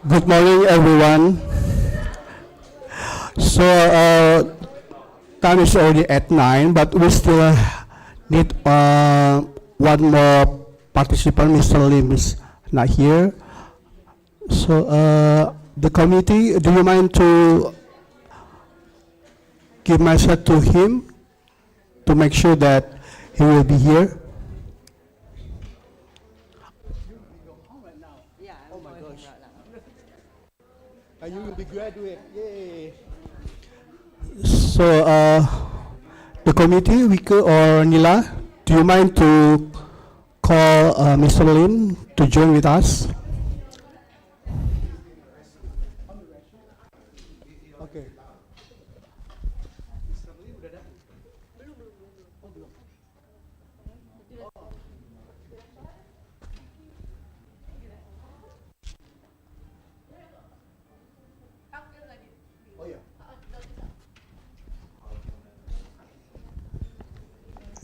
Good morning, everyone. So, time is already at 9, but we still need one more participant. Mr. Lim is not here. So, the committee, do you mind to give message to him to make sure that he will be here? You will be graduate. Yay. So, the committee, Wika or Nila, do you mind to call Mr. Lim to join with us? Okay.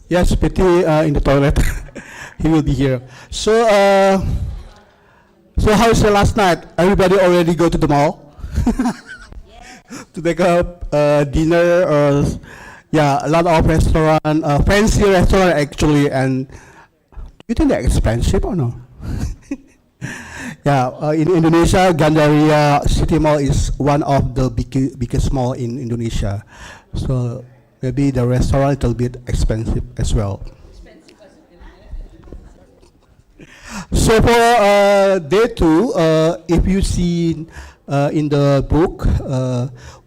Yes, Betty in the toilet. He will be here. So, so how is the last night? Everybody already go to the mall to take up dinner or yeah, a lot of restaurant, fancy restaurant actually. And do you think they're expensive or no? Yeah, in Indonesia, Gandaria City Mall is one of the biggest mall in Indonesia. So maybe the restaurant a little bit expensive as well. So for day two, if you see in the book,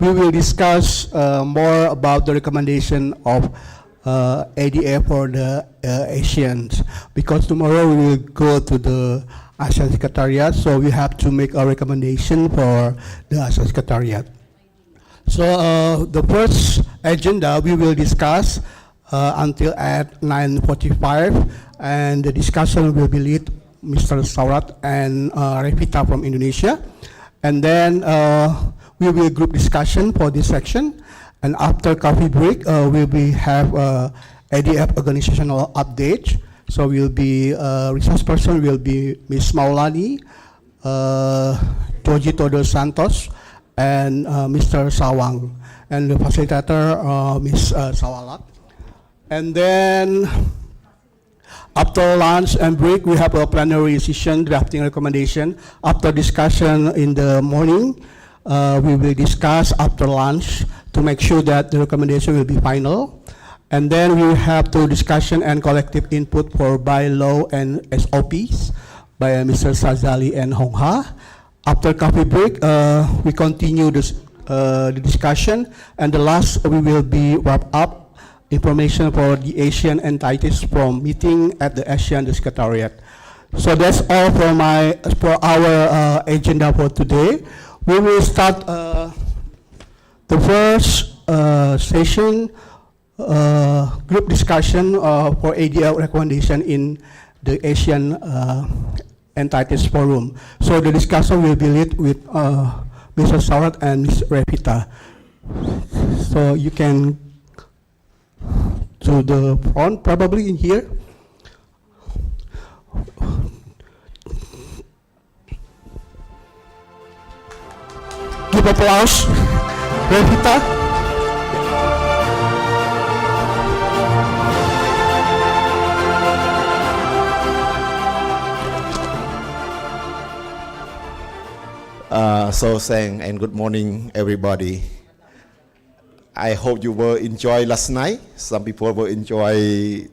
we will discuss more about the recommendation of ADF for the Asians, because tomorrow we will go to the ASEAN Secretariat, so we have to make a recommendation for the ASEAN Secretariat. So the first agenda we will discuss until at 9:45, and the discussion will be led Mr. Saurat and Revita from Indonesia. And then we will group discussion for this section. And after coffee break, we will have ADF organizational update. So we'll be resource person will be Ms. Maulani, Joji Todo Santos, and Mr. Sawang, and the facilitator, Ms. Sawalat. And then after lunch and break, we have a plenary session drafting recommendation. After discussion in the morning, we will discuss after lunch to make sure that the recommendation will be final. And then we will have the discussion and collective input for bylaw and SOPs by Mr. Sazali and Hong Ha. After coffee break, we continue the discussion, and the last we will be wrap up information for the Asian entities from meeting at the ASEAN Secretariat. So that's all for our agenda for today. We will start the first session, group discussion for ADL recommendation in the Asian Entities Forum. So the discussion will be led with Mr. Saurat and Ms. Revita. So you can to the front, probably in here. Give applause, Revita. So saying, and good morning, everybody. I hope you will enjoy last night. Some people will enjoy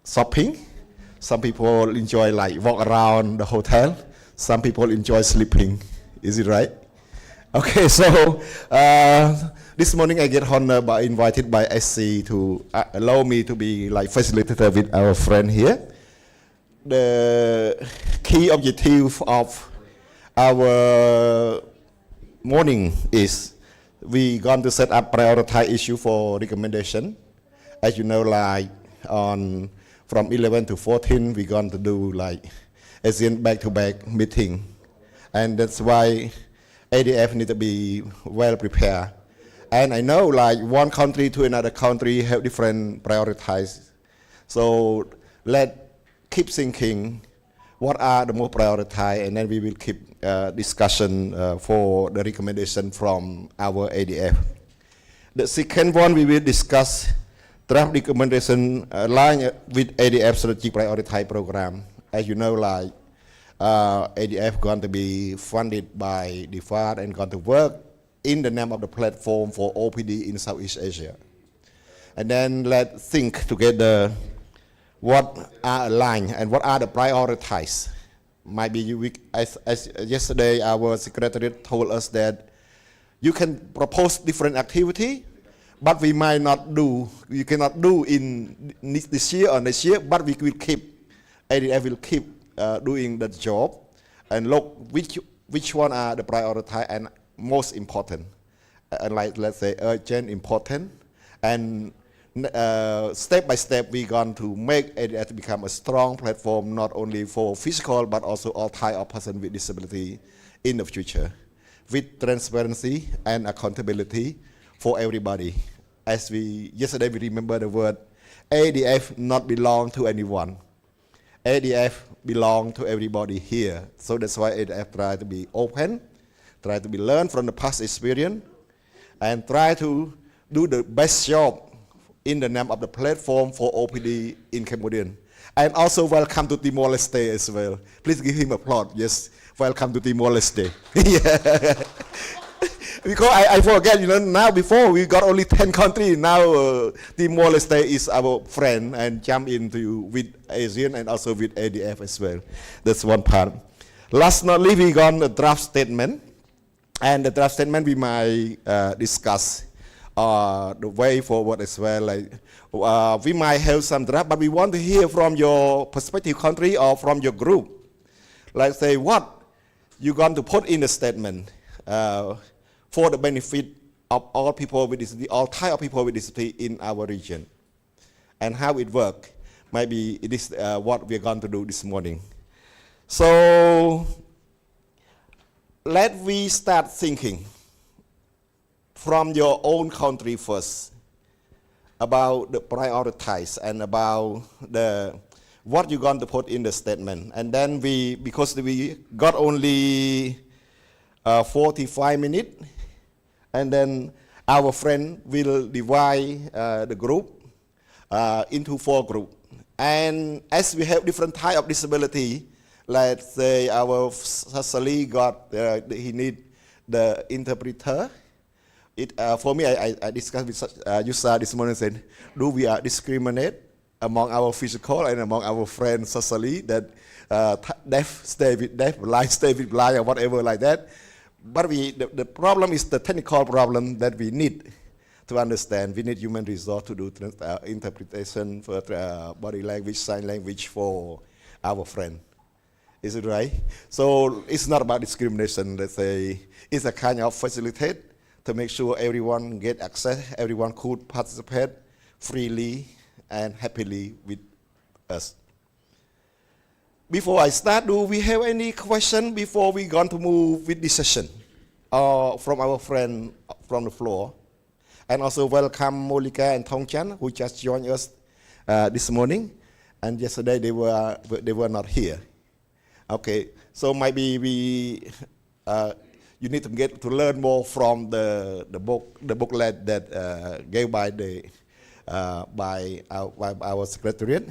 shopping. Some people enjoy like walk around the hotel. Some people enjoy sleeping. Is it right? Okay, so this morning I get honored by invited by SC to allow me to be like facilitator with our friend here. The key objective of our morning is we going to set up prioritized issue for recommendation. As you know, like on from 11 to 14, we're going to do like ASEAN back-to-back meeting, and that's why ADF need to be well prepared. And I know like one country to another country have different priorities, so let keep thinking what are the most prioritized, and then we will keep discussion for the recommendation from our ADF. The second one, we will discuss draft recommendation aligned with ADF strategic prioritized program. As you know, like ADF going to be funded by DFAD and going to work in the name of the platform for OPD in Southeast Asia. And then let's think together what are aligned and what are the prioritized. Might be as yesterday our secretariat told us that you can propose different activity, but we might not do, you cannot do in this year or next year, but we will keep, ADF will keep doing that job and look which one are the prioritized and most important. Like let's say urgent, important, and step by step we're going to make ADF to become a strong platform not only for physical but also all type of person with disability in the future, with transparency and accountability for everybody. As we yesterday we remember the word ADF not belong to anyone. ADF belong to everybody here. So that's why ADF try to be open, try to be learn from the past experience, and try to do the best job in the name of the platform for OPD in Cambodian. And also welcome to Timor-Leste as well. Please give him applause. Yes, welcome to Timor-Leste. Yeah. Because I forget, you know, now before we got only 10 countries, now Timor-Leste is our friend and jump into with ASEAN and also with ADF as well. That's one part. Last not least, we got a draft statement. And the draft statement we might discuss the way forward as well. Like, we might have some draft, but we want to hear from your perspective country or from your group. Like say what you're going to put in the statement for the benefit of all people with disability, all type of people with disability in our region. And how it works. Maybe it is what we're going to do this morning. So let we start thinking from your own country first about the prioritize and about the what you're going to put in the statement. And then because we got only 45 minutes, and then our friend will divide the group into 4 groups. And as we have different type of disability, let's say our Sasali got, he need the interpreter. For me, I discussed with Yusa this morning, said, do we discriminate among our physical and among our friends Sasali, that deaf stay with deaf, blind stay with blind, or whatever like that. But the problem is the technical problem that we need to understand. We need human resource to do interpretation for body language, sign language for our friend. Is it right? So it's not about discrimination, let's say. It's a kind of facilitate to make sure everyone get access, everyone could participate freely and happily with us. Before I start, do we have any question before we going to move with this session? From our friend from the floor. And also welcome Molika and Tongchan, who just joined us this morning. And yesterday they were not here. Okay, so maybe you need to get to learn more from the booklet that gave by our secretariat.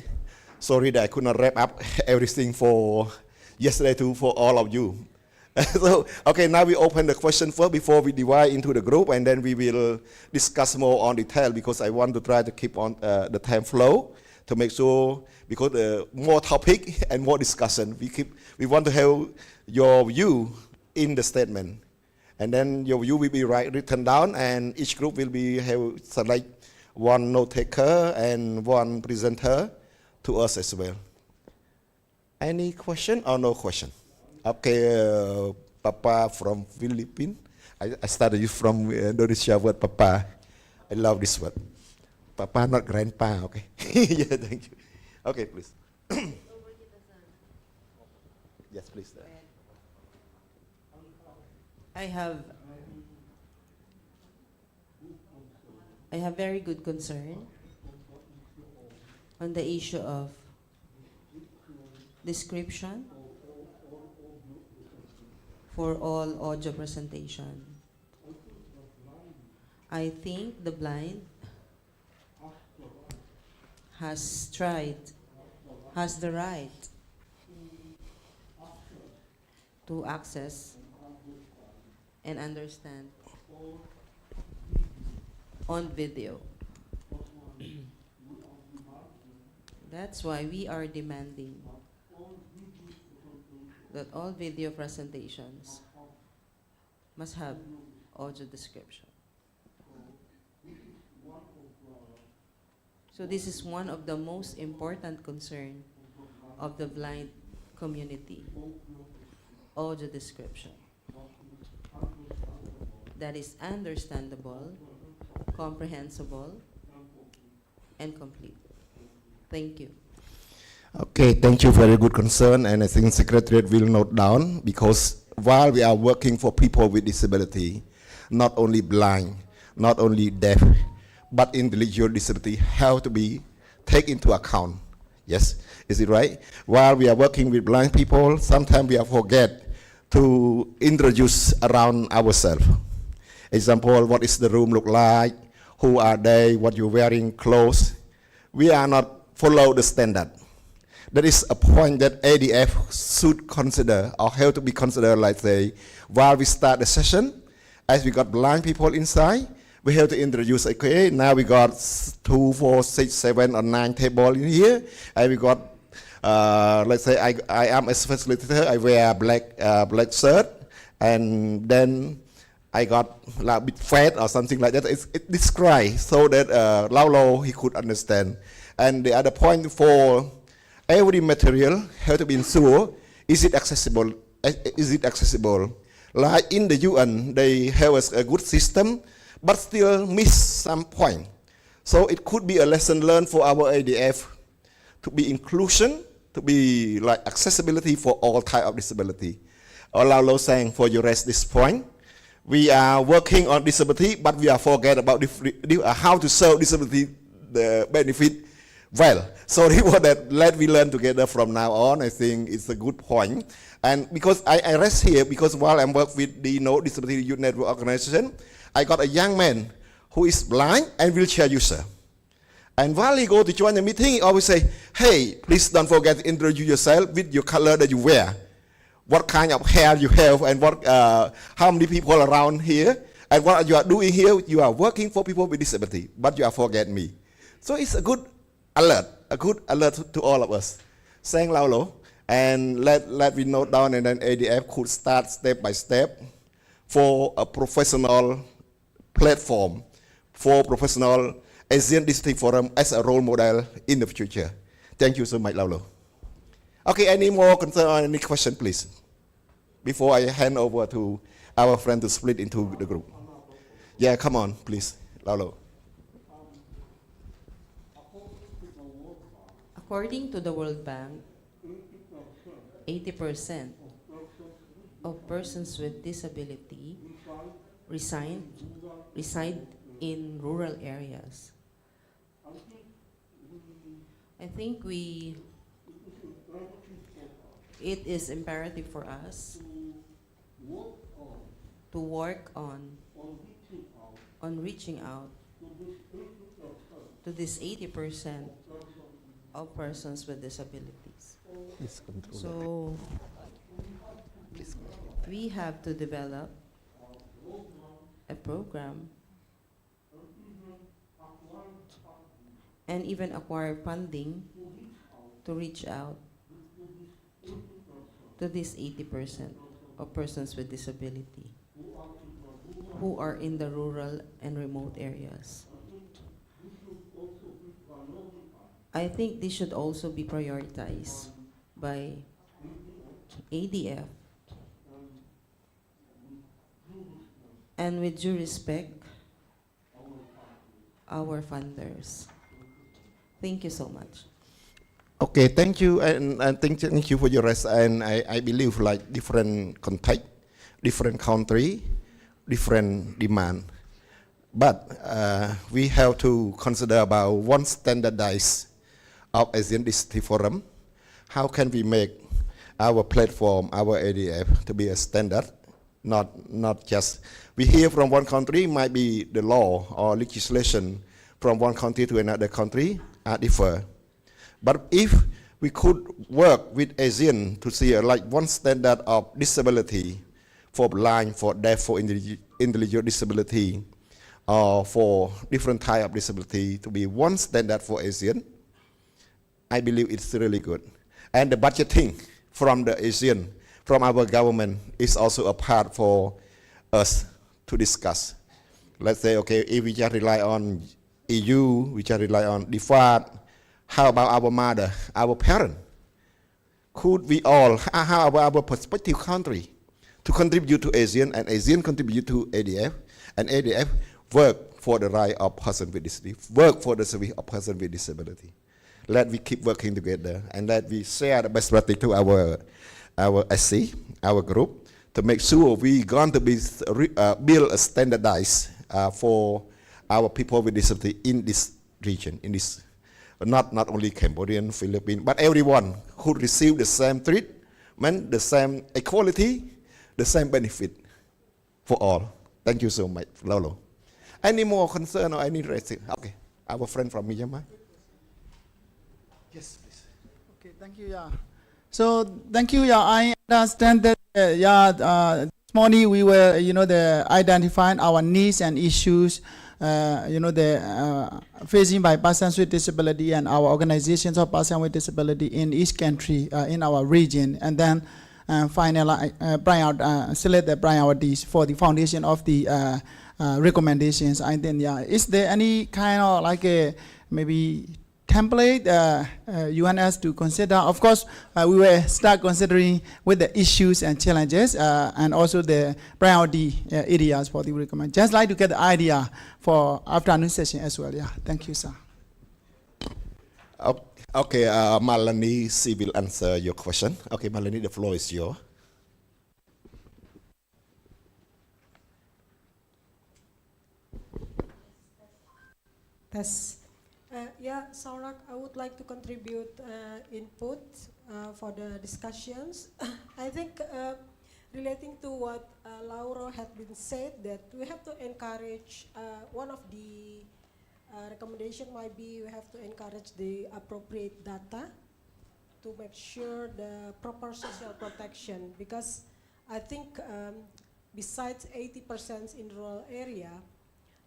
Sorry that I could not wrap up everything for yesterday for all of you. So, okay, now we open the question first before we divide into the group, and then we will discuss more on detail, because I want to try to keep on the time flow to make sure, because more topic and more discussion, we want to have your view in the statement, and then your view will be written down, and each group will be select one note taker and one presenter to us as well. Any question or no question? Okay, Papa from Philippines. I started you from Indonesia word Papa. I love this word. Papa, not grandpa, okay? Yeah, thank you. Okay, please. Yes, please. I have very good concern on the issue of description for all audio presentation. I think the blind has the right to access and understand on video. That's why we are demanding that all video presentations must have audio description. So this is one of the most important concern of the blind community, audio description. That is understandable, comprehensible, and complete. Thank you. Okay, thank you. Very good concern, and I think Secretariat will note down, because while we are working for people with disability, not only blind, not only deaf, but intellectual disability have to be taken into account. Yes, is it right? While we are working with blind people, sometimes we forget to introduce around ourselves. Example, what is the room look like? Who are they? What you're wearing, clothes? We are not follow the standard. That is a point that ADF should consider, or have to be considered, like say, while we start the session, as we got blind people inside, we have to introduce, okay, now we got 2, 4, 6, 7, or 9 tables in here, and we got, let's say, I am a facilitator, I wear black shirt, and then I got a bit fat or something like that. It describes so that Laulo, he could understand. And the other point, for every material have to be ensured, is it accessible? Is it accessible? Like in the UN, they have a good system, but still miss some point. So it could be a lesson learned for our ADF to be inclusion, to be like accessibility for all type of disability. Laulo saying, for you raise this point, we are working on disability, but we are forget about how to serve disability the benefit well. So let we learn together from now on. I think it's a good point. And because I rest here, because while I'm working with the Disability Youth Network Organization, I got a young man who is blind and wheelchair user. And while he go to join the meeting, he always say, hey, please don't forget to introduce yourself with your color that you wear, what kind of hair you have, and what, how many people around here, and what you are doing here. You are working for people with disability, but you are forget me. So it's a good alert to all of us. Saying Laulo, and let me note down, and then ADF could start step by step for a professional platform, for professional Asian District Forum as a role model in the future. Thank you so much, Laulo. Okay, any more concern or any question, please? Before I hand over to our friend to split into the group. Yeah, come on, please, Laulo. According to the World Bank, 80% of persons with disability reside in rural areas. I think it is imperative for us to work on reaching out to this 80% of persons with disabilities. So we have to develop a program and even acquire funding to reach out to this 80% of persons with disability who are in the rural and remote areas. I think this should also be prioritized by ADF, and with due respect, our funders. Thank you so much. Okay, thank you, and thank you for your rest. And I believe like different context, different country, different demand. But we have to consider about one standardized of Asian District Forum. How can we make our platform, our ADF, to be a standard not just we hear from one country might be the law or legislation from one country to another country differ. But if we could work with ASEAN to see like one standard of disability for blind, for deaf, for intellectual disability, or for different type of disability to be one standard for ASEAN, I believe it's really good. And the budgeting from the ASEAN, from our government, is also a part for us to discuss. Let's say, okay, if we just rely on EU, we just rely on DFAT, how about our mother, our parent? Could we all, how about our prospective country, to contribute to ASEAN, and ASEAN contribute to ADF, and ADF work for the right of person with disability, work for the service of person with disability. Let we keep working together, and let we share the best practice to our SC, our group, to make sure we going to be build a standardized for our people with disability in this region, in this, not only Cambodian, Philippines, but everyone who receive the same treatment, the same equality, the same benefit for all. Thank you so much, Lolo. Any more concern or any raising? Okay, our friend from Myanmar. Yes, please. Okay, thank you. Yeah. So thank you. Yeah, I understand that. This morning we were, identifying our needs and issues. Facing by persons with disability and our organizations of persons with disability in each country in our region, and then finally select the priorities for the foundation of the recommendations. And then, is there any kind of like a maybe template you want us to consider? Of course, we will start considering with the issues and challenges and also the priority areas for the recommend. Just like to get the idea for afternoon session as well. Yeah, thank you, sir. Okay, Malani, she will answer your question. Okay, Malani, the floor is yours. Yes. Saurak, I would like to contribute input for the discussions. I think relating to what Lauro had been said, that we have to encourage, one of the recommendation might be we have to encourage the appropriate data to make sure the proper social protection, because I think besides 80% in rural area,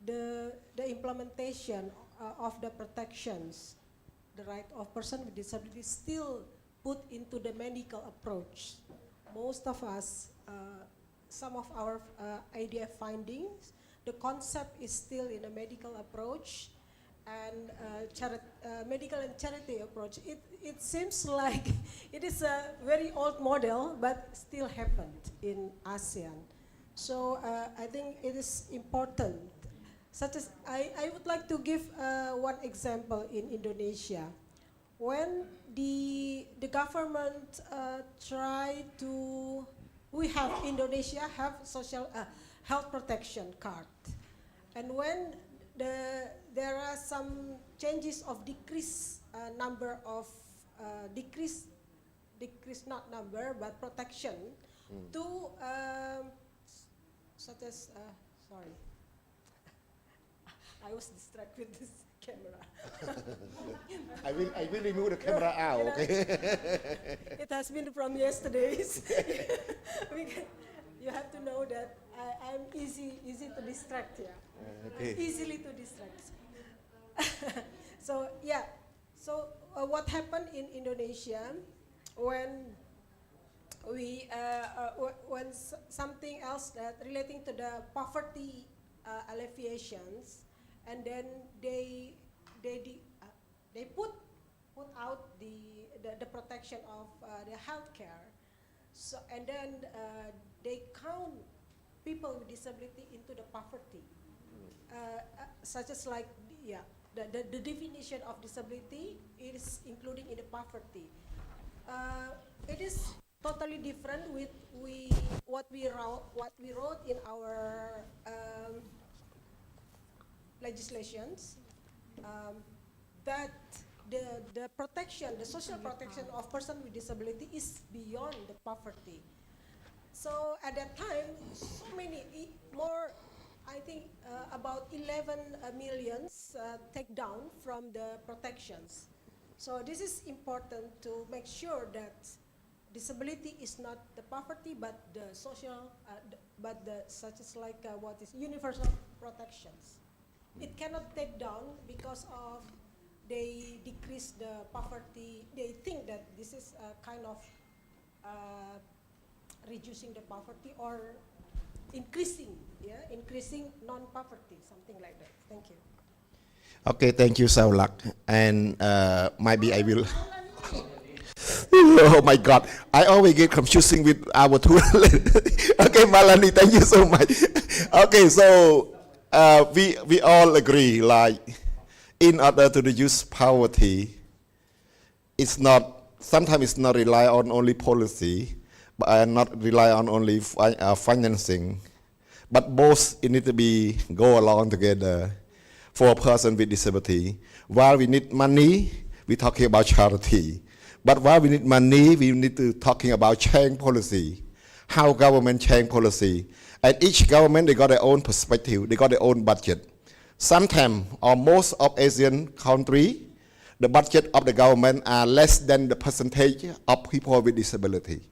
the implementation of the protections, the right of person with disability still put into the medical approach. Most of us, some of our IDF findings, the concept is still in a medical approach and medical and charity approach. It seems like it is a very old model, but still happened in ASEAN. So I think it is important. Such as, I would like to give one example in Indonesia. When the government tried to, Indonesia have social health protection card. And when there are some changes of decrease number of, decrease not number, but protection to, such as, sorry. I was distracted with this camera. I will remove the camera out, okay? It has been from yesterday's. You have to know that I'm easy to distract, yeah. Okay. Easily to distract. So yeah, so what happened in Indonesia when we when something else that relating to the poverty alleviations, and then they put out the protection of the healthcare. So and then they count people with disability into the poverty, such as like the definition of disability is including in the poverty. It is totally different with what we wrote in our legislations, that the protection, the social protection of person with disability is beyond the poverty. So at that time, so many more, I think about 11 millions take down from the protections. So this is important to make sure that disability is not the poverty, but the social, but the such as like what is universal protections. It cannot take down because of they decrease the poverty. They think that this is a kind of reducing the poverty or increasing, increasing non-poverty, something like that. Thank you. Okay, thank you, Saulak. And maybe I will. Oh my God, I always get confusing with our two. Okay, Malani, thank you so much. Okay, so we all agree, like, in order to reduce poverty, it's not, sometimes it's not rely on only policy, but not rely on only financing, but both it need to be go along together for a person with disability. While we need money, we're talking about charity. But while we need money, we need to talking about change policy, how government change policy. And each government, they got their own perspective, they got their own budget. Sometimes, or most of Asian countries, the budget of the government are less than the percentage of people with disability.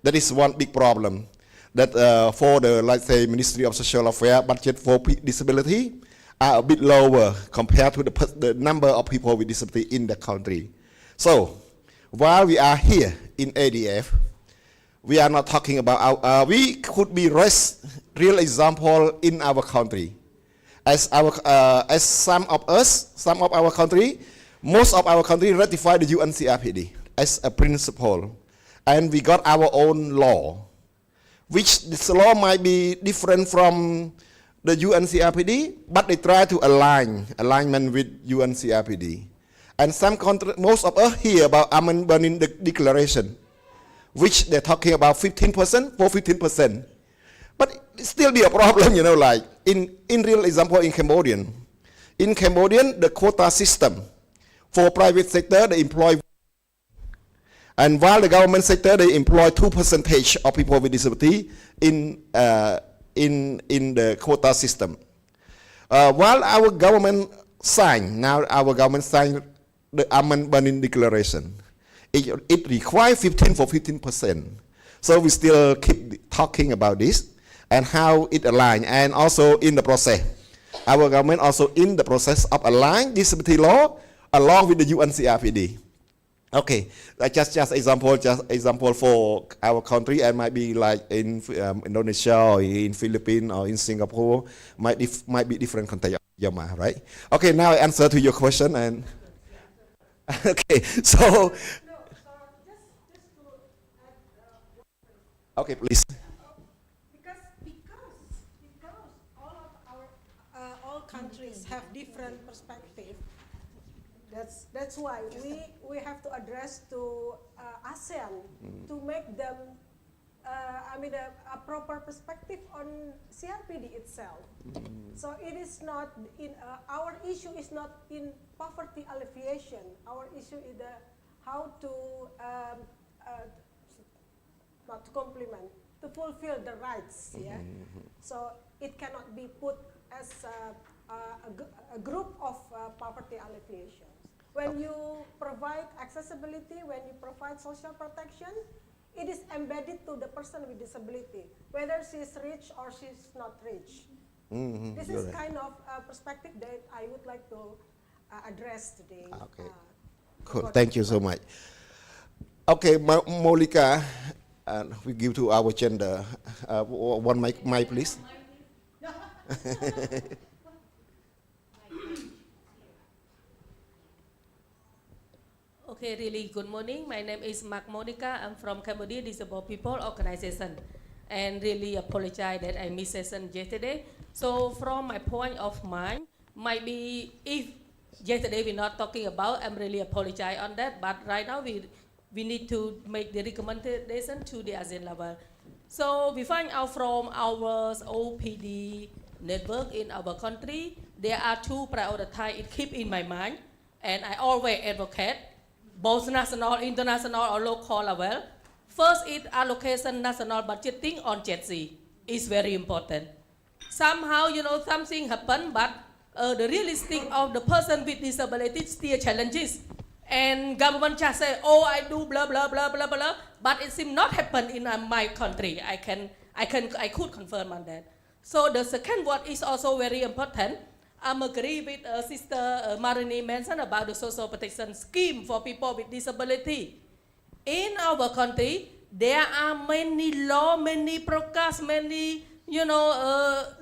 That is one big problem. That for the, let's say, Ministry of Social Affairs budget for disability are a bit lower compared to the number of people with disability in the country. So, while we are here in ADF, we are not talking about we could be real example in our country. As some of our country, most of our country ratified the UNCRPD as a principle, and we got our own law, which this law might be different from the UNCRPD, but they try to alignment with UNCRPD. And some country, most of us hear about Aman Banin Declaration, which they're talking about 15% for 15%. But it still be a problem, you know, like in real example in Cambodian. In Cambodian, the quota system for private sector, they employ, and while the government sector, they employ 2% of people with disability in the quota system. While our government signed the Aman Banin Declaration, it requires 15 for 15%. So we still keep talking about this and how it aligns. And also in the process, our government also in the process of aligning disability law along with the UNCRPD. Okay, just example for our country, and might be like in Indonesia or in Philippines or in Singapore, might be different context, right? Okay, now I answer to your question. And okay, so okay, please. Because all countries have different perspective. That's why we have to address to ASEAN to make them a proper perspective on CRPD itself. So it is not in our issue is not in poverty alleviation. Our issue is how to not to complement, to fulfill the rights. Yeah. So it cannot be put as a group of poverty alleviation. When you provide accessibility, when you provide social protection, it is embedded to the person with disability, whether she is rich or she is not rich. This is kind of a perspective that I would like to address today. Okay, cool. Thank you so much. Okay, Molika, we give to our gender. One mic, please. Okay, really good morning. My name is Mark Monica. I'm from Cambodia Disabled People Organization, and really apologize that I missed session yesterday. So from my point of mind, might be if yesterday we're not talking about, I'm really apologize on that. But right now we need to make the recommendation to the ASEAN level. So we find out from our OPD network in our country, there are two priorities it keep in my mind, and I always advocate, both national, international, or local level. First is allocation national budgeting on JETSI is very important. Somehow, something happened, but the realistic of the person with disability still challenges. And government just say, oh, I do blah, blah, blah, blah, blah, but it seems not happen in my country. I could confirm on that. So the second word is also very important. I'm agree with Sister Marini mentioned about the social protection scheme for people with disability. In our country, there are many law, many broadcasts, many,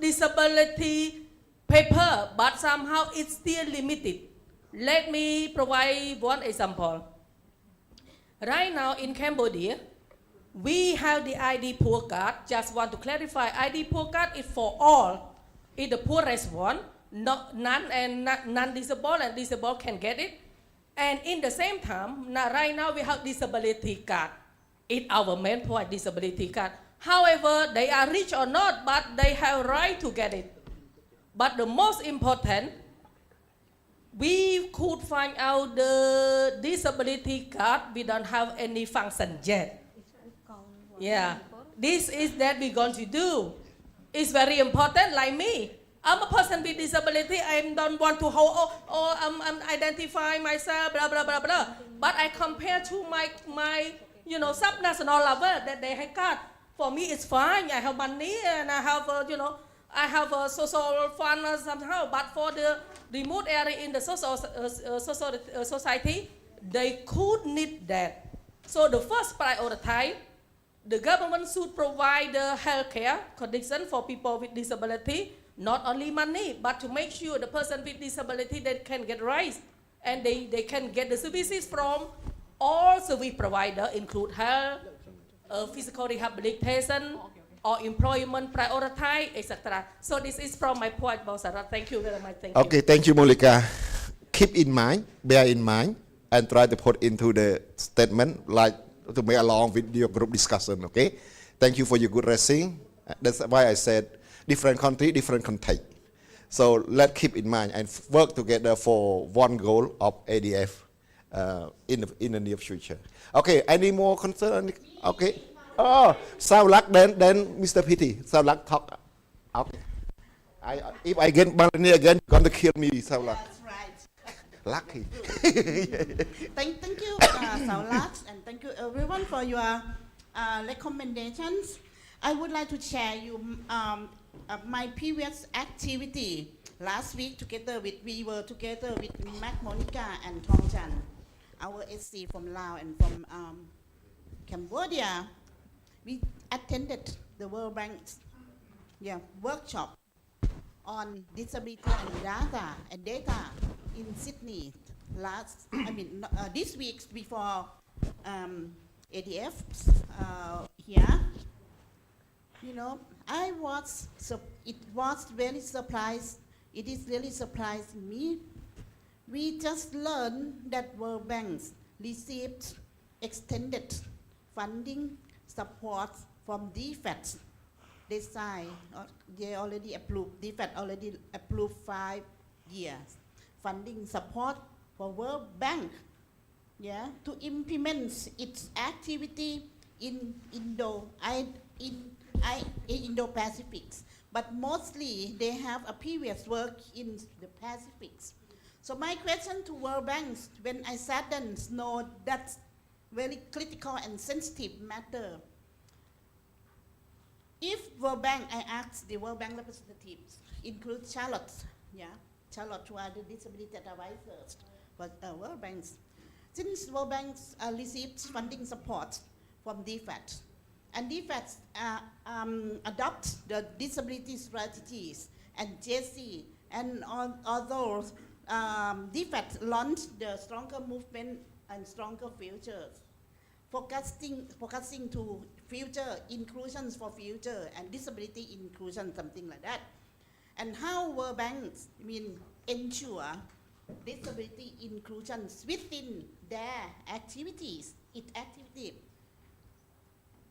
disability paper, but somehow it's still limited. Let me provide one example. Right now in Cambodia, we have the ID poor card. Just want to clarify, ID poor card is for all. It's the poorest one, non-disabled and disabled can get it. And in the same time, right now we have disability card. It's our main point, disability card. However, they are rich or not, but they have right to get it. But the most important, we could find out the disability card, we don't have any function yet. Yeah, this is that we're going to do. It's very important, like me. I'm a person with disability, I don't want to hold, identify myself, blah, blah, blah, blah. But I compare to my subnational level that they have got. For me, it's fine, I have money and I have, I have a social fund somehow, but for the remote area in the society, they could need that. So the first priority, the government should provide the healthcare condition for people with disability, not only money, but to make sure the person with disability that can get rights and they can get the services from all service providers, include health, physical rehabilitation, or employment priority, etc. So this is from my point, Bosara. Thank you very much. Thank you. Okay, thank you, Molika. Keep in mind, bear in mind, and try to put into the statement, like to make along with your group discussion, okay? Thank you for your good raising. That's why I said different country, different context. So let's keep in mind and work together for one goal of ADF in the near future. Okay, any more concern? Okay. Oh, Saulak, then Mr. Pity. Saulak talk. Okay. If I get money again, you're going to kill me, Saulak. That's right. Lucky. Thank you, Saulak, and thank you everyone for your recommendations. I would like to share you my previous activity. Last week, we were together with Mac Monica and Thong Chan, our SC from Laos and from Cambodia. We attended the World Bank's workshop on disability and data in Sydney this week before ADF here. It was very surprised. It is really surprising me. We just learned that World Bank received extended funding support from DFAT. They already approved, DFAT already approved 5 years funding support for World Bank to implement its activity in Indo-Pacific. But mostly they have a previous work in the Pacific. So my question to World Bank, when I suddenly know that's very critical and sensitive matter, if World Bank, I asked the World Bank representatives, include Charlotte, Charlotte, who are the disability advisors for World Bank. Since World Bank received funding support from DFAT, and DFAT adopt the disability strategies and JC and all those, DFAT launched the Stronger Movement and Stronger Futures, focusing to future inclusions for future and disability inclusion, something like that. And how World Bank ensure disability inclusions within their activities, its activity.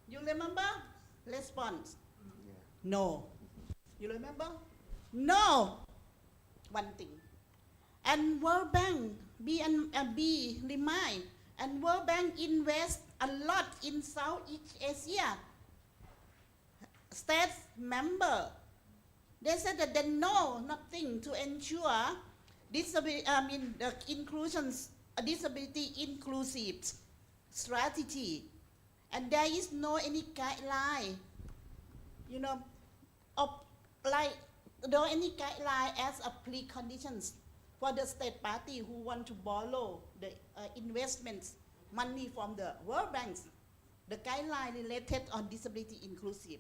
You remember? Response. No. You remember? No. One thing. And World Bank, B remind, and World Bank invest a lot in Southeast Asia. States member, they said that they know nothing to ensure disability inclusive strategy, and there is no any guideline, of like no any guideline as a preconditions for the state party who want to borrow the investments money from the World Bank. The guideline related on disability inclusive.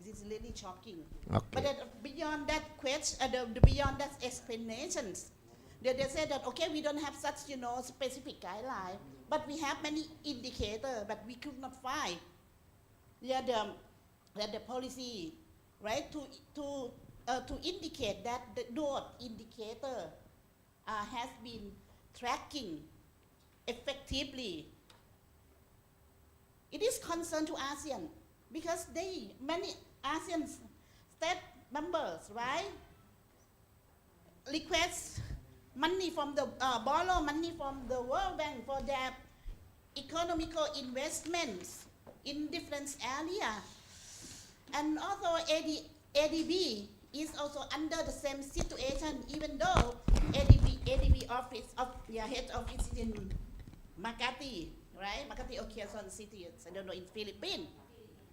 This is really shocking. Okay. But beyond that question, beyond that explanations, they say that okay, we don't have such specific guideline, but we have many indicators, but we could not find the policy, right, to indicate that those indicator has been tracking effectively. It is concern to ASEAN because many ASEAN state members, right, request money from the borrow money from the World Bank for their economical investments in different areas, and also ADB is also under the same situation, even though ADB office of head office is in Makati, right? Makati or Quezon City, I don't know, in Philippines.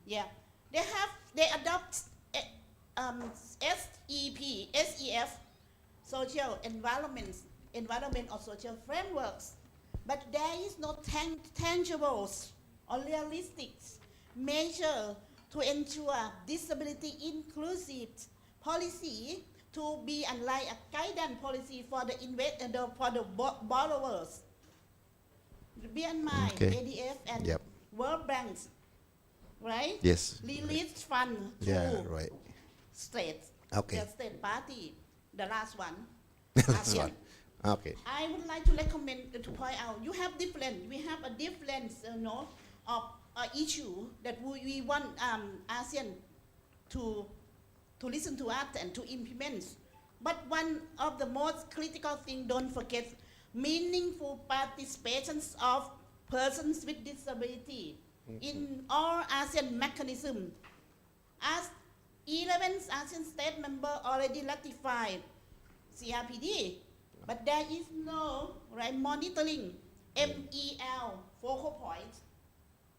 Yeah, they adopt SEF, social environment or social frameworks, but there is no tangible or realistic measure to ensure disability inclusive policy to be unlike a guidance policy for the borrowers. Bear in mind, Okay. ADF and Yep. World Banks, right? Yes. Release fund to Yeah, right. states. Okay. The state party, the last one. That's ASEAN. one. Okay. I would like to recommend to point out we have a different of issue that we want ASEAN to listen to us and to implement. But one of the most critical thing, don't forget, meaningful participations of persons with disability in all ASEAN mechanisms. As 11 ASEAN state member already ratified CRPD, but there is no monitoring MEL focal points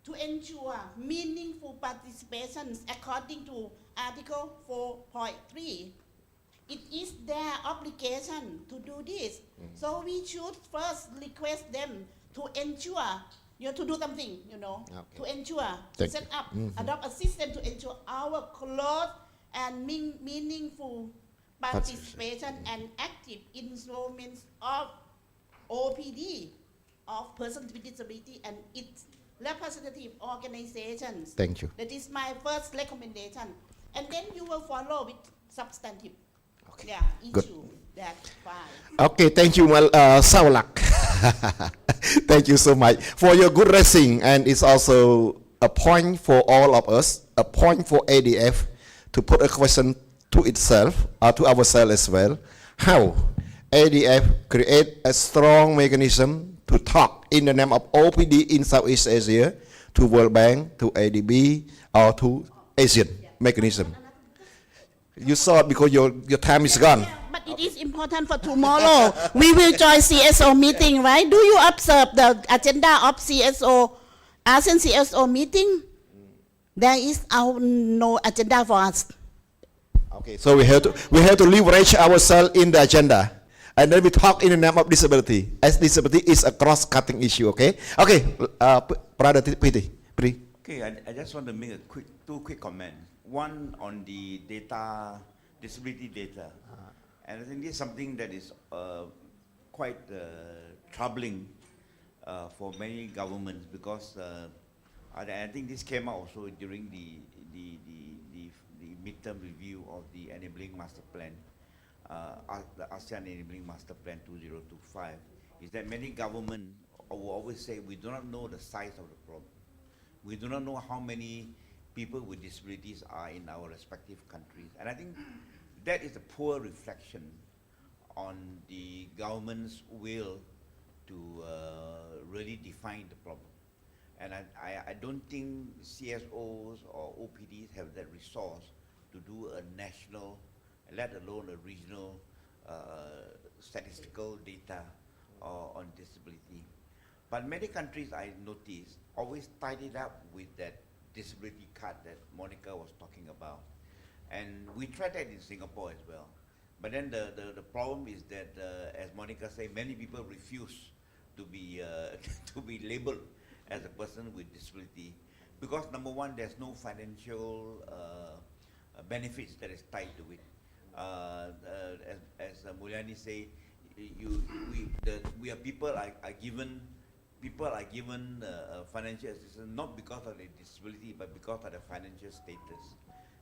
to ensure meaningful participations according to Article 4.3. It is their obligation to do this. So we should first request them to ensure, to do something, to ensure, to Thank set you. up, adopt a system to ensure our close and meaningful participation and active involvement of OPD, of persons with disability and its representative organizations. Thank you. That is my first recommendation. And then you will follow with substantive Good. issue. That's fine. Okay, thank you, Saulak. Thank you so much for your good raising, and it's also a point for all of us, a point for ADF to put a question to itself, or to ourselves as well. How ADF create a strong mechanism to talk in the name of OPD in Southeast Asia to World Bank, to ADB, or to Asian mechanism. You saw it because your time is gone. But it is important for tomorrow. We will join CSO meeting, right? Do you observe the agenda of CSO, ASEAN CSO meeting? There is no agenda for us. Okay, so we have to leverage ourselves in the agenda, and then we talk in the name of disability, as disability is a cross-cutting issue. Okay, Brother Priti. Okay, I just want to make two quick comments. One on the data, disability data, and I think this is something that is quite troubling for many governments, because I think this came out also during the midterm review of the Enabling Master Plan, the ASEAN Enabling Master Plan 2025, is that many governments will always say we do not know the size of the problem. We do not know how many people with disabilities are in our respective countries. And I think that is a poor reflection on the government's will to really define the problem. And I don't think CSOs or OPDs have that resource to do a national, let alone a regional statistical data on disability. But many countries, I noticed, always tied it up with that disability card that Monica was talking about. And we tried that in Singapore as well. But then the problem is that, as Monica said, many people refuse to be to be labeled as a person with disability, because number one, there's no financial benefits that is tied to it. As Mulyani say, we are people are given financial assistance not because of their disability but because of their financial status.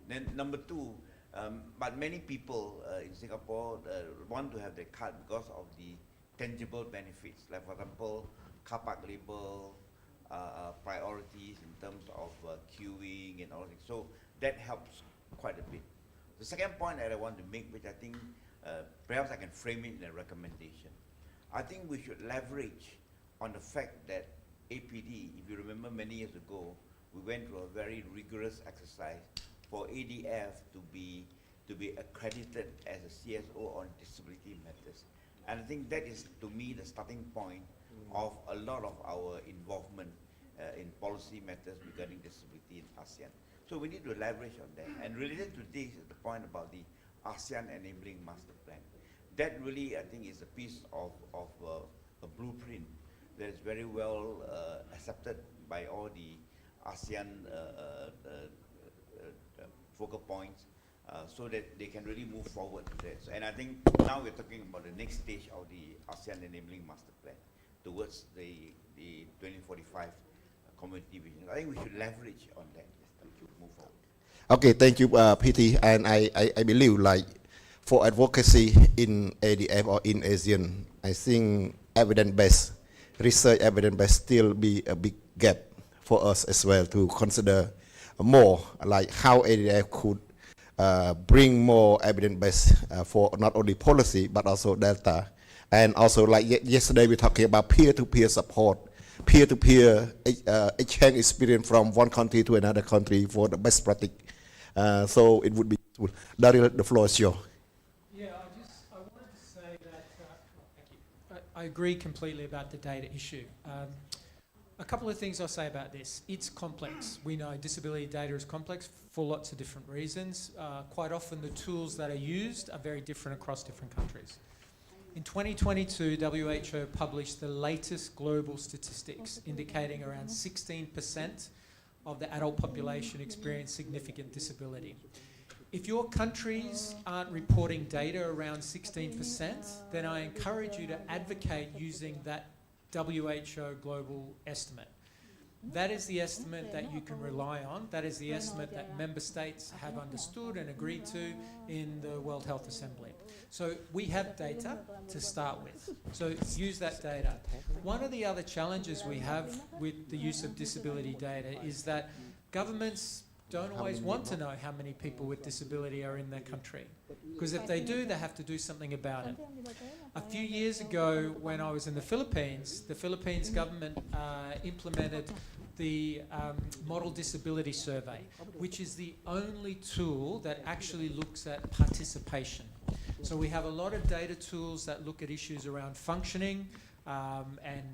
Then number two, but many people in Singapore want to have their card because of the tangible benefits, like for example, car park label, priorities in terms of queuing and all that. So that helps quite a bit. The second point that I want to make, which I think perhaps I can frame it in a recommendation, I think we should leverage on the fact that APD, if you remember many years ago, we went through a very rigorous exercise for ADF to be accredited as a CSO on disability matters. And I think that is, to me, the starting point of a lot of our involvement in policy matters regarding disability in ASEAN. So we need to leverage on that. And related to this is the point about the ASEAN Enabling Master Plan. That really, I think, is a piece of a blueprint that is very well accepted by all the ASEAN focal points, so that they can really move forward to that. So, and I think now we're talking about the next stage of the ASEAN Enabling Master Plan towards the 2045 community vision. I think we should leverage on that to move forward. Okay, thank you, PT. And I believe, like, for advocacy in ADF or in ASEAN, I think evidence-based, research evidence-based still be a big gap for us as well to consider more, like how ADF could bring more evidence-based for not only policy but also data. And also, like yesterday, we're talking about peer-to-peer support, peer-to-peer exchange experience from one country to another country for the best practice. So it would be useful. Daryl, the floor is yours. Yeah, I wanted to say that, thank you. I agree completely about the data issue. A couple of things I'll say about this. It's complex. We know disability data is complex for lots of different reasons. Quite often the tools that are used are very different across different countries. In 2022, WHO published the latest global statistics indicating around 16% of the adult population experience significant disability. If your countries aren't reporting data around 16%, then I encourage you to advocate using that WHO global estimate. That is the estimate that you can rely on. That is the estimate that member states have understood and agreed to in the World Health Assembly. So we have data to start with. So use that data. One of the other challenges we have with the use of disability data is that governments don't always want to know how many people with disability are in their country. Because if they do, they have to do something about it. A few years ago, when I was in the Philippines government implemented the Model Disability Survey, which is the only tool that actually looks at participation. So we have a lot of data tools that look at issues around functioning and,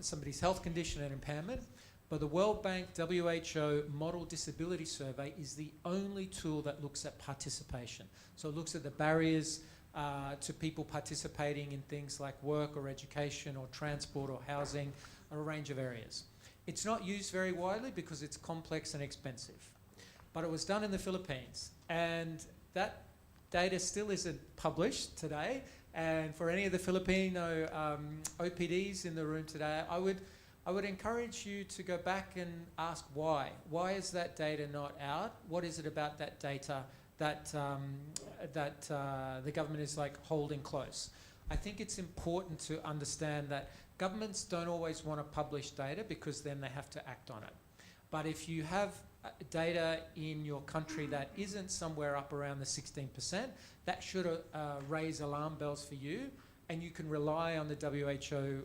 somebody's health condition and impairment. But the World Bank WHO Model Disability Survey is the only tool that looks at participation. So it looks at the barriers to people participating in things like work or education or transport or housing, or a range of areas. It's not used very widely because it's complex and expensive. But it was done in the Philippines, and that data still isn't published today. And for any of the Filipino OPDs in the room today, I would encourage you to go back and ask why. Why is that data not out? What is it about that data that the government is holding close? I think it's important to understand that governments don't always want to publish data because then they have to act on it. But if you have data in your country that isn't somewhere up around the 16%, that should raise alarm bells for you, and you can rely on the WHO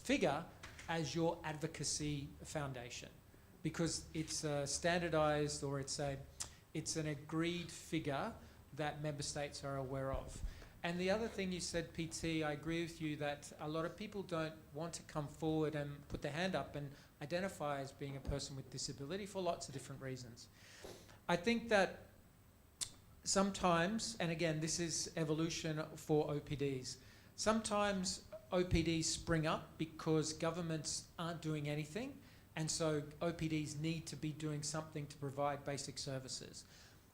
figure as your advocacy foundation, because it's standardized, or it's an agreed figure that member states are aware of. And the other thing you said, PT, I agree with you that a lot of people don't want to come forward and put their hand up and identify as being a person with disability for lots of different reasons. I think that sometimes, and again, this is evolution for OPDs, sometimes OPDs spring up because governments aren't doing anything, and so OPDs need to be doing something to provide basic services.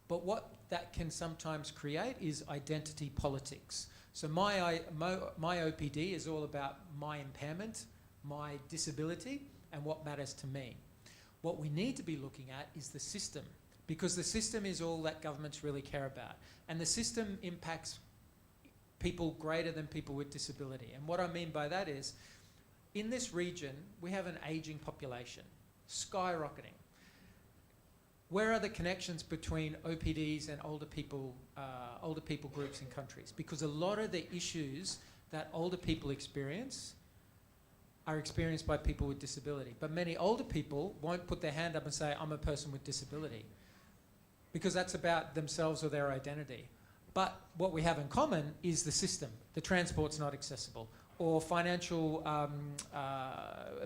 But what that can sometimes create is identity politics. So my OPD is all about my impairment, my disability, and what matters to me. What we need to be looking at is the system, because the system is all that governments really care about. And the system impacts people greater than people with disability. And what I mean by that is, in this region, we have an aging population, skyrocketing. Where are the connections between OPDs and older people groups in countries? Because a lot of the issues that older people experience are experienced by people with disability. But many older people won't put their hand up and say, I'm a person with disability, because that's about themselves or their identity. But what we have in common is the system. The transport's not accessible, or financial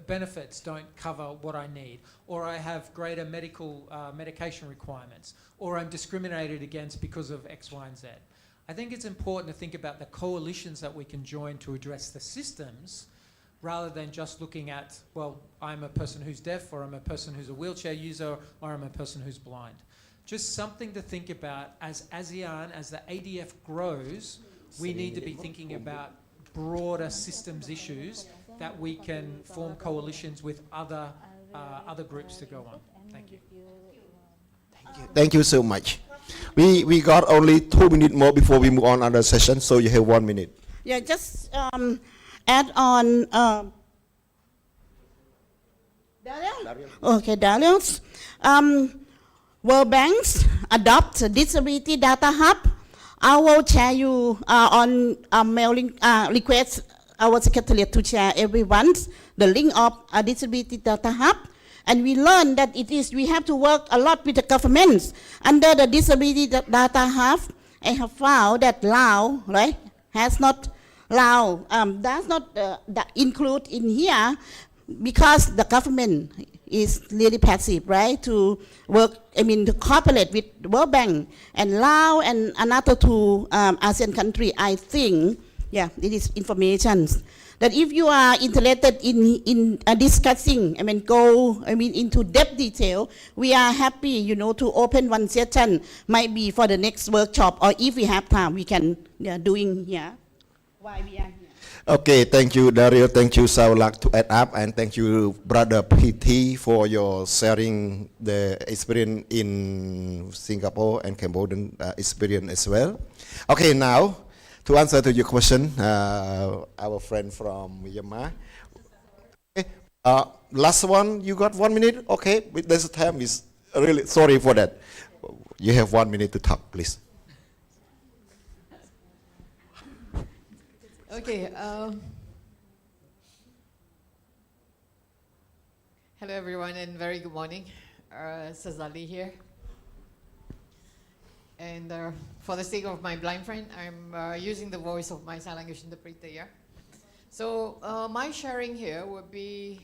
benefits don't cover what I need, or I have greater medication requirements, or I'm discriminated against because of X, Y, and Z. I think it's important to think about the coalitions that we can join to address the systems, rather than just looking at, well, I'm a person who's deaf, or I'm a person who's a wheelchair user, or I'm a person who's blind. Just something to think about as ASEAN, as the ADF grows, we need to be thinking about broader systems issues that we can form coalitions with other groups to go on. Thank you. Thank you so much. We got only 2 minutes more before we move on other session, so you have 1 minute. Yeah, just add on. Daryl? Okay, Daryl. World Banks adopt a disability data hub. I will share you on mailing request our secretariat to share everyone the link of a disability data hub. And we learned that we have to work a lot with the governments. Under the disability data hub, I have found that Laos, right, does not include in here, because the government is really passive, right, to work, to cooperate with World Bank and Laos and another 2 ASEAN country. I think, yeah, it is information that if you are interested in discussing, into depth detail, we are happy, to open one session, might be for the next workshop, or if we have time, we can doing here. Why we are here. Okay, thank you, Dario. Thank you, Saulak, to add up, and thank you, Brother PT, for your sharing the experience in Singapore and Cambodian experience as well. Okay, now, to answer to your question, our friend from Myanmar. Okay, last one, you got 1 minute? Okay, this time is really sorry for that. You have 1 minute to talk, please. Okay. Hello, everyone, and very good morning. Sazali here. And for the sake of my blind friend, I'm using the voice of my sign language interpreter here. So my sharing here would be,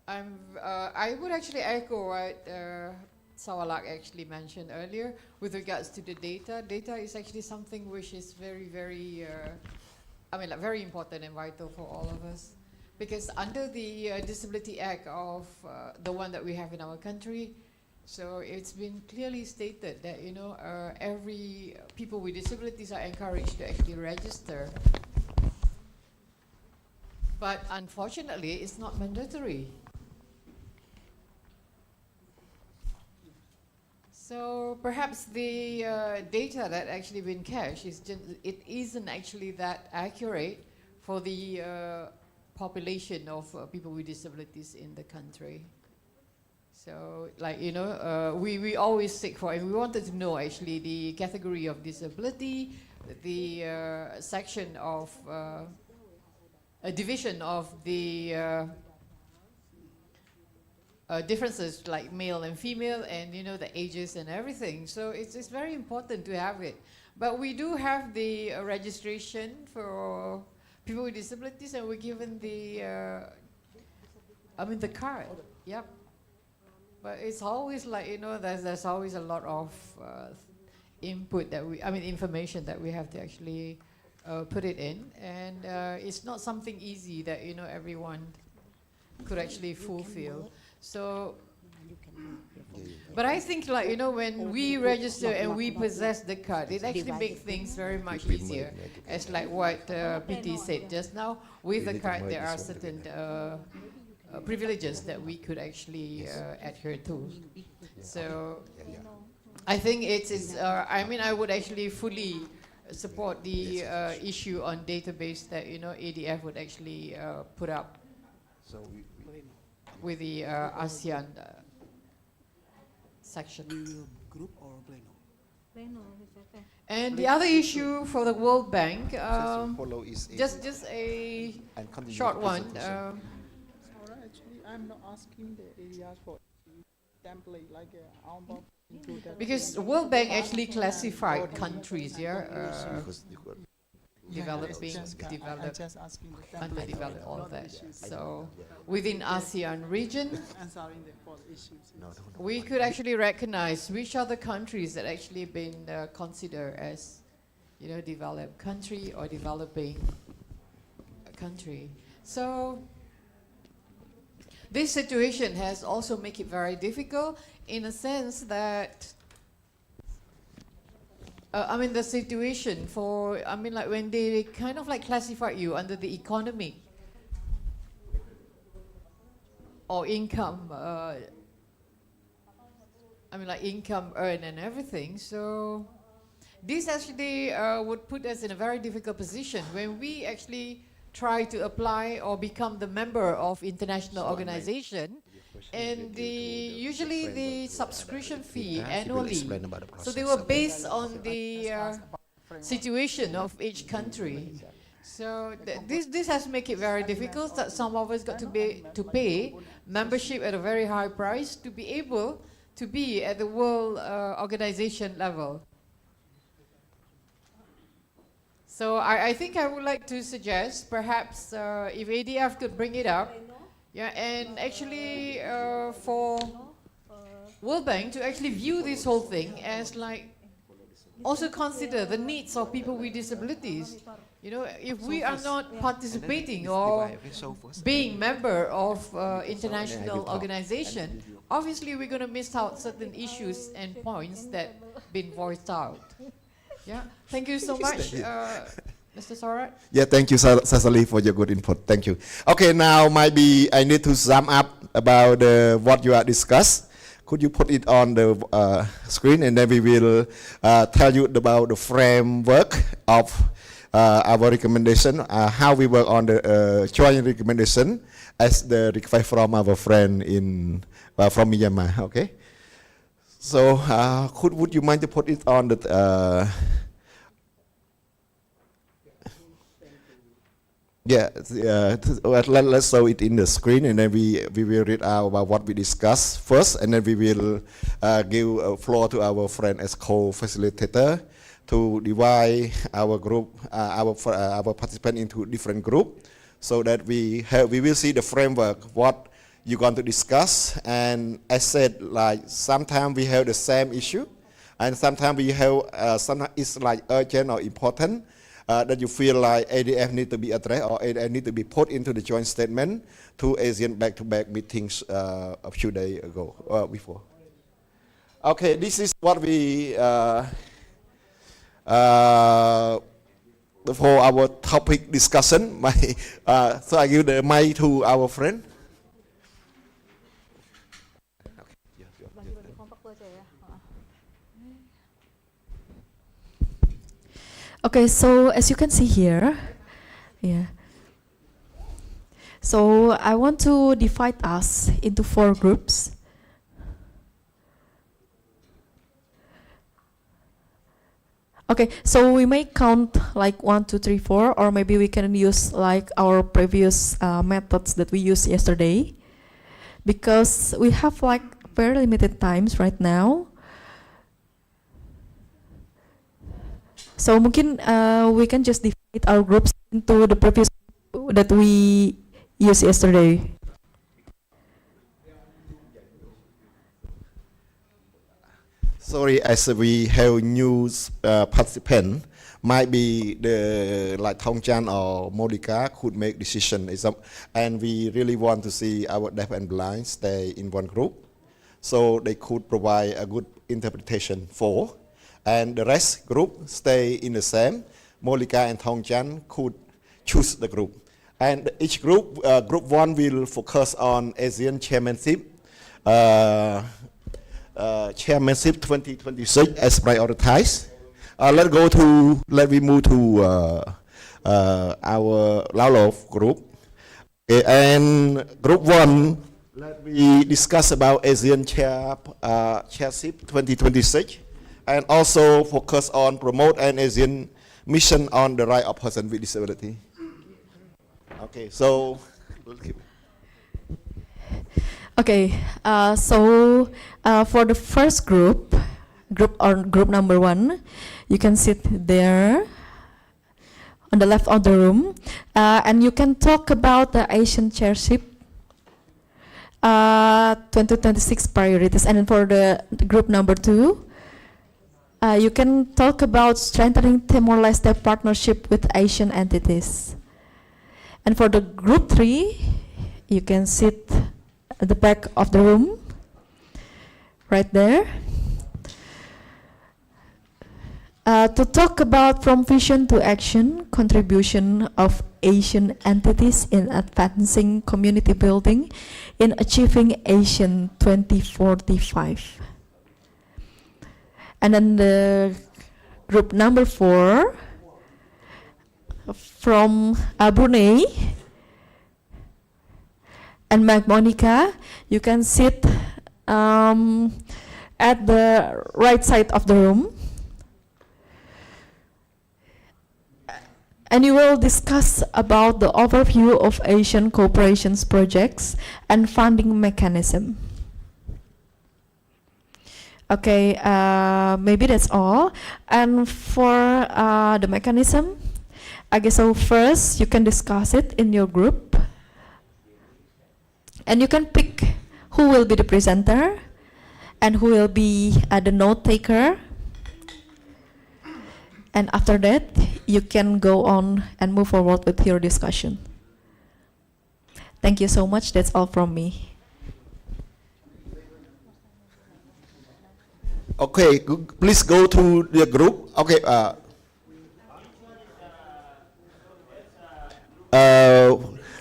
I would actually echo what Sawalak actually mentioned earlier with regards to the data. Data is actually something which is very, very, very important and vital for all of us. Because under the Disability Act of the one that we have in our country, so it's been clearly stated that, every people with disabilities are encouraged to actually register. But unfortunately, it's not mandatory. So perhaps the data that actually been cached it isn't actually that accurate for the population of people with disabilities in the country. So, we always seek for, and we wanted to know actually the category of disability, the section of a division of the differences like male and female, and you know the ages and everything. So it's very important to have it. But we do have the registration for people with disabilities, and we're given the the card. Yep. But it's always like, you know, there's always a lot of input that information that we have to actually put it in, and it's not something easy that, you know, everyone could actually fulfill. So, but I think, like, you know, when we register and we possess the card, it actually makes things very much easier. As like what PT said just now, with the card there are certain privileges that we could actually adhere to. So I think I would actually fully support the issue on database that, you know, ADF would actually put up with the ASEAN section. Group or pleno? And the other issue for the World Bank, just a short one. Actually, I'm not asking the areas for template like because the World Bank actually classified countries, developing, developed, underdeveloped, all that. So within ASEAN region, we could actually recognize which are the countries that actually been considered as, you know, developed country or developing country. So this situation has also made it very difficult in a sense that the situation for, like when they kind of like classify you under the economic or income, like income earned and everything. So this actually would put us in a very difficult position when we actually try to apply or become the member of international organization. And usually the subscription fee annually, so they were based on the situation of each country. So this has made it very difficult that some of us got to pay membership at a very high price to be able to be at the world organization level. So I think I would like to suggest perhaps if ADF could bring it up. Yeah, and actually for World Bank to actually view this whole thing as like also consider the needs of people with disabilities. You know, if we are not participating or being member of international organization, obviously we're going to miss out certain issues and points that been voiced out. Yeah, thank you so much. Mr. Sorat? Yeah, thank you, Cecily, for your good input. Thank you. Okay, now maybe I need to sum up about what you have discussed. Could you put it on the screen, and then we will tell you about the framework of our recommendation, how we work on the joint recommendation as the request from our friend from Myanmar. Okay. So, would you mind to put it on the? Let's show it in the screen, and then we will read out about what we discussed first, and then we will give a floor to our friend as co-facilitator to divide our group, our participant into different group, so that we will see the framework what you're going to discuss. And as said, like sometimes we have the same issue, and sometimes we have sometimes it's like urgent or important. That you feel like ADF need to be addressed or ADF need to be put into the joint statement to ASEAN back-to-back meetings a few days ago, before. Okay, this is what we, for our topic discussion. So I give the mic to our friend. Okay, so as you can see here, so I want to divide us into 4 groups. Okay, so we may count like 1, 2, 3, 4, or maybe we can use like our previous methods that we used yesterday, because we have like very limited times right now. So mungkin we can just divide our groups into the previous that we used yesterday. Sorry, as we have new participant, might be the like Thong Chan or Monica could make decision. And we really want to see our deaf and blind stay in one group, so they could provide a good interpretation for, and the rest group stay in the same. Monica and Thong Chan could choose the group, and each group, group 1 will focus on Asian chairmanship. Chairmanship 2026 as prioritized. Let me move to our Laolo group. Okay, and group 1, let me discuss about Asian chairship 2026, and also focus on promote an Asian mission on the right of person with disability. Okay, so Okay, so for the first group number 1, you can sit there on the left of the room, and you can talk about the Asian chairship 2026 priorities. And then for the group number 2, you can talk about strengthening Timor-Leste partnership with Asian entities. And for the group 3, you can sit at the back of the room, right there, to talk about from vision to action, contribution of Asian entities in advancing community building in achieving Asian 2045. And then the group number 4, from Brunei, and Monica, you can sit at the right side of the room, and you will discuss about the overview of Asian cooperation projects and funding mechanism. Okay, maybe that's all. And for the mechanism, I guess so first you can discuss it in your group, and you can pick who will be the presenter and who will be the note taker. And after that, you can go on and move forward with your discussion. Thank you so much. That's all from me. okay, please go to the group. Okay.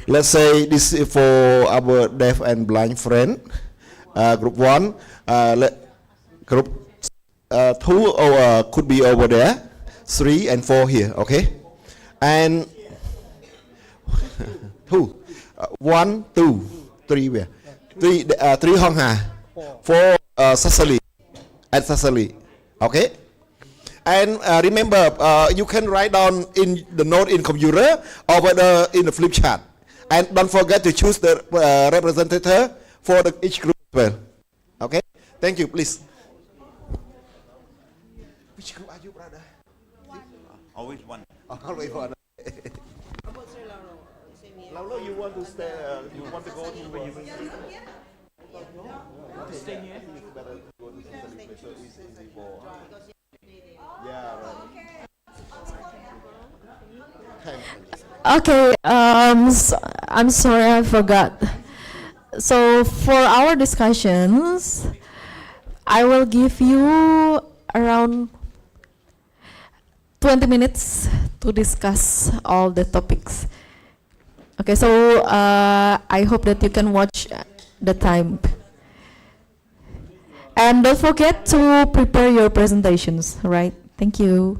Let's say this is for our deaf and blind friend. Group 1, group 2 could be over there, 3 and 4 here, okay? And 2, 1, 2, 3 where? 3 Hong Ha, 4 Sassali, at Sassali, okay? And remember, you can write down in the note in computer or in the flip chart. And don't forget to choose the representative for each group as well. Okay? Thank you, please. Which group are you, brother? Always one. Always one. Lauro, you want to stay? You want to go to where you stay here? Better go to Sicily, so it's easy for. Yeah, right. Okay, I'm sorry, I forgot. So for our discussions, I will give you around 20 minutes to discuss all the topics. Okay, so I hope that you can watch the time. And don't forget to prepare your presentations, right? Thank you.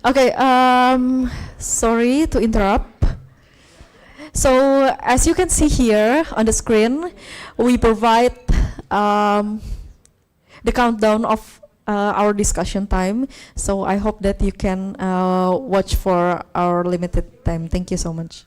Okay, sorry to interrupt. So as you can see here on the screen, we provide the countdown of our discussion time. So I hope that you can watch for our limited time. Thank you so much.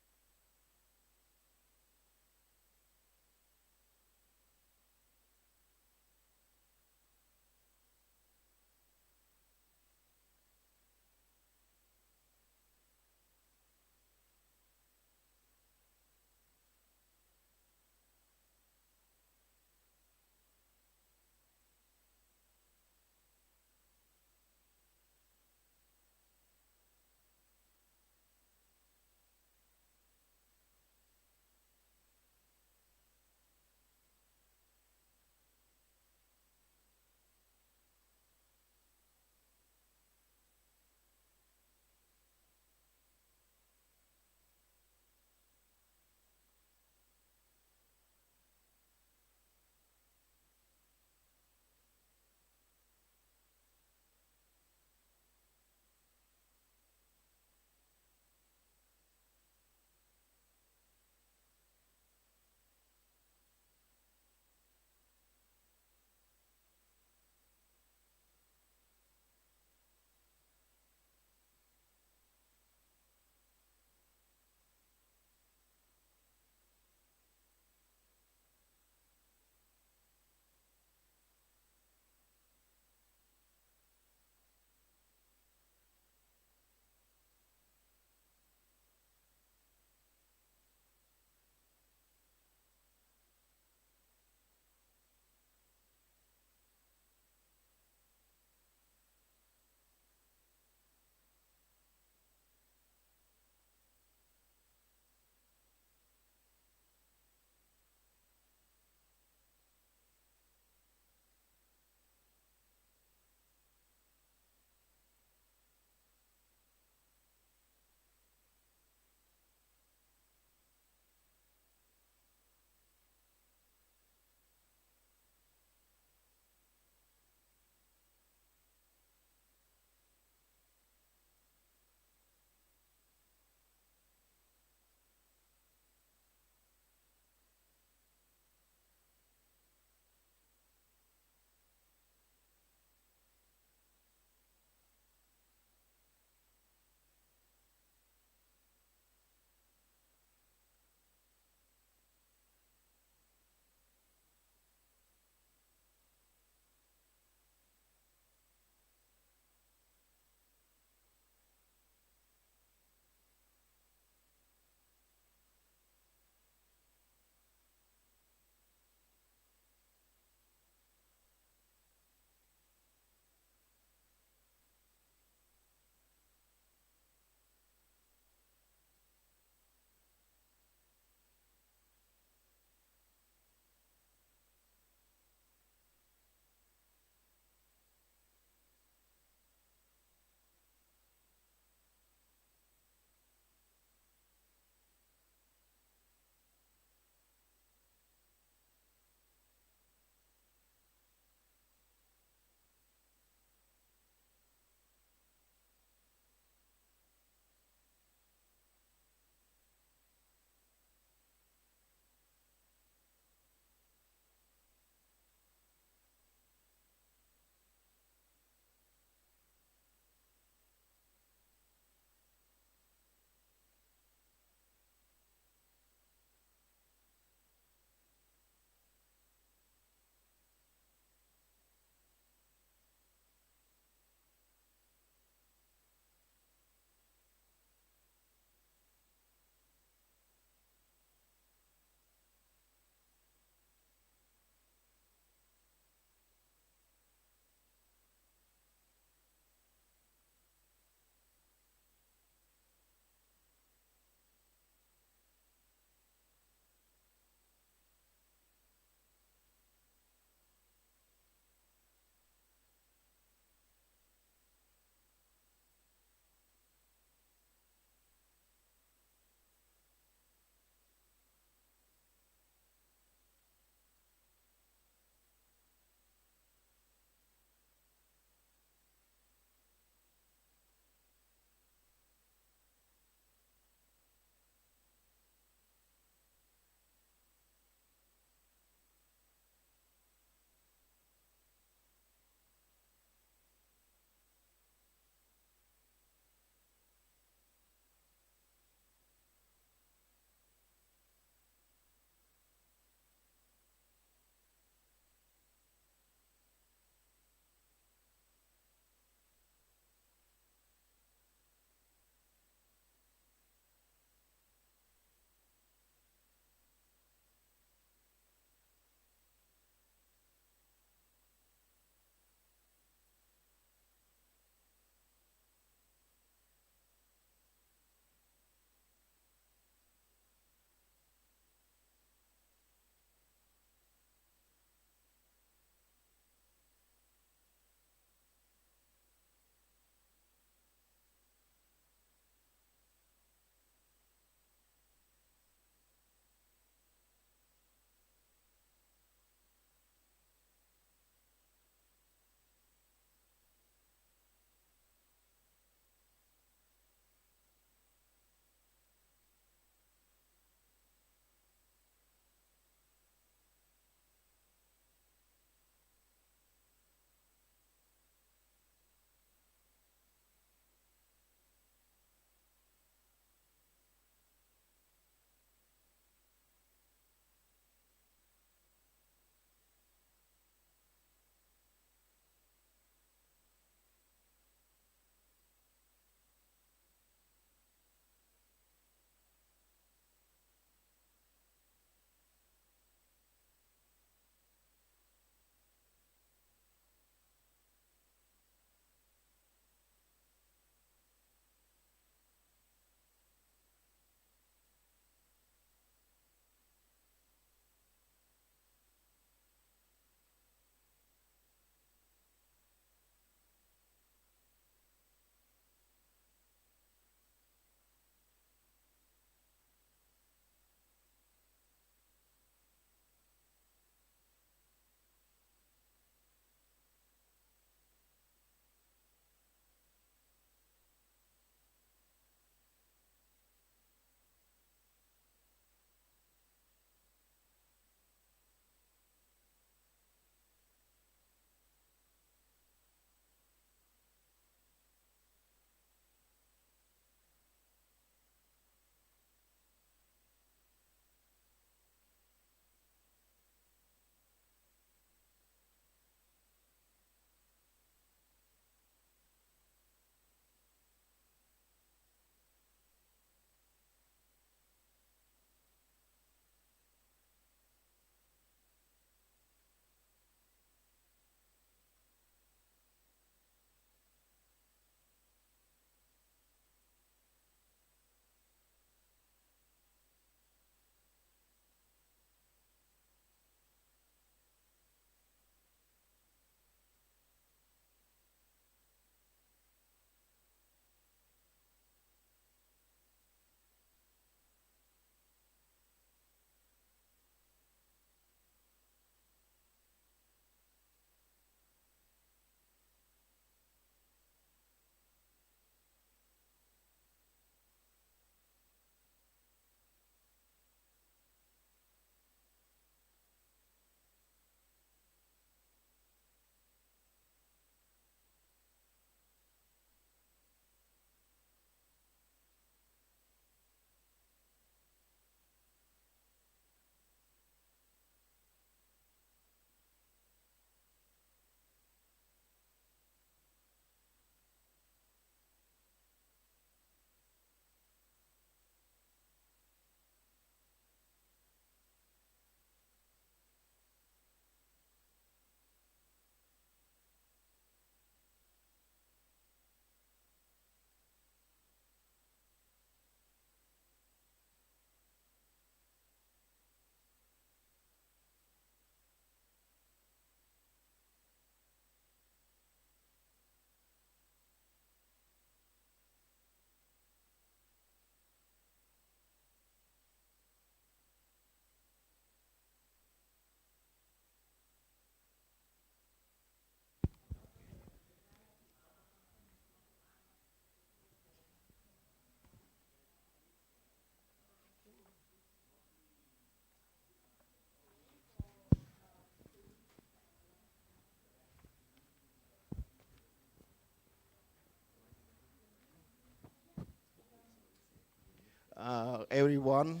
everyone.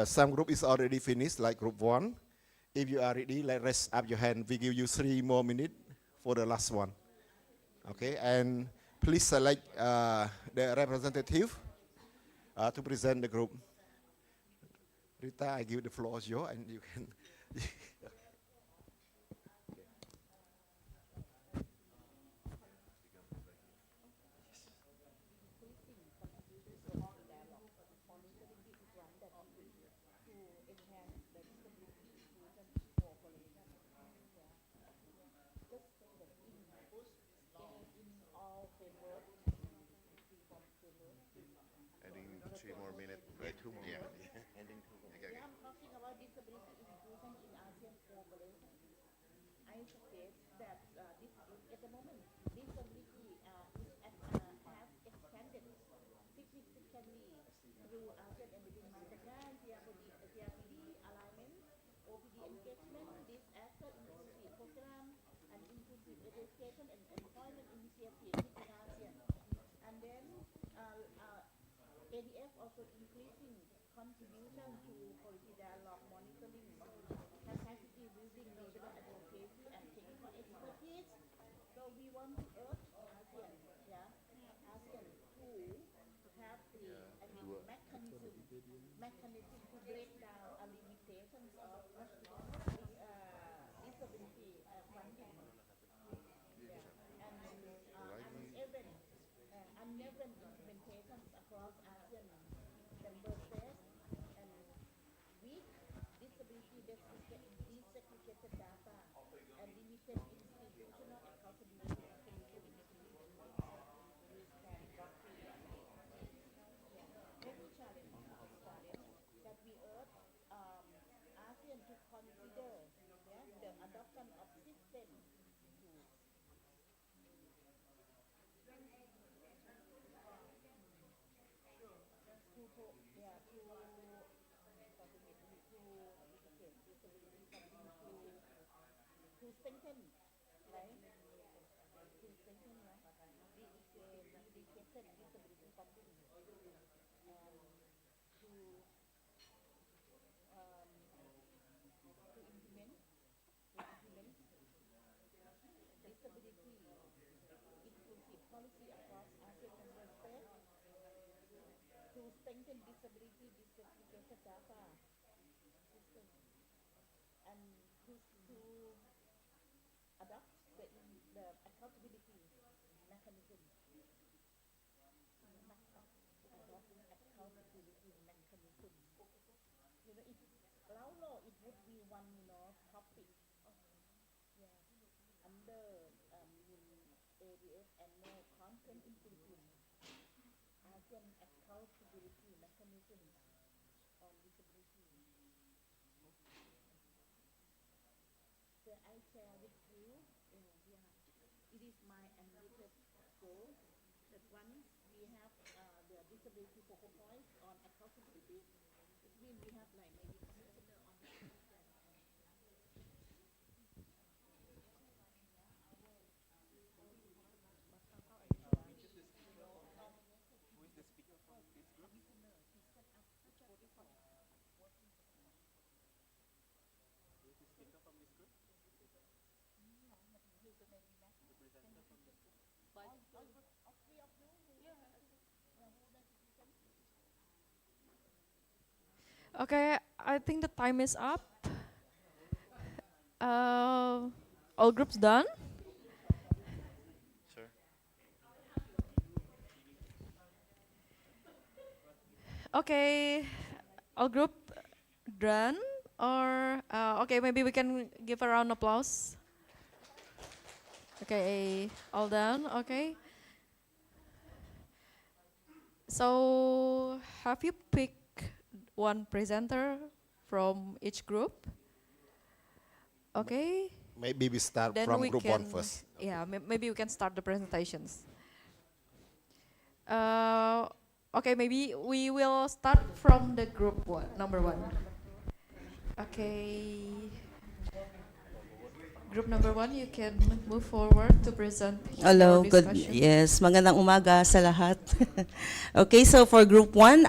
Some group is already finished, like group 1. If you are ready, let raise up your hand. We give you 3 more minutes for the last one. Okay, and please select the representative to present the group. Rita, I give the floor to you, and you can. Adding 3 more minutes, 2 more. Yeah. Adding 2 more. Okay, okay. I'm talking about disability inclusion in ASEAN cooperation. I suggest that at the moment, disability has expanded significantly through ASEAN Enabling Master Plan, CRPD alignment, OPD engagement, this actor inclusive program, and inclusive education and employment initiative within ASEAN. And then ADF also increasing contribution to policy dialogue monitoring, capacity building, legal advocacy, and technical expertise. So we want to urge ASEAN, ASEAN to have the mechanism to break down limitations of disability funding. And uneven implementations across ASEAN member states and weak disability desegregated data and limited institutional accountability mechanism. Every challenge that we urge ASEAN to consider the adoption of system to strengthen, right? To strengthen, dedicated disability funding and to implement disability inclusive policy across ASEAN member states, to strengthen disability desegregated data system, and to adopt the accountability mechanism. Accountability mechanism. You know, if Laulo, it would be one, topic. Under ADF and no content in Philippines. ASEAN accountability mechanism on disability. So I share with you, it is my ambitious goal that once we have the disability focal point on accountability, it means we have like maybe commissioner on Okay, I think the time is up. All groups done? Sure. Okay, all group done? Or, okay, maybe we can give a round of applause. Okay, all done, okay. So, have you picked one presenter from each group? Okay. Maybe we start Then from we group 1 first. Yeah, maybe we can start the presentations. Okay, maybe we will start from the group number 1. Okay. Group number 1, you can move forward to present Hello, your good. discussion. Yes, magandang umaga sa lahat. Okay, so for Group 1,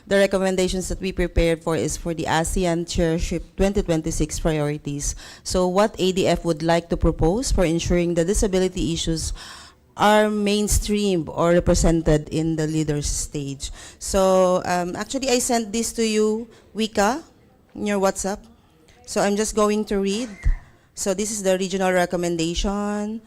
the recommendations that we prepared for is for the ASEAN Chairship 2026 priorities. So what ADF would like to propose for ensuring the disability issues are mainstreamed or represented in the leaders stage. So actually I sent this to you, Wika, in your WhatsApp. So I'm just going to read. So this is the regional recommendation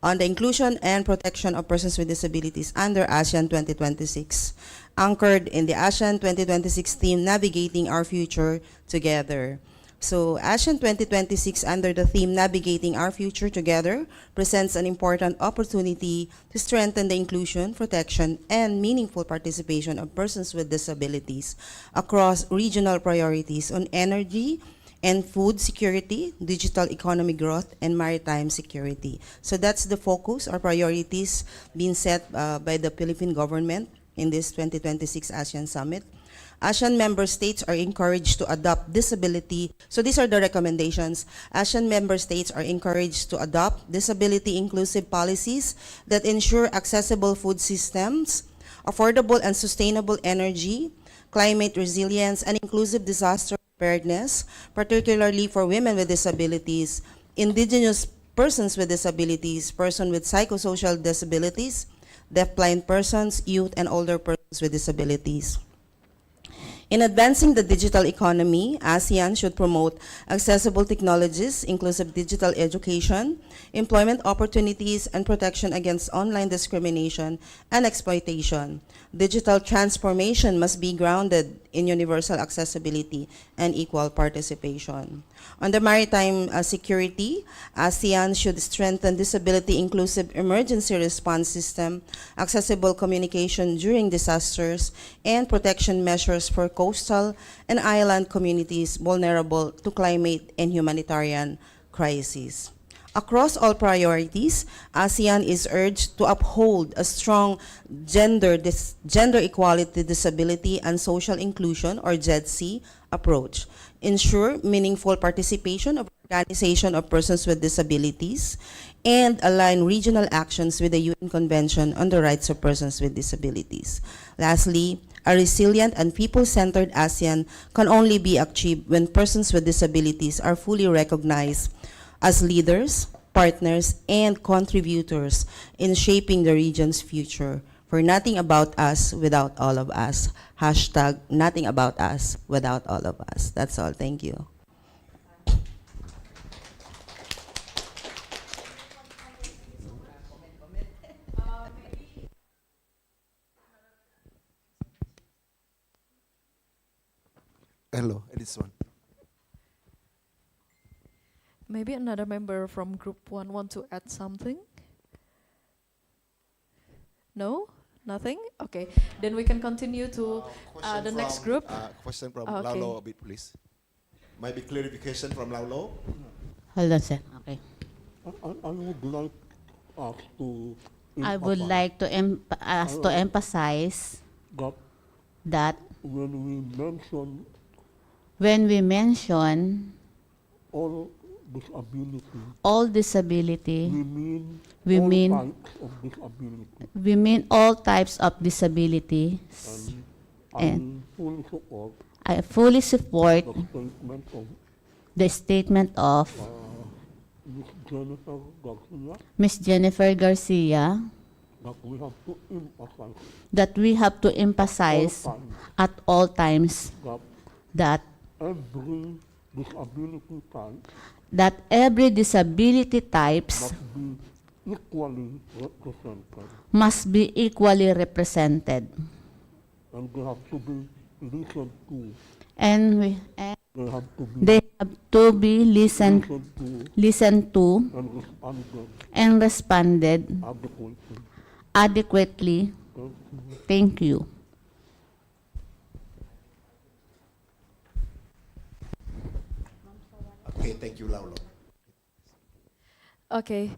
on the inclusion and protection of persons with disabilities under ASEAN 2026, anchored in the ASEAN 2026 theme, Navigating Our Future Together. So ASEAN 2026 under the theme Navigating Our Future Together presents an important opportunity to strengthen the inclusion, protection, and meaningful participation of persons with disabilities across regional priorities on energy and food security, digital economy growth, and maritime security. So that's the focus or priorities being set by the Philippine government in this 2026 ASEAN Summit. ASEAN member states are encouraged to adopt disability. So these are the recommendations. ASEAN member states are encouraged to adopt disability inclusive policies that ensure accessible food systems, affordable and sustainable energy, climate resilience, and inclusive disaster preparedness, particularly for women with disabilities, indigenous persons with disabilities, persons with psychosocial disabilities, deafblind persons, youth, and older persons with disabilities. In advancing the digital economy, ASEAN should promote accessible technologies, inclusive digital education, employment opportunities, and protection against online discrimination and exploitation. Digital transformation must be grounded in universal accessibility and equal participation. On the maritime security, ASEAN should strengthen disability-inclusive emergency response system, accessible communication during disasters, and protection measures for coastal and island communities vulnerable to climate and humanitarian crises. Across all priorities, ASEAN is urged to uphold a strong gender equality, disability, and social inclusion, or GEDC, approach, ensure meaningful participation of organization of persons with disabilities, and align regional actions with the UN Convention on the Rights of Persons with Disabilities. Lastly, a resilient and people-centered ASEAN can only be achieved when persons with disabilities are fully recognized as leaders, partners, and contributors in shaping the region's future. For nothing about us without all of us. Hashtag nothing about us without all of us. That's all. Thank you. Hello, this one. Maybe another member from Group 1 want to add something? No? Nothing? Okay. Then we can continue to the next group. Question from Okay. Laulo a bit, please. Maybe clarification from Laulo. Hold on, sir. Okay. I would like to To emphasize that when we mention all disability, we mean we mean all types of disabilities, and I fully support the statement of Ms. Jennifer Garcia that we have to emphasize at all times that every disability types must be equally represented, and they have to be listened to and responded adequately. Thank you. Okay, thank you, Laulo. Okay,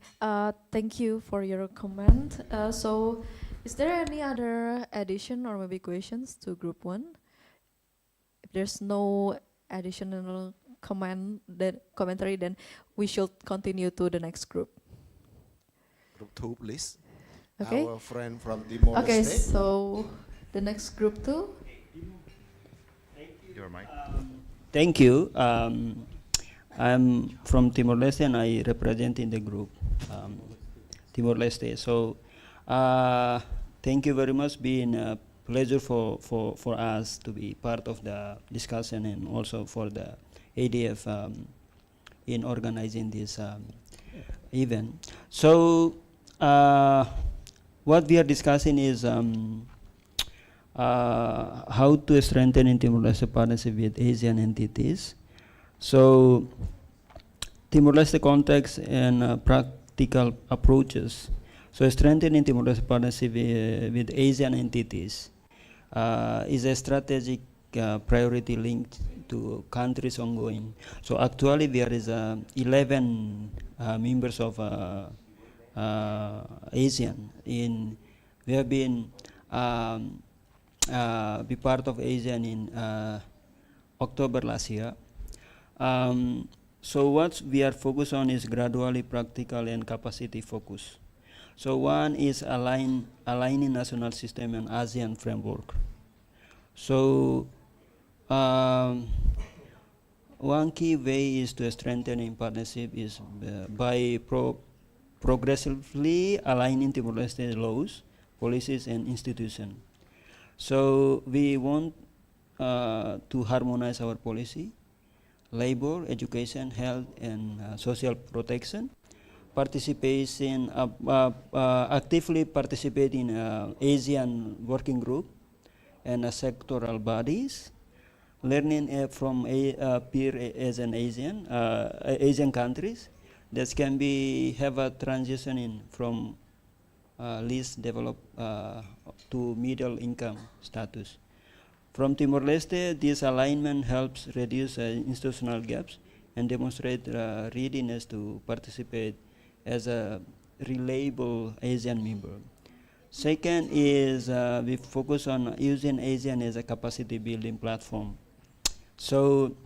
thank you for your comment. So, is there any other addition or maybe questions to Group 1? If there's no additional commentary, then we should continue to the next group. Group 2, please. Okay. Our friend from Timor Okay, Leste. so the next group 2. Your mic. Thank you. I'm from Timor-Leste and I represent in the group Timor-Leste. So thank you very much. Been a pleasure for us to be part of the discussion and also for the ADF in organizing this event. So what we are discussing is how to strengthen in Timor-Leste partnership with Asian entities. So Timor-Leste context and practical approaches. So strengthening Timor-Leste partnership with Asian entities is a strategic priority linked to countries ongoing. So actually there is 11 members of ASEAN. We have been be part of ASEAN in October last year. So what we are focused on is gradually practical and capacity focus. So one is aligning national system and ASEAN framework. So one key way is to strengthen in partnership is by progressively aligning Timor-Leste laws, policies, and institutions. So we want to harmonize our policy, labor, education, health, and social protection. Participation, actively participate in ASEAN working group and sectoral bodies. Learning from peer as an Asian countries. This can be have a transition in from least developed to middle income status. From Timor-Leste, this alignment helps reduce institutional gaps and demonstrate readiness to participate as a reliable ASEAN member. Second is we focus on using ASEAN as a capacity building platform. So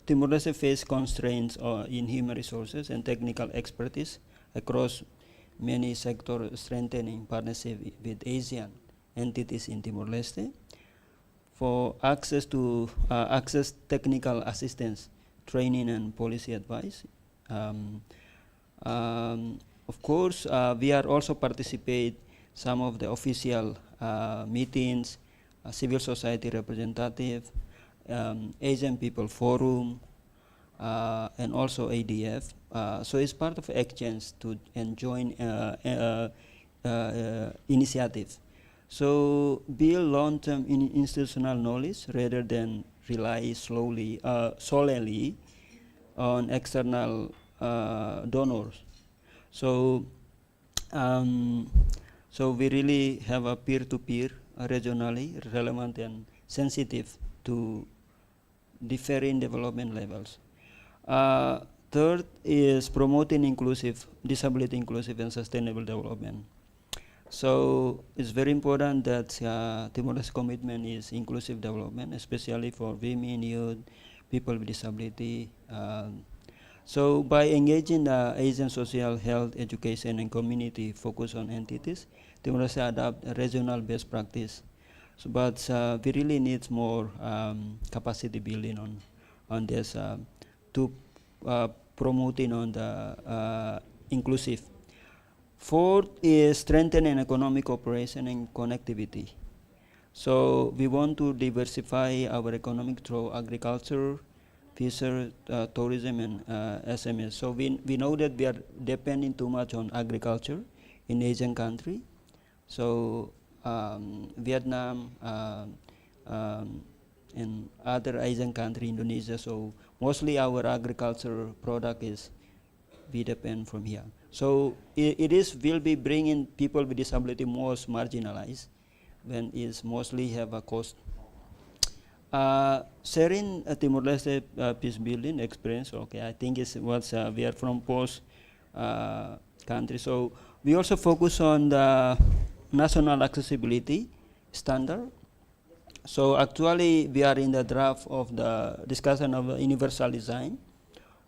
Timor-Leste face constraints in human resources and technical expertise across many sectors, strengthening partnership with ASEAN entities in Timor-Leste for access to technical assistance, training, and policy advice. Of course, we are also participate some of the official meetings, civil society representative, Asian People Forum, and also ADF. So it's part of exchange to and join initiative. So build long-term institutional knowledge rather than rely solely on external donors. So so we really have a peer-to-peer, regionally relevant and sensitive to differing development levels. Third is promoting disability inclusive and sustainable development. So it's very important that Timor-Leste commitment is inclusive development, especially for women, youth, people with disability. So by engaging the Asian social health, education, and community focus on entities, Timor-Leste adopt a regional best practice. So, but we really need more capacity building on this to promoting on the inclusive. Fourth is strengthening economic cooperation and connectivity. So we want to diversify our economic through agriculture, fishery, tourism, and SMS. So we know that we are depending too much on agriculture in Asian country. So Vietnam and other Asian country, Indonesia. So mostly our agriculture product is we depend from here. So it will be bringing people with disability most marginalized when is mostly have a cost. Sharing Timor-Leste peace building experience. Okay, I think it's what we are from post country. So we also focus on the national accessibility standard So actually, we are in the draft of the discussion of the universal design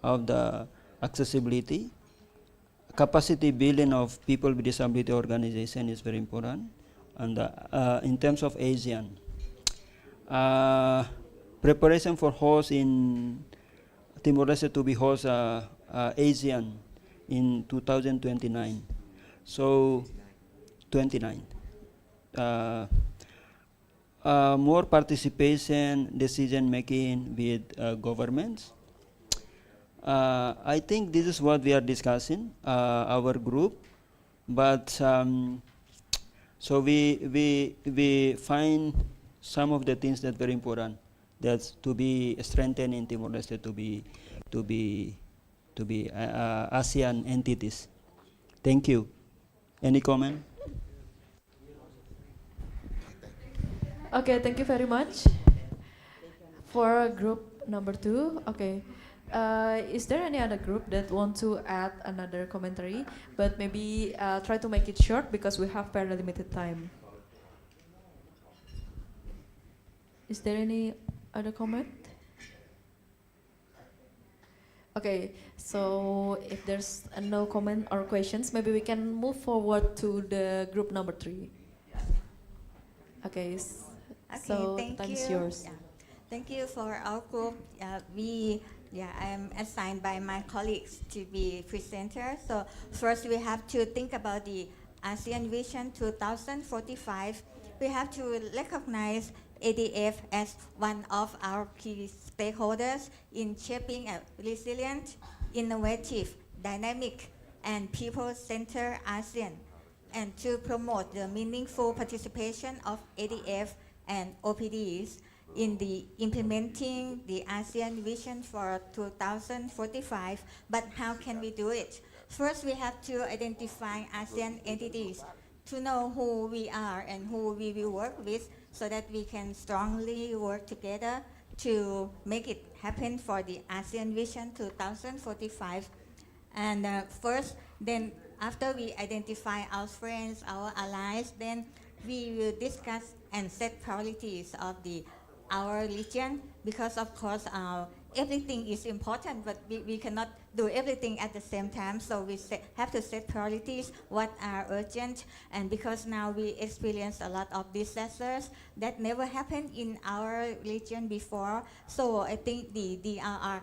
of the accessibility. Capacity building of people with disability organization is very important. And in terms of ASEAN, preparation for host in Timor-Leste to be host ASEAN in 2029. So 29. More participation, decision making with governments. I think this is what we are discussing, our group. But so we find some of the things that very important, that's to be strengthened in Timor-Leste to be ASEAN entities. Thank you. Any comment? Okay, thank you very much. For group number 2, okay. Is there any other group that want to add another commentary? But maybe try to make it short because we have very limited time. Is there any other comment? Okay, so if there's no comment or questions, maybe we can move forward to the group number 3. Okay, so thank time you. is yours. Yeah. Thank you for our group. I'm assigned by my colleagues to be presenter. So first we have to think about the ASEAN Vision 2045. We have to recognize ADF as one of our key stakeholders in shaping a resilient, innovative, dynamic, and people-centered ASEAN, and to promote the meaningful participation of ADF and OPDs in the implementing the ASEAN Vision for 2045. But how can we do it? First, we have to identify ASEAN entities to know who we are and who we will work with so that we can strongly work together to make it happen for the ASEAN Vision 2045. And first, then after we identify our friends, our allies, then we will discuss and set priorities of our region, because of course everything is important, but we cannot do everything at the same time. So we have to set priorities, what are urgent, and because now we experience a lot of disasters that never happened in our region before. So I think the DIDRR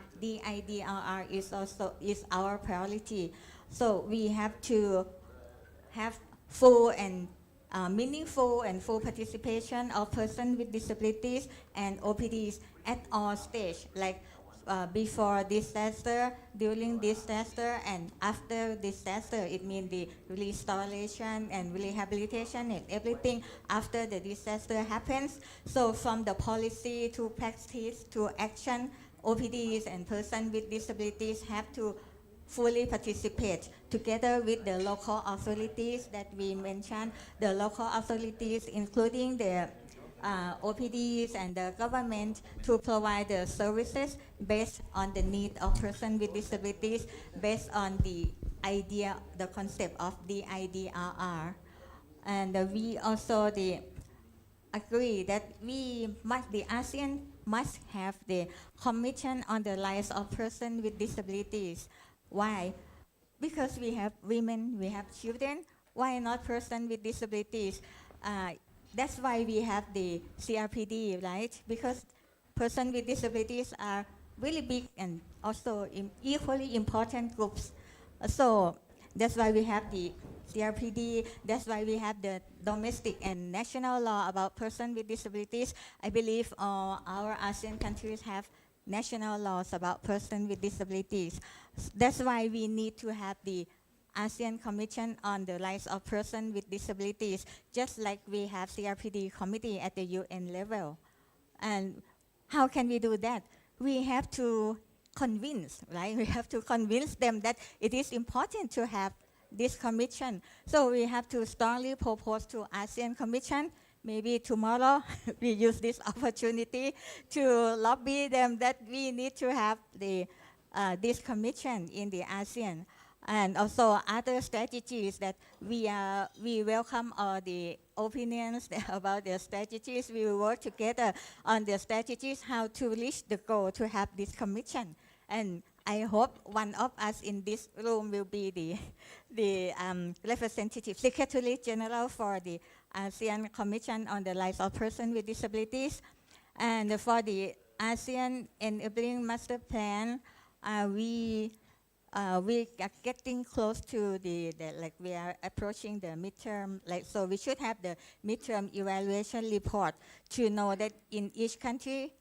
is our priority. So we have to have full and meaningful and full participation of persons with disabilities and OPDs at all stages, like before disaster, during disaster, and after disaster. It means the restoration and rehabilitation and everything after the disaster happens. So from the policy to practice to action, OPDs and persons with disabilities have to fully participate together with the local authorities that we mentioned, the local authorities including the OPDs and the government, to provide the services based on the need of persons with disabilities, based on the idea, the concept of the IDRR. And we also agree that the ASEAN must have the Commission on the Rights of Persons with Disabilities. Why? Because we have women, we have children. Why not persons with disabilities? That's why we have the CRPD, right? Because persons with disabilities are really big and also equally important groups. So that's why we have the CRPD. That's why we have the domestic and national law about persons with disabilities. I believe our ASEAN countries have national laws about persons with disabilities. That's why we need to have the ASEAN Commission on the Rights of Persons with Disabilities, just like we have CRPD committee at the UN level. And how can we do that? We have to convince, right? We have to convince them that it is important to have this commission. So we have to strongly propose to ASEAN Commission. Maybe tomorrow we use this opportunity to lobby them that we need to have this commission in the ASEAN. and also other strategies that we welcome all the opinions about the strategies. We will work together on the strategies how to reach the goal to have this commission. And I hope one of us in this room will be the representative Secretary General for the ASEAN Commission on the Rights of Persons with Disabilities. And for the ASEAN Enabling Master Plan, we are getting close to like we are approaching the midterm, like, so we should have the midterm evaluation report to know that in each country,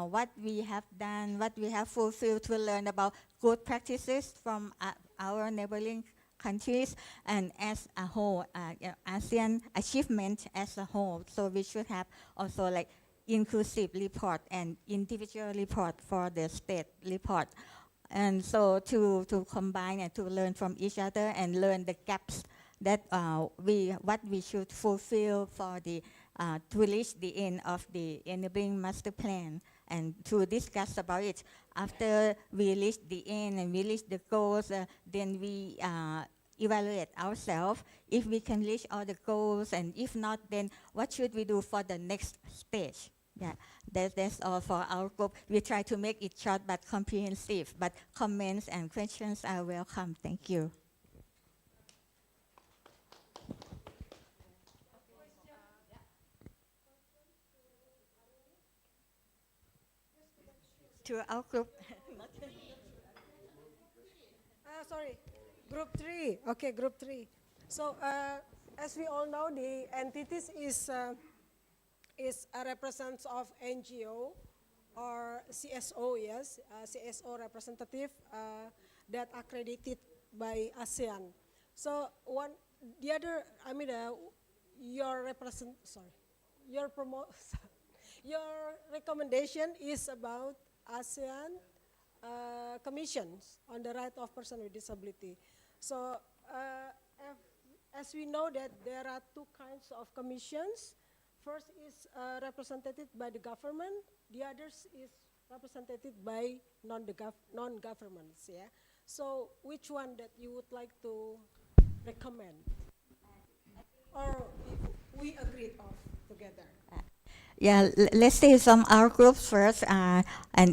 what we have done, what we have fulfilled, to learn about good practices from our neighboring countries, and as a whole, ASEAN achievement as a whole. So we should have also like inclusive report and individual report for the state report. And so to combine and to learn from each other and learn the gaps that what we should fulfill for the to reach the end of the enabling master plan, and to discuss about it. After we reach the end and we reach the goals, then we evaluate ourselves if we can reach all the goals, and if not, then what should we do for the next stage? Yeah, that's all for our group. We try to make it short but comprehensive, but comments and questions are welcome. Thank you. To our group. Sorry, group 3. Okay, group 3. So as we all know, the entities is a representative of NGO or CSO, yes, CSO representative that accredited by ASEAN. So your recommendation is about ASEAN commissions on the right of person with disability. So as we know that there are two kinds of commissions. First is represented by the government, the others is represented by non-governments, yeah? So which one that you would like to recommend? Or we agreed of together? Yeah, let's say from our group first, and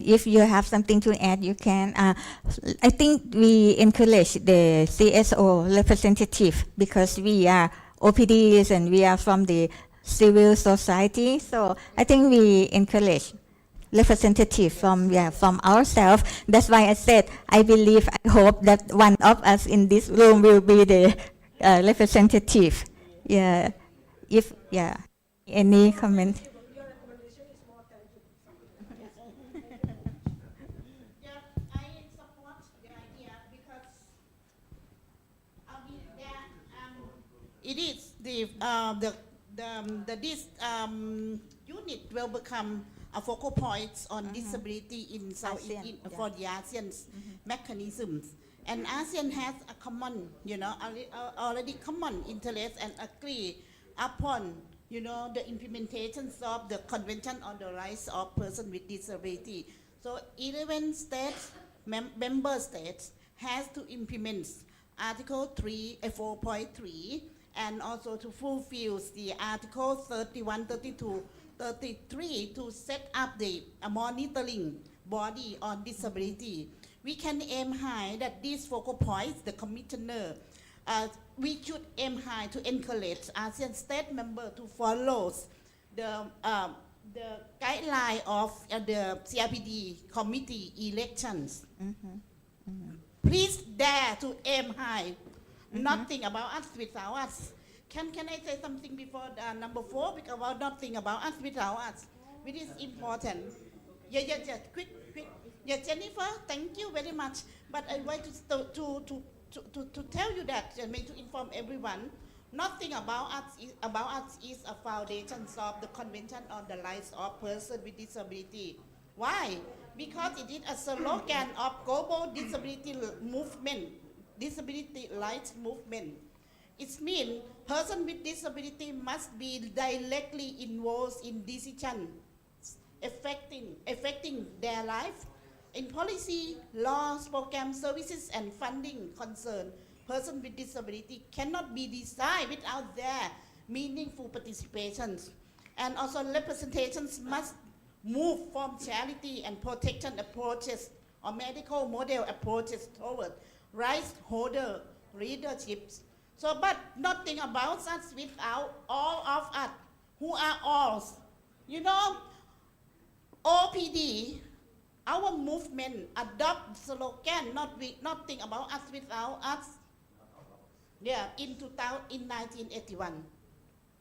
if you have something to add, you can. I think we encourage the CSO representative because we are OPDs and we are from the civil society. So I think we encourage representative from ourselves. That's why I said I believe, I hope that one of us in this room will be the representative. Yeah, any comment? It is this unit will become a focal point on disability in ASEAN, for the ASEAN's mechanisms. And ASEAN has a common, already common interest and agree upon, the implementations of the Convention on the Rights of Persons with Disability. So 11 states, member states, has to implement Article 4.3 and also to fulfill the Article 31, 32, 33 to set up the monitoring body on disability. We can aim high that these focal points, the commissioner, we should aim high to encourage ASEAN state member to follow the guideline of the CRPD committee elections. Please dare to aim high. Nothing about us without us. Can I say something before number 4? Because about nothing about us without us, which is important. Quick. Yeah, Jennifer, thank you very much. But I want to tell you that, and to inform everyone, nothing about us is a foundation of the Convention on the Rights of Persons with Disability. Why? Because it is a slogan of global disability movement. Disability rights movement. It means persons with disability must be directly involved in decisions affecting their life, in policy, laws, program, services, and funding concern, persons with disability cannot be designed without their meaningful participations. And also representations must move from charity and protection approaches or medical model approaches toward rights holder leaderships. So, but nothing about us without all of us, who are all. You know, OPD, our movement adopt slogan, nothing about us without us. Yeah, in 1981.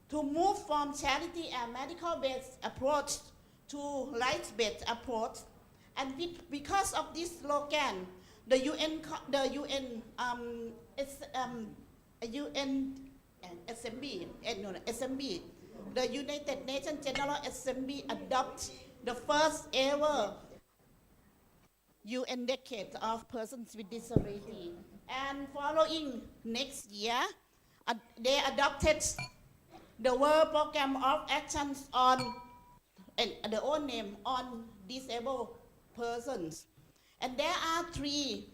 To move from charity and medical-based approach to rights-based approach, and because of this slogan, the Assembly, the United Nations General Assembly adopt the first ever UN Decade of Persons with Disability. And following next year, they adopted the World Program of Actions on, and the own name, on disabled persons. And there are three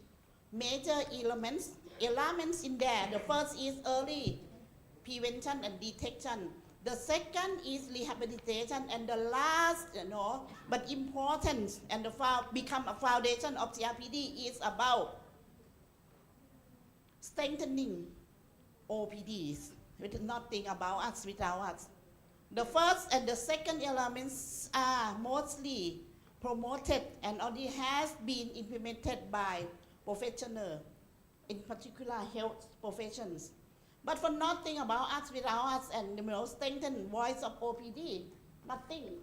major elements in there. The first is early prevention and detection. The second is rehabilitation, and the last, but important, and become a foundation of CRPD is about strengthening OPDs, with nothing about us without us. The first and the second elements are mostly promoted and already has been implemented by professionals, in particular health professions. But for nothing about us without us and strengthen voice of OPD, nothing.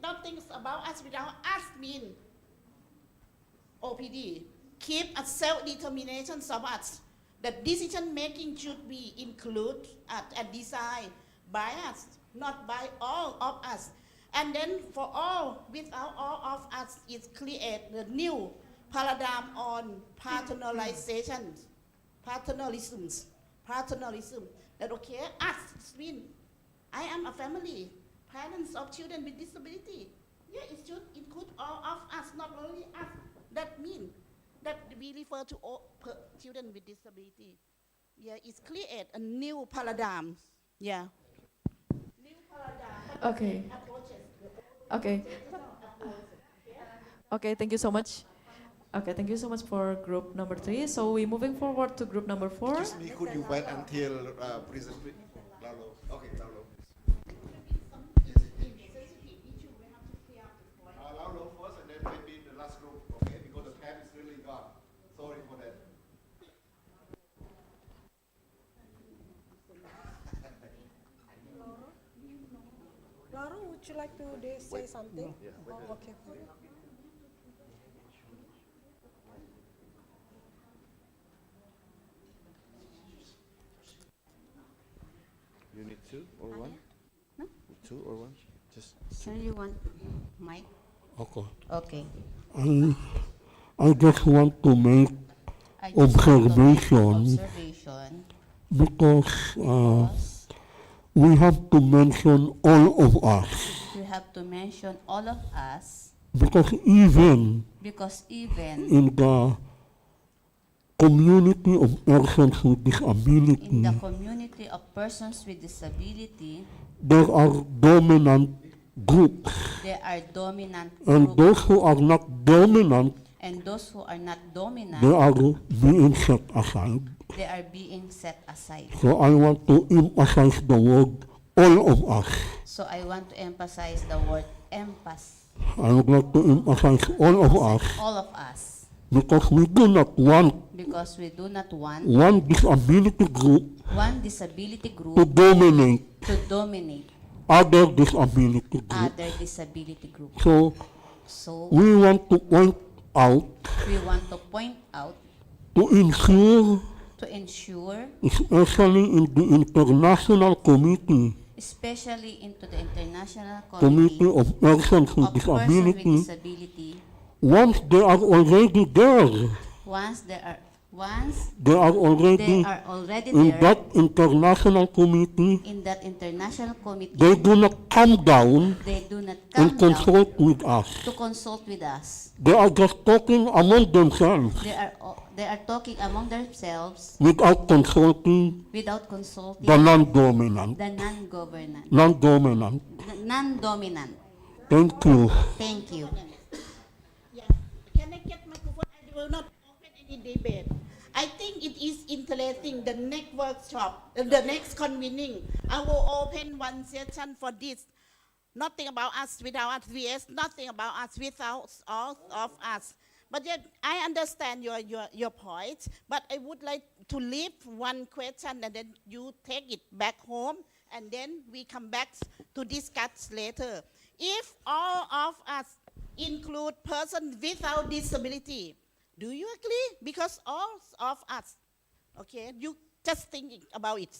Nothing about us without us mean OPD. Keep a self-determination of us. That decision making should be included and designed by us, not by all of us. And then for all, without all of us, it create the new paradigm on paternalization. Paternalism. That okay, us mean I am a family, parents of children with disability. Yeah, it should include all of us, not only us. That means that we refer to all children with disability. Yeah, it's create a new paradigm. Yeah. New paradigm. Okay. Okay. Okay, thank you so much. Okay, thank you so much for group number 3. So we're moving forward to group number 4. Excuse me, could you wait until President Laulo? Okay, Laulo. Laulo first, and then maybe the last group, okay? Because the time is really gone. Sorry for that. Laura, would you like to say something? Yeah, Oh, okay. You need two or one? No? Two or one? Just. So you want mic? Okay. Okay. I just want to make observation because we have to mention all of us. We have to mention all of us Because even in the community of persons with disability, in the community of persons with disability, there are dominant groups. there are dominant And groups, those who are not dominant, and those who are not dominant, they are being set aside. they are being set aside. So I want to emphasize the word all of us. So I want to emphasize the word emphasis. I would like to emphasize all of us All of us, because we do not want because we do not want one disability group one disability group to dominate to dominate other disability groups. other disability groups. So we want to point out we want to point out to ensure, especially in the international committee especially into the international committee of persons with of persons with disability, disability, once they are already there, once they are Once they are they already are already in there that international committee, in that international committee, they do not come down they do not and come down consult with us. to consult with us. They are just talking among themselves They are talking among themselves without consulting without consulting the non-dominant. the non-government, Non-dominant. the non-dominant. Thank you. Thank you. Yeah. Can I get microphone? I will not open any debate. I think it is interesting. The next workshop, the next convening, I will open one session for this. Nothing about us without us, vs. nothing about us without all of us. But yet, I understand your point, but I would like to leave one question and then you take it back home and then we come back to discuss later. If all of us include persons without disability, do you agree? Because all of us, okay, you just thinking about it.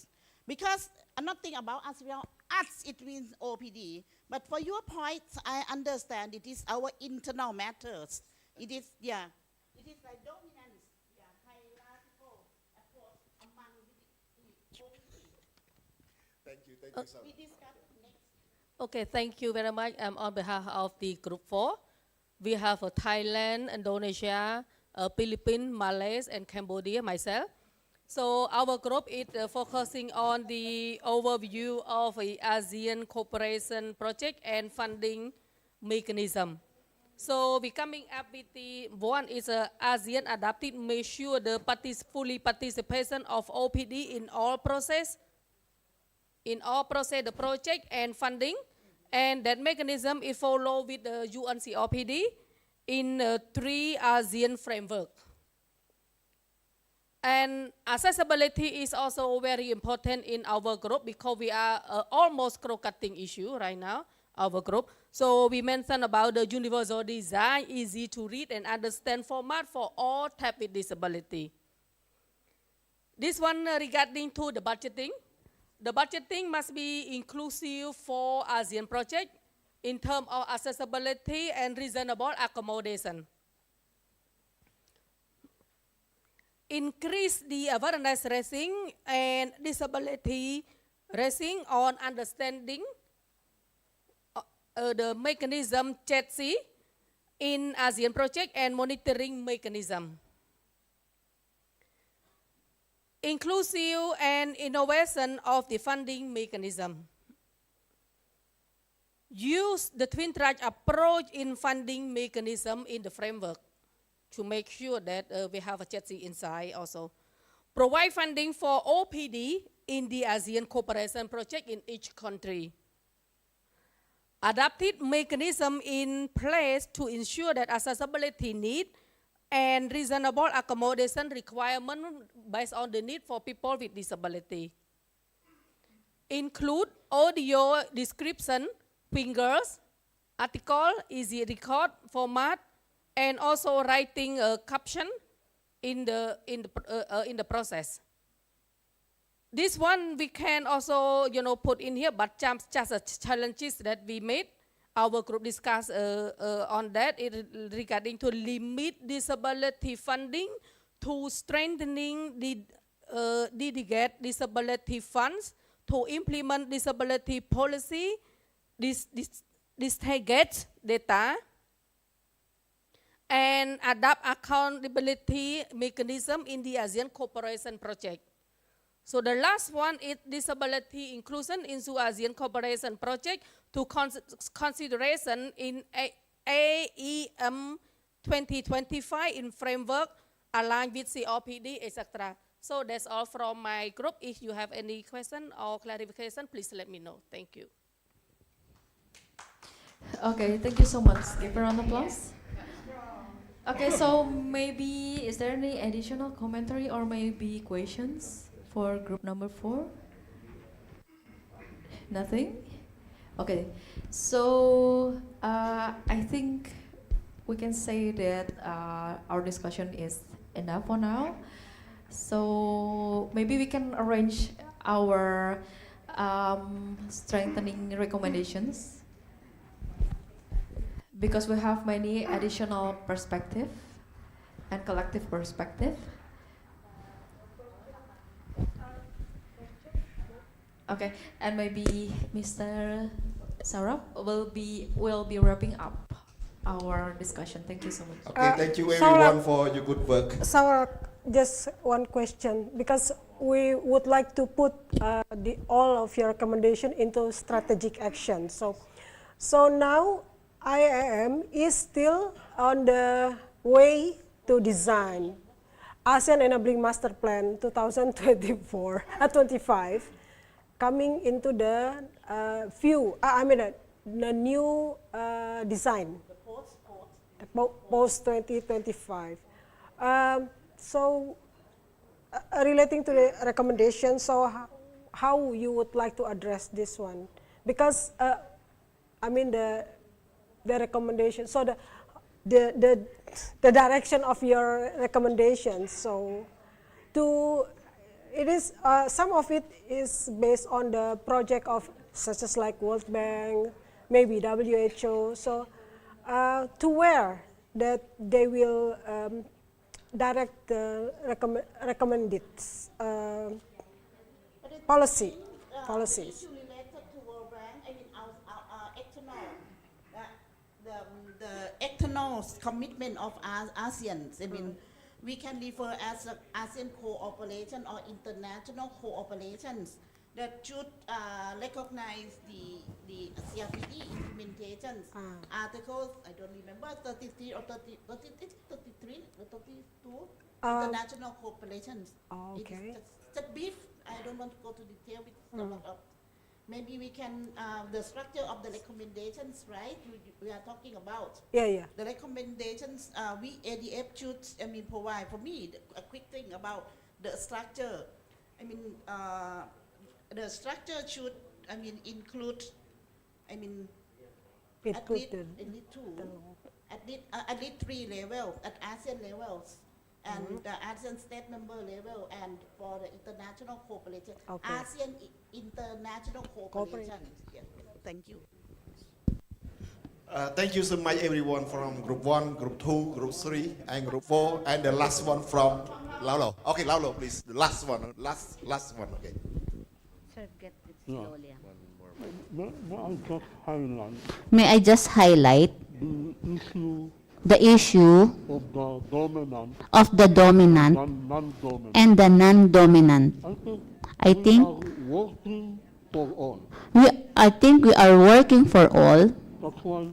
Because nothing about us without us, it means OPD. But for your point, I understand it is our internal matters. It is, yeah, it is like dominance, yeah, hierarchical approach among the OPD. Thank you, sir. We discuss next. Okay, thank you very much. On behalf of the Group 4, we have Thailand, Indonesia, Philippines, Malaysia, and Cambodia, myself. So our group is focusing on the overview of the ASEAN cooperation project and funding mechanism. So we coming up with the one is ASEAN adapted measure the fully participation of OPD in all process, the project and funding, and that mechanism is followed with the UNCOPD in 3 ASEAN framework. And accessibility is also very important in our group because we are almost cross-cutting issue right now, our group. So we mentioned about the universal design, easy to read and understand format for all type with disability. This one regarding to the budgeting. The budgeting must be inclusive for ASEAN project in terms of accessibility and reasonable accommodation. Increase the awareness raising and disability raising on understanding the mechanism CHETC in ASEAN project and monitoring mechanism. Inclusive and innovation of the funding mechanism. Use the twin track approach in funding mechanism in the framework to make sure that we have a CHETC inside also. Provide funding for OPD in the ASEAN cooperation project in each country. Adapted mechanism in place to ensure that accessibility need and reasonable accommodation requirement based on the need for people with disability. Include audio description, fingers, article, easy record format, and also writing a caption in the process. This one we can also put in here, but just challenges that we made. Our group discussed on that regarding to limit disability funding to strengthening the dedicate disability funds to implement disability policy, disaggregate data, and adapt accountability mechanism in the ASEAN cooperation project. So the last one is disability inclusion into ASEAN cooperation project to consideration in AEM 2025 in framework aligned with COPD, etc. So that's all from my group. If you have any question or clarification, please let me know. Thank you. Okay, thank you so much. Give a round of applause. Okay, so maybe is there any additional commentary or maybe questions for group number 4? Nothing? Okay, so I think we can say that our discussion is enough for now. So maybe we can arrange our strengthening recommendations, because we have many additional perspective and collective perspective. Okay, and maybe Mr. Saurabh will be wrapping up our discussion. Thank you so much. Okay, thank you Saurabh, everyone for your good work. Saurabh, just one question, because we would like to put all of your recommendation into strategic action. So now IIM is still on the way to design ASEAN Enabling Master Plan 2024-25, coming into the the new design, post 2025. Relating to the recommendation, so how you would like to address this one? Because the recommendation, so the direction of your recommendations. So it is some of it is based on the project of such as like World Bank, maybe WHO. So to where that they will direct the recommended policies. Issue related to World Bank, our external, the external commitment of ASEAN. We can refer as ASEAN cooperation or international cooperations that should recognize the CRPD implementations. Articles, I don't remember, 33 or 33 or 32, international cooperations. Okay. It's just brief. I don't want to go to detail with some of maybe we can, the structure of the recommendations, right? We are talking about. Yeah. The recommendations, we ADF should, provide for me a quick thing about the structure. The structure should, include, at least 3 levels, at ASEAN levels, and the ASEAN state member level, and for the international cooperation, ASEAN international cooperation. Yes. Thank you. Thank you so much everyone from group 1, group 2, group 3, and group 4, and the last one from Laulo. Okay, Laulo, please. The last one, last one, okay. Sir, get it Yeah. slowly. May I just highlight The issue of the dominant of the dominant and and the non-dominant. I think I think we are working for all. that's why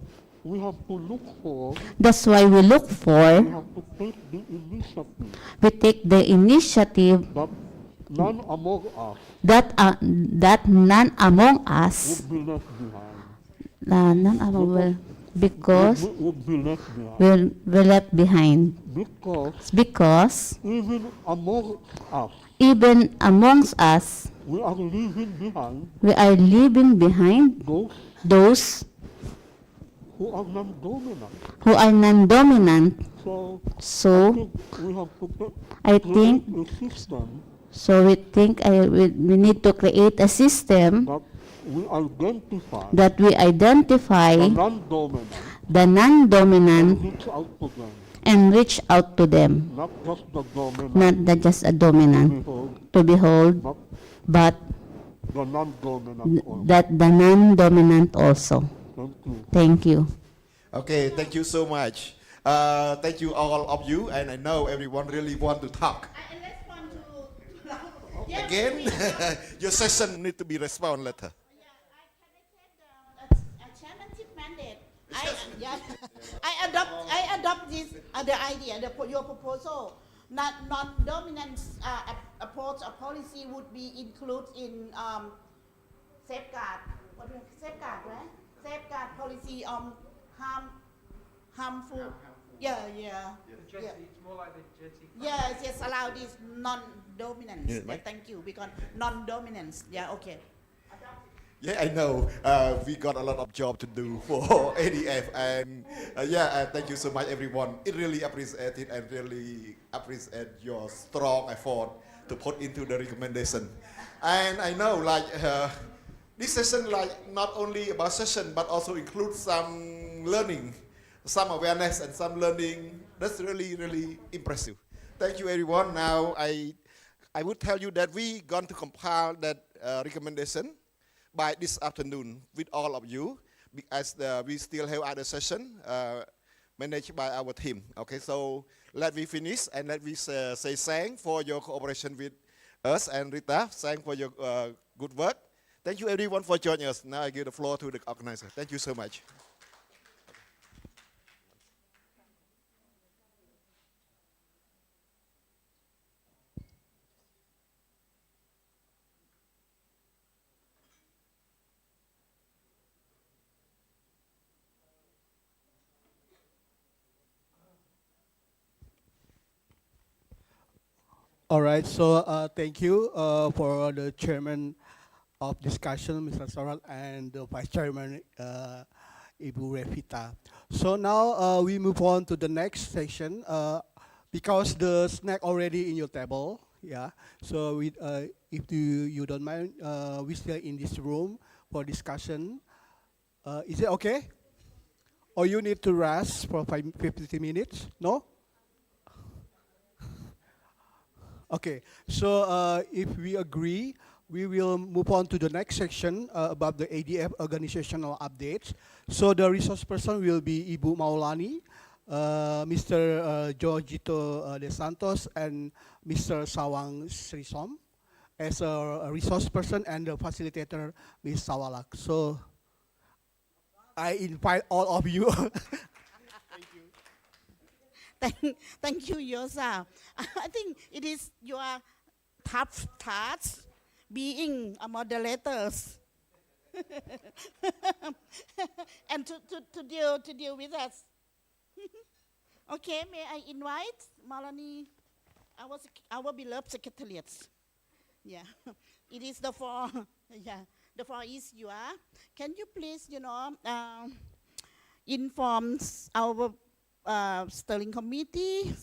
we have to look for, That's why we look for, we have to take the initiative we take the initiative that none among us that none among us, would be left behind. none among because Would be left behind. will left behind. Because Because even amongst us, even amongst us, we are leaving behind we are leaving behind those who are non-dominant. who are non-dominant. So I think we have to create a system so we think we need to create a system that we identify that we identify the non-dominant the non-dominant and reach out to them, and reach out to them, not just the dominant not just a dominant to behold, but but the non-dominant also. that the non-dominant also. Thank you. Thank you. Okay, thank you so much. Thank you all of you, and I know everyone really want to talk. Again, your session need to be respond letter. Chairmanship mandate. I adopt this the idea, your proposal. Non-dominant approach or policy would be included in safeguard. Safeguard, right? Safeguard policy on harmful. Yeah. It's more like the JETI. Yes, allow this non-dominance. Yeah, right. Thank you, because non-dominance. Yeah, okay. Yeah, I know. We got a lot of job to do for ADF, and thank you so much, everyone. It really appreciate it, and really appreciate your strong effort to put into the recommendation. And I know, this session, not only about session, but also includes some learning, some awareness, and some learning. That's really, really impressive. Thank you, everyone. Now, I would tell you that we going to compile that recommendation by this afternoon with all of you, as we still have other session managed by our team. Okay, so let me finish and let me say thanks for your cooperation with us, and Rita, thanks for your good work. Thank you everyone for joining us. Now I give the floor to the organizer. Thank you so much. All right, so thank you for the chairman of discussion, Mr. Soral, and the vice chairman, Ibu Revita. So now we move on to the next section because the snack already in your table. Yeah. So we, if you don't mind, we still in this room for discussion. Is it okay? Or you need to rest for 50 minutes? No? Okay, so if we agree, we will move on to the next section about the ADF organizational updates. So the resource person will be Ibu Maulani, Mr. Jorgito De Santos, and Mr. Sawang Srisom as a resource person, and the facilitator, Ms. Sawalak. So I invite all of you. Thank you, Yosa. I think it is your tough task being a moderator and to deal with us. Okay, may I invite Malani, our beloved secretariat. Yeah, it is the floor. Yeah, the floor is yours. Can you please, inform our steering committee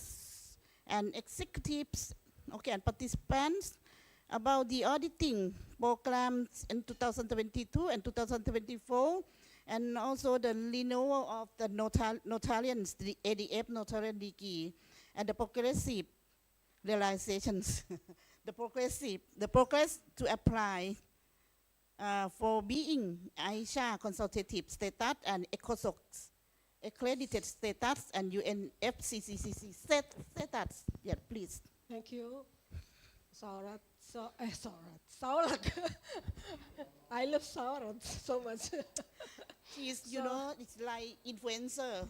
and executives, okay, and participants about the auditing programs in 2022 and 2024, and also the renewal of the notarians, the ADF notarian degree, and the progressive realizations, the progress to apply for being Aisha consultative status and ECOSOC accredited status and UNFCCC status. Yeah, please. Thank you, Saurat. Saulak. I love Saurat so much. She's, it's like influencer.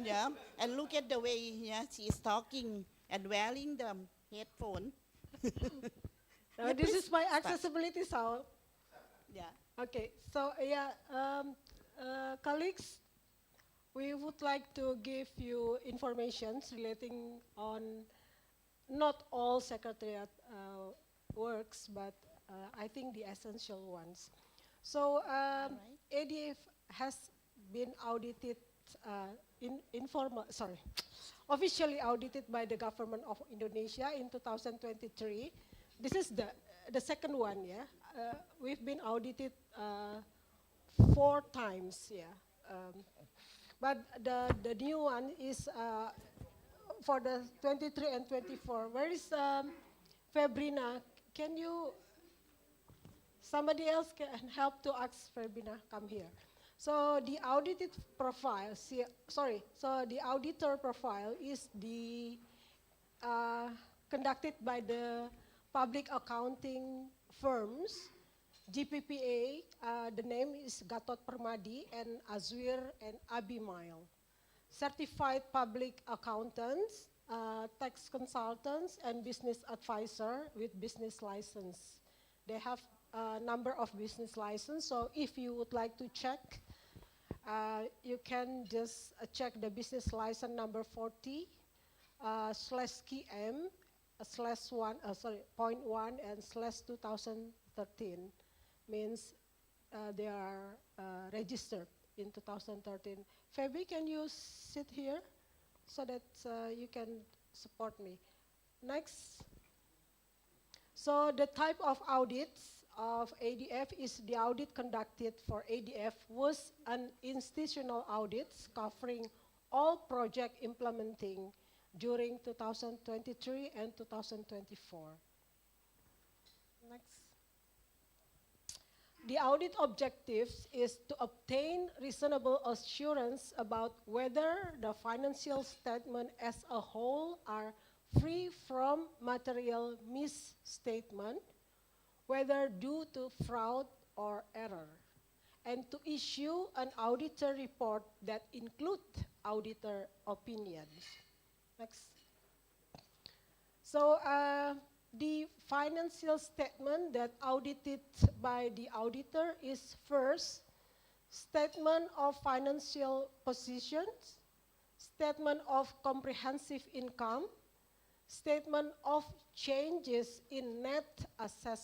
Yeah, and look at the way, she is talking and wearing the headphone. This is my accessibility, Saul. Yeah. Okay, so colleagues, we would like to give you informations relating on not all secretariat works, but I think the essential ones. So ADF has been audited, officially audited by the government of Indonesia in 2023. This is the second one, yeah. We've been audited 4 times, yeah. But the new one is for the 23 and 24. Where is Fabrina? Can you, somebody else can help to ask Fabrina, come here. So the audited profile, so the auditor profile is the conducted by the public accounting firms, GPPA, the name is Gatot Permadi and Azwir and Abimail. Certified public accountants, tax consultants, and business advisor with business license. They have a number of business license, so if you would like to check, you can just check the business license number 40 /KM /1 and /2013. Means they are registered in 2013. Fabi, can you sit here so that you can support me? Next. So the type of audits of ADF is the audit conducted for ADF was an institutional audits covering all project implementing during 2023 and 2024. Next. The audit objectives is to obtain reasonable assurance about whether the financial statement as a whole are free from material misstatement, whether due to fraud or error, and to issue an auditor report that include auditor opinions. Next. So the financial statement that audited by the auditor is first, statement of financial positions, statement of comprehensive income, statement of changes in net asset,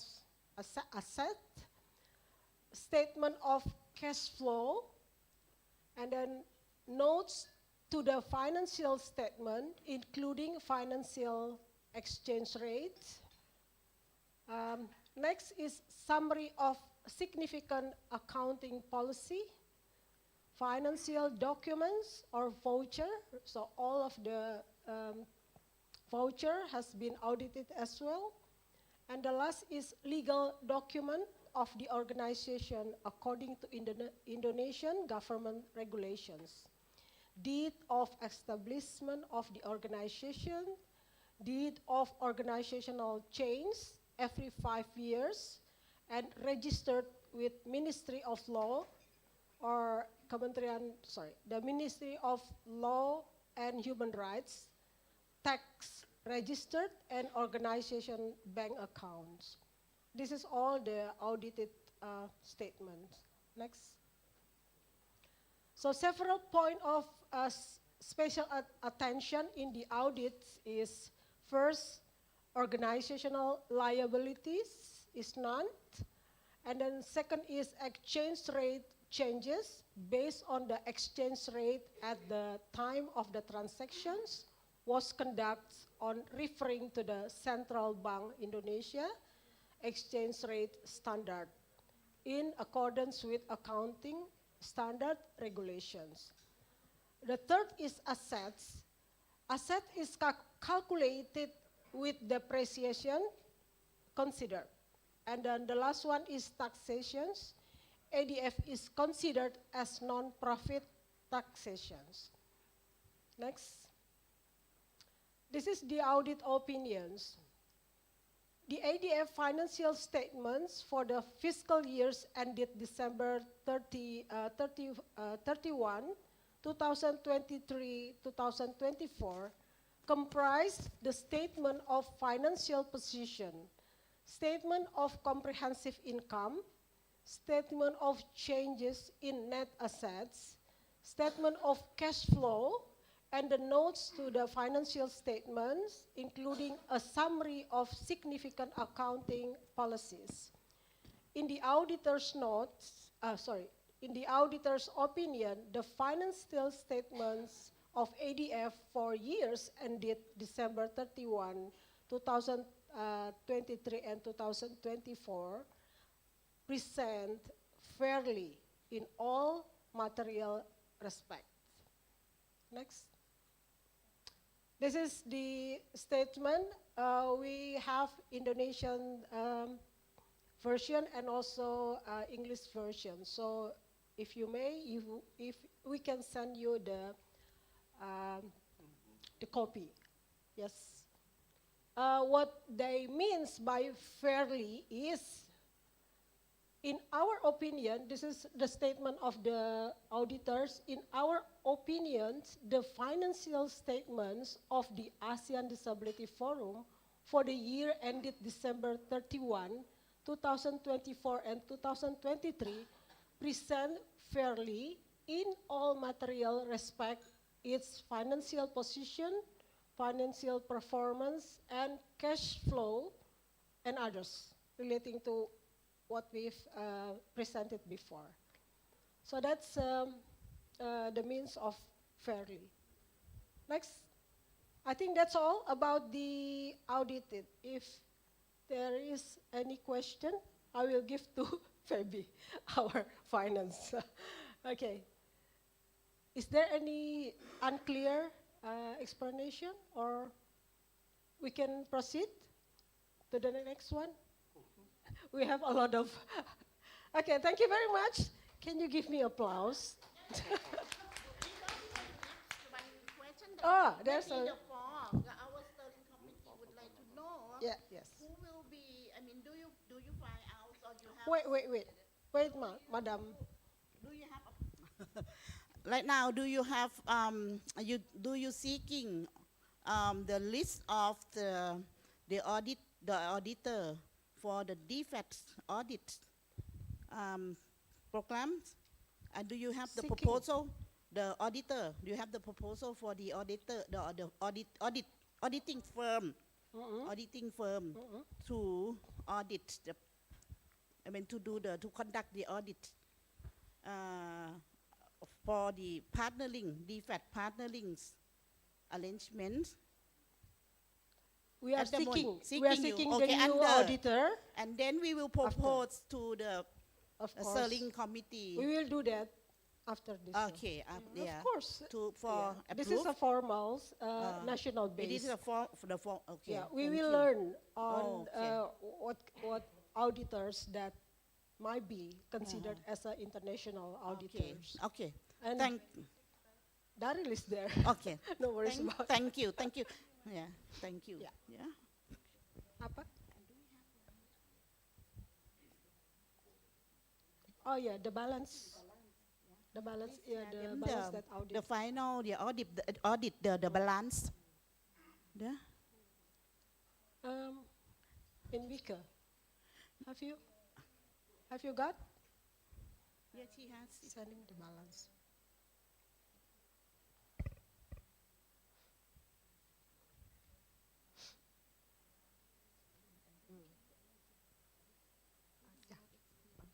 statement of cash flow, and then notes to the financial statement, including financial exchange rate. Next is summary of significant accounting policy, financial documents or voucher. So all of the voucher has been audited as well. And the last is legal document of the organization according to Indonesian government regulations. Deed of establishment of the organization, deed of organizational change every 5 years, and registered with Ministry of Law or the Ministry of Law and Human Rights, tax registered, and organization bank accounts. This is all the audited statements. Next. So several points of special attention in the audits is first, organizational liabilities is none. And then second is exchange rate changes based on the exchange rate at the time of the transactions was conducted on referring to the Central Bank Indonesia exchange rate standard in accordance with accounting standard regulations. The third is assets. Asset is calculated with depreciation considered. And then the last one is taxations. ADF is considered as non-profit taxations. Next. This is the audit opinions. The ADF financial statements for the fiscal years ended December 31, 2023-2024 comprise the statement of financial position, statement of comprehensive income, statement of changes in net assets, statement of cash flow, and the notes to the financial statements, including a summary of significant accounting policies. In the auditor's notes, in the auditor's opinion, the financial statements of ADF for years ended December 31, 2023 and 2024 present fairly in all material respects. Next. This is the statement. We have Indonesian version and also English version. So if you may, if we can send you the copy. Yes. What they means by fairly is, in our opinion, this is the statement of the auditors, in our opinions, the financial statements of the ASEAN Disability Forum for the year ended December 31, 2024 and 2023 present fairly in all material respect its financial position, financial performance, and cash flow, and others relating to what we've presented before. So that's the means of fairly. Next. I think that's all about the audited. If there is any question, I will give to Feby, our finance. Okay. Is there any unclear explanation, or we can proceed to the next one? We have a lot of Okay, thank you very much. Can you give me applause? Oh, there's a... Our steering committee would like to know. Yeah, yes. Who will be, I mean, do you find out or you have? Wait, madam. Do you have right now? Do you have you seeking the list of the auditor for the defects audit programs? And do you have the Seeking. proposal? The auditor, do you have the proposal for the auditor, the auditing firm, auditing firm to audit the, I mean to conduct the audit for the defect partnering arrangements? We are At the moment, seeking the you. new Okay, auditor. and then we will propose to the Of course. steering committee. We will do that after this. Okay, yeah. Of course. For This is a approve? formal national base. It is a form, okay. Yeah, we thank will you. learn on Okay. what auditors that might be considered as a international auditors. Okay, And thank, Daryl is there. okay. No worries about it. Thank you. Yeah, thank you. Yeah. Yeah. Apa? Oh yeah, the balance. The balance, yeah, the balance that audit. The final, the audit, the balance. Yeah. In Vika, have you got Yes, he has. sending the balance?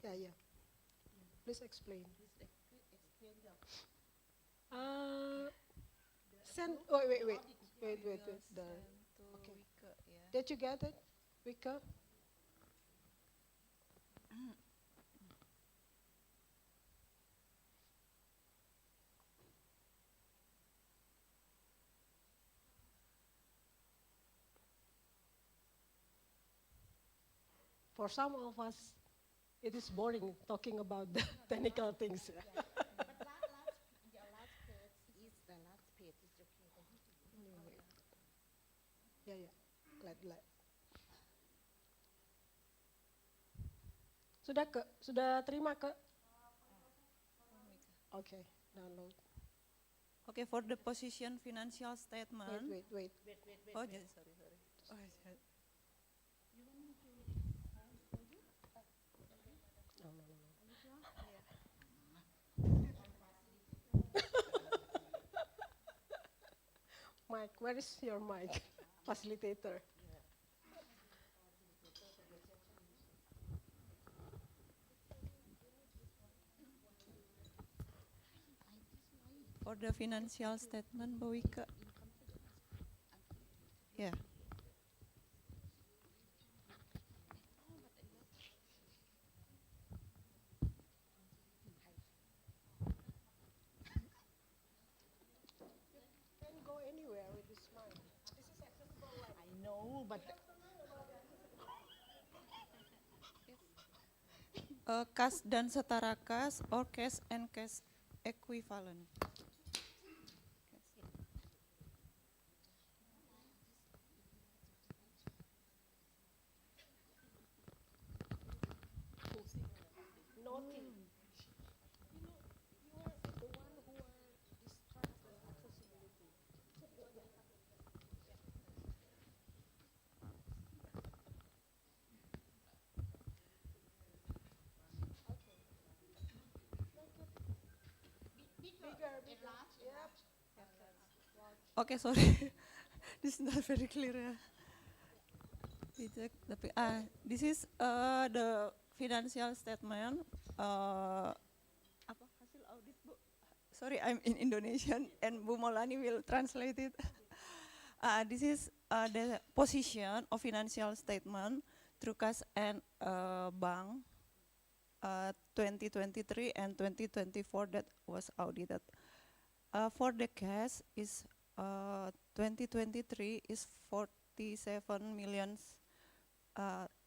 Yeah. Please explain. Send. Oh, wait. Okay. Did you get it, Vika? For some of us, it is boring talking about the technical things. But the last page is okay. Yeah. Glad. Sudah terima ke? Okay, download. Okay, for the position financial statement. Wait. Oh, yes, sorry. Oh, sorry. Mike, where is your mic? Facilitator. For the financial statement, Bu Wika. Yeah. Can go anywhere with this mic. This is accessible. I know, but Kas dan setara kas or cash and cash equivalent. Naughty. You are the one who distracts the accessibility. Bigger. Yep. Okay, sorry. This is not very clear. This is the financial statement. Apa hasil audit, Bu? Sorry, I'm in Indonesian and Bu Maulani will translate it. This is the position of financial statement through cash and bank 2023 and 2024 that was audited. For the cash is 2023 is 47 million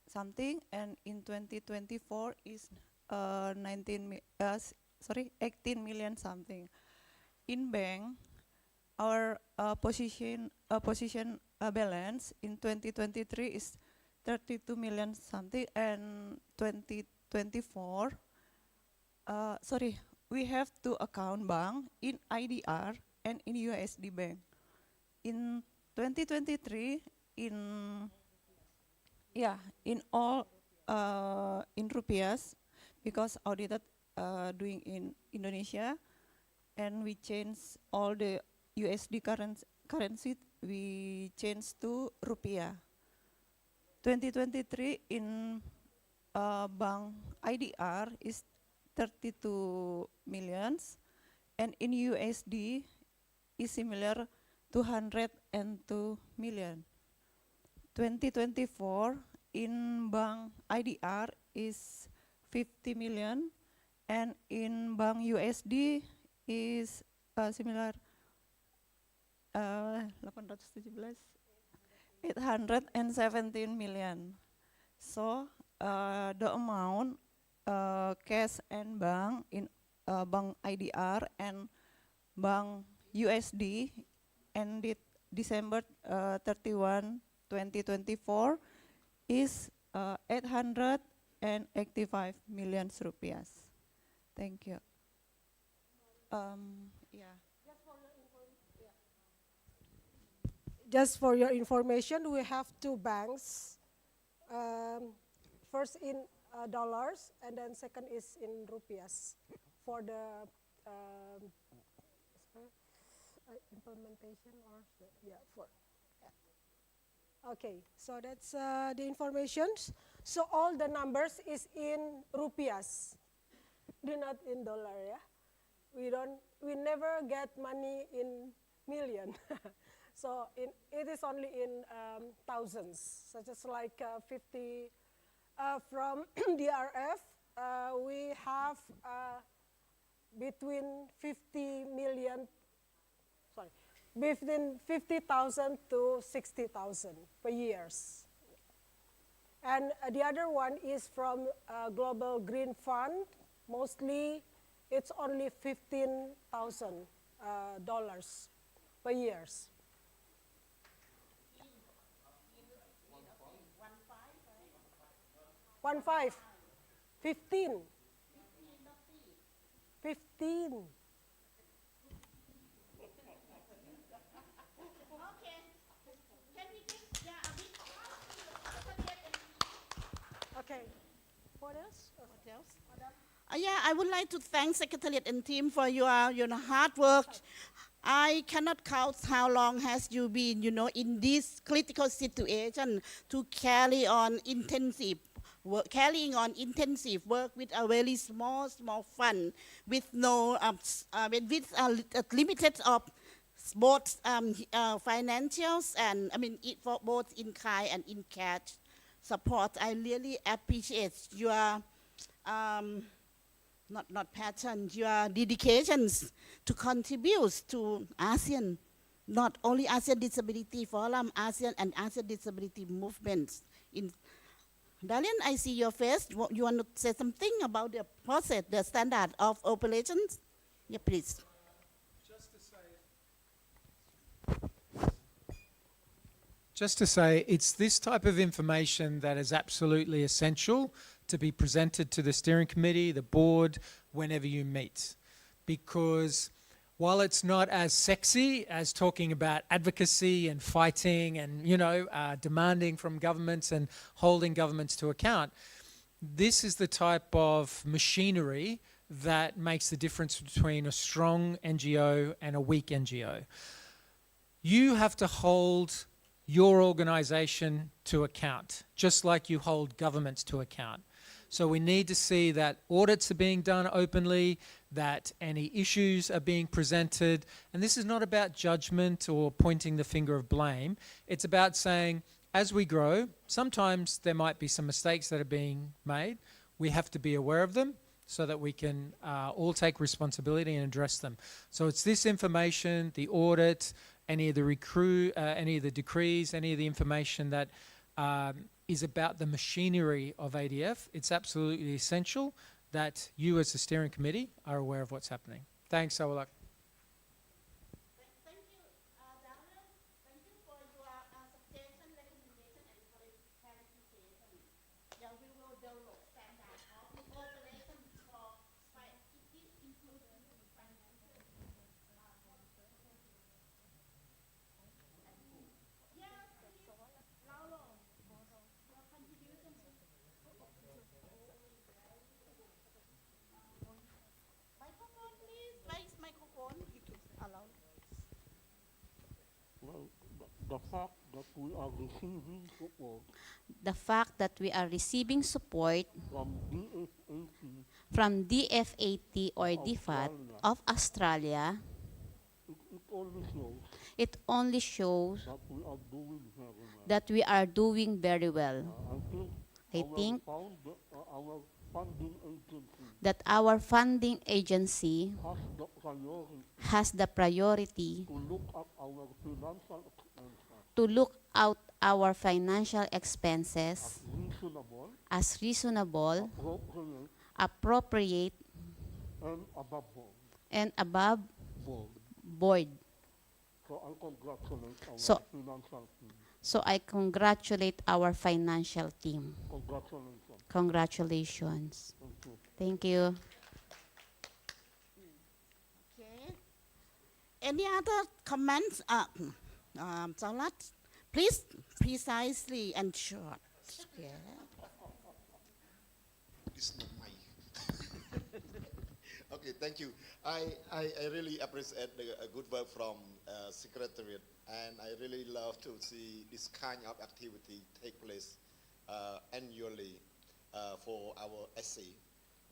something, and in 2024 is 18 million something. In bank, our position balance in 2023 is 32 million something, and 2024, we have two account bank in IDR and in USD bank. In 2023, in all in rupiahs, because audited doing in Indonesia, and we change all the USD currency, we change to rupiah. 2023 in bank IDR is 32 millions, and in USD is similar 202 million. 2024 in bank IDR is 50 million, and in bank USD is similar 817 million. So the amount cash and bank in bank IDR and bank USD ended December 31, 2024 is 885 million rupiahs. Thank you. Just for your information, we have two banks. First in dollars, and then second is in rupiahs for the implementation or okay. So that's the information. So all the numbers is in rupiahs, do not in dollar. Yeah, we never get money in million. So it is only in thousands, such as like 50 from DRF. We have between 50,000 to 60,000 per years. And the other one is from Global Green Fund. Mostly, it's only $15,000 per years. 15. 15. Okay. What else? Yeah, I would like to thank Secretariat and team for your hard work. I cannot count how long has you been, in this critical situation to carrying on intensive work with a very small fund, with no with a limited of both financials and for both in kind and in cash support. I really appreciate your not passion, your dedications to contribute to ASEAN, not only ASEAN Disability Forum, ASEAN and ASEAN Disability Movements. Dalian, I see your face. You want to say something about the process, the standard of operations? Yeah, please. Just to say, it's this type of information that is absolutely essential to be presented to the steering committee, the board, whenever you meet. Because while it's not as sexy as talking about advocacy and fighting and, demanding from governments and holding governments to account, this is the type of machinery that makes the difference between a strong NGO and a weak NGO. You have to hold your organization to account, just like you hold governments to account. So we need to see that audits are being done openly, that any issues are being presented. And this is not about judgment or pointing the finger of blame. It's about saying, as we grow, sometimes there might be some mistakes that are being made. We have to be aware of them so that we can all take responsibility and address them. So it's this information, the audit, any of the decrees, any of the information that is about the machinery of ADF. It's absolutely essential, that you as the steering committee are aware of what's happening. Thanks, Sawalak. Thank you, Daniel. Thank you for your suggestion, recommendation, and clarification. Yeah, we will develop standards of operation for spy activities, including financial. Yeah, please, Lauro, your contribution. Microphone, please. Where is microphone? You can allow. Well, the fact that we are receiving support The fact that we are receiving support from DFAT from DFAT or Of DFAT Australia. of Australia, it only shows it only shows that we are doing very well. that we are doing very well. I I think our funding agency that our funding agency has the priority has the priority to look at our financial expenses to look out our financial expenses as reasonable, as reasonable, appropriate, appropriate, and above all, and above board. board. So I congratulate our So- financial team. So I congratulate our financial team. Congratulations. Congratulations. Thank you. Thank you. Okay. Any other comments? Saulat, please, precisely and short. Yeah. It's not my. Okay, thank you. I really appreciate a good work from Secretariat, and I really love to see this kind of activity take place annually for our essay.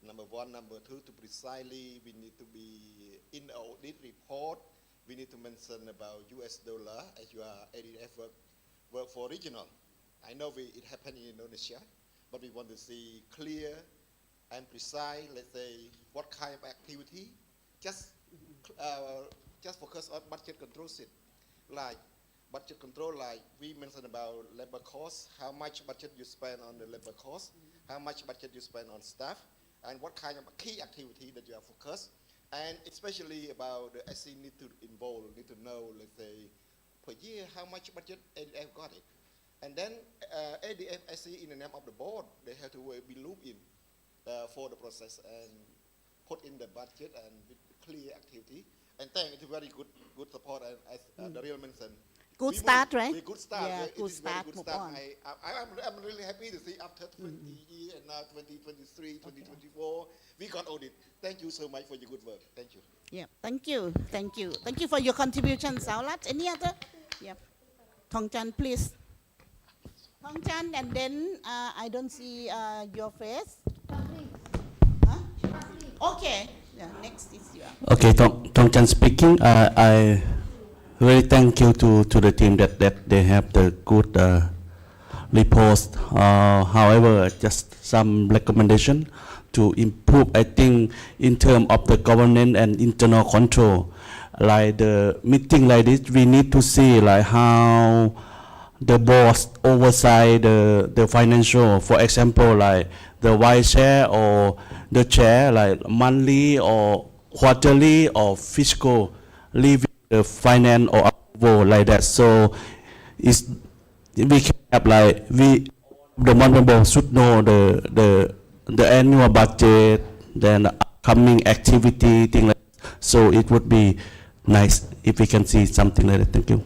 Number one, number two, to precisely, we need to be in our audit report. We need to mention about US dollar as your ADF work for regional. I know it happened in Indonesia, but we want to see clear and precise, let's say, what kind of activity. Just focus on budget control sheet. Like budget control, like we mentioned about labor costs, how much budget you spend on the labor cost, how much budget you spend on staff, and what kind of key activity that you are focused. And especially about the SC need to involve, need to know, let's say, per year, how much budget ADF got it. And then ADF SC in the name of the board, they have to be looped in for the process and put in the budget and with clear activity. And thank you, it's very good support, and as the real mentioned. Good start, right? Good start. Yeah, It good is very start, good move start. on. I'm really happy to see after 20 years and now 2023, 2024, we got audit. Thank you so much for your good work. Thank you. Yeah, thank you, thank you. Thank you for your contribution, Saulat. Any other? Yep. Thongchan, please. Thongchan, and then I don't see your face. Huh? Okay, yeah, next is you. Okay, Thongchan speaking. I really thank you to the team that they have the good report. However, just some recommendation to improve, I think, in terms of the governance and internal control. Like the meeting like this, we need to see like how the boss oversight the financial. For example, like the vice chair or the chair, like monthly or quarterly or fiscal, leaving the finance or approval like that. So we can have like the member should know the annual budget, then the upcoming activity, thing like that. So it would be nice if we can see something like that. Thank you.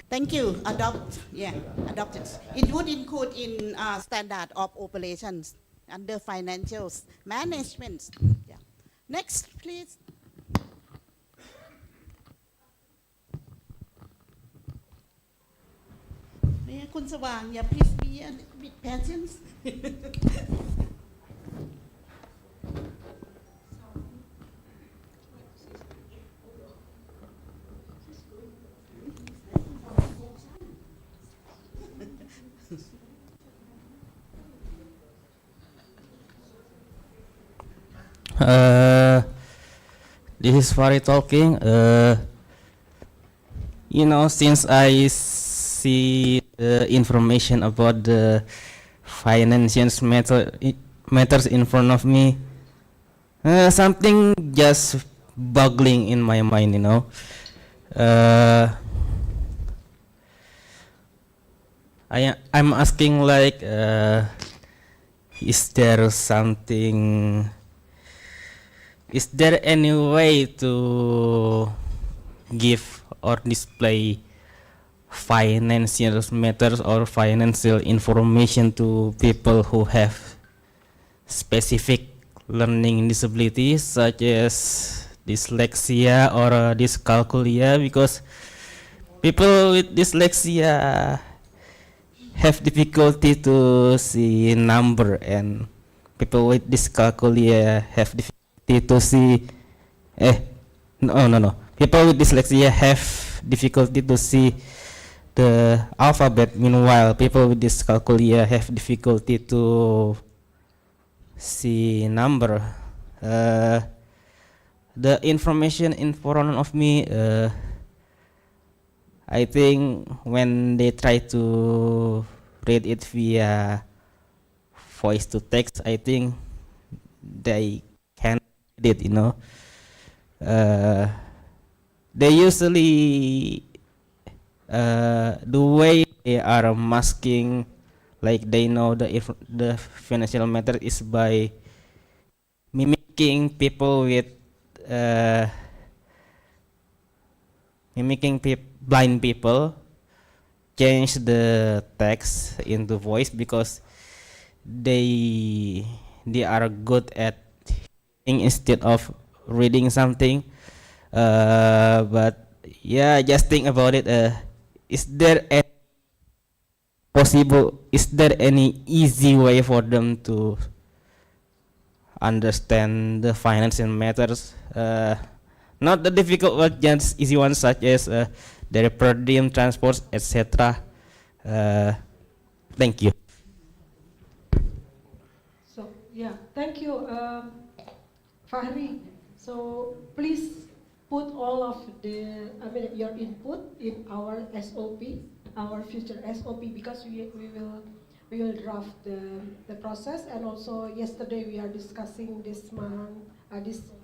Thank you. Adopted. It would include in standard of operations under financials management. Yeah. Next, please. Kun Sawang, yeah, please be a little bit patient. This is Farid talking. Since I see the information about the financial matters in front of me, Something just buggling in my mind, you know. I'm asking like, is there something? Is there any way to give or display financial matters or financial information to people who have specific learning disabilities such as dyslexia or dyscalculia, because people with dyslexia have difficulty to see number, and people with dyscalculia have difficulty to see people with dyslexia have difficulty to see the alphabet, meanwhile people with dyscalculia have difficulty to see number. The information in front of me, I think when they try to read it via voice to text, I think they can't read it, you know. They usually the way they are masking, like they know the financial matter is by mimicking people with blind people, change the text into voice because they are good at hearing instead of reading something. But yeah, just think about it. Is there any easy way for them to understand the financial matters? Not the difficult ones, just easy ones such as the per diem transports, etc. Thank you. So yeah, thank you, Fahri. So please put all of your input in our SOP, our future SOP, because we will draft the process. And also yesterday we are discussing this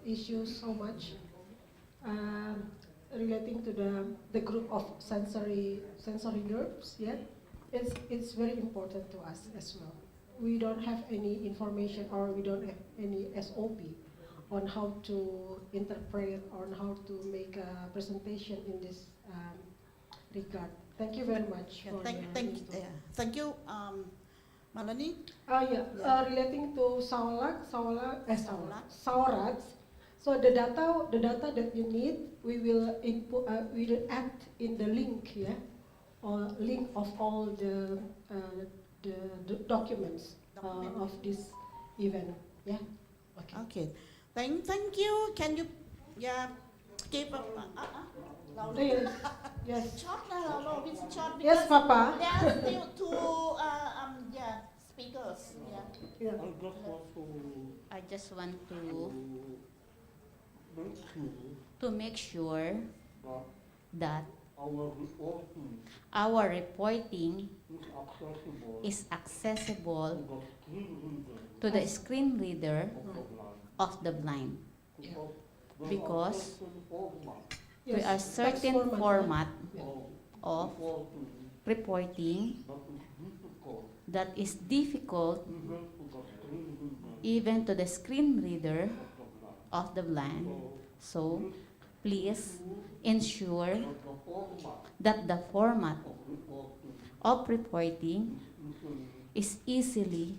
issue so much, relating to the group of sensory nerves. Yeah, it's very important to us as well. We don't have any information, or we don't have any SOP on how to interpret, on how to make a presentation in this regard. Thank you very much. Yeah, for the thank you, Malani. Relating to Saolat. So the data that you need, we will input, we will add in the link, yeah, or link of all the documents of this event, yeah. Okay. Thank you. Can you, give up? Yes. Short, short. Yes, Papa. There are still two, speakers. Yeah. I just want to make sure that our reporting is accessible to the screen reader of the blind, because there are certain format of reporting that is difficult even to the screen reader of the blind. So please ensure that the format of reporting is easily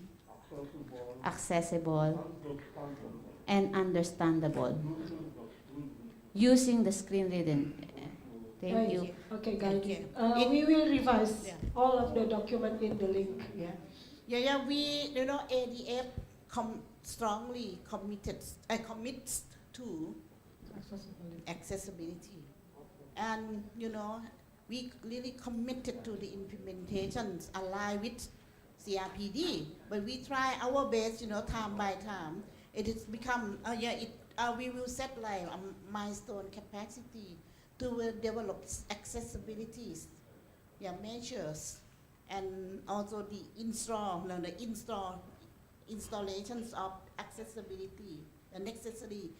accessible and understandable using the screen reading. Thank you. Okay, got it. We will revise all of the document in the link. Yeah. We, ADF strongly commits to accessibility, and we really committed to the implementations aligned with CRPD. But we try our best, time by time. It has become, we will set like a milestone capacity to develop accessibilities, measures, and also the installations of accessibility necessary,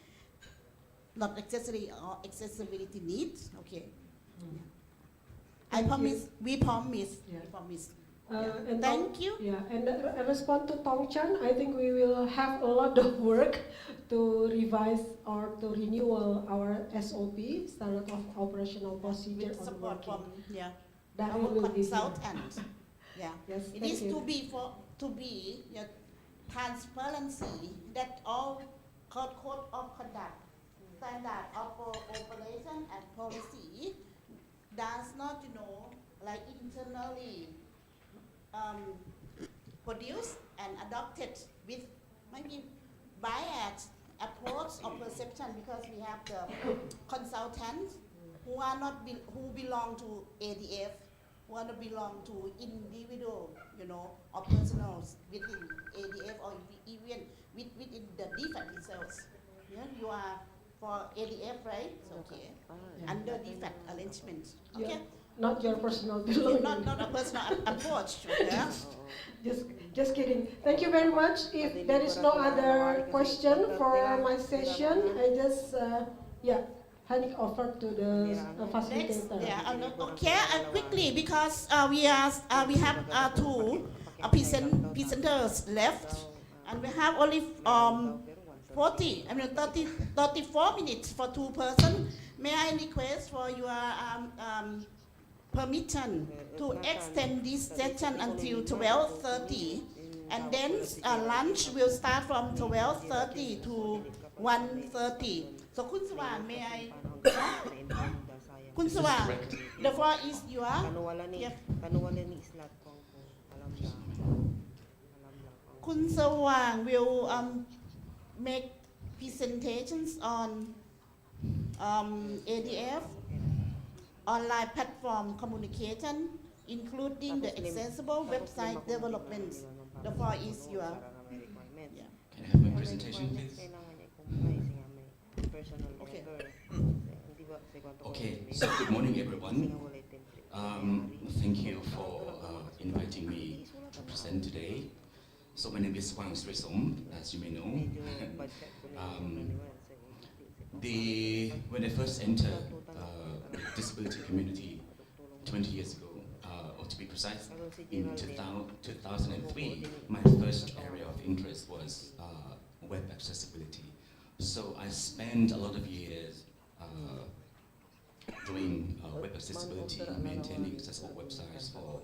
not necessary or accessibility needs. Okay. I promise. We promise. Yeah. We promise. And Thank you. Yeah, and a response to Tong Chan, I think we will have a lot of work to revise or to renewal our SOP, standard of operational procedure With on support working. from That our we will give you. consultant. Yeah. Yes, It thank is you. to be transparency that all code of conduct, standard of operation and policy does not, like internally produced and adopted with maybe biased approach or perception, because we have the consultants who are not who belong to ADF, who are not belong to individual, or personals within ADF or even within the defect itself. Yeah, you are for ADF, right? Okay. Under defect arrangement. Okay. Yeah, not your personal belonging. Not a personal approach. Yeah. Just kidding. Thank you very much. If there is no other question for my session, I just hand it over to the facilitator. Okay, quickly, because we have two presenters left, and we have only 34 minutes for two persons. May I request for your permission to extend this session until 12:30, and then lunch will start from 12:30 to 1:30. So Kun Sawang, may I? Kun Sawang, the floor is yours. Yes. Kun Sawang will make presentations on ADF, online platform communication, including the accessible website development. The floor is yours. Yeah. Can I have my presentation, please? Okay. Okay, so good morning, everyone. Thank you for inviting me to present today. So my name is Wang Srisom, as you may know. When I first entered the disability community 20 years ago, or to be precise, in 2003, my first area of interest was web accessibility. So I spent a lot of years doing web accessibility, maintaining accessible websites for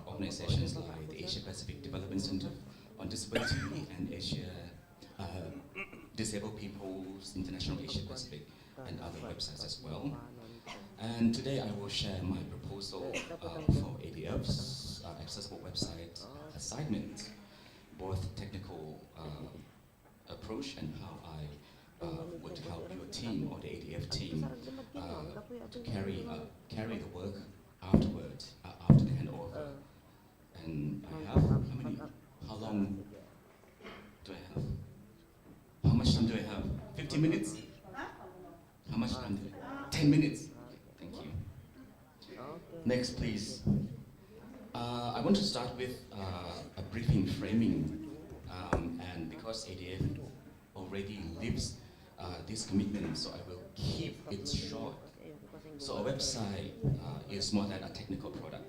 organizations like the Asia Pacific Development Center on Disability and Asia Disabled People's International Asia Pacific and other websites as well. And today I will share my proposal for ADF's accessible website assignment, both technical approach and how I would help your team or the ADF team to carry the work afterwards, after the handover. And I have, how long do I have? How much time do I have? 15 minutes? How much time do I have? 10 minutes. Thank you. Next, please. I want to start with a briefing framing, and because ADF already lives this commitment, so I will keep it short. So a website is more than a technical product.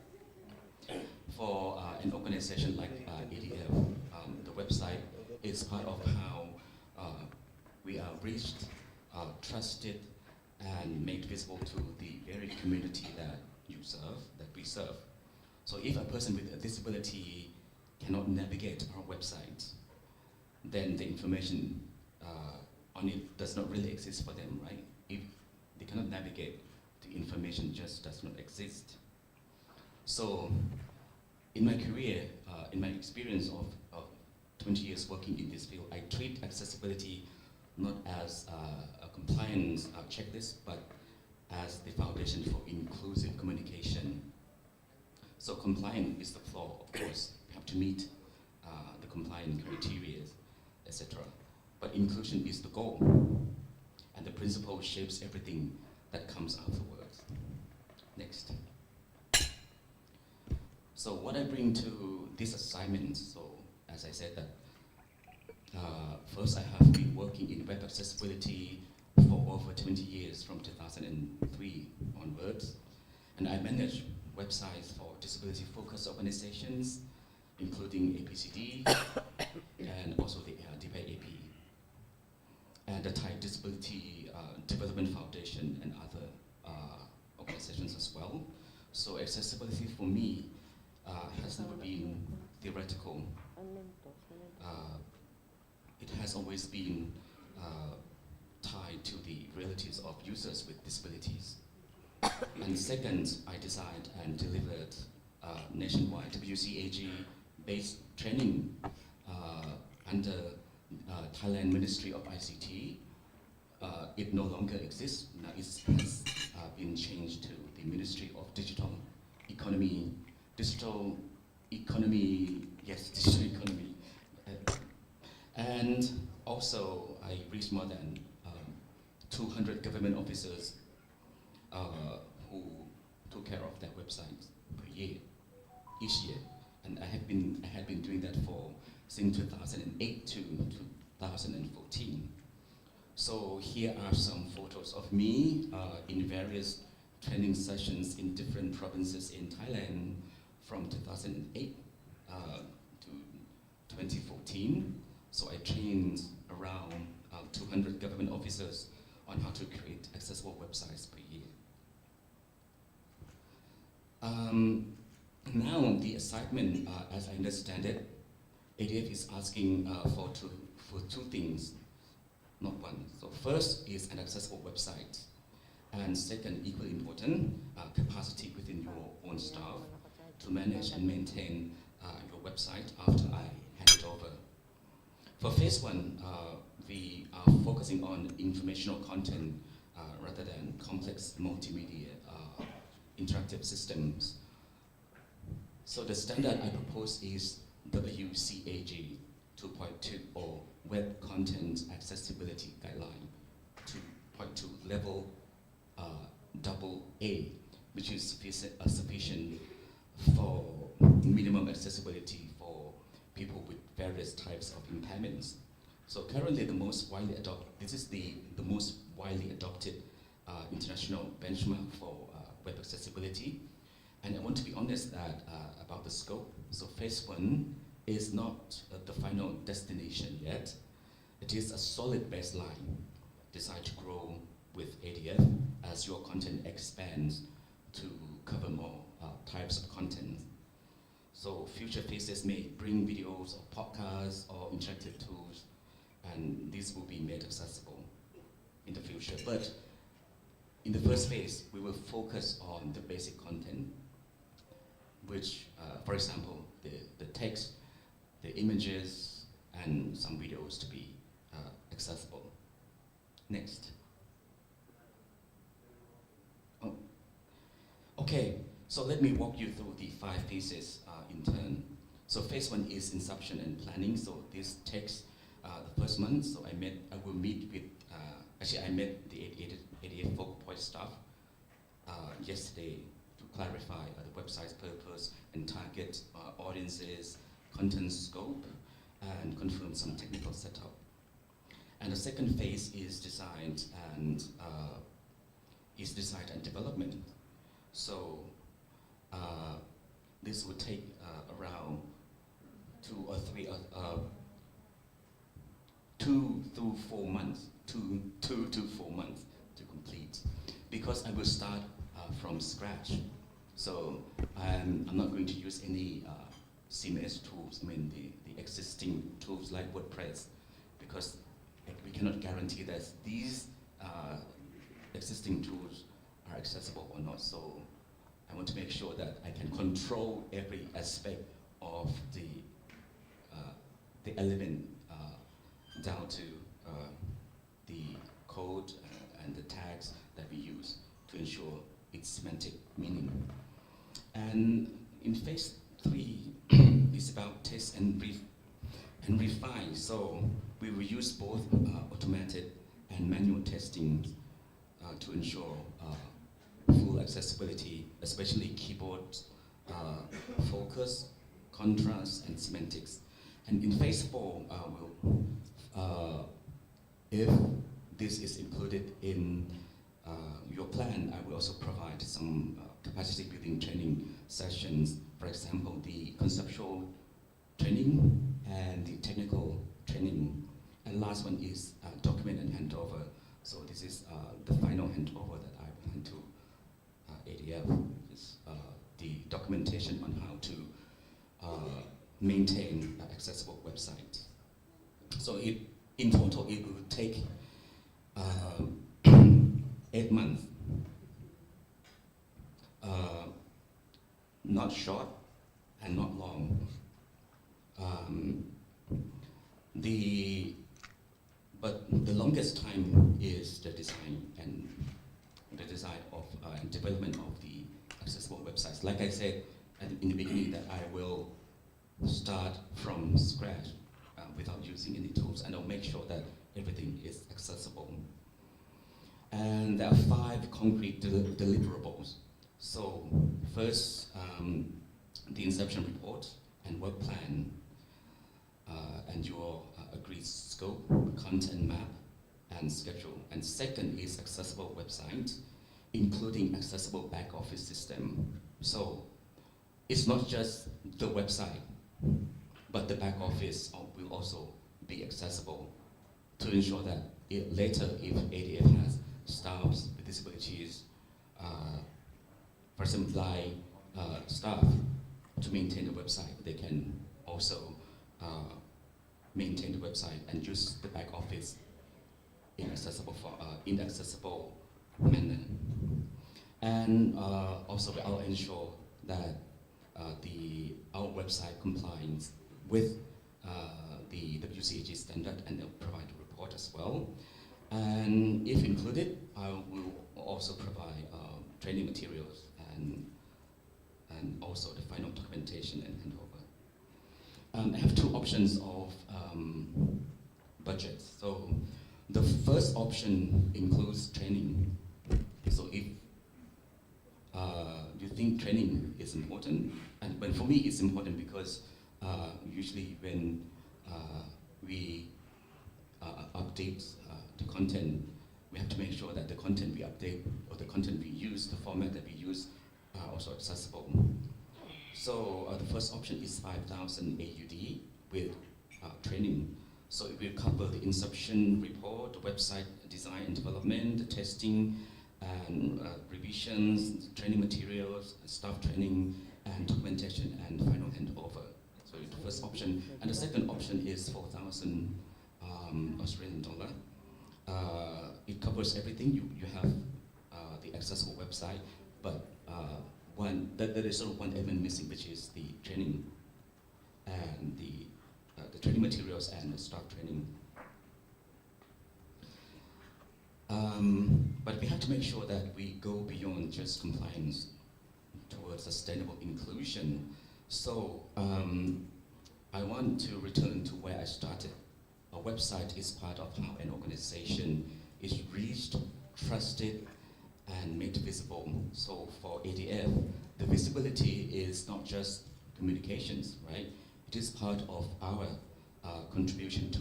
For an organization like ADF, the website is part of how we are reached, trusted, and made visible to the very community that we serve. So if a person with a disability cannot navigate our website, then the information on it does not really exist for them, right? If they cannot navigate, the information just does not exist. So in my career, in my experience of 20 years working in this field, I treat accessibility not as a compliance checklist, but as the foundation for inclusive communication. So compliance is the flaw, of course. You have to meet the compliance criteria, etc. But inclusion is the goal, and the principle shapes everything that comes afterwards. Next. So what I bring to this assignment, so as I said that First, I have been working in web accessibility for over 20 years, from 2003 onwards. And I manage websites for disability-focused organizations, including APCD and also the Debate AP, and the Thai Disability Development Foundation and other organizations as well. So accessibility for me has never been theoretical. It has always been tied to the realities of users with disabilities. And second, I designed and delivered nationwide WCAG-based training under Thailand Ministry of ICT. It no longer exists. Now it has been changed to the Ministry of Digital Economy. Digital economy. And also, I reached more than 200 government officers who took care of their websites per year, each year. And I had been doing that since 2008 to 2014. So here are some photos of me in various training sessions in different provinces in Thailand from 2008 to 2014. So I trained around 200 government officers on how to create accessible websites per year. Now the assignment, as I understand it, ADF is asking for two things, not one. So first is an accessible website, and second, equally important, capacity within your own staff to manage and maintain your website after I hand it over. For phase one, we are focusing on informational content rather than complex multimedia interactive systems. So the standard I propose is WCAG 2.2 or Web Content Accessibility Guideline 2.2 level AA, which is sufficient for minimum accessibility for people with various types of impairments. So currently the most widely adopted international benchmark for web accessibility. And I want to be honest about the scope. So phase one is not the final destination yet. It is a solid baseline designed to grow with ADF as your content expands to cover more types of content. So future phases may bring videos or podcasts or interactive tools, and these will be made accessible in the future. But in the first phase, we will focus on the basic content, which, for example, the text, the images, and some videos to be accessible. Next. Oh. Okay, so let me walk you through the 5 phases in turn. So phase one is inception and planning. So this takes the first month. So I will meet with, I met the ADF focal point staff yesterday to clarify the website's purpose and target audiences, content scope, and confirm some technical setup. And the second phase is design and development. So this would take around 2 to 4 months, 2 to 4 months to complete, because I will start from scratch. So I'm not going to use any CMS tools, the existing tools like WordPress, because we cannot guarantee that these existing tools are accessible or not. So I want to make sure that I can control every aspect of the element down to the code and the tags that we use to ensure its semantic meaning. And in phase 3, it's about test and refine. So we will use both automated and manual testing to ensure full accessibility, especially keyboard focus, contrast, and semantics. And in phase 4, if this is included in your plan, I will also provide some capacity building training sessions. For example, the conceptual training and the technical training. And last one is document and handover. So this is the final handover that I plan to ADF. Is the documentation on how to maintain an accessible website. So in total, it will take 8 months. Not short and not long. But the longest time is the design and the design of and development of the accessible websites. Like I said in the beginning, that I will start from scratch without using any tools, and I'll make sure that everything is accessible. And there are 5 concrete deliverables. So first, the inception report and work plan, and your agreed scope, content map, and schedule. And second is accessible website, including accessible back office system. So it's not just the website, but the back office will also be accessible to ensure that later, if ADF has staffs with disabilities, for example, blind staff, to maintain the website, they can also maintain the website and use the back office in accessible manner. And also I'll ensure that our website complies with the WCAG standard, and they'll provide a report as well. And if included, I will also provide training materials and also the final documentation and handover. I have 2 options of budget. So the first option includes training. So if you think training is important, but for me it's important because usually when we update the content, we have to make sure that the content we update or the content we use, the format that we use, are also accessible. So the first option is 5,000 AUD with training. So it will cover the inception report, the website design and development, the testing, and revisions, training materials, staff training, and documentation, and final handover. So the first option. And the second option is 4,000 Australian dollar. It covers everything. You have the accessible website, but there is sort of one element missing, which is the training and the training materials and the staff training. But we have to make sure that we go beyond just compliance towards sustainable inclusion. So I want to return to where I started. A website is part of how an organization is reached, trusted, and made visible. So for ADF, the visibility is not just communications, right? It is part of our contribution to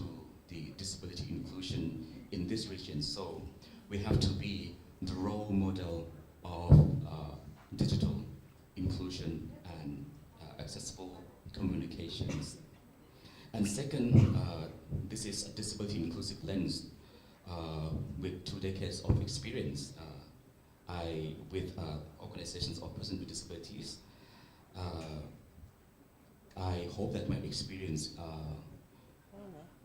the disability inclusion in this region. So we have to be the role model of digital inclusion and accessible communications. And second, this is a disability inclusive lens with 2 decades of experience with organizations of persons with disabilities. I hope that my experience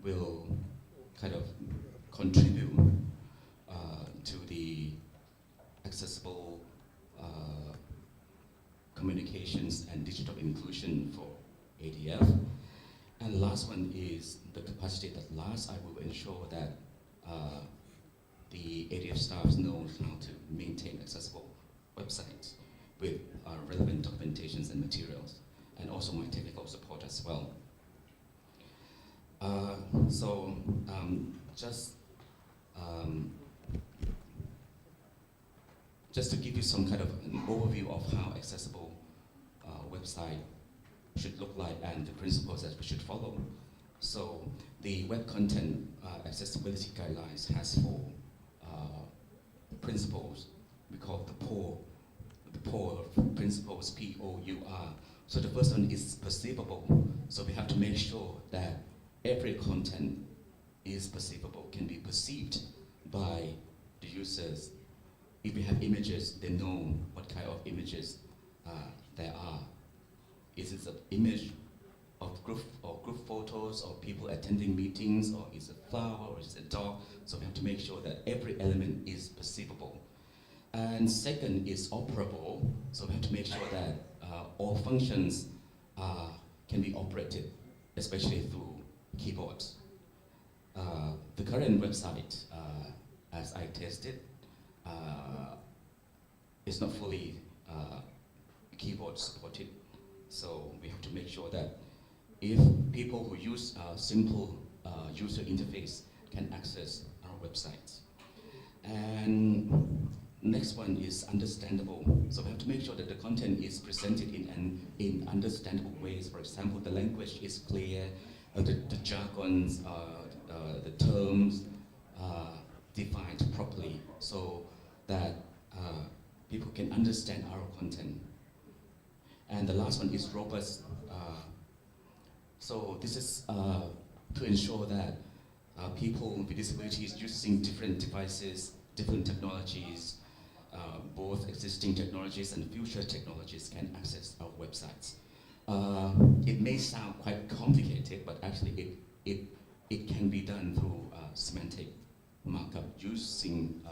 will kind of contribute to the accessible communications and digital inclusion for ADF. And the last one is the capacity that lasts. I will ensure that the ADF staff knows how to maintain accessible websites with relevant documentations and materials, and also my technical support as well. Just to give you some kind of an overview of how accessible website should look like and the principles that we should follow. So the web content accessibility guidelines has four principles. We call the POUR principles, P-O-U-R. So the first one is perceivable. So we have to make sure that every content is perceivable, can be perceived by the users. If we have images, they know what kind of images there are. Is it an image of group photos or people attending meetings, or is it a flower, or is it a dog? So we have to make sure that every element is perceivable. And second is operable. So we have to make sure that all functions can be operated, especially through keyboards. The current website, as I tested, is not fully keyboard supported. So we have to make sure that if people who use simple user interface can access our websites. And next one is understandable. So we have to make sure that the content is presented in understandable ways. For example, the language is clear, the jargons, the terms defined properly, so that people can understand our content. And the last one is robust. So this is to ensure that people with disabilities using different devices, different technologies, both existing technologies and future technologies can access our websites. It may sound quite complicated, but actually it can be done through semantic markup, using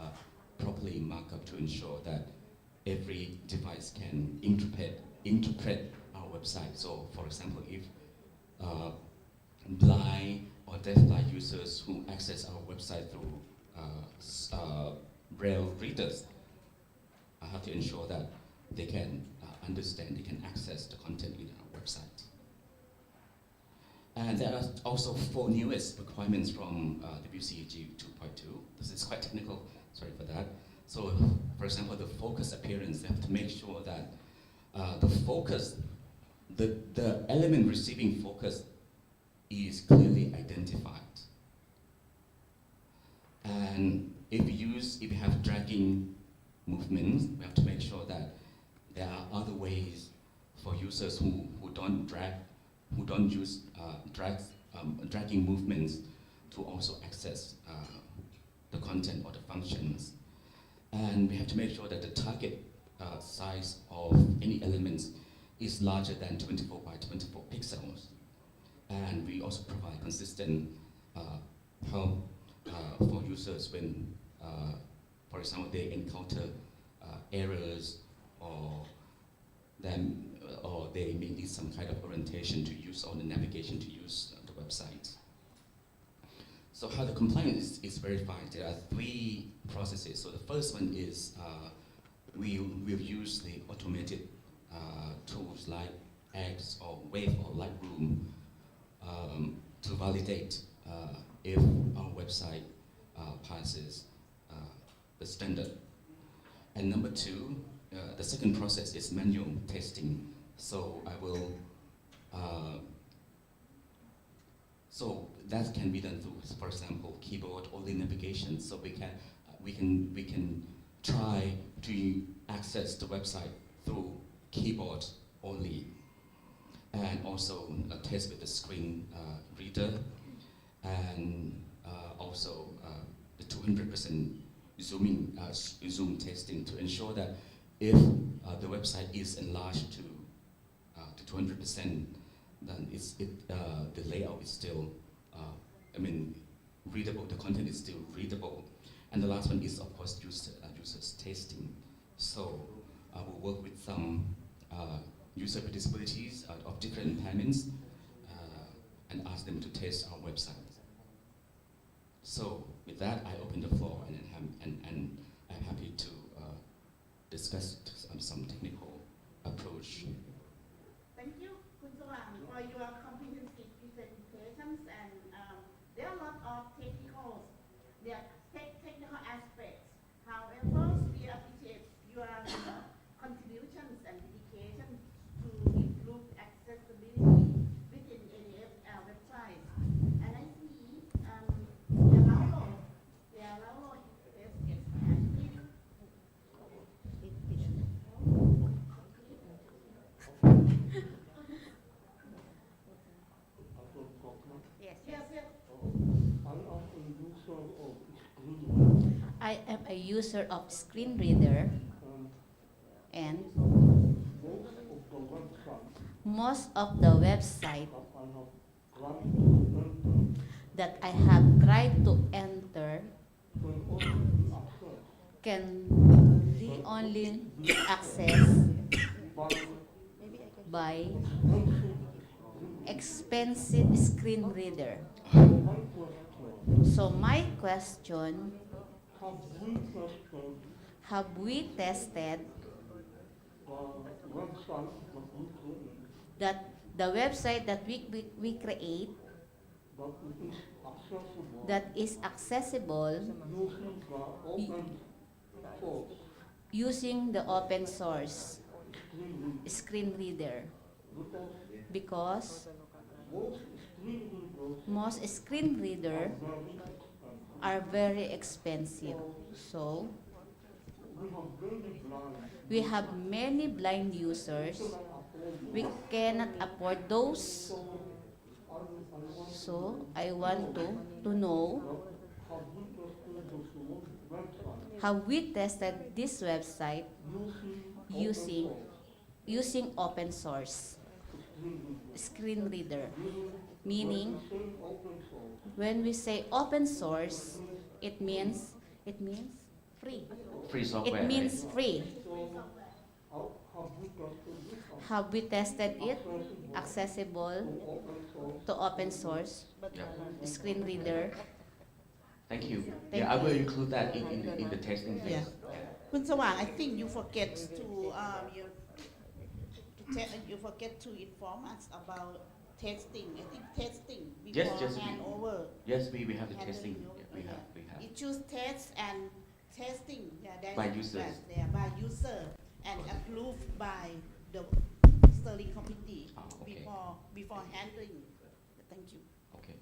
properly markup to ensure that every device can interpret our website. So for example, if blind or deafblind users who access our website through Braille readers, I have to ensure that they can understand, they can access the content in our website. And there are also 4 newest requirements from WCAG 2.2. This is quite technical, sorry for that. So, for example, the focus appearance, they have to make sure that the focus, the element receiving focus is clearly identified. And if you have dragging movements, we have to make sure that there are other ways for users who don't drag, who don't use dragging movements to also access the content or the functions. And we have to make sure that the target size of any elements is larger than 24 by 24 pixels. And we also provide consistent help for users when, for example, they encounter errors, or they may need some kind of orientation to use, or the navigation to use the website. So how the compliance is verified, there are 3 processes. So the first one is we'll use the automated tools like X or Wave or Lightroom to validate if our website passes the standard. And number 2, the second process is manual testing. So I will, so that can be done through, for example, keyboard only navigation. So we can try to access the website through keyboard only, and also test with the screen reader, and also the 200% zoom testing to ensure that if the website is enlarged to 200%, then the layout is still, readable. The content is still readable. And the last one is, of course, users testing. So I will work with some users with disabilities of different impairments and ask them to test our website. So with that, I open the floor, and I'm happy to discuss some technical approach. Thank you, Khun Sawang, for your comprehensive presentations, and there are a lot of technical aspects. However, we appreciate your contributions and dedication to improve accessibility within ADF websites. I am a user of screen reader, and most of the website that I have tried to enter can be only accessed by expensive screen reader. So my question, have we tested that the website that we create that is accessible using the open source screen reader? Because most screen reader are very expensive. So we have many blind users. We cannot afford those. So I want to know, have we tested this website using open source screen reader? Meaning, when we say open source, it means free. Free software. It means free. Have we tested it accessible to open source screen reader? Thank you. Thank I will you. include that in the testing phase. Yeah. Kun Sawang, I think you forget to inform us about testing. I think testing before Yes, handover. yes, we have the testing. Handling, Yeah, we have. It choose test and testing. Yeah, that By is users. that, yeah, by user and approved by the steering committee okay. before handling. Thank you. Okay.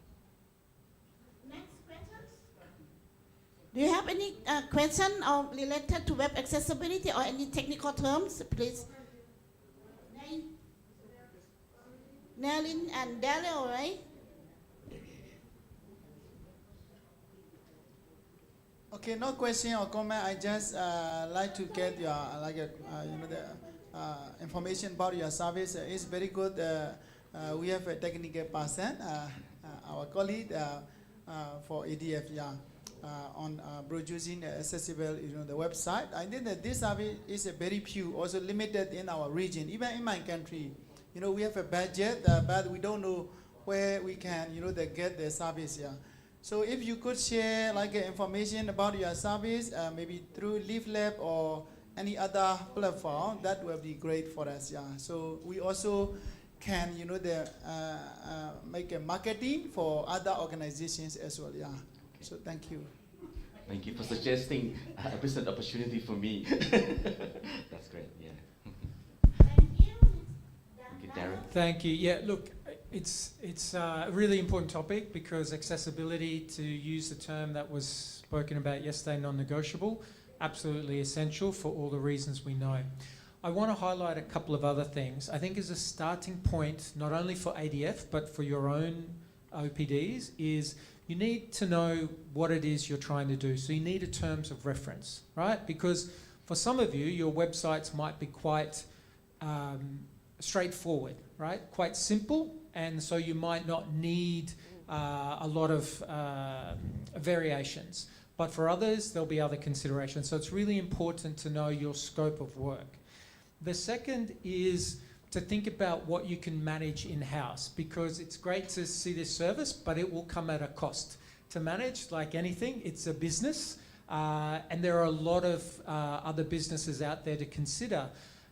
Next questions? Do you have any question related to web accessibility or any technical terms, please? Nelin and Daniel, right? Okay, no question or comment. I just like to get your information about your service. It's very good. We have a technical person, our colleague for ADF, on producing accessible, the website. I think that this service is a very few, also limited in our region, even in my country. We have a budget, but we don't know where we can, get the service. So if you could share information about your service, maybe through Leaflet or any other platform, that will be great for us. So we also can, make a marketing for other organizations as well. Okay. So thank you. Thank you for suggesting a business opportunity for me. That's great. Yeah. Thank you, Darren. Thank you. Yeah, look, it's a really important topic because accessibility, to use the term that was spoken about yesterday, non-negotiable, absolutely essential for all the reasons we know. I want to highlight a couple of other things. I think as a starting point, not only for ADF, but for your own OPDs, is you need to know what it is you're trying to do. So you need a terms of reference, right? Because for some of you, your websites might be quite straightforward, right? Quite simple, and so you might not need a lot of variations. But for others, there'll be other considerations. So it's really important to know your scope of work. The second is to think about what you can manage in-house, because it's great to see this service, but it will come at a cost. To manage, like anything, it's a business, and there are a lot of other businesses out there to consider.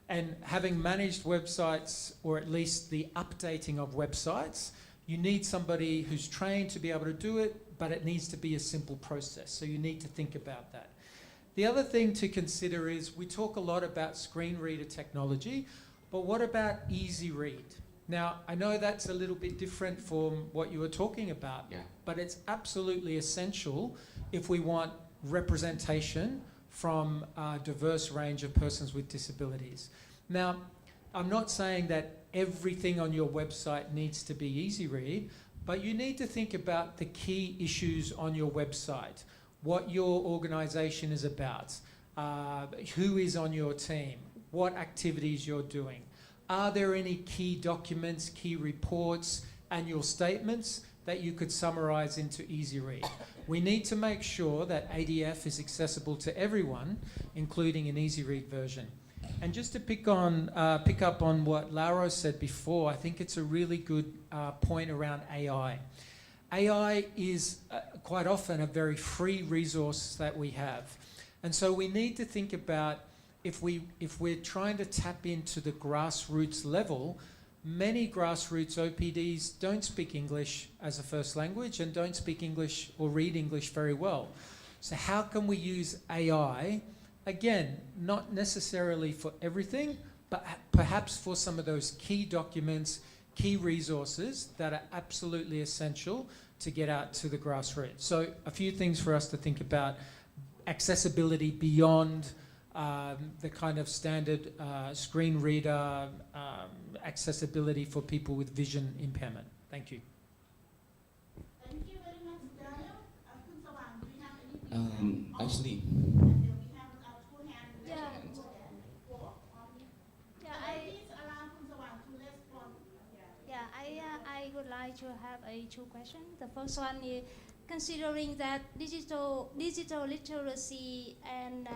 And having managed websites, or at least the updating of websites, you need somebody who's trained to be able to do it, but it needs to be a simple process. So you need to think about that. The other thing to consider is we talk a lot about screen reader technology, but what about easy read? Now, I know that's a little bit different from what you were talking about, but it's absolutely essential if we want representation from a diverse range of persons with disabilities. Now, I'm not saying that everything on your website needs to be easy read, but you need to think about the key issues on your website. what your organization is about, who is on your team, what activities you're doing. Are there any key documents, key reports, annual statements that you could summarize into easy read? We need to make sure that ADF is accessible to everyone, including an easy read version. And just to pick up on what Lauro said before, I think it's a really good point around AI. AI is quite often a very free resource that we have. And so we need to think about if we're trying to tap into the grassroots level, many grassroots OPDs don't speak English as a first language and don't speak English or read English very well. So how can we use AI, again, not necessarily for everything, but perhaps for some of those key documents, key resources that are absolutely essential to get out to the grassroots. So a few things for us to think about: accessibility beyond the kind of standard screen reader accessibility for people with vision impairment. Thank you. Thank you very much, Daniel. Kun Sawang, do you have anything? Actually, We have two hands. Please allow Kun Sawang to respond. I would like to have two questions. The first one is, considering that digital literacy and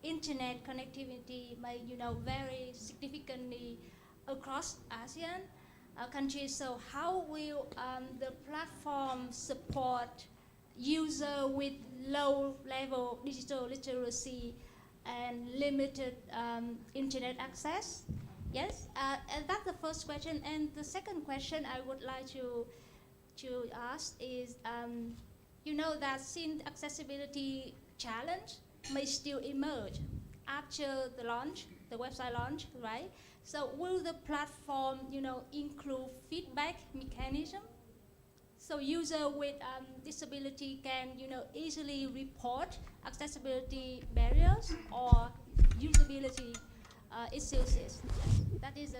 internet connectivity may vary significantly across ASEAN countries, so how will the platform support users with low level digital literacy and limited internet access? Yes, and that's the first question. And the second question I would like to ask is, that since accessibility challenge may still emerge after the website launch, right? So will the platform, include feedback mechanism? So user with disability can, easily report accessibility barriers or usability issues. That is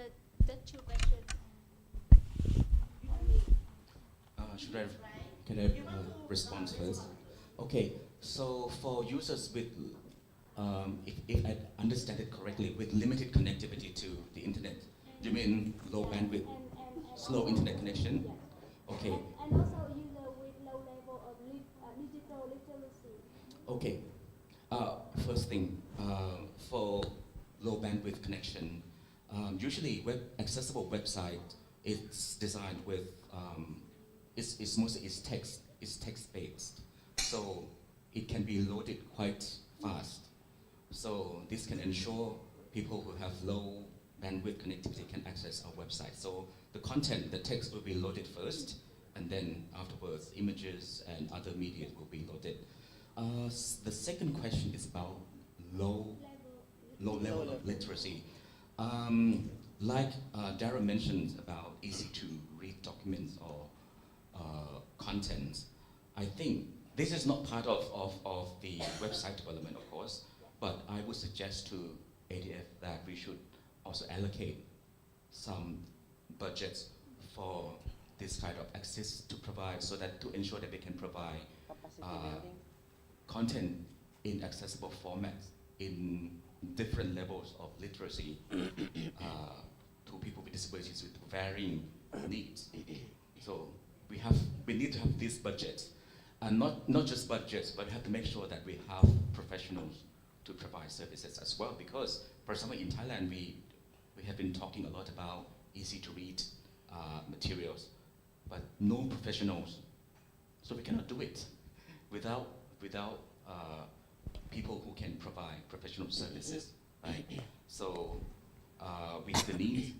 the two questions. Can I respond first? Okay, so for users with, if I understand it correctly, with limited connectivity to the internet, you mean low bandwidth, slow internet connection? Okay. And also user with low level of digital literacy. Okay. First thing, for low bandwidth connection, usually accessible website is designed with it's mostly text based, so it can be loaded quite fast. So this can ensure people who have low bandwidth connectivity can access our website. So the content, the text will be loaded first, and then afterwards images and other media will be loaded. The second question is about low level of literacy. Like Darren mentioned about easy to read documents or content, I think this is not part of the website development, of course, but I would suggest to ADF that we should also allocate some budgets for this kind of access to provide, so that to ensure that they can provide content in accessible formats in different levels of literacy to people with disabilities with varying needs. So we need to have these budgets, and not just budgets, but we have to make sure that we have professionals to provide services as well. Because, for example, in Thailand, we have been talking a lot about easy to read materials, but no professionals, so we cannot do it without people who can provide professional services, right? So we have the needs,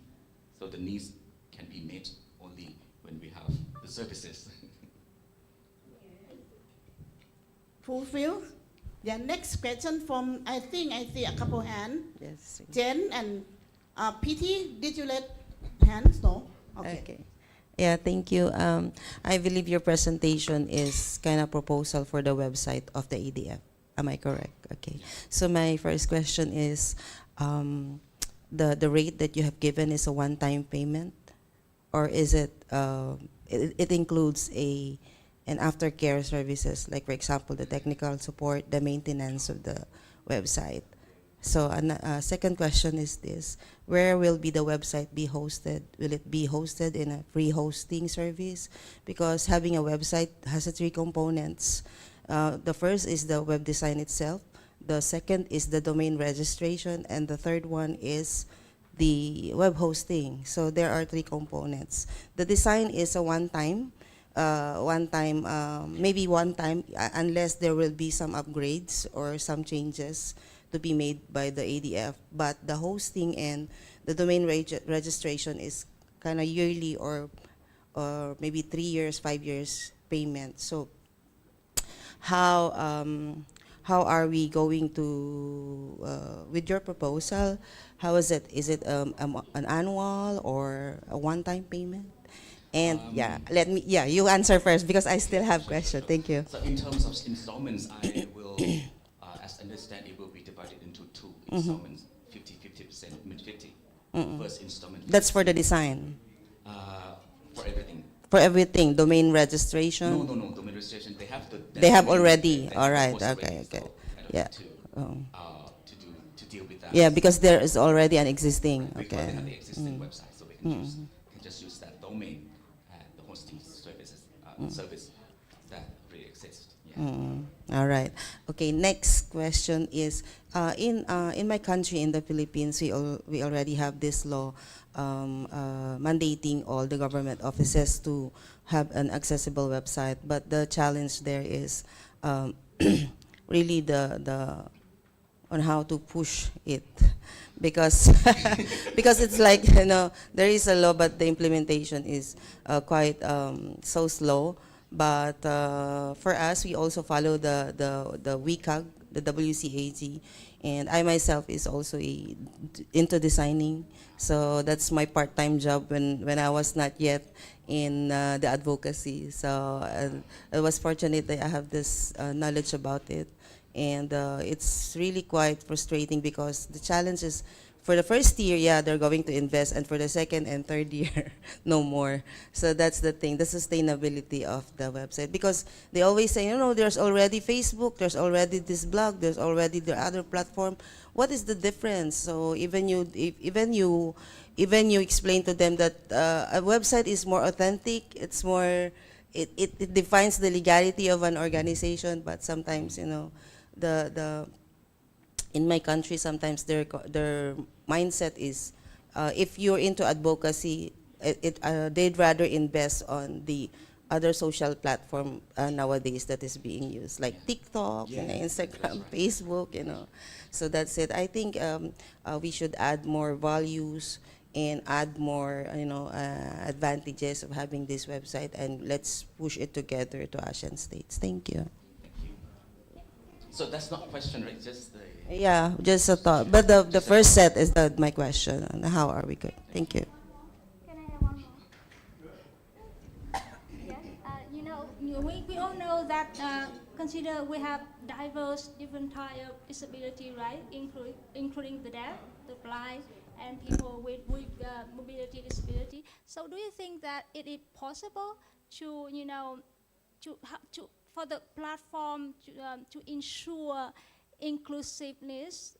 so the needs can be met only when we have the services. Fulfill. Yeah, next question from, I see a couple hands. Yes. Jen and PT, did you let hands? No? Okay. Yeah, thank you. I believe your presentation is kind of proposal for the website of the ADF. Am I correct? Okay. So my first question is, the rate that you have given is a one-time payment, or is it it includes a and aftercare services, like for example, the technical support, the maintenance of the website. So, second question is this: where will be the website be hosted? Will it be hosted in a free hosting service? Because having a website has three components. The first is the web design itself. The second is the domain registration, and the third one is the web hosting. So there are three components. The design is a maybe one time, unless there will be some upgrades or some changes to be made by the ADF. But the hosting and the domain registration is kind of yearly or maybe 3 years, 5 years payment. So how are we going to, with your proposal, how is it? Is it an annual or a one-time payment? And you answer first because I still have questions. Thank you. So in terms of installments, I will, as I understand, it will be divided into two installments, 50%, mid-50. First installment. That's for the design. For everything. For everything, domain registration. No, domain registration. They have the. They have already. All right. Okay. Yeah. To deal with that. Yeah, because there is already an existing. Because they have the existing website, so we can just use that domain and the hosting services service that really exists. Yeah. All right. Okay. Next question is in my country, in the Philippines, we already have this law mandating all the government offices to have an accessible website. But the challenge there is really the on how to push it, because because it's like, you know, there is a law, but the implementation is quite so slow. But for us, we also follow the WCAG, the WCAG, and I myself is also into designing. So that's my part-time job when I was not yet in the advocacy. So I was fortunate that I have this knowledge about it. And it's really quite frustrating because the challenge is, for the first year, yeah, they're going to invest, and for the second and third year, no more. So that's the thing, the sustainability of the website. Because they always say, you know, there's already Facebook, there's already this blog, there's already the other platform. What is the difference? So even you explain to them that a website is more authentic, it's more, it defines the legality of an organization, but sometimes, you know, in my country, sometimes their mindset is, if you're into advocacy, they'd rather invest on the other social platform nowadays that is being used, like TikTok, you know, Instagram, Facebook, you know. So that's it. I think we should add more values and add more, you know, advantages of having this website, and let's push it together to ASEAN states. Thank you. So that's not a question, right? Just the. Yeah, just a thought. But the first set is my question. And how are we good? Thank you. Can I have one more? Yes. You know, we all know that consider we have diverse, different type of disability, right? Including the deaf, the blind, and people with mobility disability. So, do you think that it is possible to, you know, for the platform to ensure inclusiveness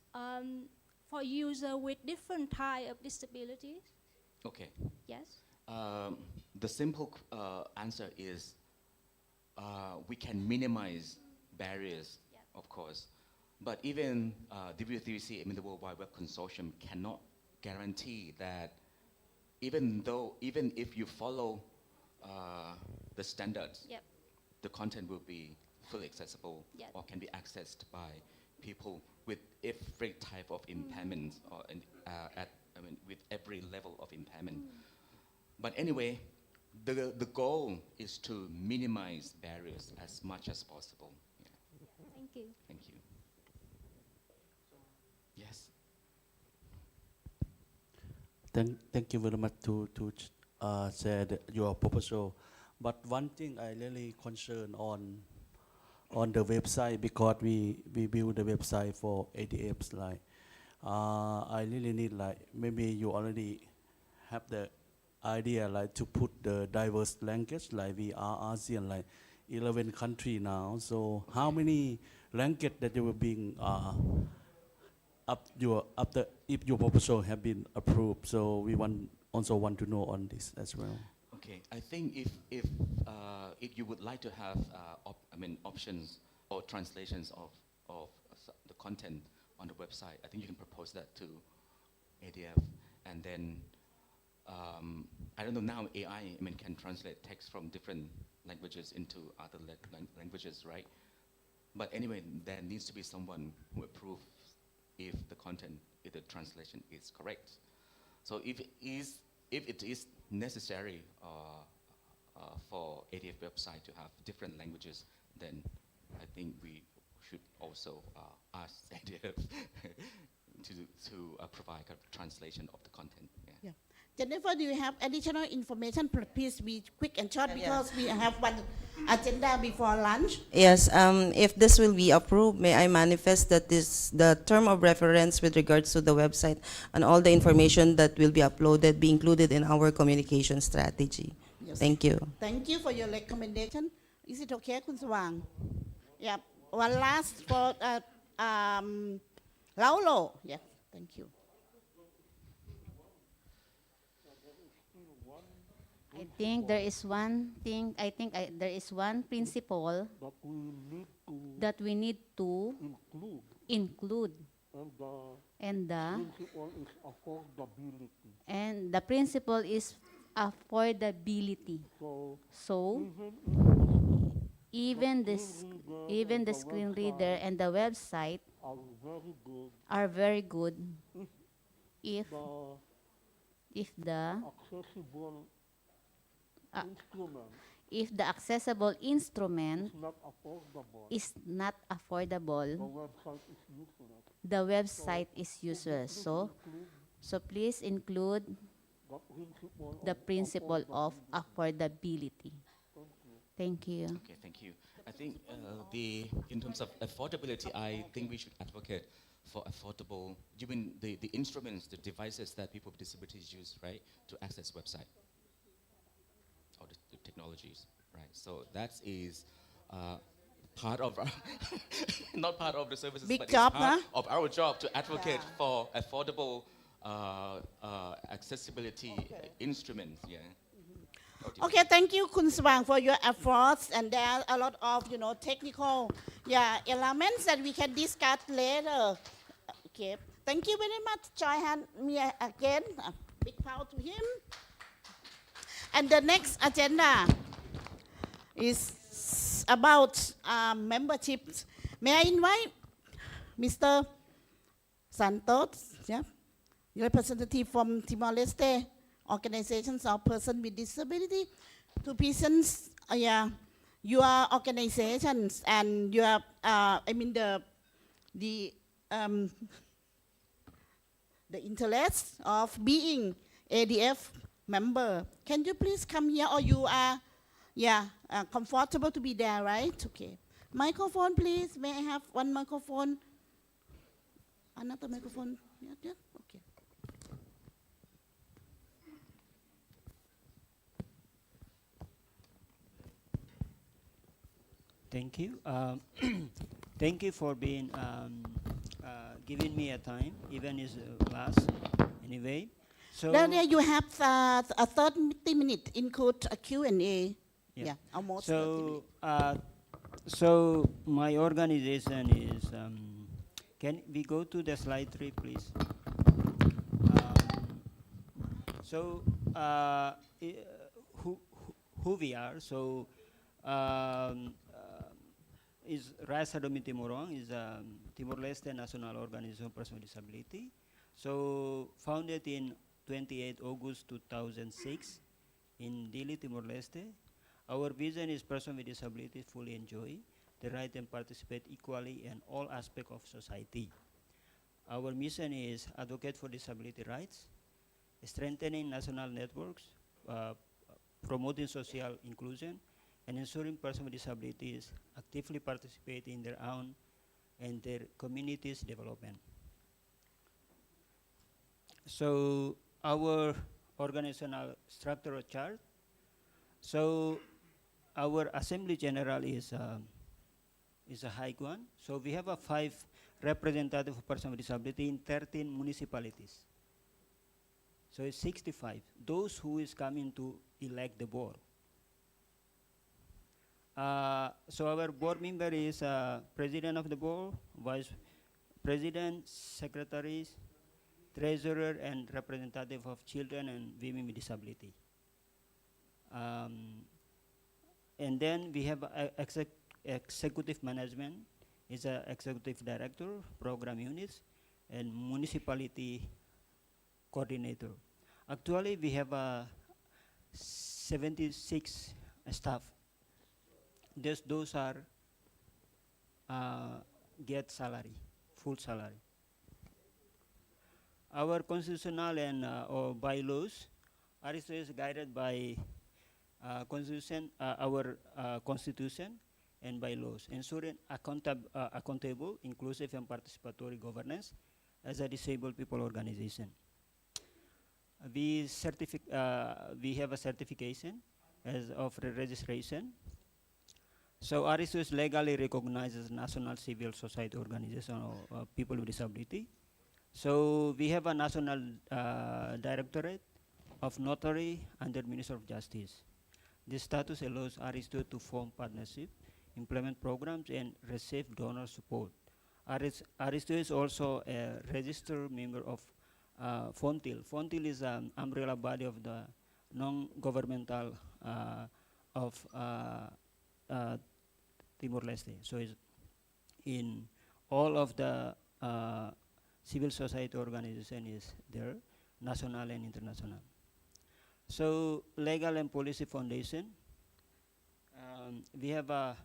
for users with different type of disabilities? Okay. Yes. The simple answer is we can minimize barriers, of course, but even W3C, I mean the World Wide Web Consortium, cannot guarantee that even if you follow the standards, the content will be fully accessible or can be accessed by people with every type of impairment or with every level of impairment. But anyway, the goal is to minimize barriers as much as possible. Yeah. Thank you. Thank you. Yes. Thank you very much to share your proposal. But one thing I really concerned on the website, because we build the website for ADFs, like I really need, like, maybe you already have the idea, like, to put the diverse language, like we are ASEAN, like 11 country now. So how many language that you will being after if your proposal have been approved? So we also want to know on this as well. Okay, I think if you would like to have options or translations of the content on the website, I think you can propose that to ADF, and then I don't know now AI can translate text from different languages into other languages, right? But anyway, there needs to be someone who approves if the content, if the translation is correct. So if it is necessary for ADF website to have different languages, then I think we should also ask ADF to provide a translation of the content. Yeah. Jennifer, do you have additional information? Please be quick and short Yeah. because we have one agenda before lunch. Yes, if this will be approved, may I manifest that the term of reference with regards to the website and all the information that will be uploaded be included in our communication strategy. Yes. Thank you. Thank you for your recommendation. Is it okay, Kun Swang? Yeah. One last for Laulo. Yeah. Thank you. I think there is one thing, there is one principle that we need to include. And the principle is affordability. So even the screen reader and the website are very good if the accessible instrument is not affordable, the website is useless. So please include the principle of affordability. Thank you. Okay, thank you. I think in terms of affordability, I think we should advocate for affordable, you mean the instruments, the devices that people with disabilities use, right, to access website, or the technologies, right? So that is part of our, not part of the services, Big but job, it's part huh? of our job to advocate for affordable accessibility instruments, yeah. Okay, thank you, Kun Swang, for your efforts. And there are a lot of, technical, elements that we can discuss later. Okay, thank you very much, Choi Han Me again. A big power to him. And the next agenda is about memberships. May I invite Mr. Santos, representative from Timor-Leste organizations of persons with disability, to present your organizations and your the interest of being ADF member. Can you please come here, or you are comfortable to be there, right? Okay. Microphone, please. May I have one microphone? Another microphone? Yeah. Okay. Thank you. Thank you for being giving me a time, even is last anyway. So Then you have a 30 minutes, include a Q&A. Yeah, almost 30 minutes. So my organization is. Can we go to the slide 3, please? Who we are? So. Is Raisa Domi Timorong is Timor-Leste National Organization of Persons with Disability. So founded in 28 August 2006 in Dili, Timor-Leste. Our vision is persons with disabilities fully enjoy the right and participate equally in all aspects of society. Our mission is advocate for disability rights, strengthening national networks, promoting social inclusion, and ensuring persons with disabilities actively participate in their own and their community's development. So our organizational structural chart. So our Assembly General is a high one. So we have a 5 representative of persons with disability in 13 municipalities. So it's 65. Those who is coming to elect the board. So our board member is president of the board, vice president, secretaries, treasurer, and representative of children and women with disability. And then we have executive management is a executive director, program units, and municipality coordinator. Actually, we have 76 staff. Those are get salary, full salary. Our constitutional and or bylaws are guided by constitution, our constitution and bylaws, ensuring accountable, inclusive, and participatory governance as a disabled people organization. We have a certification as of registration. So RSU is legally recognized as National Civil Society Organization of people with disability. So we have a national directorate of notary under Minister of Justice. This status allows RSU to form partnership, implement programs, and receive donor support. RSU is also a registered member of FONTIL. FONTIL is an umbrella body of the non-governmental of Timor-Leste. So it's in all of the civil society organization is there, national and international. So Legal and Policy Foundation, we have a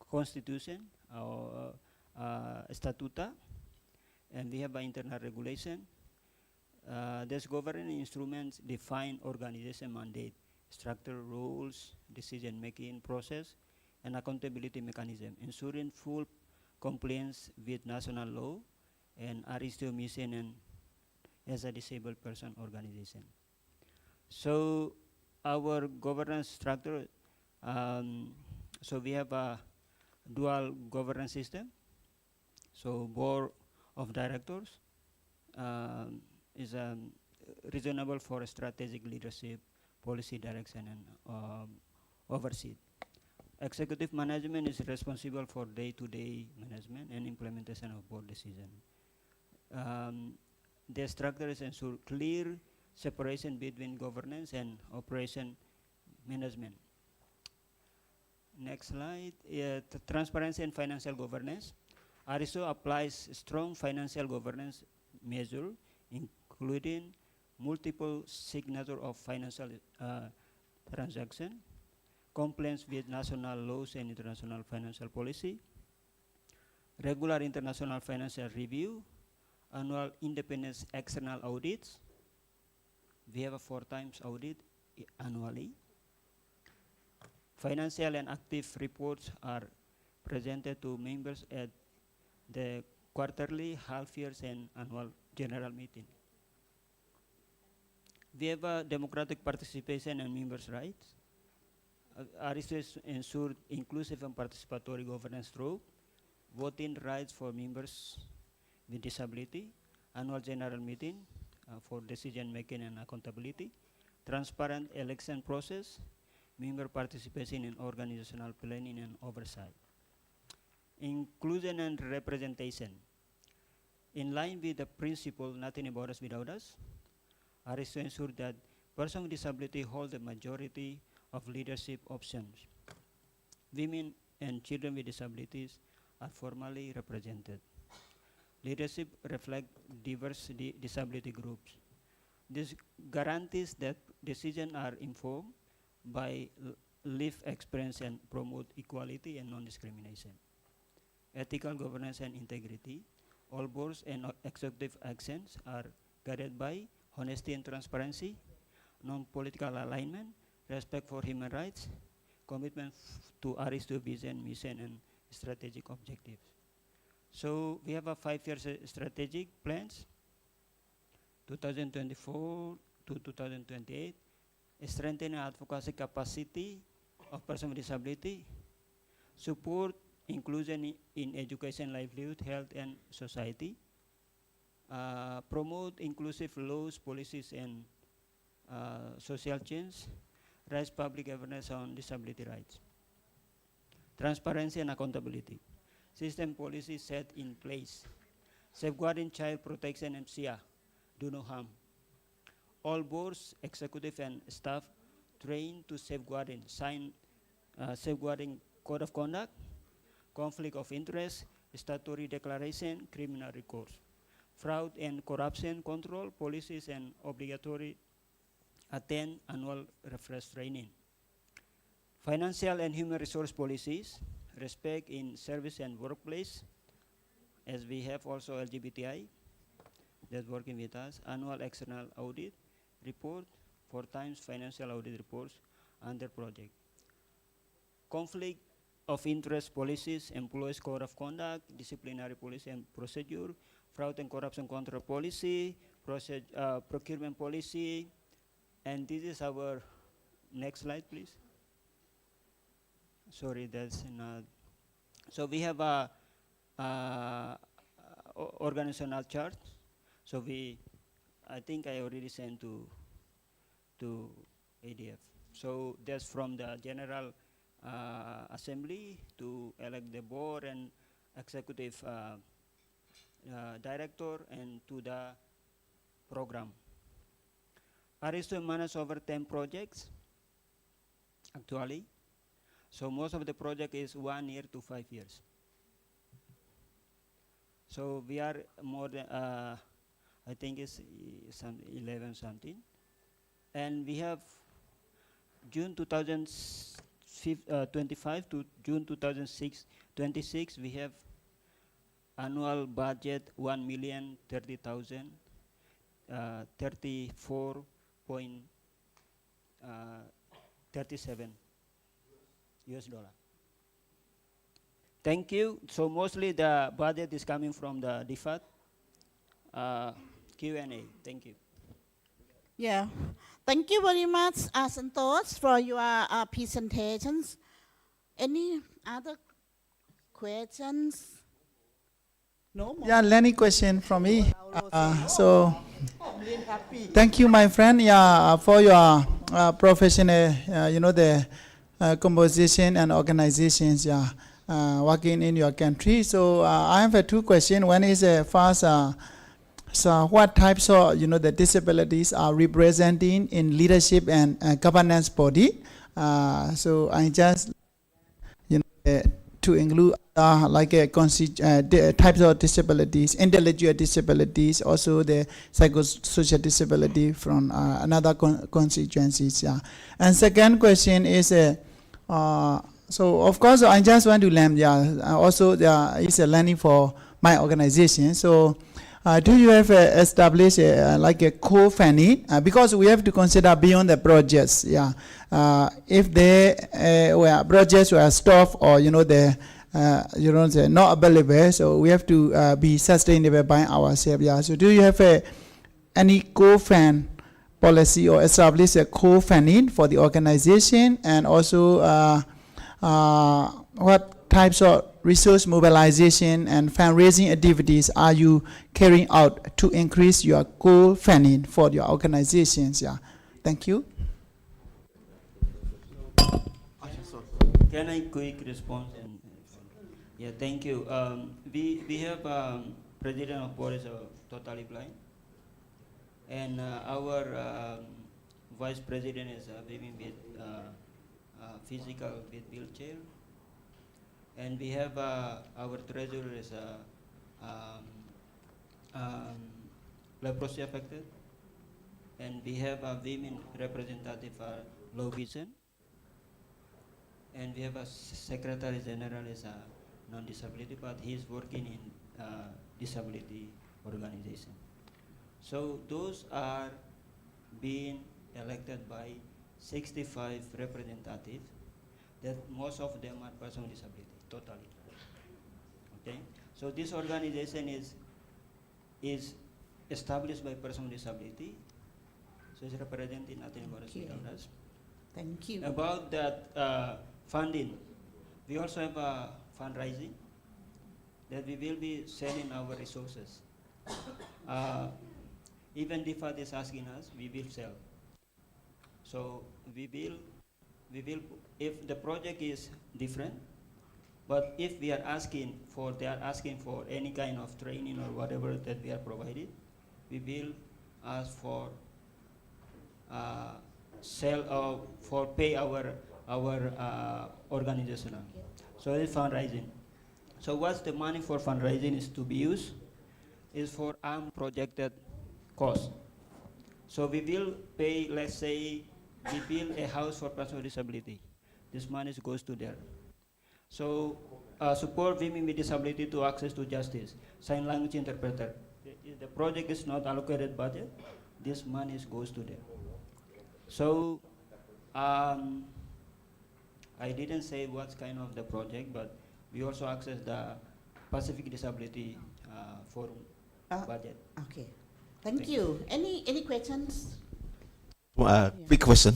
constitution or statuta, and we have an internal regulation. These governing instruments define organization mandate, structure, rules, decision-making process, and accountability mechanism, ensuring full compliance with national law and RSU mission and as a disabled person organization. So our governance structure, so we have a dual governance system. So board of directors is reasonable for strategic leadership, policy direction, and oversight. Executive management is responsible for day-to-day management and implementation of board decision. The structure is ensure clear separation between governance and operation management. Next slide, transparency and financial governance. RSO applies strong financial governance measure, including multiple signature of financial transaction, compliance with national laws and international financial policy, regular international financial review, annual independent external audits. We have a 4 times audit annually. Financial and active reports are presented to members at the quarterly, half years, and annual general meeting. We have a democratic participation and members' rights. RSS ensure inclusive and participatory governance through voting rights for members with disability, annual general meeting for decision making and accountability, transparent election process, member participation in organizational planning and oversight. Inclusion and representation. In line with the principle, nothing about us without us, RSO ensure that persons with disability hold the majority of leadership options. Women and children with disabilities are formally represented. Leadership reflect diverse disability groups. This guarantees that decisions are informed by lived experience and promote equality and non-discrimination. Ethical governance and integrity. All boards and executive actions are guided by honesty and transparency, non-political alignment, respect for human rights, commitment to RSO vision, mission, and strategic objectives. So we have a 5-year strategic plans, 2024 to 2028, strengthening advocacy capacity of persons with disability, support inclusion in education, livelihood, health, and society, promote inclusive laws, policies, and social change, raise public awareness on disability rights, transparency and accountability, system policies set in place, safeguarding child protection and MCA, do no harm. All boards, executive, and staff trained to safeguarding code of conduct, conflict of interest, statutory declaration, criminal recourse, fraud and corruption control policies, and obligatory attend annual refresh training. Financial and human resource policies, respect in service and workplace, as we have also LGBTI that's working with us, annual external audit report, 4 times financial audit reports under project. Conflict of interest policies, employees code of conduct, disciplinary policy and procedure, fraud and corruption control policy, procurement policy, and this is our next slide, please. Sorry, that's not. So we have a organizational chart. So I think I already sent to ADF. So that's from the General Assembly to elect the board and executive director and to the program. Aristo managed over 10 projects, actually. So most of the project is 1 year to 5 years. So we are more than, I think it's some 11 something. And we have June 2025 to June 2026, we have annual budget 1,030,000, 34.37 US dollar. Thank you. So mostly the budget is coming from the DFAT. Q&A. Thank you. Yeah, thank you very much, Santosh, for your presentations. Any other questions? No more? Yeah, Lenny question from me. Thank you, my friend, for your professional, the composition and organizations, working in your country. So I have 2 questions. One is first, so what types of, the disabilities are representing in leadership and governance body? So I just, to include like types of disabilities, intellectual disabilities, also the psychosocial disability from another constituencies. And second question is, so of course I just want to learn. Also there is a learning for my organization. So do you have established like a co-funding? Because we have to consider beyond the projects. If the projects were stopped or not available, so we have to be sustainable by ourselves. So do you have any co-fund policy or establish a co-funding for the organization, and also what types of resource mobilization and fundraising activities are you carrying out to increase your co-funding for your organizations? Thank you. Can I quick response? Yeah, thank you. We have president of board is totally blind, and our vice president is living with physical with wheelchair, and we have our treasurer is leprosy affected, and we have a women representative low vision, and we have a secretary general is a non-disability, but he's working in disability organization. So those are being elected by 65 representatives, that most of them are persons with disability, totally. Okay, so this organization is established by persons with disability. So it's representing nothing but Okay. us. Thank you. About that funding, we also have a fundraising that we will be selling our resources. Even DFAT is asking us, we will sell. So we will, if the project is different, but if we are asking for, they are asking for any kind of training or whatever that we are provided, we will ask for pay our organizational. So it's fundraising. So what's the money for fundraising is to be used is for projected cost. So we will pay, let's say, we build a house for persons with disability. This money goes to there. So support women with disability to access to justice, sign language interpreter. The project is not allocated budget. This money goes to them. So I didn't say what's kind of the project, but we also access the Pacific Disability Forum budget. Okay. Thank you. Any questions? Quick question.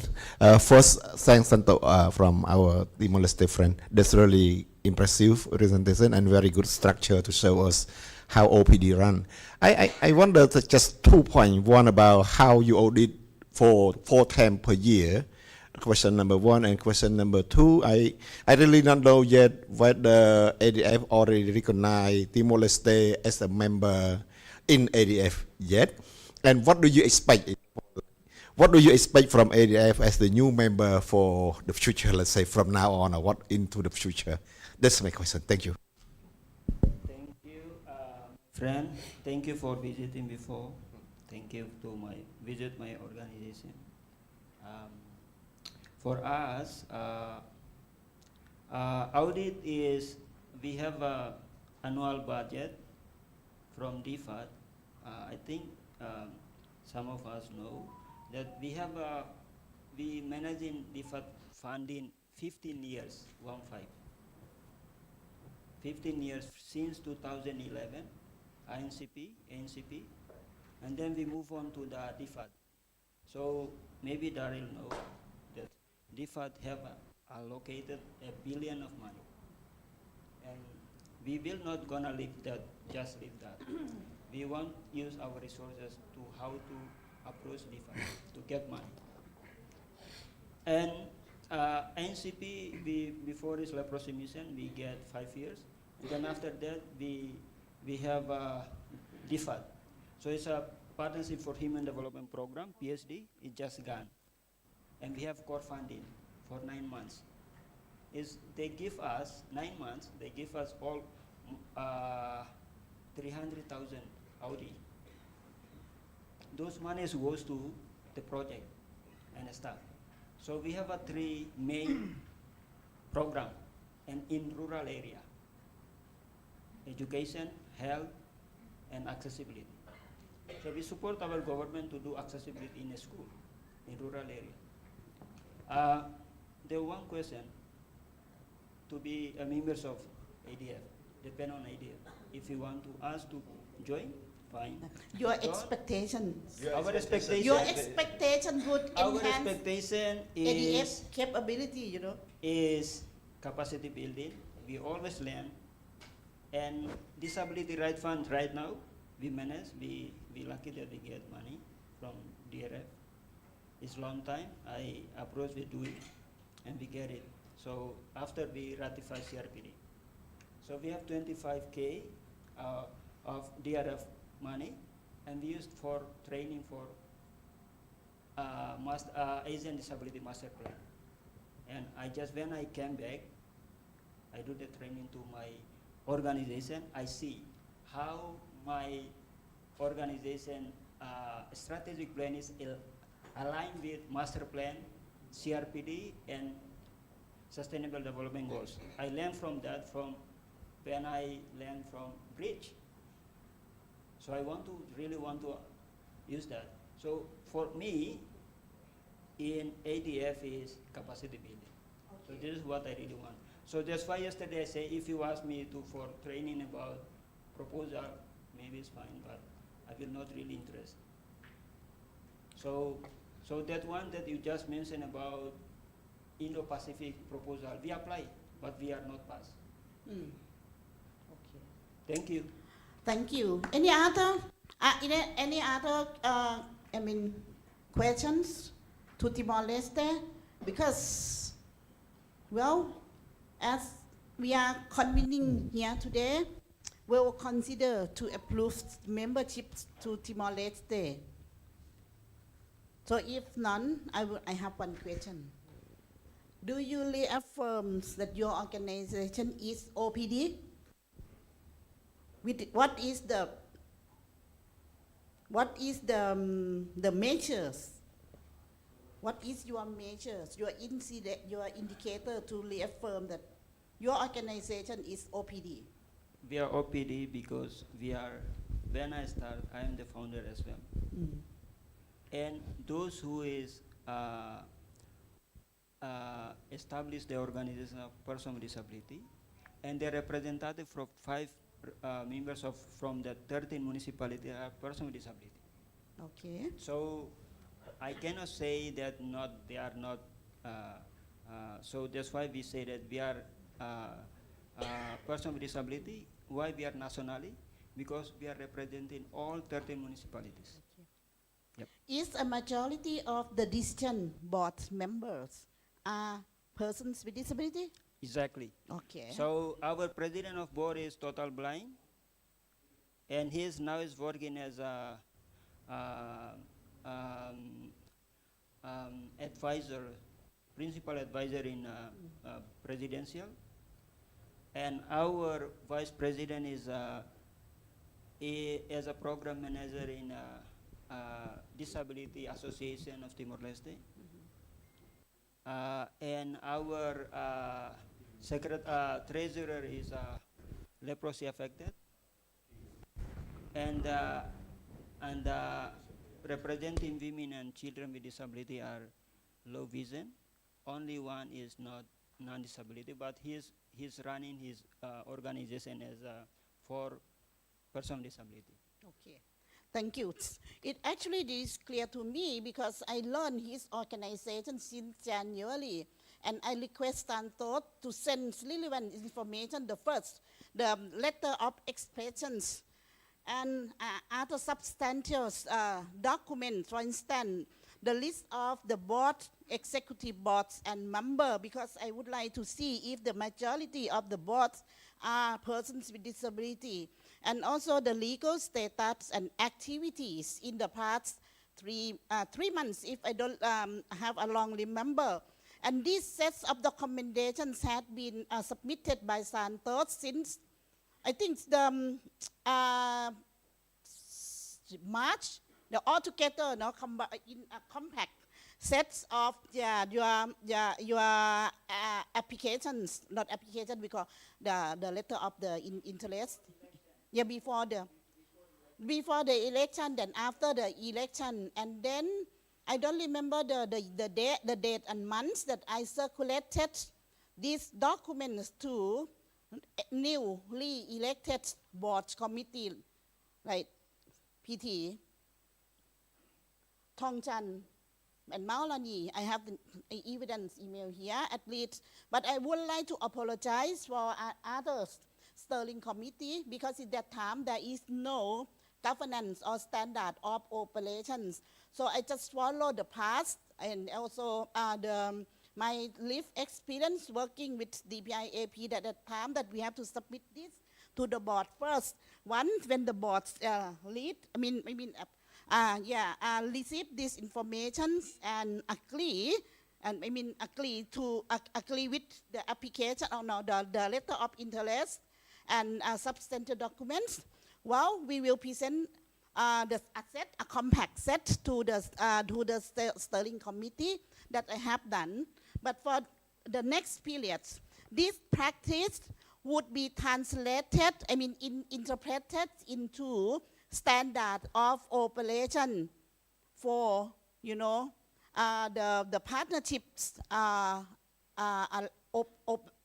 First, thanks Santo from our Timor-Leste friend. That's really impressive presentation and very good structure to show us how OPD run. I wonder just 2 points. One about how you audit for 4 times per year. Question number 1 and question number 2. I really don't know yet whether ADF already recognized Timor-Leste as a member in ADF yet. And what do you expect? What do you expect from ADF as the new member for the future, let's say from now on, or what into the future? That's my question. Thank you. Thank you, friend. Thank you for visiting before. Thank you to visit my organization. For us, audit is, we have a annual budget from DFAT. I think some of us know that we have we managing DFAT funding 15 years, 15 years since 2011, NCP, and then we move on to the DFAT. So maybe Daryl know that DFAT have allocated $1 billion of money, and we will not gonna leave that, just leave that. We want use our resources to how to approach DFAT to get money. And NCP, before this leprosy mission, we get 5 years. Then after that, we have DFAT. So it's a Partnership for Human Development Program, PSD. It just gone, and we have core funding for 9 months. They give us 9 months. They give us all 300,000 Audi. Those monies goes to the project and staff. So we have 3 main program, and in rural area: education, health, and accessibility. So we support our government to do accessibility in a school in rural area. The one question to be members of ADF depend on ADF. If you want to ask to join, fine. Your expectation. Our expectation. Your expectation would Our enhance expectation ADF is capability, is capacity building. We always learn, and disability right fund right now we manage. We lucky that we get money from DRF. It's long time. I approach, we do it, and we get it. So after we ratify CRPD, so we have 25K of DRF money, and we used for training for Asian Disability Master Plan. And when I came back, I do the training to my organization. I see how my organization strategic plan is aligned with master plan, CRPD, and sustainable development goals. I learned from that from when I learned from Bridge. So I really want to use that. So for me, in ADF is capacity building. So this is what I really want. So that's why yesterday I say, if you ask me for training about proposal, maybe it's fine, but I will not really interest. So So that one that you just mentioned about Indo-Pacific proposal, we apply, but we are not passed. Okay. Thank you. Thank you. Any other, questions to Timor-Leste? Because, well, as we are convening here today, we will consider to approve membership to Timor-Leste. So if none, I have one question. Do you reaffirm that your organization is OPD? What is the measures? What is your measures, your indicator to reaffirm that your organization is OPD? We are OPD because when I start, I am the founder as well. And those who is establish the organization of person with disability, and the representative from 5 members from the 13 municipality are person with disability. Okay. So I cannot say that they are not. So that's why we say that we are person with disability. Why we are nationally? Because we are representing all 13 municipalities. Okay. Yep. Is a majority of the decision board members are persons with disability? Exactly. Okay. So our president of board is total blind, and he is now working as a advisor, principal advisor in presidential, and our vice president is as a program manager in Disability Association of Timor-Leste. And our treasurer is leprosy affected, and representing women and children with disability are low vision. Only one is not non-disability, but he's running his organization as for person with disability. Okay. Thank you. It actually is clear to me because I learned his organization since January, and I request Santos to send relevant information, the letter of expressions and other substantial documents, for instance, the list of the board, executive boards and member, because I would like to see if the majority of the boards are persons with disability, and also the legal status and activities in the past 3 months, if I don't have a long remember. And these sets of documentations had been submitted by Santos since, I think, the March. The altogether in a compact sets of your applications, not application, because the letter of the interest. Yeah, before the election, then after the election, and then I don't remember the date and months that I circulated these documents to newly elected board committee, like PT, Thongchan, and Maulani. I have the evidence email here at least, but I would like to apologize for others Sterling Committee, because at that time there is no governance or standard of operations. So I just follow the past and also my lived experience working with DPIAP at that time, that we have to submit this to the board first. Once when the boards receive these information and agree, and agree with the application or no, the letter of interest and substantive documents, well, we will present a compact set to the Sterling Committee that I have done. But for the next period, this practice would be translated, interpreted into standard of operation for, the partnerships,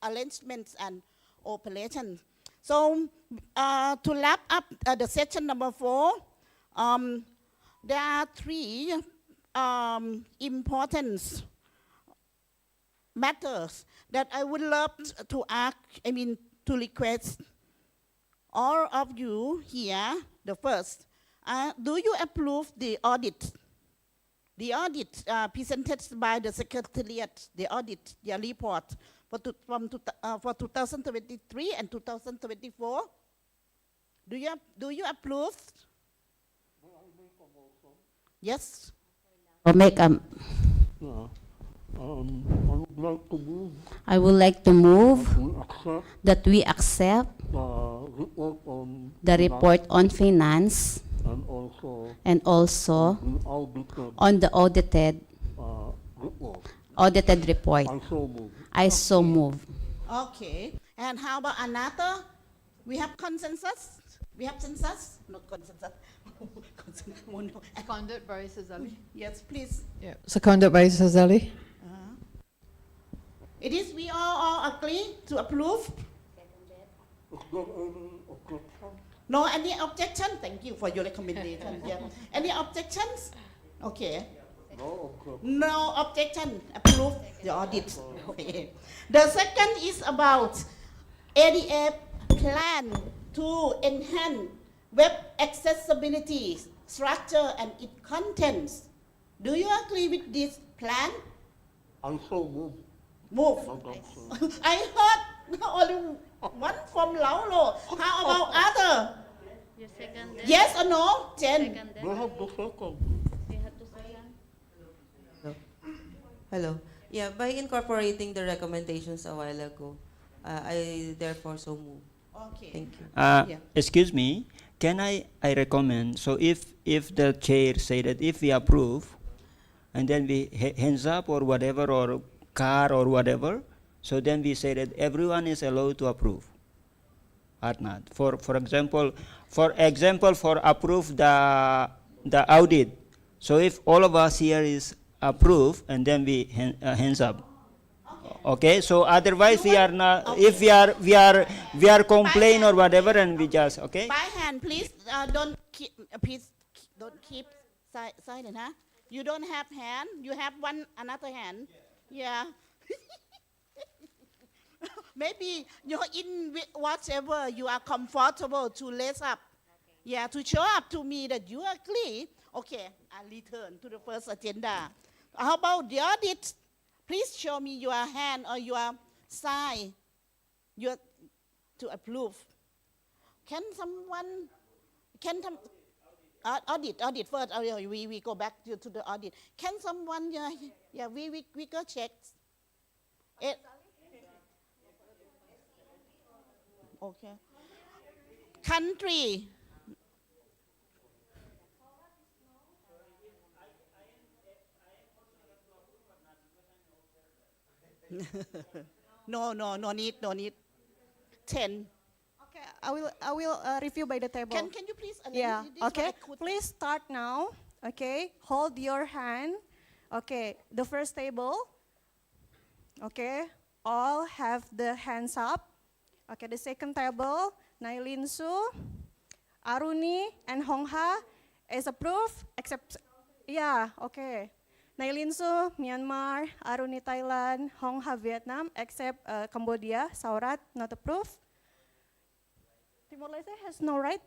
arrangements and operations. So to wrap up the section number 4, there are 3 important matters that I would love to ask, to request all of you here. The first, do you approve the audit? The audit presented by the Secretariat, the audit, their report for 2023 and 2024. Do you approve? Yes. Or make I would like to move that we accept the report on finance and also on the audited report. I so move. Okay. And how about another? We have consensus? We have consensus? Not consensus. Seconded by Sazali. Yes, please. Yeah. Seconded by Sazali. It is we all agree to approve? No, any objection? Thank you for your recommendation. Yeah. Any objections? Okay. No objection. Approve the audit. Okay. The second is about ADA plan to enhance web accessibility, structure, and its contents. Do you agree with this plan? Move. I heard only one from Lauro. How about other? Yes or no? Jen? Hello. Yeah, by incorporating the recommendations a while ago, I therefore so move. Okay. Thank you. Excuse me, can I recommend, so if the chair say that if we approve, and then we hands up or whatever, or car or whatever, so then we say that everyone is allowed to approve or not. For example, for approve the audit. So if all of us here is approve, and then we hands up. Okay, so otherwise we are not. Okay. If we are complain or whatever, and we just okay. By hand, please. Please don't keep silent, huh? You don't have hand. You have another hand. Yeah. Maybe you're in whatever you are comfortable to raise up. Yeah, to show up to me that you agree. Okay, I'll return to the first agenda. How about the audit? Please show me your hand or your sign to approve. Can someone, audit first, we go back to the audit. Can someone, we go check. Okay. Country. No need. 10. Okay, I will review by the table. Can you please? Yeah. This Okay. I could- Please start now. Okay. Hold your hand. Okay. The first table. Okay. All have the hands up. Okay. The second table. Nailin Su, Aruni, and Hongha is approved. Except, yeah. Okay. Nailin Su, Myanmar, Aruni, Thailand, Hongha, Vietnam, except Cambodia, Saurat, not approved. Timor-Leste has no right?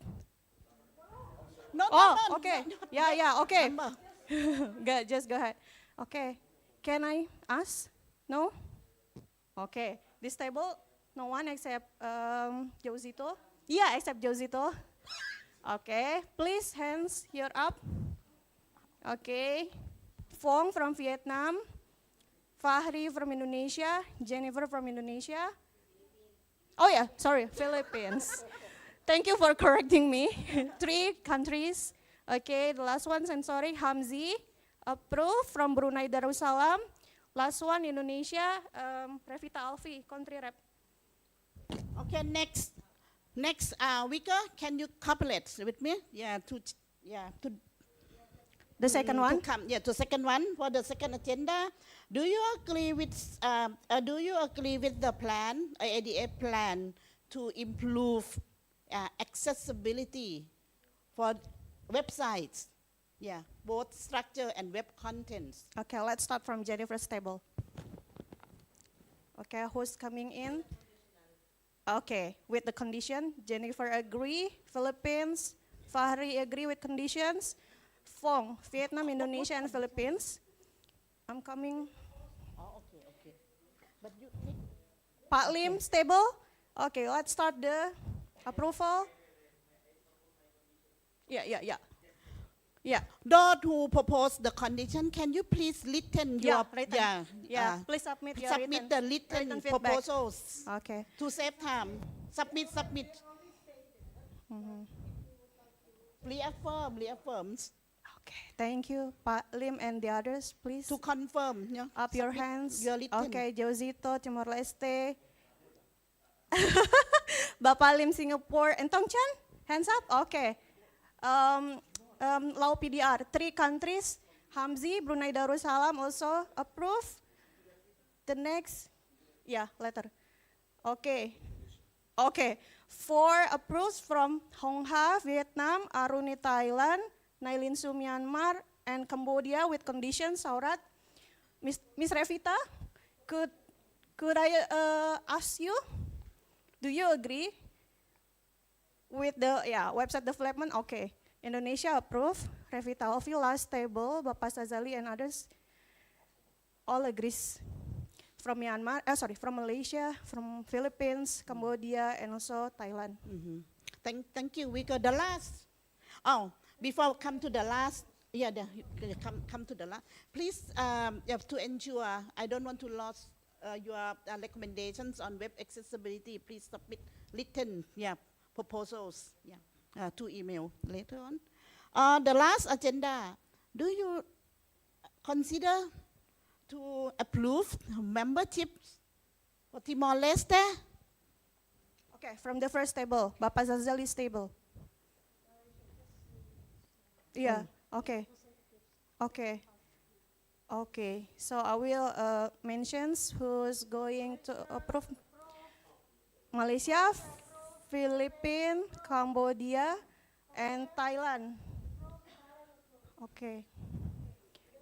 No, okay. no, Yeah, okay. Good, just go ahead. Okay. Can I ask? No? Okay. This table, no one except Josito? Yeah, except Josito. Okay. Please, hands here up. Okay. Fong from Vietnam, Fahri from Indonesia, Jennifer from Indonesia. Oh yeah, sorry, Philippines. Thank you for correcting me. 3 countries. Okay, the last one, and sorry, Hamzi, approved from Brunei Darussalam. Last one, Indonesia, Revita Alfi, country rep. Okay, next Vika, can you cooperate with me? To the second one? To second one for the second agenda. Do you agree with the plan, ADA plan, to improve accessibility for websites? Yeah, both structure and web contents. Okay, let's start from Jennifer's table. Okay, who's coming in? Okay, with the condition, Jennifer agree, Philippines, Fahri agree with conditions, Fong, Vietnam, Indonesia, and Philippines. I'm coming. Oh, okay. But you Pak Lim, stable? Okay, let's start the approval. Yeah. those who propose the condition, can you please written your written. Please submit your the written written feedback. proposals. Okay. To save time. Submit. Reaffirms. Okay, thank you, Pak Lim and the others, please. To confirm. Up your Submit hands. your written. Okay, Josito, Timor-Leste. Bapak Lim, Singapore, and Tong Chan, hands up. Okay. Lau PDR, 3 countries. Hamzi, Brunei Darussalam also approve. The next, letter. Okay. 4 approves from Hong Ha, Vietnam, Aruni, Thailand, Nailin Su, Myanmar, and Cambodia with conditions. Saurat. Miss Revita, could I ask you, do you agree with the website development? Okay. Indonesia approve. Revita Alfi, last table, Bapak Sazali and others all agrees. From Myanmar, from Malaysia, from Philippines, Cambodia, and also Thailand. Thank you. We got the last. Before come to the last, come to the last. Please, you have to ensure, I don't want to lose your recommendations on web accessibility. Please submit written proposals to email later on. The last agenda, do you consider to approve membership for Timor-Leste? Okay, from the first table, Bapak Zazali's table. Okay, so I will mention who's going to approve. Malaysia, Philippines, Cambodia, and Thailand. Okay.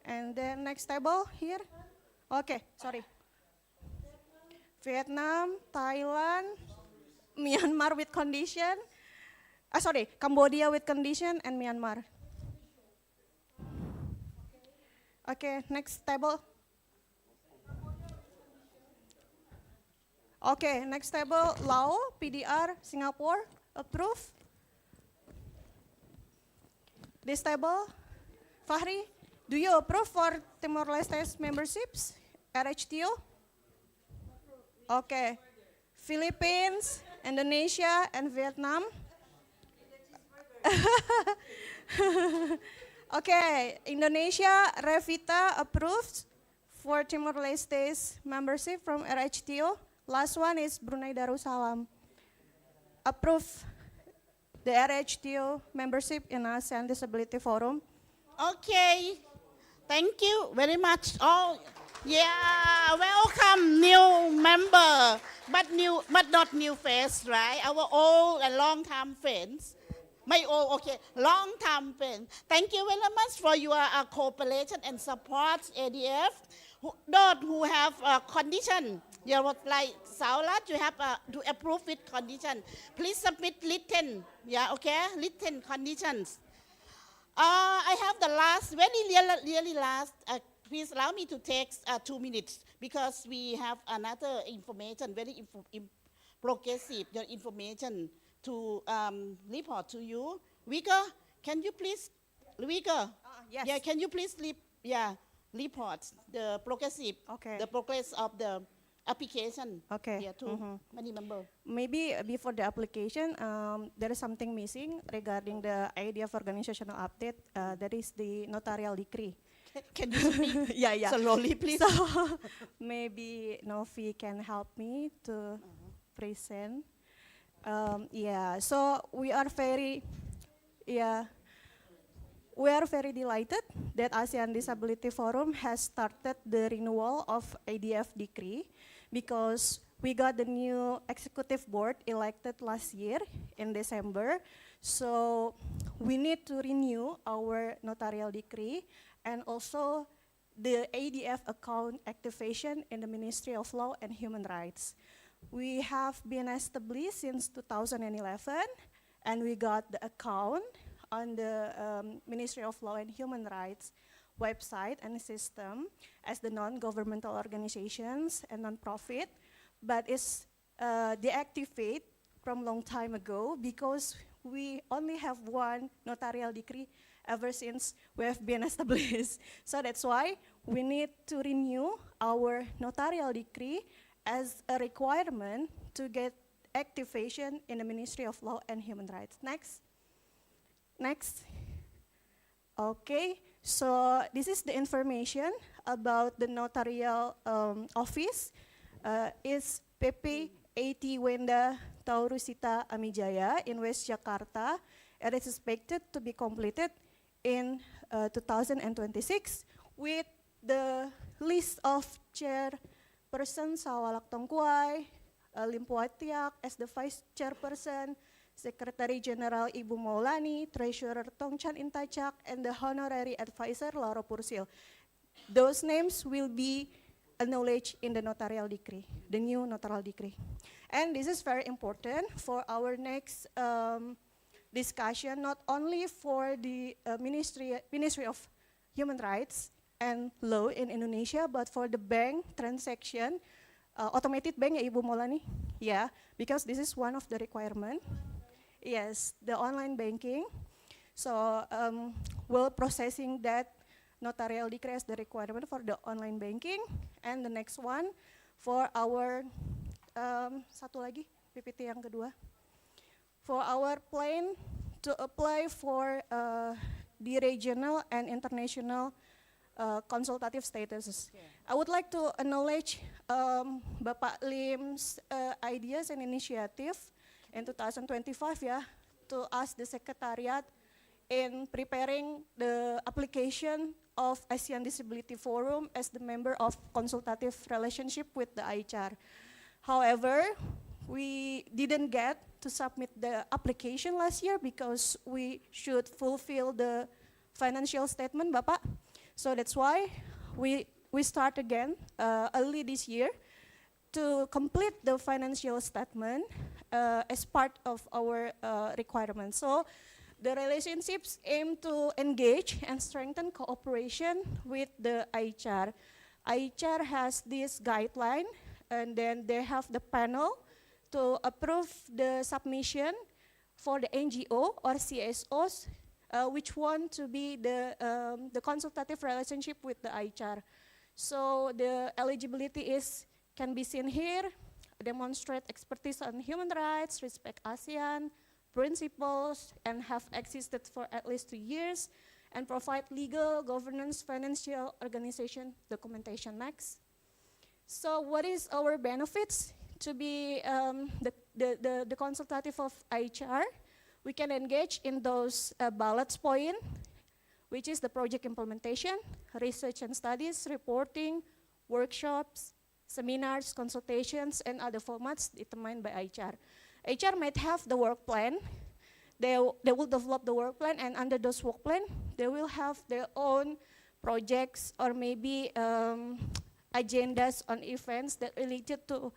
And then next table here. Okay, sorry. Vietnam, Thailand, Myanmar with condition. Cambodia with condition and Myanmar. Okay, next table. Okay, next table, Laos, PDR, Singapore, approve. This table, Fahri, do you approve for Timor-Leste's memberships, RHTO? Okay, Philippines, Indonesia, and Vietnam. Okay, Indonesia, Revita approves for Timor-Leste's membership from RHTO. Last one is Brunei Darussalam. Approve the RHTO membership in ASEAN Disability Forum. Okay, thank you very much. Welcome new member, but not new face, right? Our old and long-time friends. Long-time friends. Thank you very much for your cooperation and support, ADF. Those who have condition, like Saulat, you have to approve with condition. Please submit written, written conditions. I have the last, really last, please allow me to take 2 minutes because we have another information, very progressive information to report to you. Vika, can you please, Yes. can you please report the progressive, the progress of the application to many members? Maybe before the application, there is something missing regarding the idea of organizational update. That is the notarial decree. Can you speak slowly, please? So maybe Novi can help me to present. So we are very delighted that ASEAN Disability Forum has started the renewal of ADF decree because we got the new executive board elected last year in December. So we need to renew our notarial decree and also the ADF account activation in the Ministry of Law and Human Rights. We have been established since 2011, and we got the account on the Ministry of Law and Human Rights website and system as the non-governmental organizations and non-profit, but it's deactivated from long time ago because we only have one notarial decree ever since we have been established. So that's why we need to renew our notarial decree as a requirement to get activation in the Ministry of Law and Human Rights. Next. Next. Okay, so this is the information about the notarial office. It's PP 80 Wenda Taurusita Amijaya in West Jakarta. It is expected to be completed in 2026 with the list of chairperson Sawalak Tongkuai, Limpuatiak as the vice chairperson, Secretary General Ibu Maulani, Treasurer Tongchan Intacak, and the honorary advisor Laura Pursil. Those names will be acknowledged in the notarial decree, the new notarial decree. And this is very important for our next discussion, not only for the Ministry of Human Rights and Law in Indonesia, but for the bank transaction, automated bank, Ibu Maulani? Yeah, because this is one of the requirement. Yes, the online banking. So we're processing that notarial decree as the requirement for the online banking. And the next one for our, satu lagi, PPT yang kedua. For our plan to apply for the regional and international consultative statuses. I would like to acknowledge Bapak Lim's ideas and initiative in 2025 to ask the Secretariat in preparing the application of ASEAN Disability Forum as the member of consultative relationship with the IHR. However, we didn't get to submit the application last year because we should fulfill the financial statement, Bapak. So that's why we start again early this year to complete the financial statement as part of our requirements. So the relationships aim to engage and strengthen cooperation with the IHR. IHR has this guideline, and then they have the panel to approve the submission for the NGO or CSOs, which want to be the consultative relationship with the IHR. So the eligibility can be seen here: demonstrate expertise on human rights, respect ASEAN principles, and have existed for at least 2 years, and provide legal, governance, financial, organization documentation. Next. So what is our benefits to be the consultative of IHR? We can engage in those ballots point, which is the project implementation, research and studies, reporting, workshops, seminars, consultations, and other formats determined by IHR. IHR might have the work plan. They will develop the work plan, and under those work plan, they will have their own projects or maybe agendas on events that related to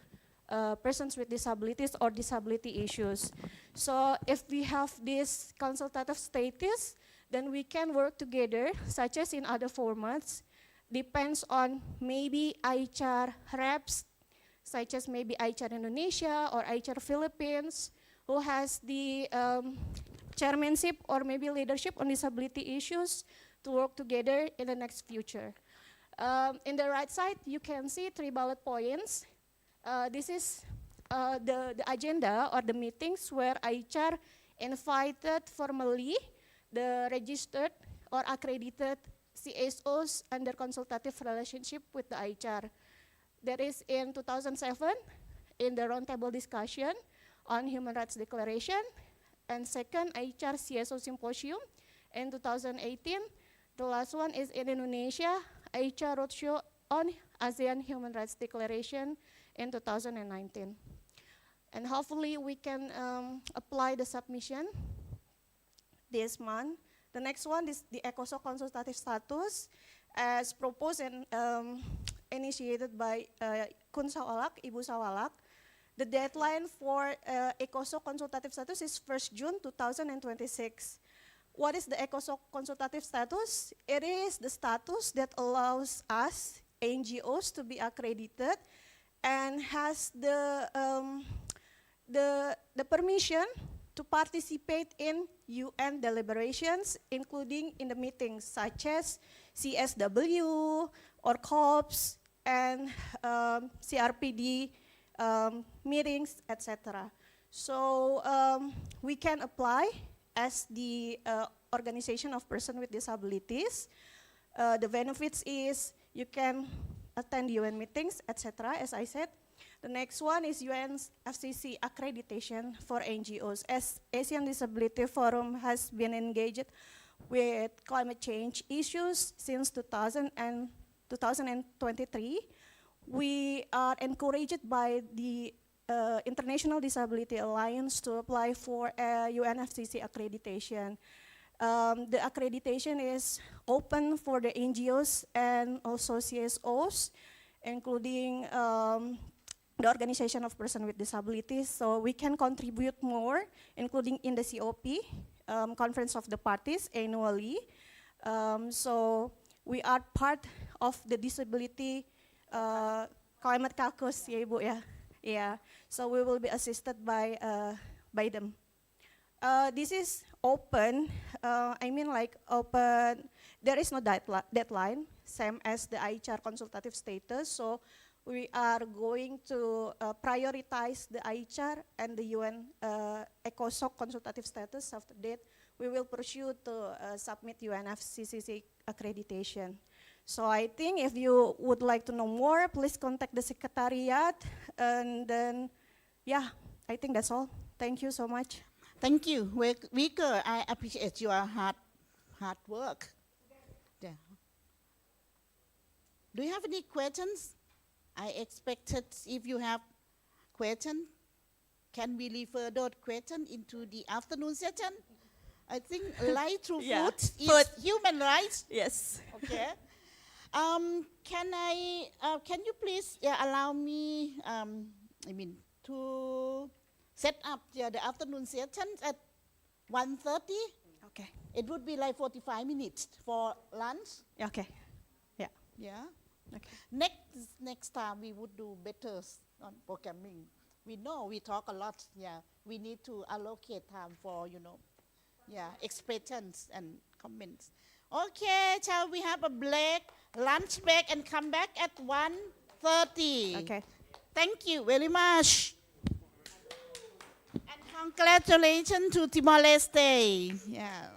persons with disabilities or disability issues. So if we have this consultative status, then we can work together, such as in other formats. Depends on maybe IHR reps, such as maybe IHR Indonesia or IHR Philippines, who has the chairmanship or maybe leadership on disability issues to work together in the next future. In the right side, you can see 3 bullet points. This is the agenda or the meetings where IHR invited formally the registered or accredited CSOs under consultative relationship with the IHR. That is in 2007 in the roundtable discussion on Human Rights Declaration, and second IHR CSO Symposium in 2018. The last one is in Indonesia, IHR Roadshow on ASEAN Human Rights Declaration in 2019. And hopefully we can apply the submission this month. The next one is the ECOSOC consultative status, as proposed and initiated by Kun Sawalak, Ibu Sawalak. The deadline for ECOSOC consultative status is 1st June 2026. What is the ECOSOC consultative status? It is the status that allows us, NGOs, to be accredited and has the permission to participate in UN deliberations, including in the meetings such as CSW or COPS and CRPD meetings, etc. So we can apply as the organization of person with disabilities. The benefits is you can attend UN meetings, etc., as I said. The next one is UNFCCC accreditation for NGOs. As Asian Disability Forum has been engaged with climate change issues since 2000 and 2023, we are encouraged by the International Disability Alliance to apply for a UNFCCC accreditation. The accreditation is open for the NGOs and also CSOs, including the Organization of Persons with Disabilities, so we can contribute more, including in the COP, Conference of the Parties, annually. So we are part of the disability climate caucus, ya Ibu ya. Yeah, so we will be assisted by them. This is open, I mean like open, there is no deadline, same as the IHR consultative status, so we are going to prioritize the IHR and the UN ECOSOC consultative status. After that, we will pursue to submit UNFCCC accreditation. So I think if you would like to know more, please contact the secretariat. And then, yeah, I think that's all. Thank you so much. Thank you, Weaker. I appreciate your hard work. Yeah. Do you have any questions? I expected if you have question, can we refer those questions into the afternoon session? I think light through Yeah. food is human rights. Yes. Okay. Can you please allow me, to set up the afternoon session at 1:30? Okay. It would be like 45 minutes for lunch. Okay. Yeah. Yeah. Okay. Next time we would do better on programming. We know we talk a lot. Yeah. We need to allocate time for, expressions and comments. Okay, shall we have a break, lunch break, and come back at 1:30? Okay. Thank you very much. And congratulations to Timor-Leste. Yeah.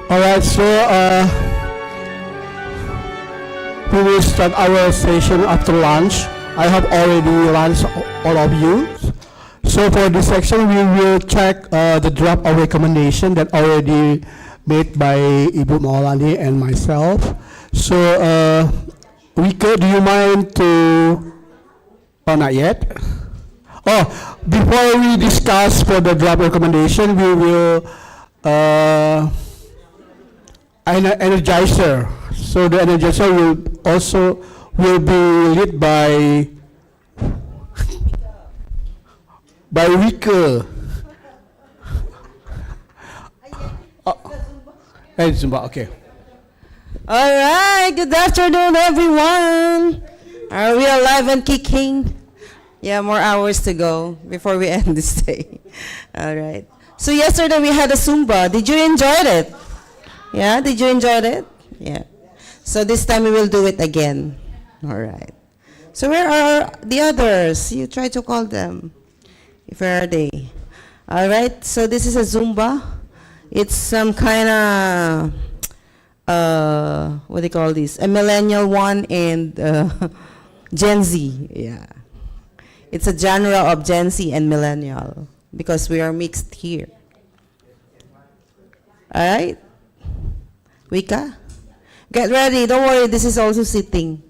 All right, so we will start our session after lunch. I have already lunch all of you. So for this section, we will check the draft of recommendation that already made by Ibu Maulani and myself. So, Rika, do you mind to? Oh, not yet. Oh, before we discuss for the draft recommendation, we will energizer. So the energizer will be led by Rika. And Zumba, okay. All right, good afternoon, everyone. Are we alive and kicking? Yeah, more hours to go before we end this day. All right. So yesterday we had a Zumba. Did you enjoy it? Yeah, did you enjoy it? Yeah. So this time we will do it again. All right. So where are the others? You try to call them. Where are they? All right. So this is a Zumba. It's some kind of, what do you call this? A millennial one and Gen Z. Yeah. It's a genre of Gen Z and millennial because we are mixed here. All right? Wika? Get ready. Don't worry. This is also sitting.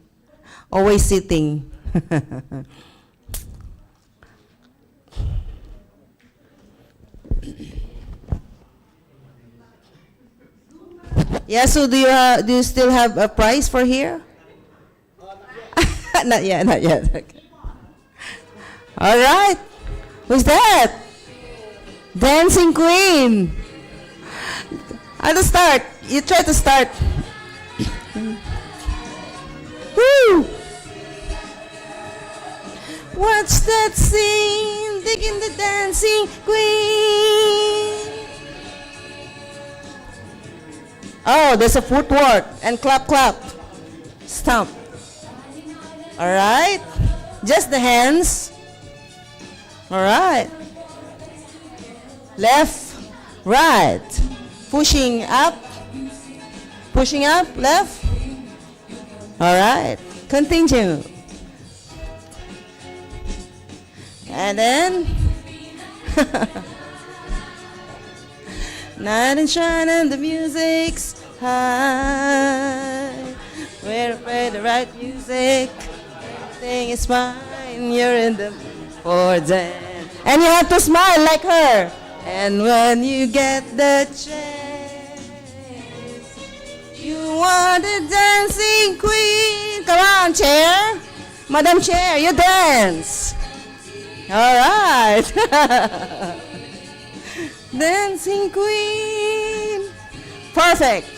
Always sitting. Yeah, so do you still have a prize for here? Not yet, not yet. Okay. All right. Who's that? Dancing Queen. I'll start. You try to start. Woo! Watch that scene, digging the dancing queen. Oh, there's a footwork and clap, clap, stomp. All right, just the hands. All right, left, right, pushing up, left. All right, continue. And then, night and shine and the music's high. We're afraid the right music, everything is fine. You're in the mood for dance. And you have to smile like her. And when you get the chance, you are the dancing queen. Come on, chair. Madam Chair, you dance. All right. Dancing queen. Perfect.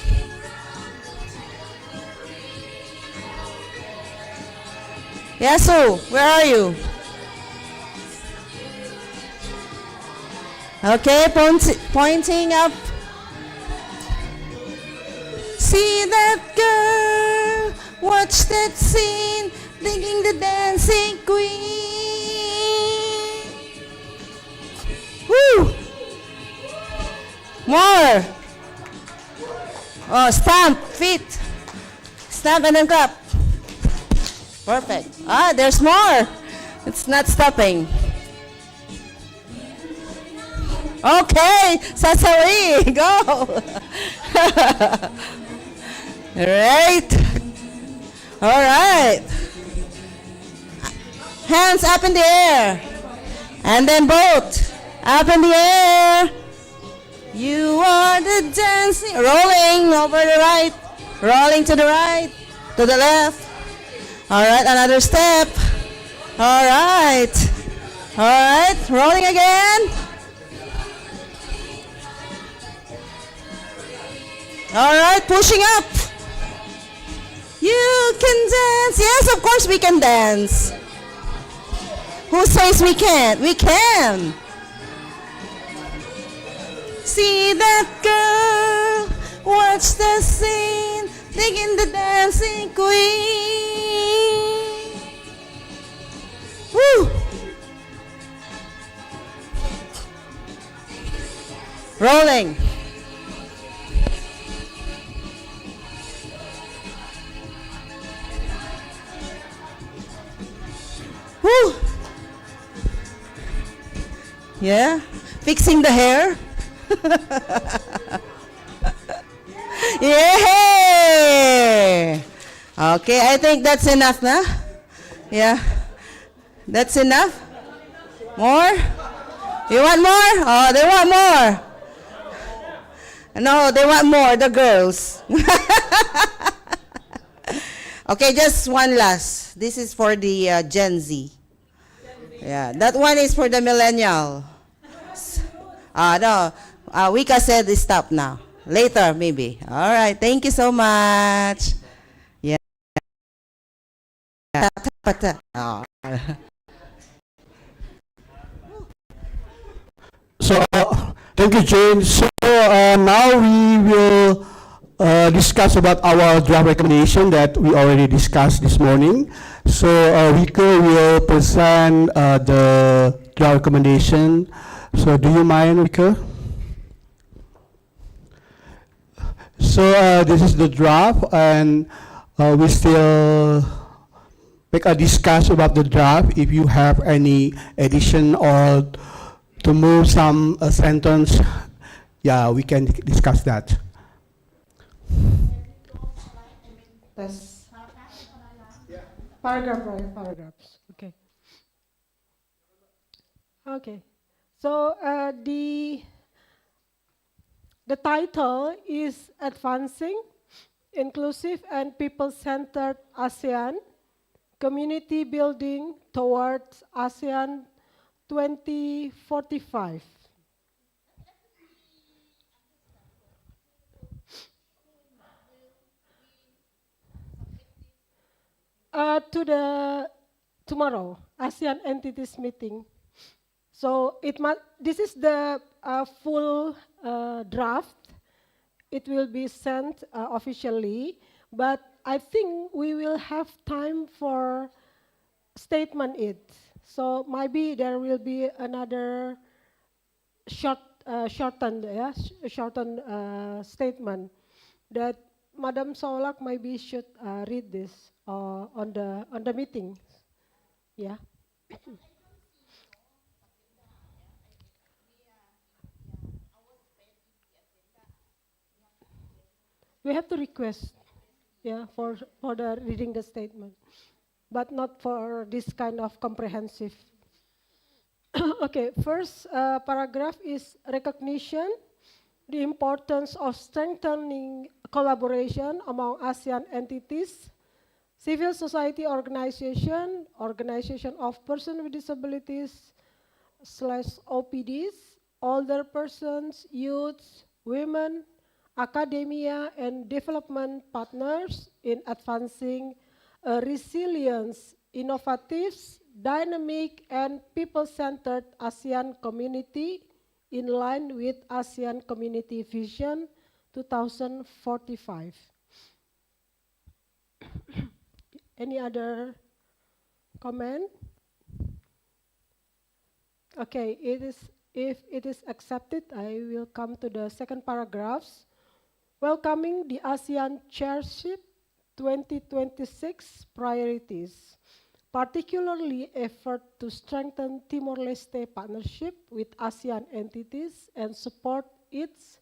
Yasu, where are you? Okay, pointing up. See that girl, watch that scene, thinking the dancing queen. Woo! More. Oh, stamp, feet. Stamp and then clap. Perfect. Ah, there's more. It's not stopping. Okay, Sasawi, go. Right. All right. Hands up in the air. And then both up in the air. You are the dancing, rolling over the right, rolling to the right, to the left. All right, another step. All right. All right, rolling again. All right, pushing up. You can dance. Yes, of course we can dance. Who says we can't? We can. See that girl, watch the scene, digging the dancing queen. Woo! Rolling. Yeah? Fixing the hair? Yeah! Okay, I think that's enough na? Yeah. That's enough? More? You want more? Oh, they want more. No, they want more, the girls. Okay, just one last. This is for the Gen Z. Yeah, that one is for the millennial. No, Wika said stop now. Later, maybe. All right, thank you so much. Yeah. Oh. So, thank you, James. So, now we will discuss about our draft recommendation that we already discussed this morning. So, Rico will present the draft recommendation. So, do you mind, Rico? So, this is the draft, and we still make a discussion about the draft. If you have any addition or to move some sentence, yeah, we can discuss that. Test. Paragraph, right? Paragraphs. Okay. Okay. So the title is Advancing Inclusive and People-Centered ASEAN Community Building Towards ASEAN 2045. To the tomorrow ASEAN entities meeting. So this is the full draft. It will be sent officially, but I think we will have time for statement it. So maybe there will be another shortened statement that Madam Saulak maybe should read this on the meeting. Yeah. We have to request, yeah, for the reading the statement, but not for this kind of comprehensive. Okay, first paragraph is recognition, the importance of strengthening collaboration among ASEAN entities, civil society organization, organization of persons with disabilities / OPDs, older persons, youths, women, academia, and development partners in advancing a resilient, innovative, dynamic, and people-centered ASEAN community in line with ASEAN Community Vision 2045. Any other comment? Okay, if it is accepted, I will come to the second paragraphs. Welcoming the ASEAN Chairship 2026 priorities, particularly effort to strengthen Timor-Leste partnership with ASEAN entities and support its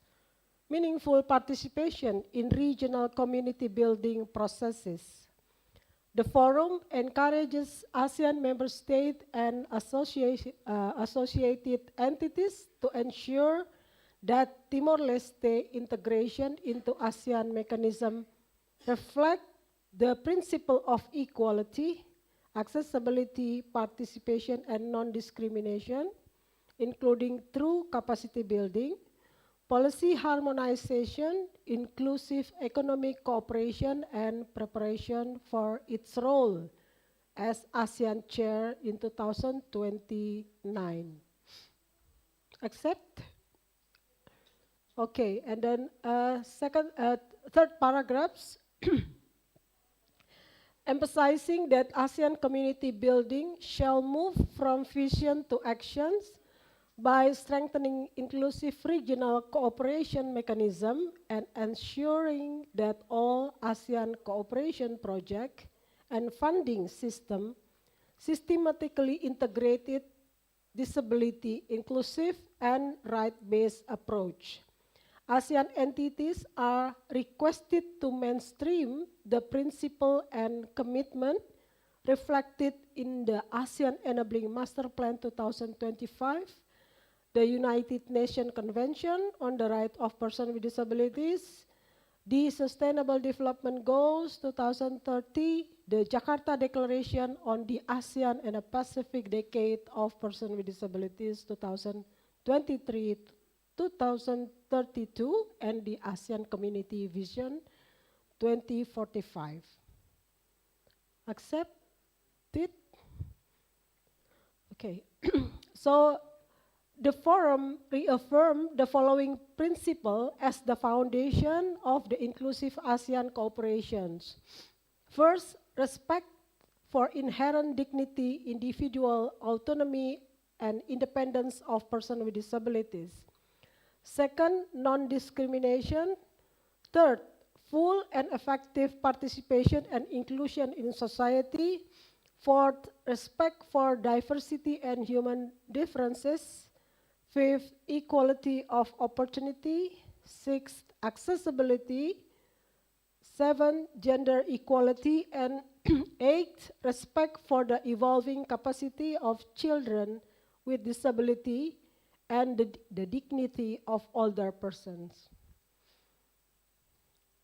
meaningful participation in regional community building processes. The forum encourages ASEAN member states and associated entities to ensure that Timor-Leste integration into ASEAN mechanism reflect the principle of equality, accessibility, participation, and non-discrimination, including through capacity building, policy harmonization, inclusive economic cooperation, and preparation for its role as ASEAN Chair in 2029. Accept? Okay, and then third paragraphs, emphasizing that ASEAN community building shall move from vision to actions by strengthening inclusive regional cooperation mechanism and ensuring that all ASEAN cooperation project and funding system systematically integrated disability inclusive and right-based approach. ASEAN entities are requested to mainstream the principle and commitment reflected in the ASEAN Enabling Master Plan 2025, the United Nations Convention on the Rights of Persons with Disabilities, the Sustainable Development Goals 2030, the Jakarta Declaration on the ASEAN and the Pacific Decade of Persons with Disabilities 2023-2032, and the ASEAN Community Vision 2045. Accept it? Okay. So the forum reaffirmed the following principle as the foundation of the inclusive ASEAN cooperations. First, respect for inherent dignity, individual autonomy, and independence of persons with disabilities. Second, non-discrimination. Third, full and effective participation and inclusion in society. Fourth, respect for diversity and human differences. Fifth, equality of opportunity. Sixth, accessibility. Seventh, gender equality. And eighth, respect for the evolving capacity of children with disability and the dignity of older persons.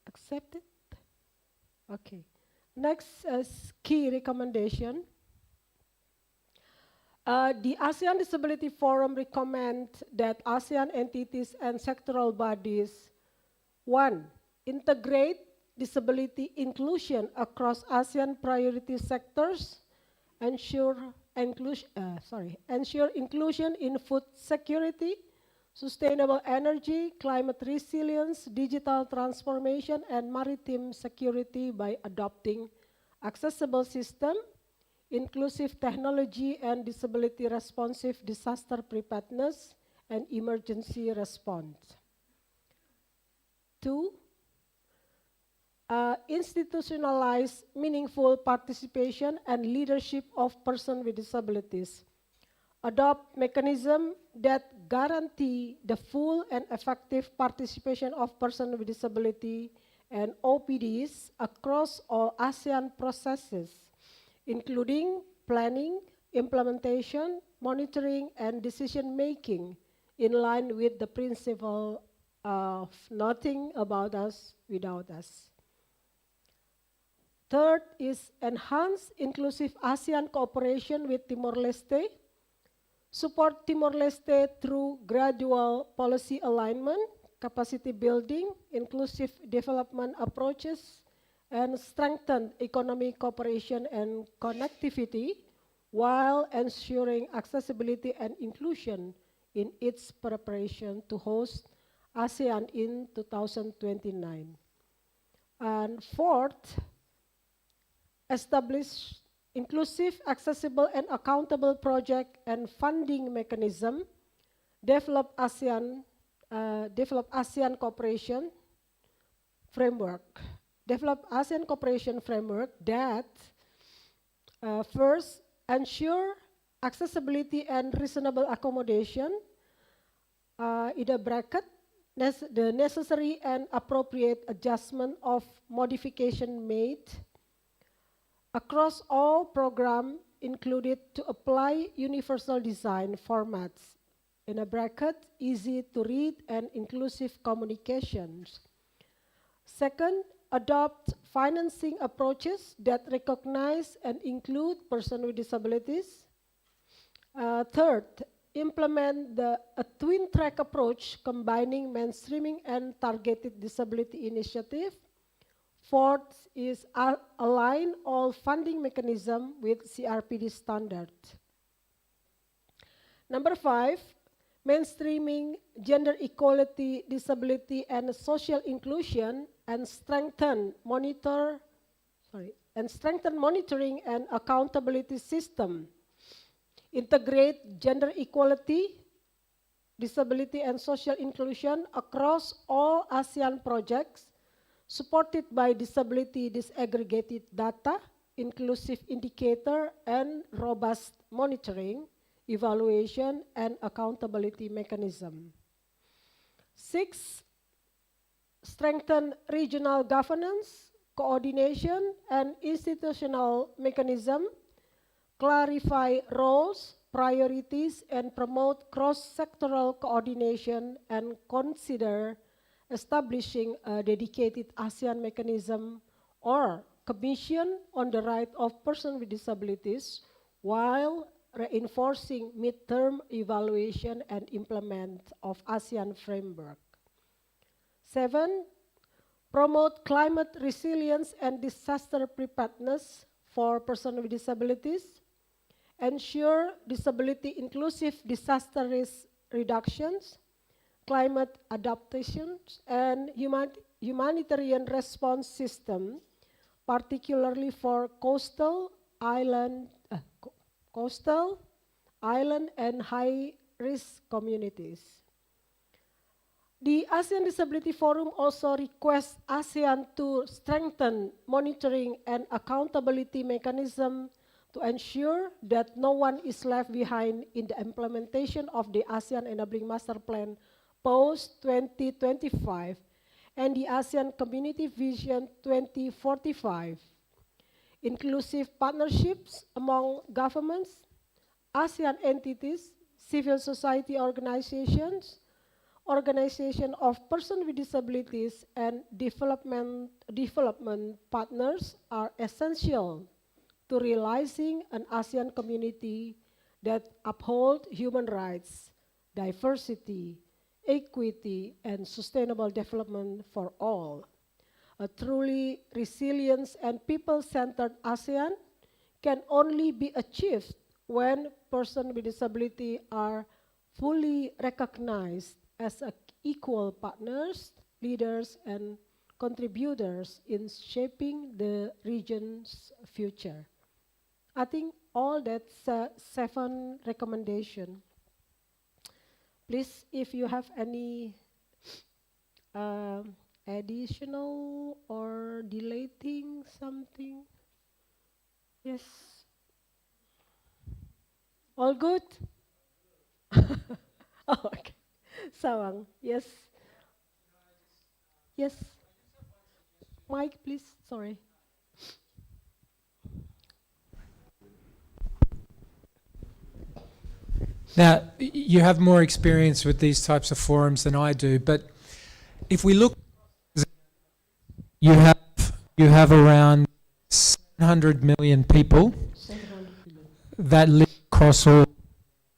Accepted? Okay. Next is key recommendation. The ASEAN Disability Forum recommends that ASEAN entities and sectoral bodies, 1, integrate disability inclusion across ASEAN priority sectors, ensure inclusion in food security, sustainable energy, climate resilience, digital transformation, and maritime security by adopting accessible system, inclusive technology, and disability responsive disaster preparedness and emergency response. 2, institutionalize meaningful participation and leadership of persons with disabilities. Adopt mechanisms that guarantee the full and effective participation of persons with disability and OPDs across all ASEAN processes, including planning, implementation, monitoring, and decision-making in line with the principle of nothing about us without us. Third is enhance inclusive ASEAN cooperation with Timor-Leste, support Timor-Leste through gradual policy alignment, capacity building, inclusive development approaches, and strengthen economic cooperation and connectivity while ensuring accessibility and inclusion in its preparation to host ASEAN in 2029. And fourth, establish inclusive, accessible, and accountable project and funding mechanism, develop ASEAN cooperation framework. Develop ASEAN cooperation framework that first, ensure accessibility and reasonable accommodation, in a bracket, the necessary and appropriate adjustment of modification made across all programs included to apply universal design formats, in a bracket, easy to read and inclusive communications. Second, adopt financing approaches that recognize and include persons with disabilities. Third, implement a twin-track approach combining mainstreaming and targeted disability initiative. Fourth is align all funding mechanism with CRPD standard. Number 5, mainstreaming gender equality, disability, and social inclusion, and strengthen monitoring and accountability system. Integrate gender equality, disability, and social inclusion across all ASEAN projects, supported by disability disaggregated data, inclusive indicator, and robust monitoring, evaluation, and accountability mechanism. 6, strengthen regional governance, coordination, and institutional mechanism, clarify roles, priorities, and promote cross-sectoral coordination, and consider establishing a dedicated ASEAN mechanism or commission on the right of persons with disabilities while reinforcing midterm evaluation and implement of ASEAN framework. 7, promote climate resilience and disaster preparedness for persons with disabilities, ensure disability inclusive disaster risk reductions, climate adaptations, and humanitarian response system, particularly for coastal, island, and high-risk communities. The ASEAN Disability Forum also requests ASEAN to strengthen monitoring and accountability mechanism to ensure that no one is left behind in the implementation of the ASEAN Enabling Master Plan post-2025 and the ASEAN Community Vision 2045. Inclusive partnerships among governments, ASEAN entities, civil society organizations, organization of persons with disabilities, and development partners are essential to realizing an ASEAN community that upholds human rights, diversity, equity, and sustainable development for all. A truly resilient and people-centered ASEAN can only be achieved when persons with disability are fully recognized as equal partners, leaders, and contributors in shaping the region's future. I think all that's 7 recommendations. Please, if you have any additional or deleting something. Yes. All good? Oh, okay. Sawang, yes. Yes. Mike, please. Sorry. Now, you have more experience with these types of forums than I do, but if we look, you have around 700 million people that live across all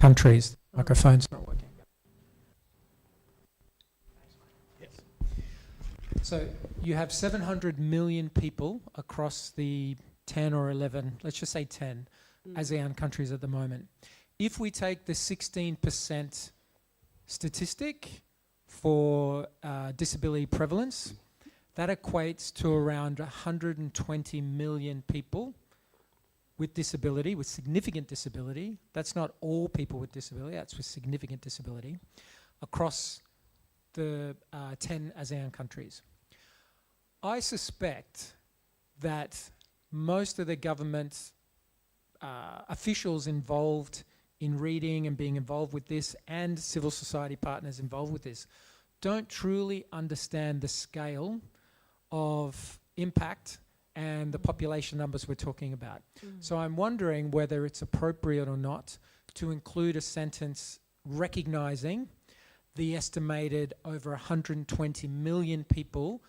countries. Microphone's not working. So you have 700 million people across the 10 or 11, let's just say 10, ASEAN countries at the moment. If we take the 16% statistic for disability prevalence, that equates to around 120 million people with disability, with significant disability. That's not all people with disability, that's with significant disability, across the 10 ASEAN countries. I suspect that most of the government officials involved in reading and being involved with this, and civil society partners involved with this, don't truly understand the scale of impact and the population numbers we're talking about. So I'm wondering whether it's appropriate or not to include a sentence recognizing the estimated over 120 million people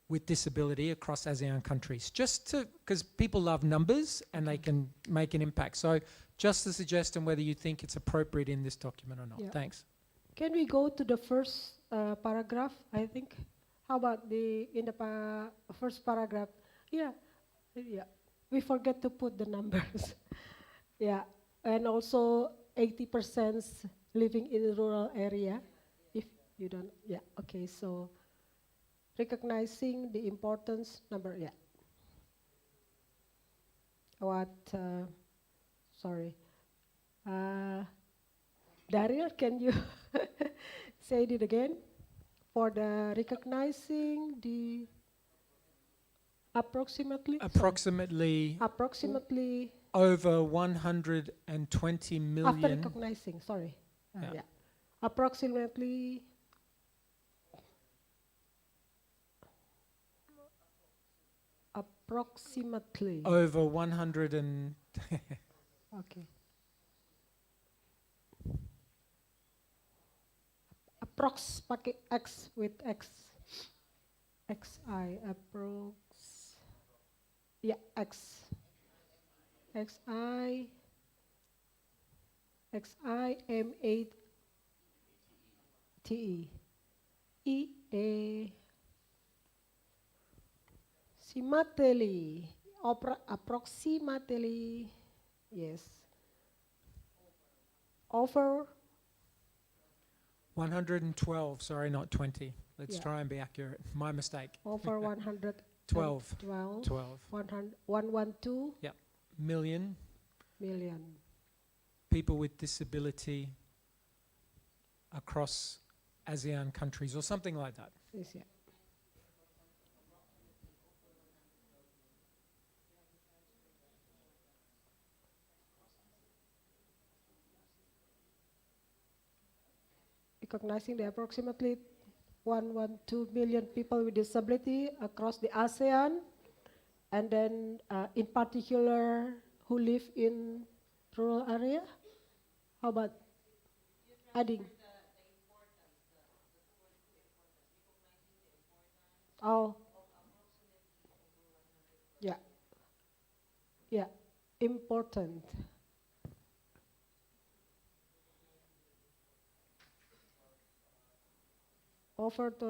with disability across ASEAN countries, just to, because people love numbers and they can make an impact. So just a suggestion whether you think it's appropriate in this document or not. Yeah. Thanks. Can we go to the first paragraph, I think? How about in the first paragraph? Yeah, we forget to put the numbers. Yeah, and also 80% living in the rural area. If you don't, yeah, okay, so recognizing the importance number, yeah. What, sorry. Daryl, can you say it again? For the recognizing the approximately? Approximately over 120 After million. recognizing, sorry. Yeah. Yeah. Approximately Over 100 and okay. Approx pakai X with X. XI approx. Yeah, X. XI M8 TE. EA approximately, yes, over 112, sorry, not 20. Let's Yeah. try and be accurate. My mistake. over 12. 12 112 Yep. Million million. people with disability across ASEAN countries or something like that. Yes, yeah. Recognizing the approximately 112 million people with disability across the ASEAN, and then in particular who live in rural area. How about adding? Oh, yeah, yeah, important. Offer to,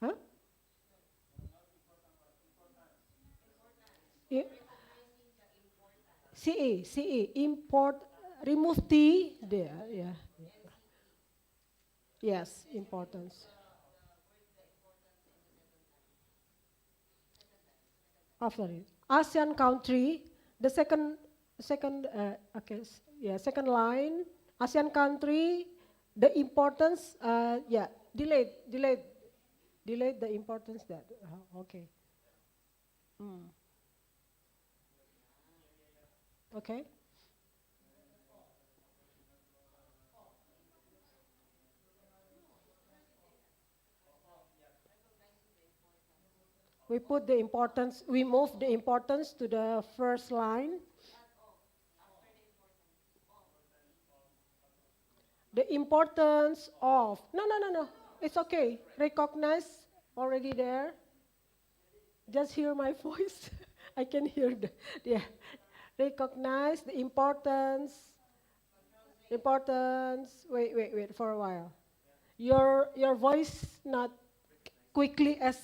huh? Yeah. CE, import, remove T there, yeah. Yes, importance. After it, ASEAN country, the second, yeah, second line, ASEAN country, the importance, yeah, delayed the importance that, okay. Mm. Okay. We put the importance, we move the importance to the first line. The importance of, no, it's okay. Recognize, already there. Just hear my voice. I can hear the, yeah. Recognize the importance, wait for a while. Your voice not quickly as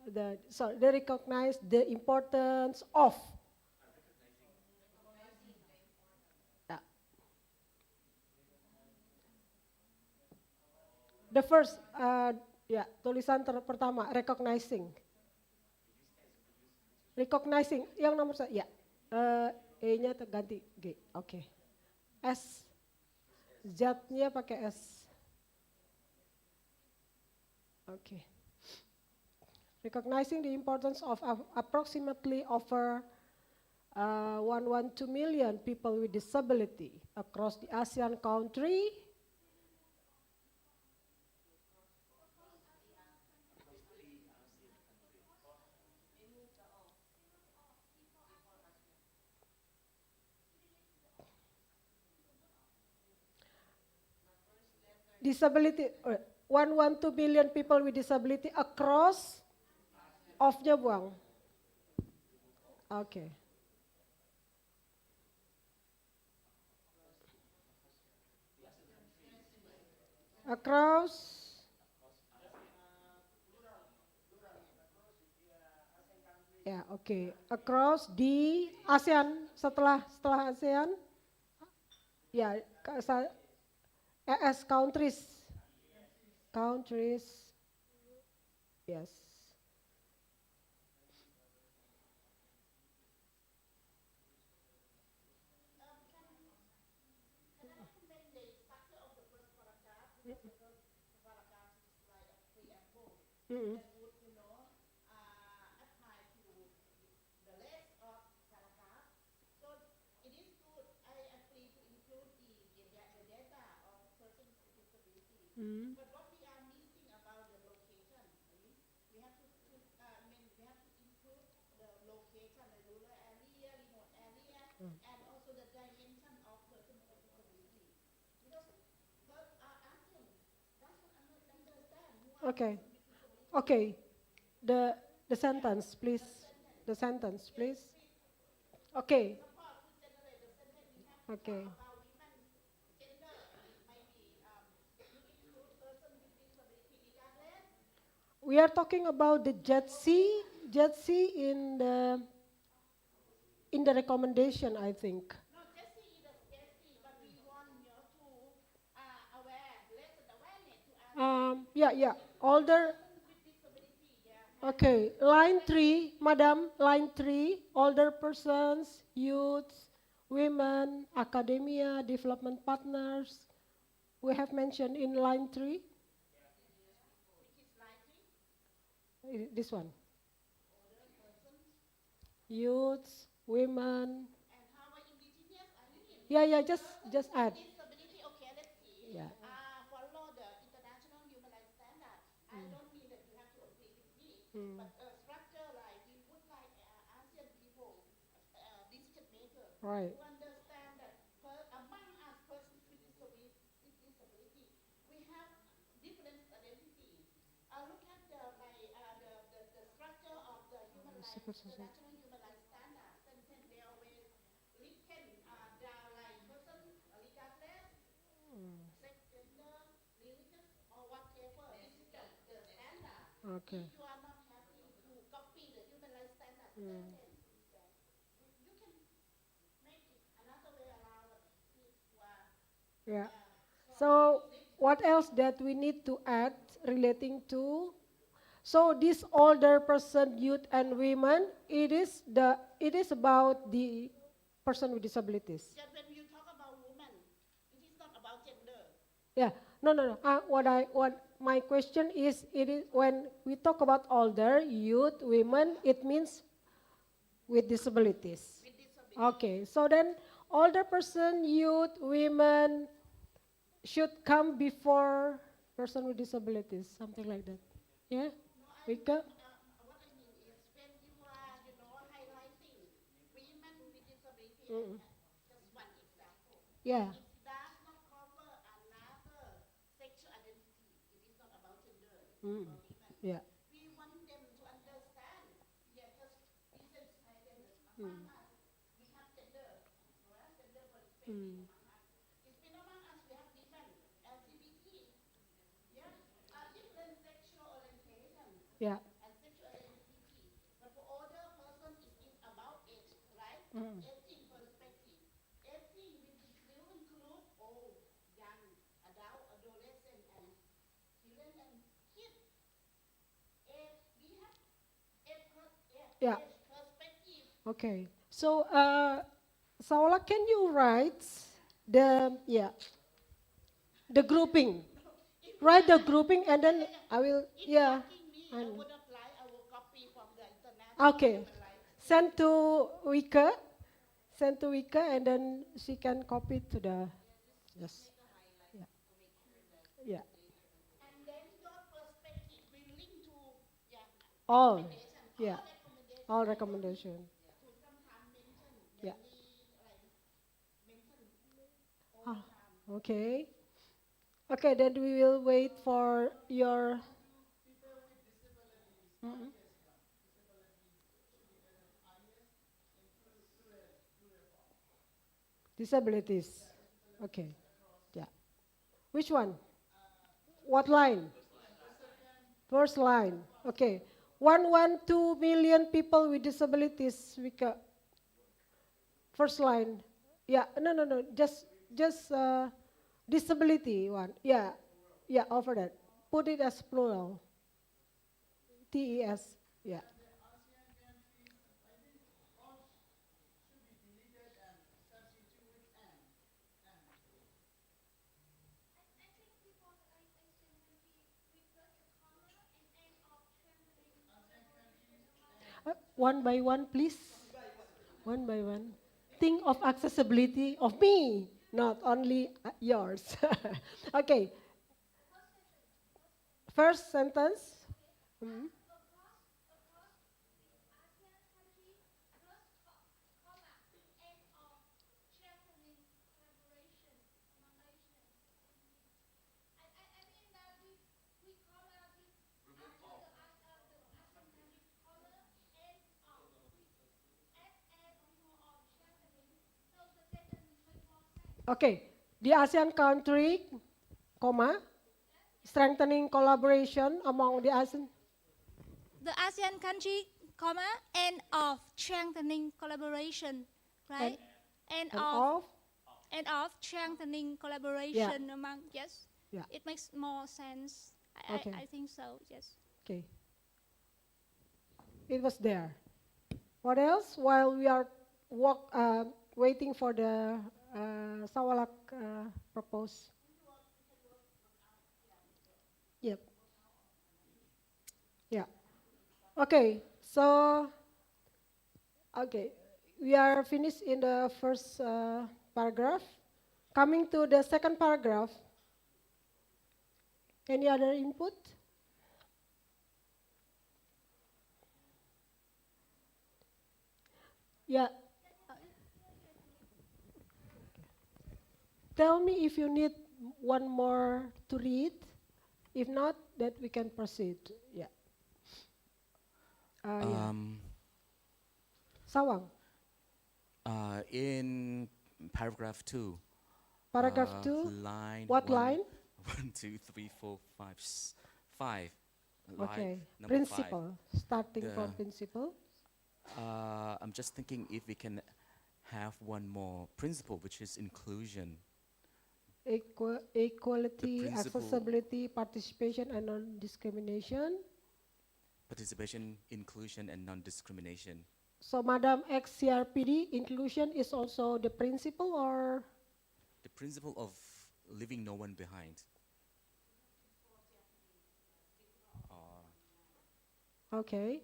they recognize the importance of. Yeah. The first, ya, tulisan pertama, recognizing. Recognizing, yang nomor satu, ya, E-nya terganti G, oke. S, Z-nya pakai S. Oke. Recognizing the importance of approximately over 112 million people with disability across the ASEAN country. Disability, 112 million people with disability across, off-nya buang. Oke. Across, ya, oke. Across di ASEAN, setelah ASEAN, ya, ES countries, yes. Mm. But what we are missing about the location, we have to we have to include the location, the rural area, remote area, and also the dimension of person with disability. Because ASEAN doesn't understand who are Okay. person with disability. Okay. The sentence, please. The sentence, please. Okay. Okay. We are talking about the JETC in the recommendation, I think. No, Jesse is a safety, but we want you to aware, raise the awareness to us. Yeah. Older. Okay. Line 3, Madam. Line 3. Older persons, youths, women, academia, development partners. We have mentioned in line 3. This one. Youths, women. And how about indigenous? Yeah, just add. Disability, okay, let's see. Yeah. Follow the international human rights standard. I don't mean that you have to agree with me, but a structure like we would like ASEAN people, decision maker, Right. to understand that among us persons with disability, we have different identity. Look at the structure of the human rights, international human rights standard, and they always written down like person, regardless, sex, gender, religion, or whatever. This is the standard. Okay. If you are not happy to copy the human rights standard, then you can make it another way around. Yeah. So what else that we need to add relating to? So this older person, youth and women, it is about the person with disabilities. Just when you talk about women, it is not about gender. Yeah. No. What my question is, it is when we talk about older, youth, women, it means with disabilities. Okay. So then older person, youth, women should come before person with disabilities, something like that. Yeah? Vika? What I mean is when you are, highlighting women with disability, just one example. Yeah. It does not cover another sexual identity. It is not about gender or women. Yeah. We want them to understand. Yeah, just recent society among us, we have gender, right? Gender perspective among us. It's been among us, we have different LGBT. Yeah, different sexual orientation. Yeah. And sexual identity. But for older person, it is about age, right? Aging perspective. Aging will include old, young, adult, adolescent, and children and kids. We have Yeah. age perspective. Okay. So, Saola, can you write the grouping? Write the grouping and then I will, yeah. I would apply, I will copy from the international. Okay. Send to Wika. Send to Wika and then she can copy to the, yes. Yeah. Yeah. And then your perspective will link to, All. Yeah. All recommendation. Yeah. Okay. Okay, then we will wait for your. Disabilities. Okay. Yeah. Which one? What line? First line. Okay. 112 million people with disabilities. First line. Yeah. No. Just disability one. Yeah. Over that. Put it as plural. TES. Yeah. One by one, please. One by one. Think of accessibility of me, not only yours. Okay. First sentence. Mhm. Okay, the ASEAN country, comma, strengthening collaboration among the ASEAN. The ASEAN country, comma, and of strengthening collaboration, right? And of strengthening collaboration among, yes? Yeah. It makes more sense. Okay. I think so, yes. Okay. It was there. What else? While we are waiting for the Sawalak propose. Yep. Yeah. Okay. So, okay, we are finished in the first paragraph. Coming to the second paragraph. Any other input? Yeah. Tell me if you need one more to read. If not, that we can proceed. Yeah. Yeah. Sawang. In paragraph 2. Paragraph 2. Line. What line? 1, 2, 3, 4, 5, 5. Okay. Number Principle. Starting from principle. I'm just thinking if we can have one more principle, which is inclusion. Equality, principle- accessibility, participation, and non-discrimination. Participation, inclusion, and non-discrimination. So, Madam ex-CRPD, inclusion is also the principle, or? The principle of leaving no one behind. Okay.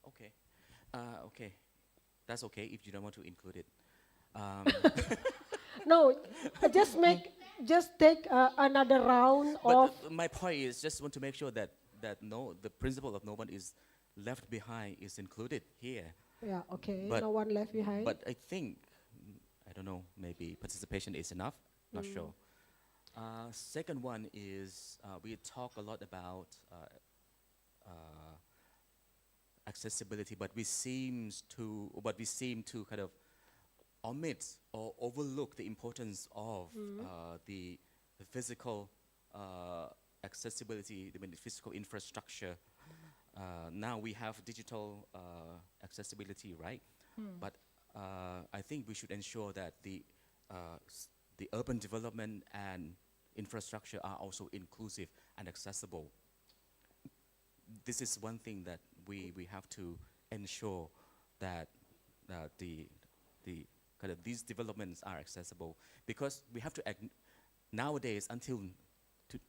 Okay. Okay. That's okay if you don't want to include it. No, just take another round of. But my point is just want to make sure that the principle of no one is left behind is included here. Yeah, okay, But- no one left behind. But I think, I don't know, maybe participation is enough. Not sure. Second one is we talk a lot about accessibility, but we seem to kind of omit or overlook the importance of the physical accessibility, the physical infrastructure. Now we have digital accessibility, right? But I think we should ensure that the urban development and infrastructure are also inclusive and accessible. This is one thing that we have to ensure that the kind of these developments are accessible, because we have to nowadays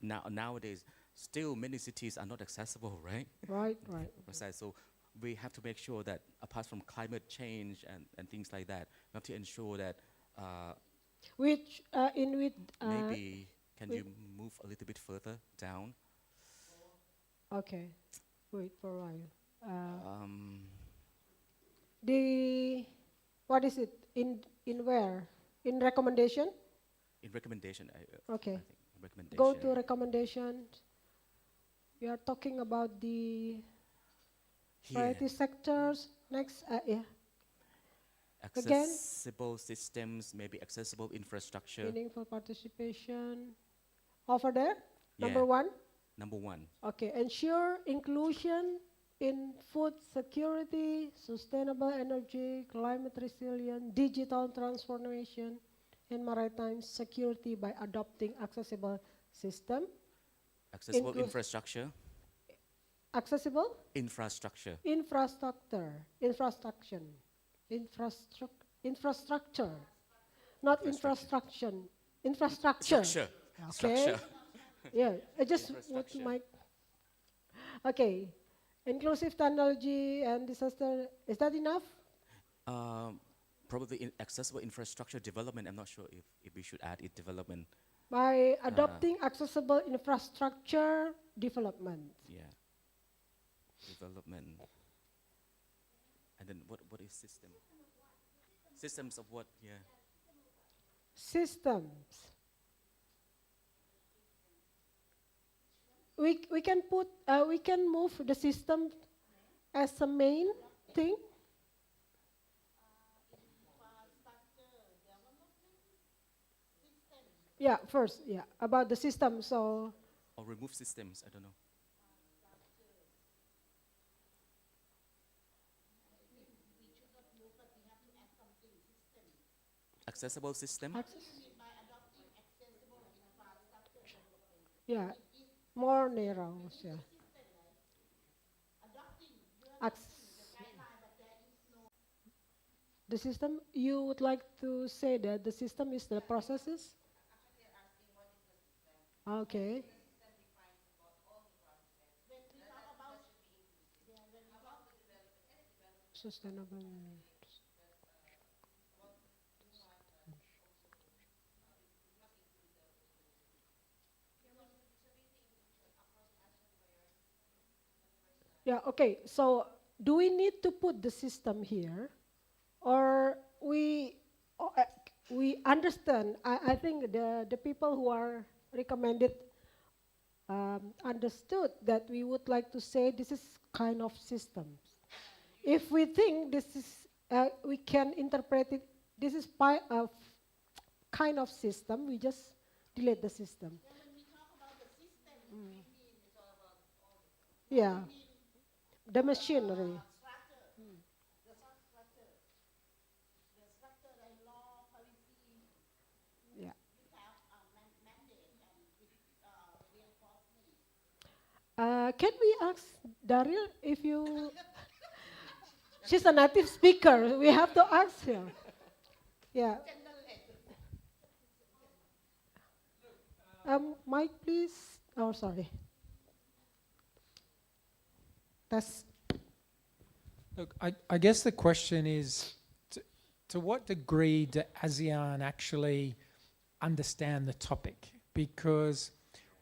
nowadays still many cities are not accessible, right? Right, right. Precise. So we have to make sure that apart from climate change and things like that, we have to ensure that maybe can you move a little bit further down? Okay, wait for a while. What is it in where? In recommendation? In recommendation. Okay. I think recommendation. Go to recommendations. We are talking about the priority sectors. Next, yeah. Again. Accessible systems, maybe accessible infrastructure. Meaningful participation. Over there, Yeah. number 1. Number 1. Okay, ensure inclusion in food security, sustainable energy, climate resilience, digital transformation, and maritime security by adopting accessible system. Accessible infrastructure. Accessible? Infrastructure. Infrastructure. Infrastructure. Not infrastructure. Infrastructure. Structure. Okay. Structure. Yeah, I just want my. Okay, inclusive technology and disaster. Is that enough? probably in accessible infrastructure development. I'm not sure if we should add it development. By adopting accessible infrastructure development. Yeah. Development. And then what is system? Systems of what? Yeah. Systems. We can put we can move the system as a main thing. Yeah, first, yeah, about the system. So Or remove systems. I don't know. Accessible system. yeah, more narrow. Yeah. The system. You would like to say that the system is the processes. Okay. Sustainable. Yeah, okay. So do we need to put the system here, or we understand? I think the people who are recommended understood that we would like to say this is kind of systems. If we think this is, we can interpret it, this is kind of system, we just delete the system. Yeah, the machinery. Yeah. Can we ask Daryl if you? She's a native speaker. We have to ask her. Yeah. Mike, please. Oh, sorry. That's. Look, I guess the question is, to what degree do ASEAN actually understand the topic? Because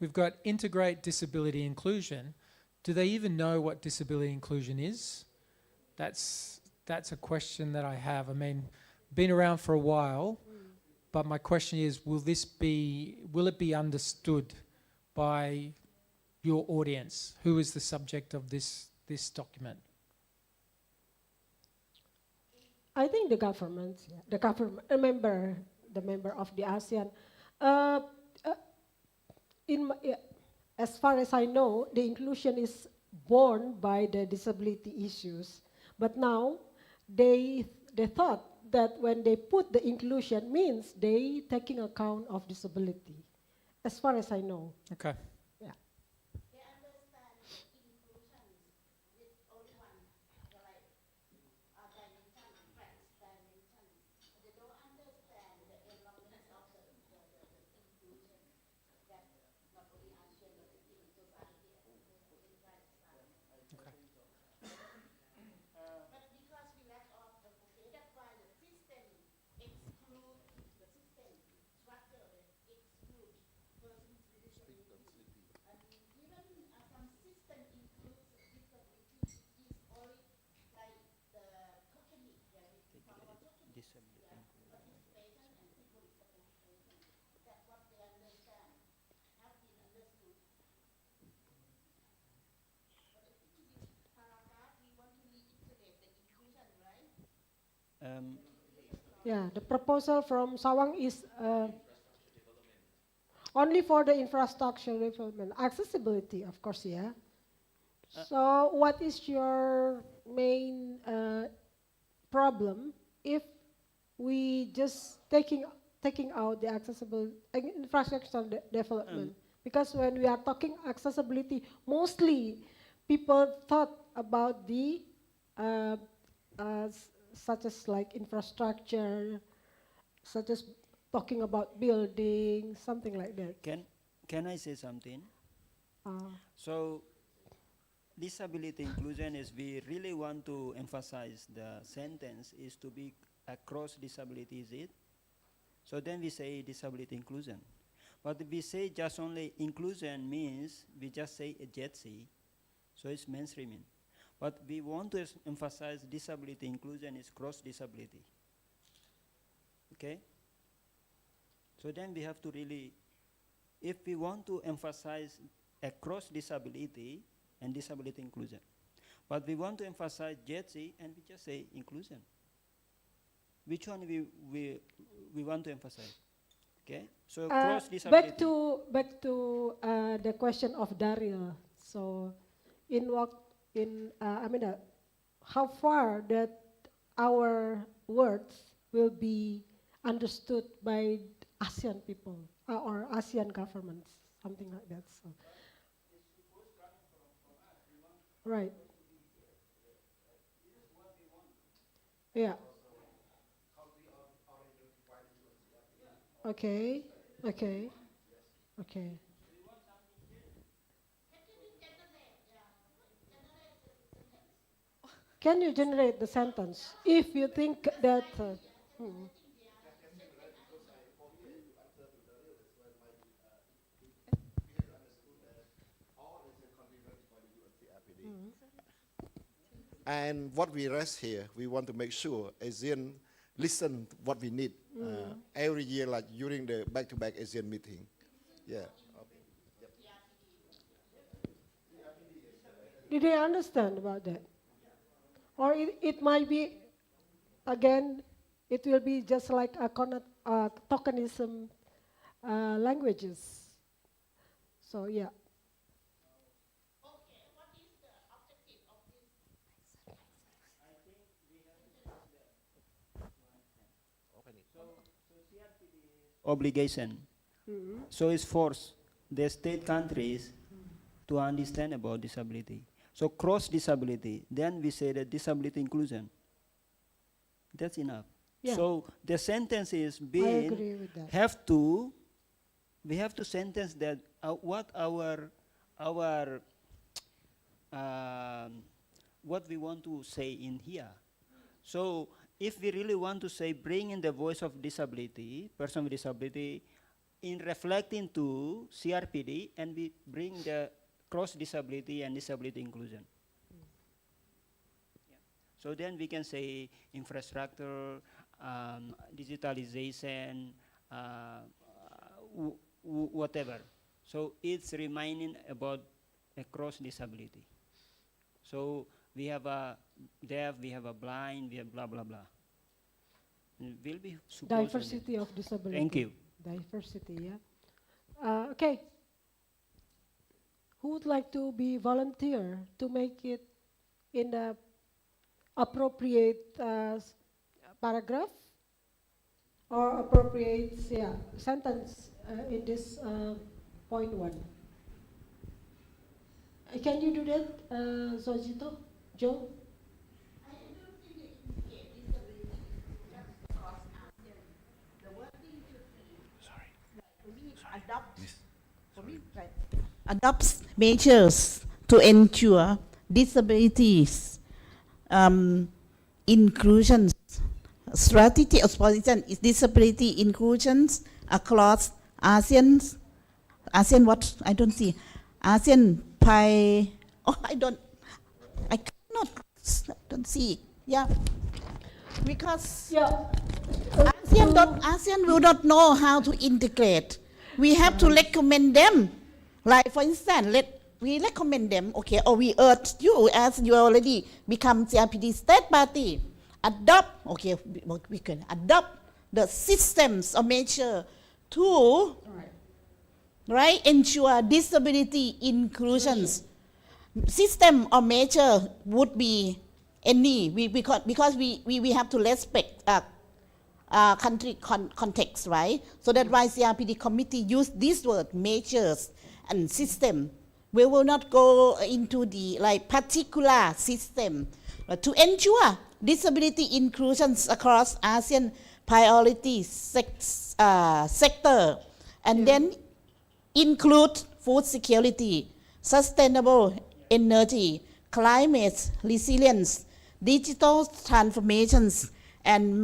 we've got integrate disability inclusion. Do they even know what disability inclusion is? That's a question that I have. I mean, been around for a while, but my question is, will it be understood by your audience? Who is the subject of this document? I think the government, the member of the ASEAN. As far as I know, the inclusion is born by the disability issues. But now, they thought that when they put the inclusion means they taking account of disability. As far as I know. Okay. Yeah. Yeah, the proposal from Sawang is only for the infrastructure development. Accessibility, of course, yeah. So what is your main problem if we just taking out the accessible infrastructure development? Because when we are talking accessibility, mostly people thought about the such as like infrastructure, such as talking about buildings, something like that. Can I say something? So, disability inclusion is we really want to emphasize the sentence is to be across disability is it? So then we say disability inclusion. But if we say just only inclusion means we just say a JETSI, so it's mainstreaming. But we want to emphasize disability inclusion is cross disability. Okay? So then we have to really, if we want to emphasize across disability and disability inclusion, but we want to emphasize JETSI and we just say inclusion. Which one we want to emphasize? Okay, so cross disability. Back to the question of Daryl. So, how far that our words will be understood by ASEAN people or ASEAN governments, something like that. So, right. Yeah. Okay. Okay. Okay. Can you generate the sentence if you think that? And what we rest here, we want to make sure ASEAN listen what we need every year, like during the back-to-back ASEAN meeting. Yeah. Did they understand about that? Or it might be, again, it will be just like a tokenism languages. So, yeah. Obligation. So it's force the state countries to understand about disability. So cross disability, then we say that disability inclusion. That's enough. Yeah. So the sentence is I agree with that. we have to sentence that what what we want to say in here. So if we really want to say bring in the voice of disability, person with disability, in reflecting to CRPD, and we bring the cross disability and disability inclusion. Yeah. So then we can say infrastructure, digitalization, whatever. So it's reminding about a cross disability. So we have a deaf, we have a blind, we have blah, blah, blah. Will be Diversity of disability. Thank you. Diversity, yeah. Okay. Who would like to be volunteer to make it in the appropriate paragraph or appropriate sentence in this point 1? Can you do that, Zojito? Joe? Adopts measures to ensure disabilities inclusion. Strategy of position is disability inclusions across ASEAN what? I don't see. ASEAN Pi. Oh, I don't see. Yeah. Because ASEAN will not know how to integrate. We have to recommend them. Like, for instance, we recommend them, okay, or we urge you, as you already become CRPD state party, adopt, okay, we can adopt the systems or measure to, right, ensure disability inclusions. System or measure would be any, because we have to respect country context, right? So that's why CRPD committee use this word, measures and system. We will not go into the particular system to ensure disability inclusions across ASEAN priority sector, and then include food security, sustainable energy, climate resilience, digital transformations, and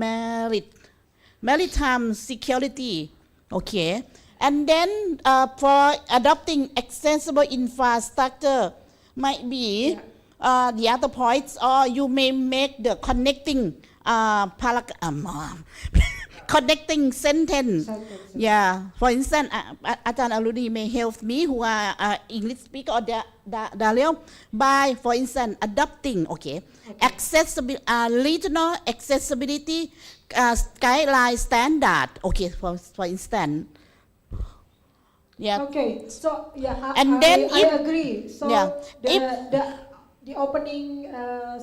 maritime security. Okay, and then for adopting accessible infrastructure might be the other points, or you may make the connecting connecting sentence. Yeah, for instance, Ajahn Aruni may help me who are English speaker or Dario by, for instance, adopting, accessible, regional accessibility guideline standard, for instance. Yeah. Okay, so yeah, And then I if- agree. So yeah, the opening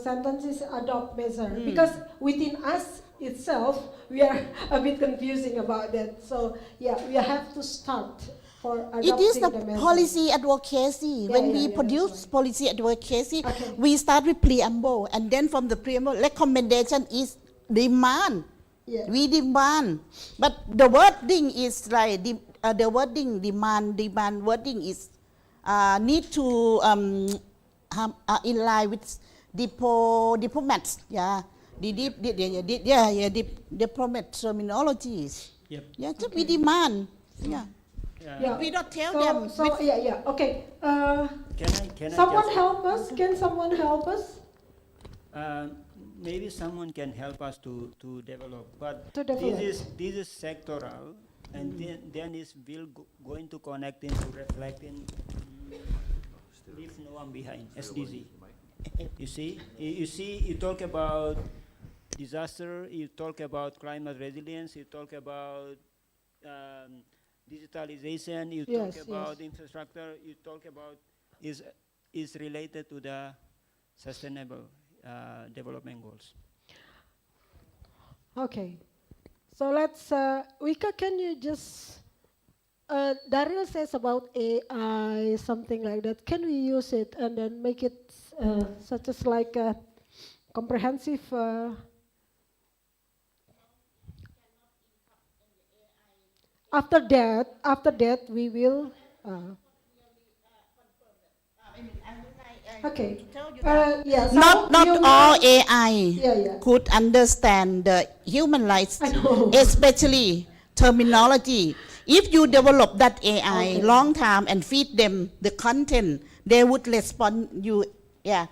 sentence is adopt measure because within us itself we are a bit confusing about that. So yeah, we have to start for adopting It is the measure. policy advocacy. Yeah, When yeah, we yeah, produce policy advocacy, we start with preamble, and then from the preamble, recommendation is demand. Yeah. We demand, but the wording is like the wording demand wording is need to in line with diplomats. Yeah, diplomat terminologies. Yep. Yeah, so we demand. Yeah. Yeah. We don't tell So, them. so yeah. Okay. Can I Someone just- help us? Can someone help us? Maybe someone can help us to develop, but To develop. this is sectoral, and then is going to connect into reflecting, leave no one behind, SDG. You see, you talk about disaster, you talk about climate resilience, you talk about digitalization, you Yes, talk about yes. infrastructure, you talk about is related to the sustainable development goals. Okay. So let's, Wika, can you just, Daryl says about AI, something like that. Can we use it and then make it such as like a comprehensive, after that we will, okay. Yeah, so Not you all will- AI Yeah. could understand the human rights, I know. especially terminology. If you develop that AI Okay. long time and feed them the content, they would respond you, So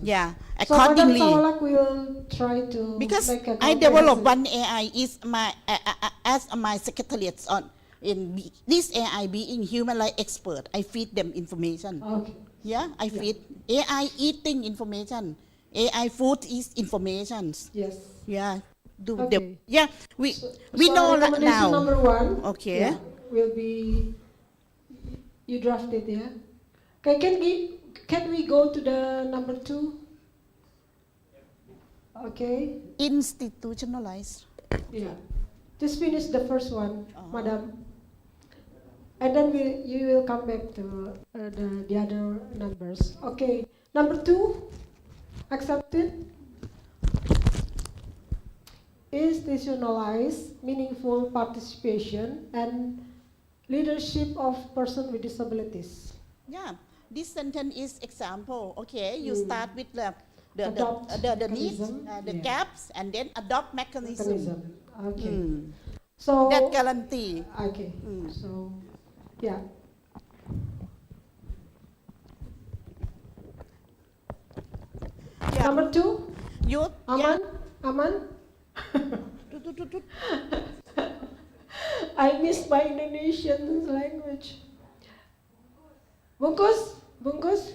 Madam accordingly. Sawalak will try to Because make a I developed comprehensive- one AI is my as my secretariat on this AI being human rights expert. I feed them information. Okay. Yeah, I feed AI eating information. AI food is information. Yes. Yeah. Okay. We So know that recommendation now. number 1. Okay. Yeah, will be you drafted, yeah. Okay, can we go to the number 2? Okay. Institutionalized. Yeah. Just finish the first one, Madam. And then you will come back to the other numbers. Okay. Number 2, accepted. Institutionalized, meaningful participation and leadership of person with disabilities. Yeah. This sentence is example. Okay, you Mm. start with the Adopt needs, mechanism, the yeah. gaps, and then adopt mechanism. Okay. Mm. So That guarantee. Okay. So yeah. Yeah. Number 2, You Aman. Aman. I miss my Indonesian language. Bungkus, bungkus.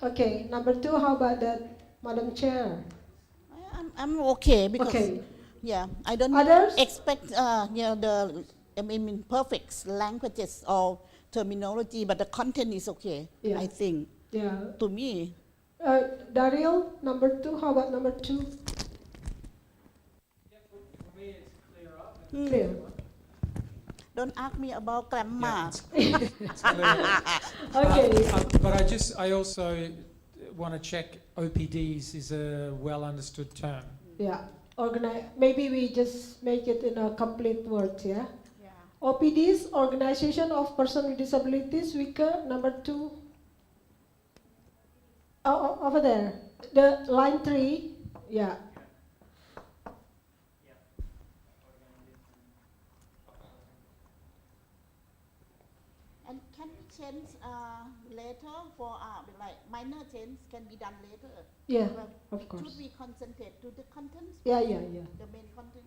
Okay, number 2. How about that, Madam Chair? I'm okay because Okay. yeah, I don't Others? expect perfect languages or terminology, but the content is okay. Yeah. I think Yeah. to me. Daryl, number 2. How about number 2? Clear. Don't ask me about grammar. Okay. But I also want to check OPDs is a well understood term. Yeah. Maybe we just make it in a complete word, yeah? OPDs, Organization of Person with Disabilities, Wika, number 2. Over there, the line 3, yeah. And can we change later for like minor change can be done later? Yeah, Well, of course. Should we concentrate to the contents? Yeah, first? yeah, yeah. The main content.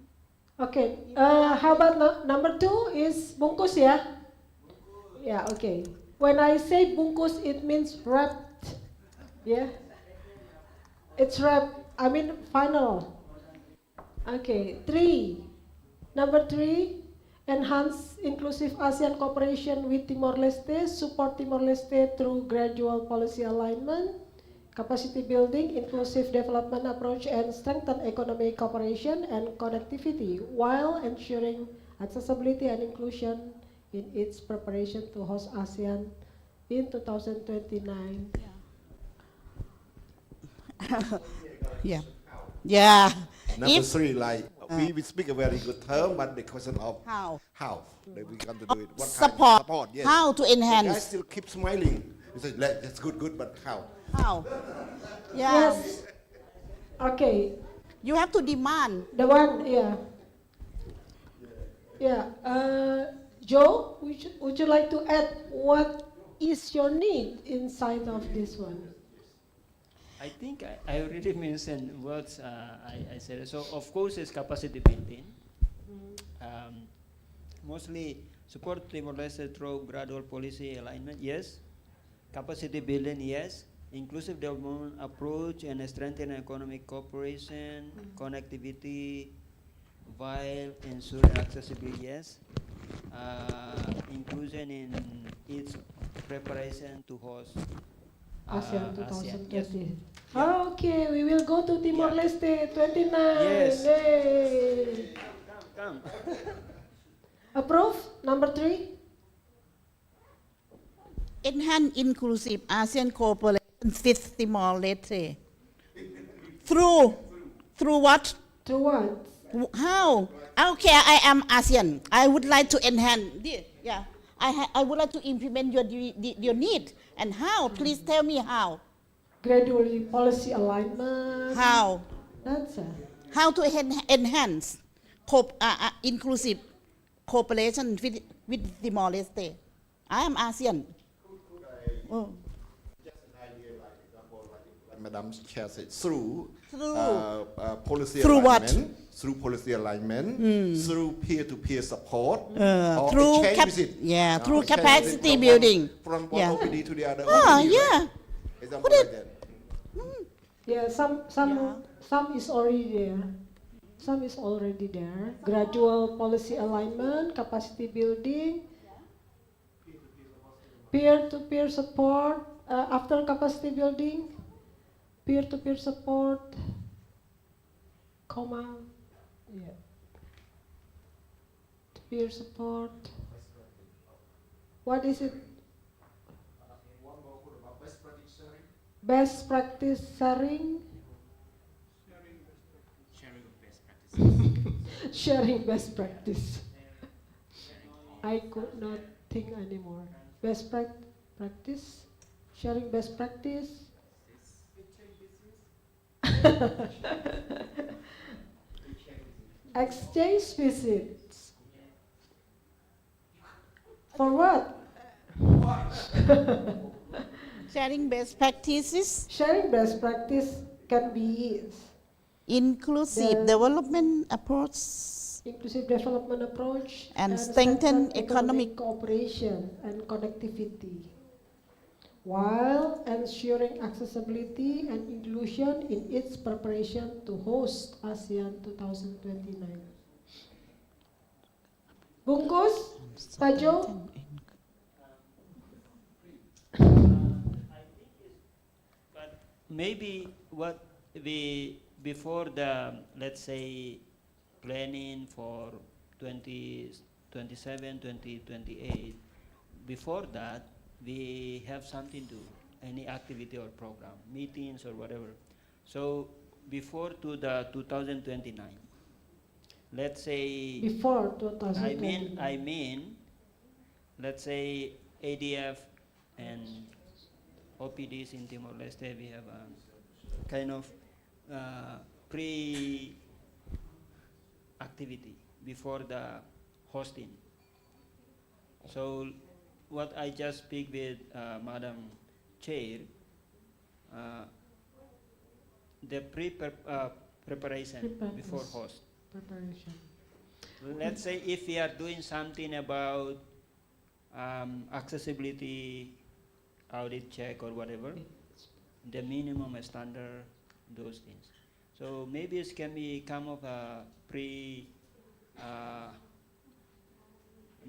Okay, how about number 2 is bungkus, yeah? Yeah, okay. When I say bungkus, it means wrapped, yeah? It's wrapped, I mean final. Okay, 3. Number 3, enhance inclusive ASEAN cooperation with Timor-Leste, support Timor-Leste through gradual policy alignment, capacity building, inclusive development approach, and strengthen economic cooperation and connectivity while ensuring accessibility and inclusion in its preparation to host ASEAN in 2029. Yeah. Yeah. Number If- 3, like we speak a very good term, but the question of How that we going to do it, what support, kind of support? Yes. how to The guys enhance, still keep smiling. You say that's good, but how? how? Yeah. Yes. Okay, You have to demand. the one, yeah. Yeah, Joe, would you like to add what is your need inside of this one? I think I already mentioned what I said. So of course it's capacity building. Mostly support Timor-Leste through gradual policy alignment, yes. Capacity building, yes. Inclusive development approach and strengthen economic cooperation, connectivity, while ensuring accessibility, yes. Inclusion in its preparation to host ASEAN ASEAN, 2020. yes. Okay, we will go to Timor-Leste 29. Yes. Yay. Come. Approve, number 3. Enhance inclusive ASEAN cooperation with Timor-Leste. Through what? Through what? How? Okay, I am ASEAN. I would like to enhance. Yeah, I would like to implement your need. And how? Please tell me how. Gradually policy alignment. How? That's it. How to enhance inclusive cooperation with Timor-Leste. I am ASEAN. Oh. Madam Chair said through Through. policy Through what? alignment, through policy alignment, through peer-to-peer support, or through exchange visit. through Exchange capacity visit from building. from one Yeah. OPD to the other Ah, OPD, yeah. right? Example like that. Yeah, some is already there. Some is already there. Gradual policy alignment, capacity building, peer-to-peer support. After capacity building, peer-to-peer support, yeah. Peer support. What is it? Best practice sharing. Sharing best practice. I could not think anymore. Best practice. Sharing best practice. Exchange visits. For what? Sharing best practices. Sharing best practice can be Inclusive The- development approach. inclusive development approach And strengthen economic cooperation and connectivity, while ensuring accessibility and inclusion in its preparation to host ASEAN 2029. Bungkus, Tajo. Maybe what we, before the, let's say, planning for 2027, 2028, before that, we have something to, any activity or program, meetings or whatever. So before to the 2029, let's say. Before 2029. I mean, let's say ADF and OPDs in Timor-Leste, we have a kind of pre-activity before the hosting. So what I just speak with Madam Chair, the preparation before host. Preparation. Let's say if we are doing something about accessibility audit check or whatever, the minimum standard, those things. So maybe it can become of a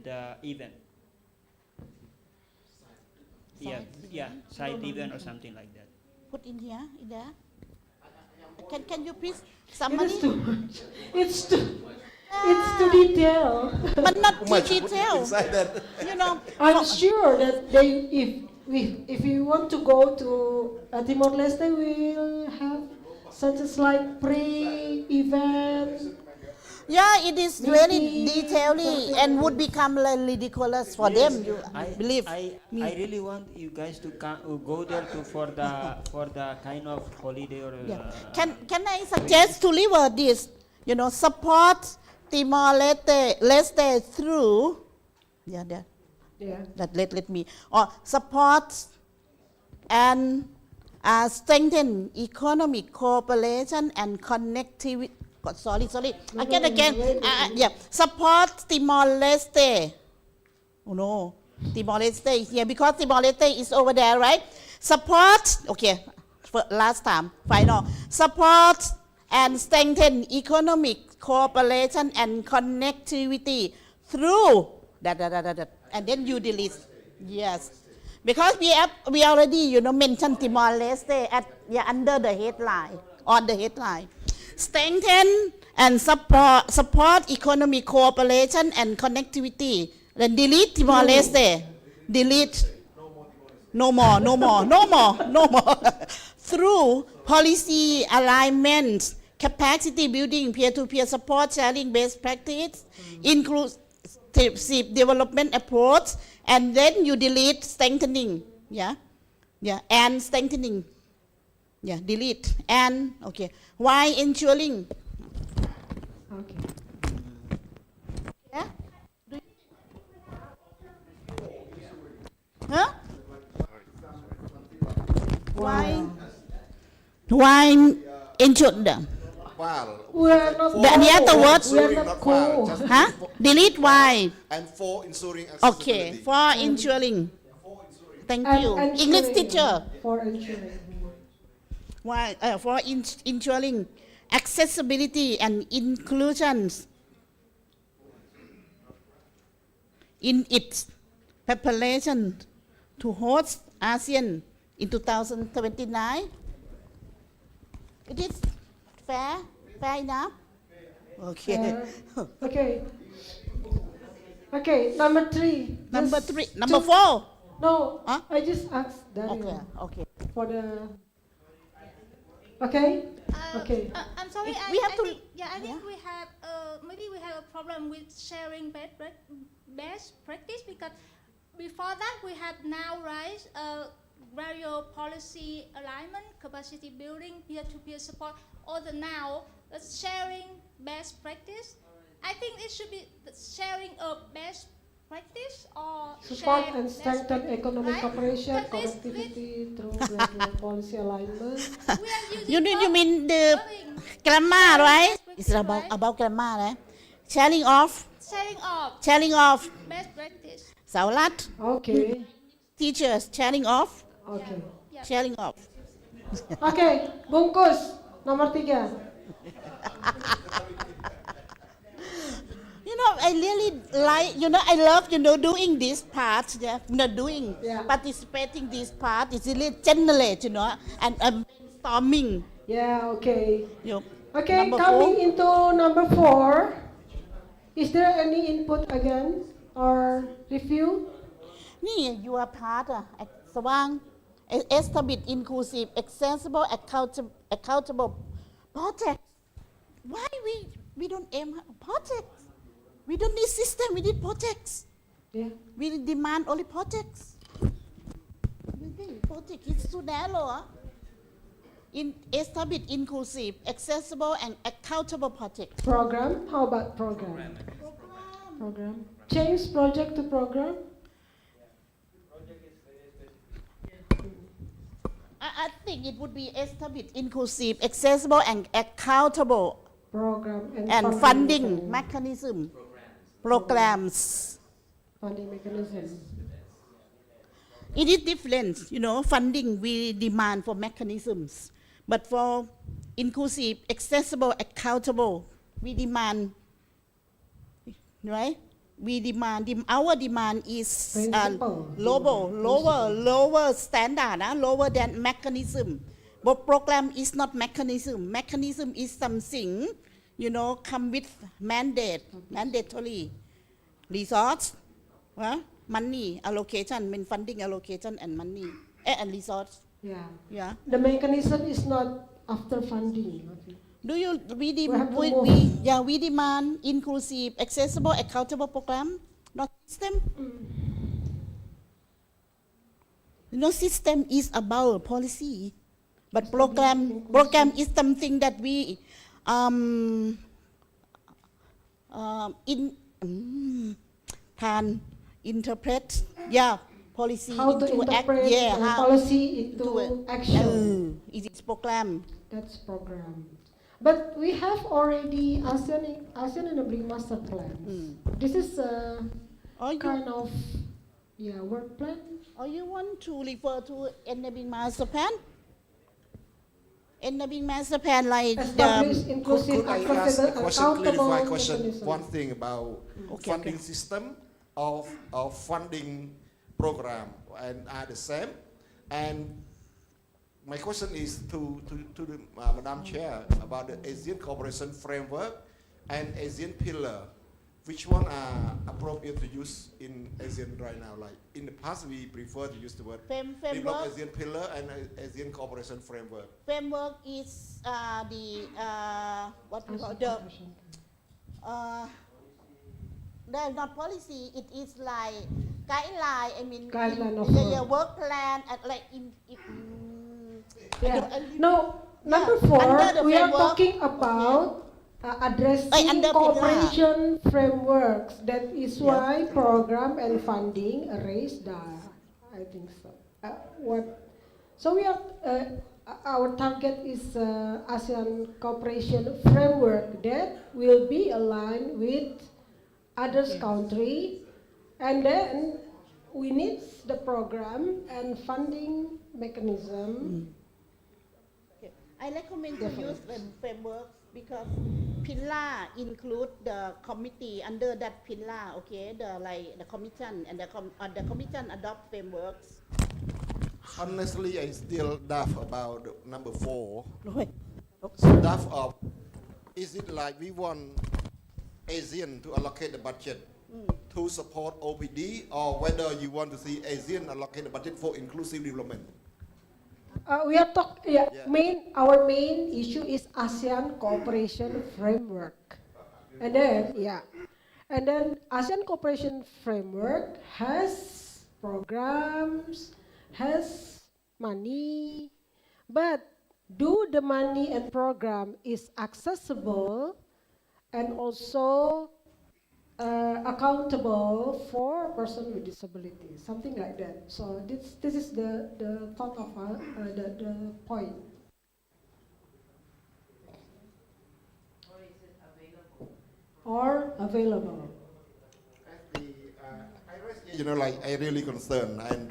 the event. Side event or something like that. Put in here, in there. Can you please, somebody? It's too much. It's too detailed. But not Much too detailed. inside that. You know. I'm sure that if we want to go to Timor-Leste, we will have such as like pre-event. Yeah, it is very detailed and would become ridiculous for them. You believe I really want you guys to go there for the kind of holiday or. Can I suggest to leave this? You know, support Timor-Leste through. That let me or support and strengthen economic cooperation and connectivity. Sorry. Again. Support Timor-Leste. Oh no, Timor-Leste is here because Timor-Leste is over there, right? Support. Okay, for last time, final. Support and strengthen economic cooperation and connectivity through that, and then you delete. Yes, because we already mentioned Timor-Leste under the headline, on the headline. Strengthen and support economic cooperation and connectivity. Then delete Timor-Leste. Delete. No more. Through policy alignment, capacity building, peer-to-peer support, sharing best practice, inclusive development approach, and then you delete strengthening. And strengthening. Delete. And, okay. Why ensuring? Okay. Yeah? Huh? Why ensure them? We are not The other words? We are not cool. Huh? Delete why? And for ensuring accessibility. Okay, for ensuring. Thank you. English teacher. For ensuring. Why? For ensuring accessibility and inclusion in its preparation to host ASEAN in 2029. It is fair enough? Okay. Okay, number 3. Number 3. Number 4. No, Huh? I just asked Dario. Okay. For the. Okay. I'm sorry. We have to. I think we have maybe we have a problem with sharing best practice because before that we have now various policy alignment, capacity building, peer-to-peer support. All the now sharing best practice. I think it should be sharing a best practice or Support share and best strengthen practice, economic right? cooperation, But this- connectivity through regular policy alignment. You mean the grammar, right? It's about grammar, right? Sharing of best practice. Saulat. Okay. Teachers sharing of. Okay. Sharing of. Okay, bungkus nomor 3. I really like, I love, doing this part, participating this part. It's really generate, and brainstorming. Yeah, okay. Okay, Number coming 4. into number 4. Is there any input again or review? You are part at Sawang. Establish inclusive, accessible, accountable projects. Why we don't aim at projects? We don't need system, we need projects. Yeah. We demand only projects. Project is too narrow. Establish inclusive, accessible, and accountable project. Program, how about program? Program. Change project to program? I think it would be established inclusive, accessible, and accountable Program and funding mechanism. Programs. Funding mechanism. It is different, you know, funding we demand for mechanisms. But for inclusive, accessible, accountable, we demand, right? We demand, our demand is lower standard, lower than mechanism. But program is not mechanism. Mechanism is something, you know, come with mandatory resource, money allocation, mean funding allocation and money and resource. Yeah. Yeah. The mechanism is not after funding. We demand inclusive, accessible, accountable program, not system. You know, system is about policy, but program is something that we can interpret. Yeah. Policy How to interpret policy into action. It is program. That's program. But we have already ASEAN enabling master plans. This is a kind of work plan. Or you want to refer to enabling master plan? Enabling master plan like Establish inclusive, Could I ask a question, accountable clarify question? mechanism. One thing about funding system of funding program and are the same. And my question is to the Madam Chair about the Asian Cooperation Framework and Asian Pillar. Which one are appropriate to use in ASEAN right now? Like in the past, we prefer to use the word develop Asian Pillar and Asian Cooperation Framework. Framework is what we call not policy. It is like guideline. I mean, Guideline of work plan and like Number 4, we are talking about addressing cooperation frameworks. That is why program and funding erased that. I think so. So we are our target is ASEAN cooperation framework that will be aligned with others country, and then we need the program and funding mechanism. I recommend to use the framework because pillar include the committee under that pillar. Okay, the commission and the commission adopt frameworks. Honestly, I still doubt about number 4. Doubt of, is it like we want ASEAN to allocate the budget to support OPD, or whether you want to see ASEAN allocate the budget for inclusive development? We are our main issue is ASEAN cooperation framework, and then ASEAN cooperation framework has programs, has money, but do the money and program is accessible and also accountable for person with disability, something like that. So this is the thought of the point. Or is it available? Or available. You know, like I really concerned, and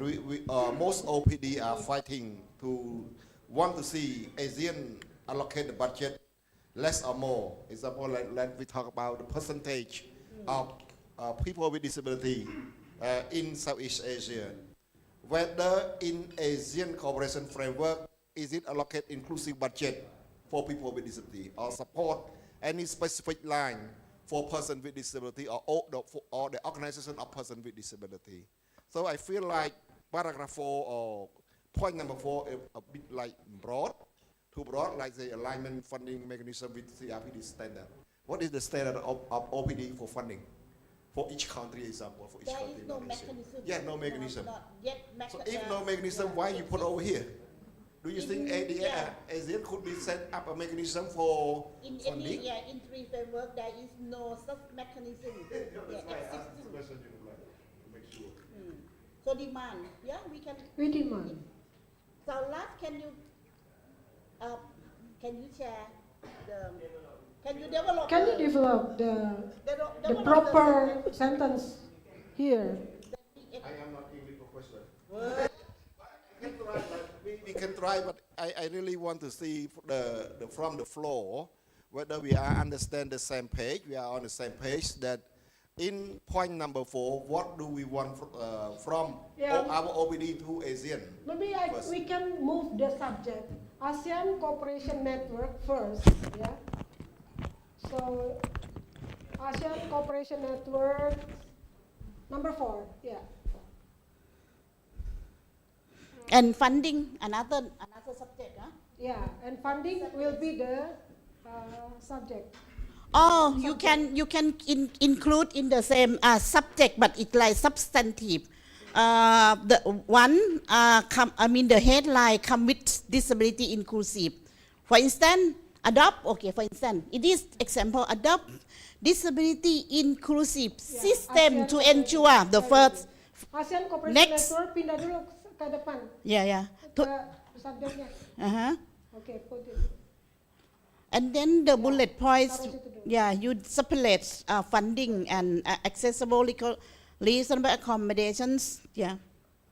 most OPD are fighting to want to see ASEAN allocate the budget less or more. Example, like we talk about the percentage of people with disability in Southeast Asia. Whether in ASEAN cooperation framework, is it allocate inclusive budget for people with disability or support any specific line for person with disability or the organization of person with disability. So I feel like paragraph 4 or point number 4 is a bit like too broad, like the alignment funding mechanism with CRPD standard. What is the standard of OPD for funding for each country example, for each There country. is no not ASEAN. mechanism. Yeah, no mechanism. Not yet So if no mechanism, why you put over here? Do you think ASEAN could be set up a mechanism for in funding? any in three framework there is no such mechanism existing. So demand, we can. We demand. So last, can you share the? Can you develop? Can you develop the proper sentence here? I am not English professor. We can try, but I really want to see from the floor whether we are understand the same page. We are on the same page that in point number 4, what do we want from our OBD to ASEAN? Maybe we can move the subject ASEAN Cooperation Network first. Yeah. So ASEAN Cooperation Network number 4. Yeah. And funding, another subject, huh? Yeah, and funding will be the subject. Oh, you can include in the same subject, but it's like substantive. The one the headline come with disability inclusive. For instance, adopt. Okay, for instance, it is example adopt disability inclusive system to ensure the first. ASEAN Cooperation Next. Network pindah dulu ke depan. To, Subjeknya. Okay, put it. And then the bullet points, you separate funding and accessible reasonable accommodations,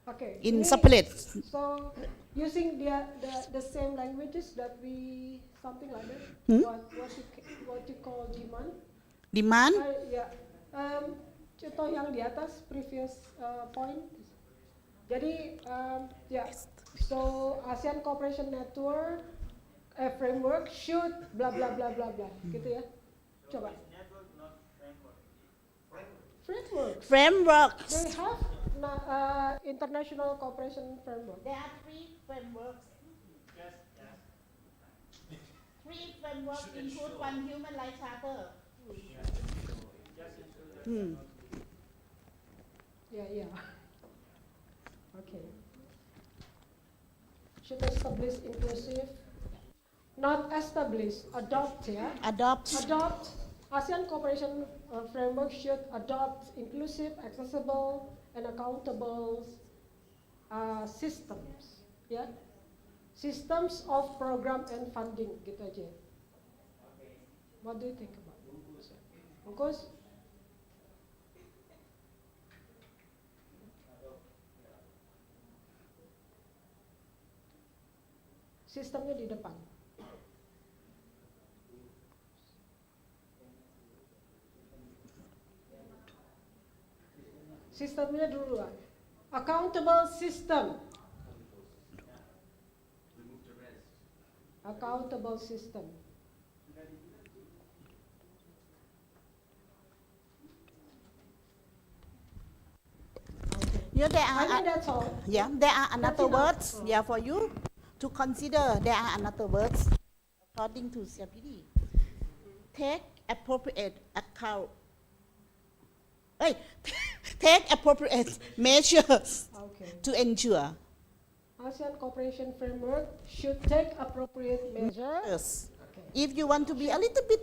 Okay. in Ini- separate. So using the same languages that we something like that. What you call demand? Demand? Contoh yang di atas previous point. Jadi so ASEAN Cooperation Network framework should blah blah blah blah blah gitu ya. Coba. Frameworks. They have international cooperation framework. There are 3 frameworks. 3 frameworks include one human rights charter. Yeah. Okay. Should establish inclusive. Not establish, adopt, Adopt. ASEAN Cooperation Framework should adopt inclusive, accessible, and accountable systems. Systems of program and funding, gitu aja. What do you think about it? Because sistemnya di depan. Sistemnya dulu lah. Accountable system. Accountable system. There I are think that's all. there are another enough. words for you to consider. There are another words according to CPD. Take appropriate account. Take appropriate measures to ensure. ASEAN Cooperation Framework should take appropriate measures. If you want to be a little bit,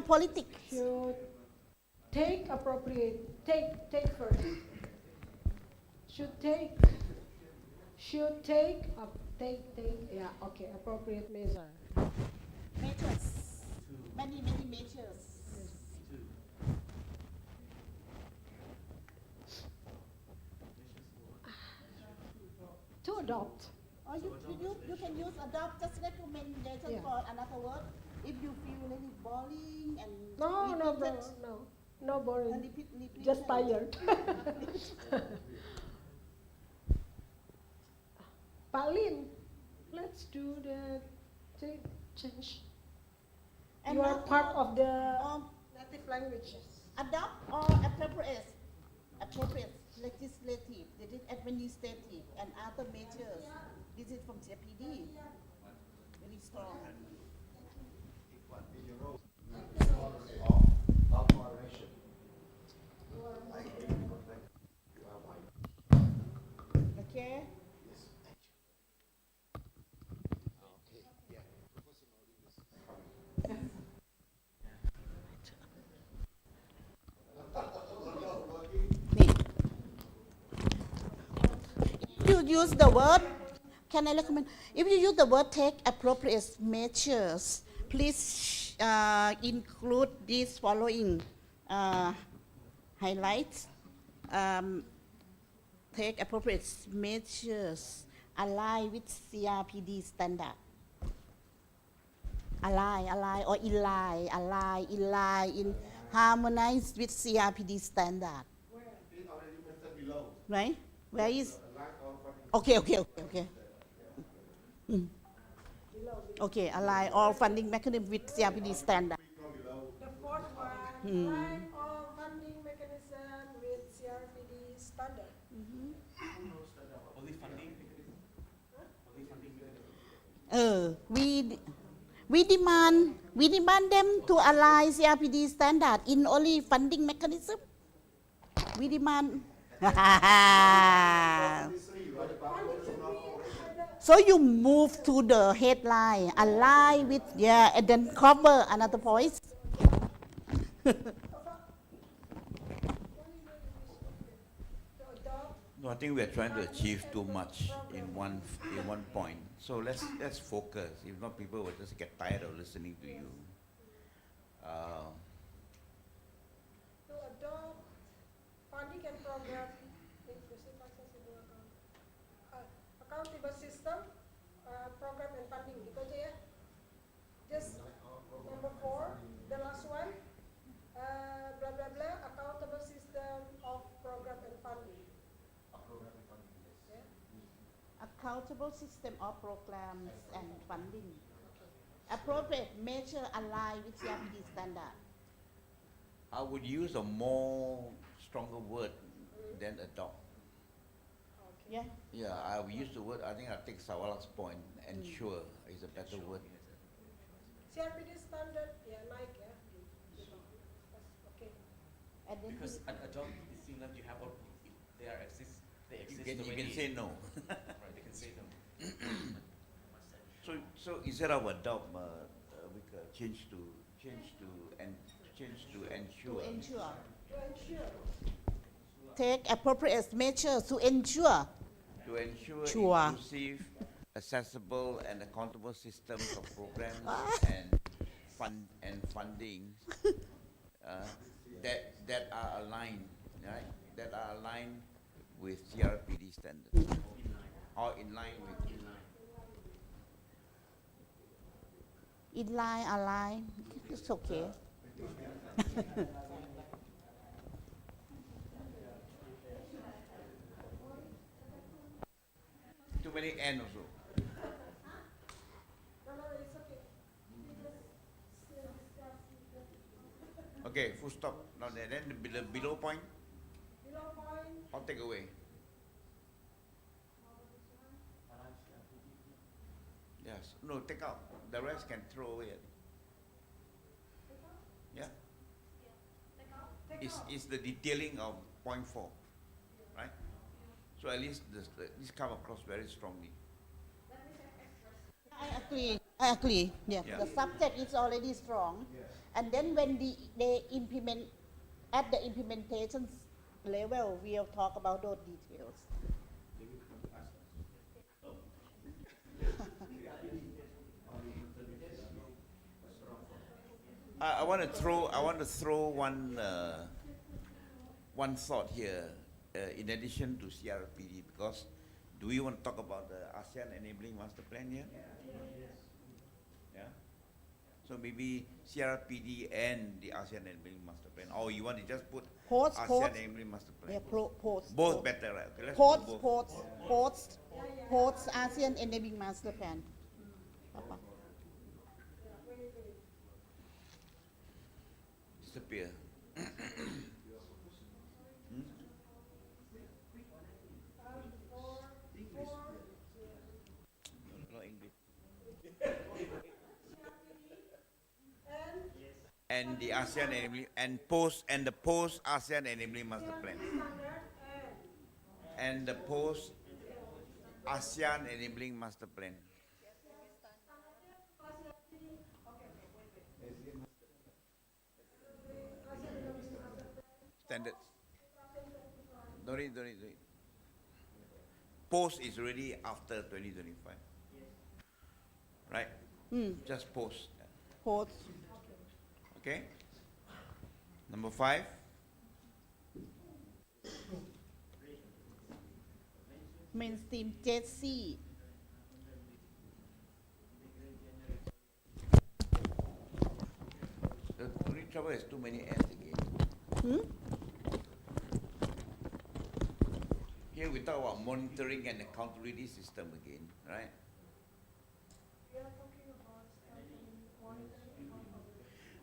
politics. Should take appropriate, take first. Should take, appropriate measure. Measures. Many measures. To adopt. Or you can use adopt just recommendation for another word. If you feel really boring and No boring. repeat. Just tired. Pak Lim, let's do the change. And You are not part of the native languages. Adopt or appropriate legislative, that is administrative and other measures. This is from CPD. Very strong. use the word, can I recommend? If you use the word take appropriate measures, please include these following highlights. Take appropriate measures align with CRPD standard. Align or in harmonize with CRPD standard. Right? Where is? Okay. Okay, align all funding mechanism with CRPD standard. The fourth one, align all funding mechanism with CRPD standard. Only funding mechanism? Only funding mechanism? We demand them to align CRPD standard in only funding mechanism. We demand. So you move to the headline, align with, and then cover another point. No, I think we are trying to achieve too much in one point. So let's focus. If not, people will just get tired of listening to you. To adopt funding and program inclusive accessible accountable system, program and funding. Gitu aja ya. Just number 4, the last one, blah blah blah, accountable system of program and funding. Accountable system of programs and funding. Appropriate measure align with CRPD standard. I would use a more stronger word than adopt. Yeah. Yeah, I will use the word. I think I'll take Sawalak's point. Ensure is a better word. CRPD standard, naik ya. Okay. And then because adopt, it seems like you have a, they exist You can already. say no. Right, they can say no. So instead of adopt, we could change to ensure. to ensure. Take appropriate measures to ensure. To ensure Sure. inclusive, accessible, and accountable systems of programs and funding that are aligned, right? That are aligned with CRPD standards, or in line with. In line, align, it's okay. Too many N also. Okay, full stop. Now then the below point. I'll take away. Yes. No, take out. The rest can throw away. Yeah. It's the detailing of point 4, right? So at least this come across very strongly. I agree. Yeah. Yeah. The subject is already strong, and then when they implement at the implementation level, we'll talk about those details. I want to throw one thought here, in addition to CRPD, because do we want to talk about the ASEAN Enabling Master Plan here? Yeah. So maybe CRPD and the ASEAN Enabling Master Plan, or you want to just put ASEAN Enabling Master Plan? Yeah, both better, right? Okay, let's do both. Post ASEAN Enabling Master Plan. Apa? Disappear. No English. And the ASEAN enabling and the post ASEAN enabling master plan. And the post ASEAN enabling master plan. Standards. Don't read. post is already after 2025. Right? Just post. Post. Okay? Number 5. Mainstream JC. The only trouble is too many S again. Here we talk about monitoring and accountability system again, right?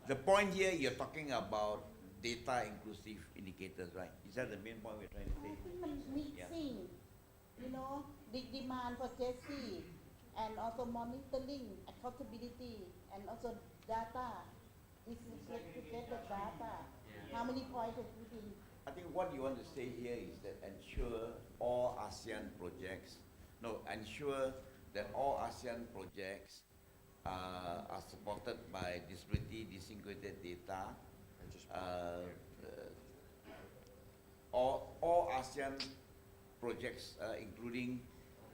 The point here, you're talking about data inclusive indicators, right? Is that the main point we're trying to say? Mixing, you know, the demand for JC and also monitoring, accountability, and also data. This is like to get the data. How many points have we been? I think what you want to say here is that ensure that all ASEAN projects are supported by disability disintegrated data. All ASEAN projects, including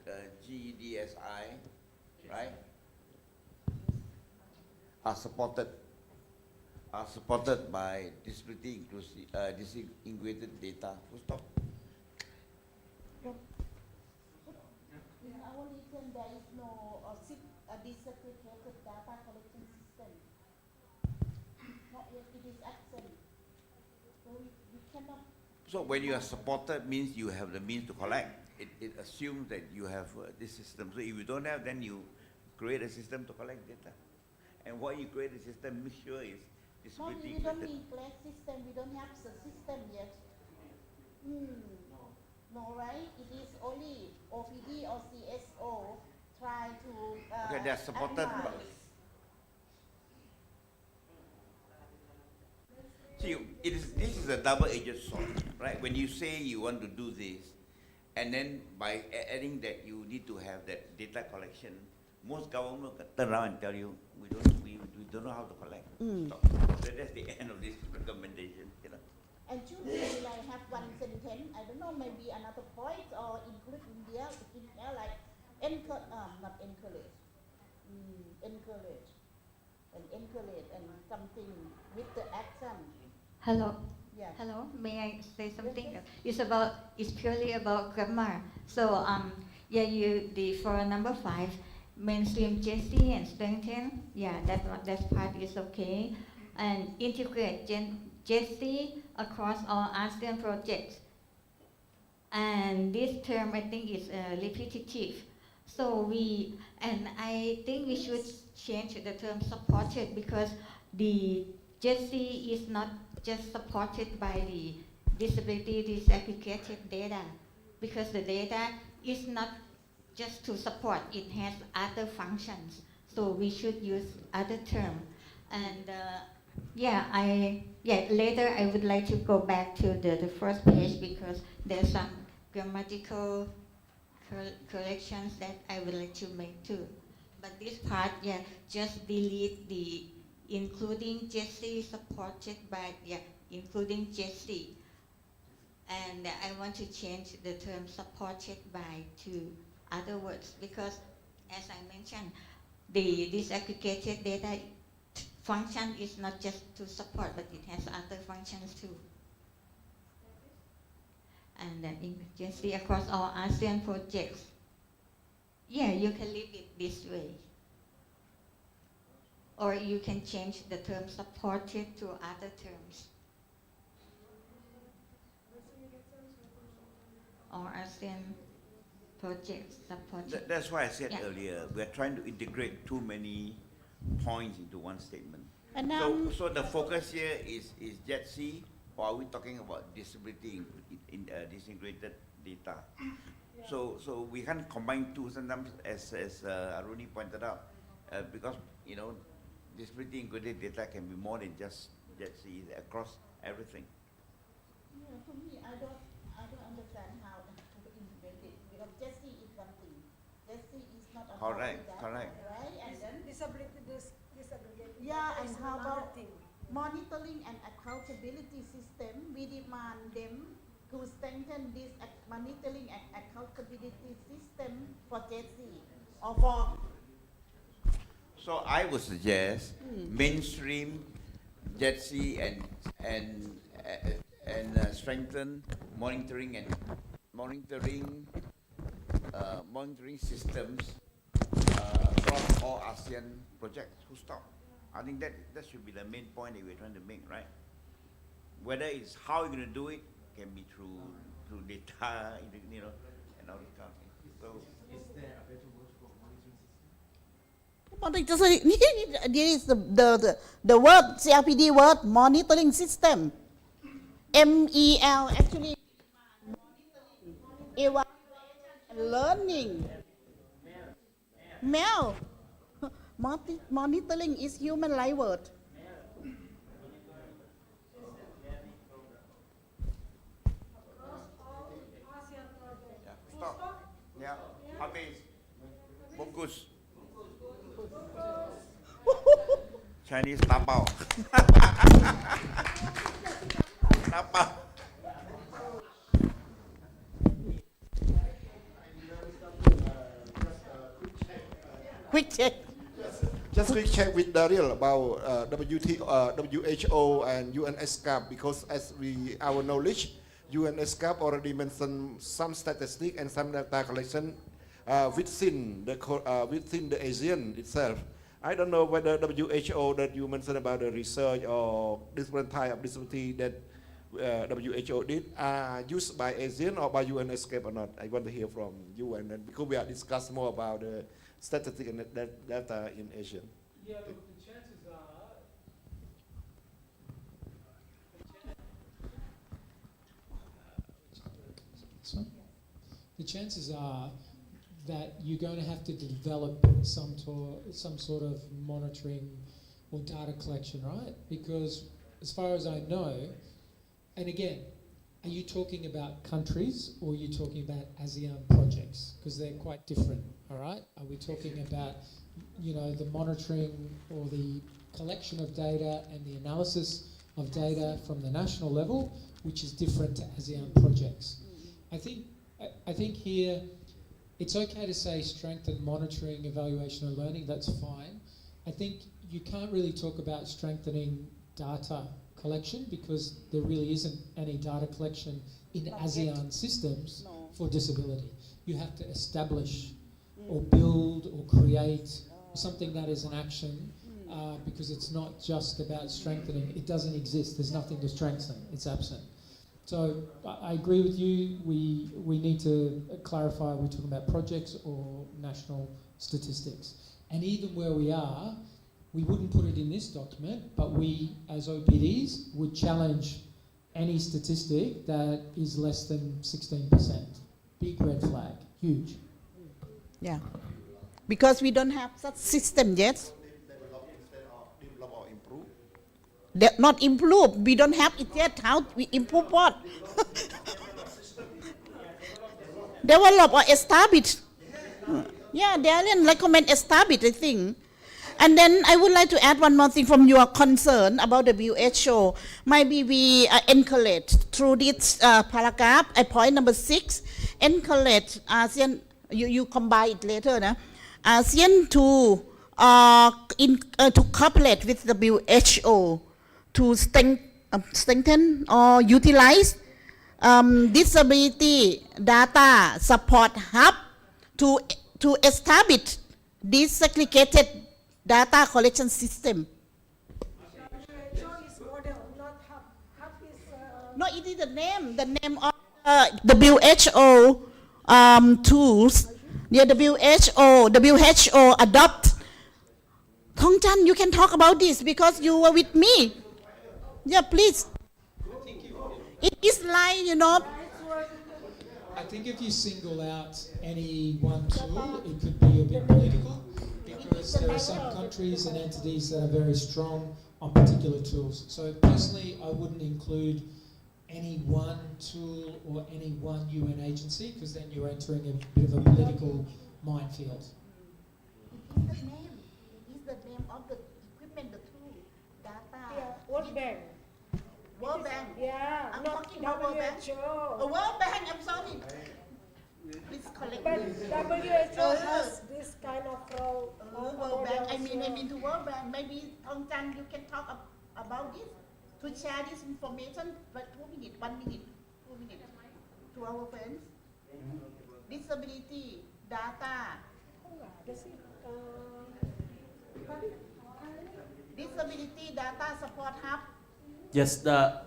GEDSI, right, are supported by disability inclusive disintegrated data. Full stop. In our region, there is no disaggregated data collection system. Not yet, it is absent. So we cannot. So when you are supported means you have the means to collect. It assumes that you have this system. So if you don't have, then you create a system to collect data. And what you create a system, make sure is No, disability we don't included. need flag system. We don't have the system yet. No, right? It is only OPD or CSO try to Okay, they are supported by. analyze. See, this is a double-edged sword, right? When you say you want to do this, and then by adding that you need to have that data collection, most government can turn around and tell you we don't know how to collect. So that's the end of this recommendation, you know. And should we like have one sentence? I don't know, maybe another point or include India like not encourage, encourage and something with the action. Hello. Yeah. Hello. May I say something? It's purely about grammar. So for number 5, mainstream JC and strengthen. Yeah, that part is okay. And integrate JC across all ASEAN projects. And this term I think is repetitive. So I think we should change the term supported, because the JC is not just supported by the disability disaggregated data, because the data is not just to support, it has other functions. So we should use other term. And later I would like to go back to the first page, because there's some grammatical corrections that I would like to make too. But this part, just delete the including JC supported by, including JC. And I want to change the term supported by to other words, because as I mentioned, the disaggregated data function is not just to support, but it has other functions too. And JC across all ASEAN projects. Yeah, you can leave it this way. Or you can change the term supported to other terms. Or ASEAN projects supported. That's why I said Yeah. earlier, we're trying to integrate too many points into one statement. And So the focus here is JETC, or are we talking about disability disintegrated data? So we can't combine two sometimes, as Aruni pointed out, because disability integrated data can be more than just JETC, across everything. Yeah, for me, I don't understand how to integrate it, because JC is one thing. JC is not about Correct, data, correct. right? And then Disability disaggregate. yeah, and is how another about thing. monitoring and accountability system? We demand them to strengthen this monitoring and accountability system. for JC or for So I would suggest mainstream JETSI and strengthen monitoring systems across all ASEAN projects. Who stop? I think that should be the main point that we're trying to make, right? Whether it's how you're going to do it can be through data, you know, and all this kind of thing. So is there a better word for monitoring system? There is the word CRPD word monitoring system. MEL actually evaluation and learning. MEL monitoring is human life word. Stop. Yeah. Habis. Fokus. Chinese tapao. Tapao. Quick check. Just quick check with Daryl about WHO and UNESCAP, because as our knowledge, UNESCAP already mentioned some statistics and some data collection within the ASEAN itself. I don't know whether WHO that you mentioned about the research or different type of disability that WHO did are used by ASEAN or by UNESCAP or not. I want to hear from you, and then because we are discussing more about the statistics and data in Asia. Yeah, look, the chances are. The chances are that you're going to have to develop some sort of monitoring or data collection, right? Because as far as I know, and again, are you talking about countries or are you talking about ASEAN projects? Because they're quite different, all right? Are we talking about, you know, the monitoring or the collection of data and the analysis of data from the national level, which is different to ASEAN projects? I think here, it's okay to say strengthen monitoring, evaluation and learning, that's fine. I think you can't really talk about strengthening data collection because there really isn't any data collection in ASEAN systems for disability. You have to establish or build or create something that is an action because it's not just about strengthening. It doesn't exist. There's nothing to strengthen. It's absent. So I agree with you. We need to clarify, we're talking about projects or national statistics. And even where we are, we wouldn't put it in this document, but we, as OPDs, would challenge any statistic that is less than 16%. Big red flag, huge. Yeah, because we don't have such system yet. Not improve. We don't have it yet. How we improve what? Develop or establish. Yeah, they are recommend establish, I think. And then I would like to add one more thing from your concern about the WHO. Maybe we encourage through this paragraph at point number 6, encourage ASEAN, you combine it later, na? ASEAN to cooperate with the WHO to strengthen or utilize disability data support hub to establish this segregated data collection system. No, it is the name of the WHO tools. The WHO adopt. Thong Chan, you can talk about this because you were with me. Yeah, please. It is like, you know. I think if you single out any one tool, it could be a bit political because there are some countries and entities that are very strong on particular tools. So personally, I wouldn't include any one tool or any one UN agency because then you're entering a bit of a political minefield. It's the name of the equipment, the tool, data. Yeah, World Bank. World Bank. Yeah, I'm not talking about World Bank. WHO. World Bank, I'm sorry. Please correct But WHO has this kind of role. World Bank. I mean, model as to World Bank. Maybe Thong Chan, you can talk about this to share this information. But 2 minutes, 1 minute, 2 minutes to our friends. Disability data. Disability data support hub. Yes, the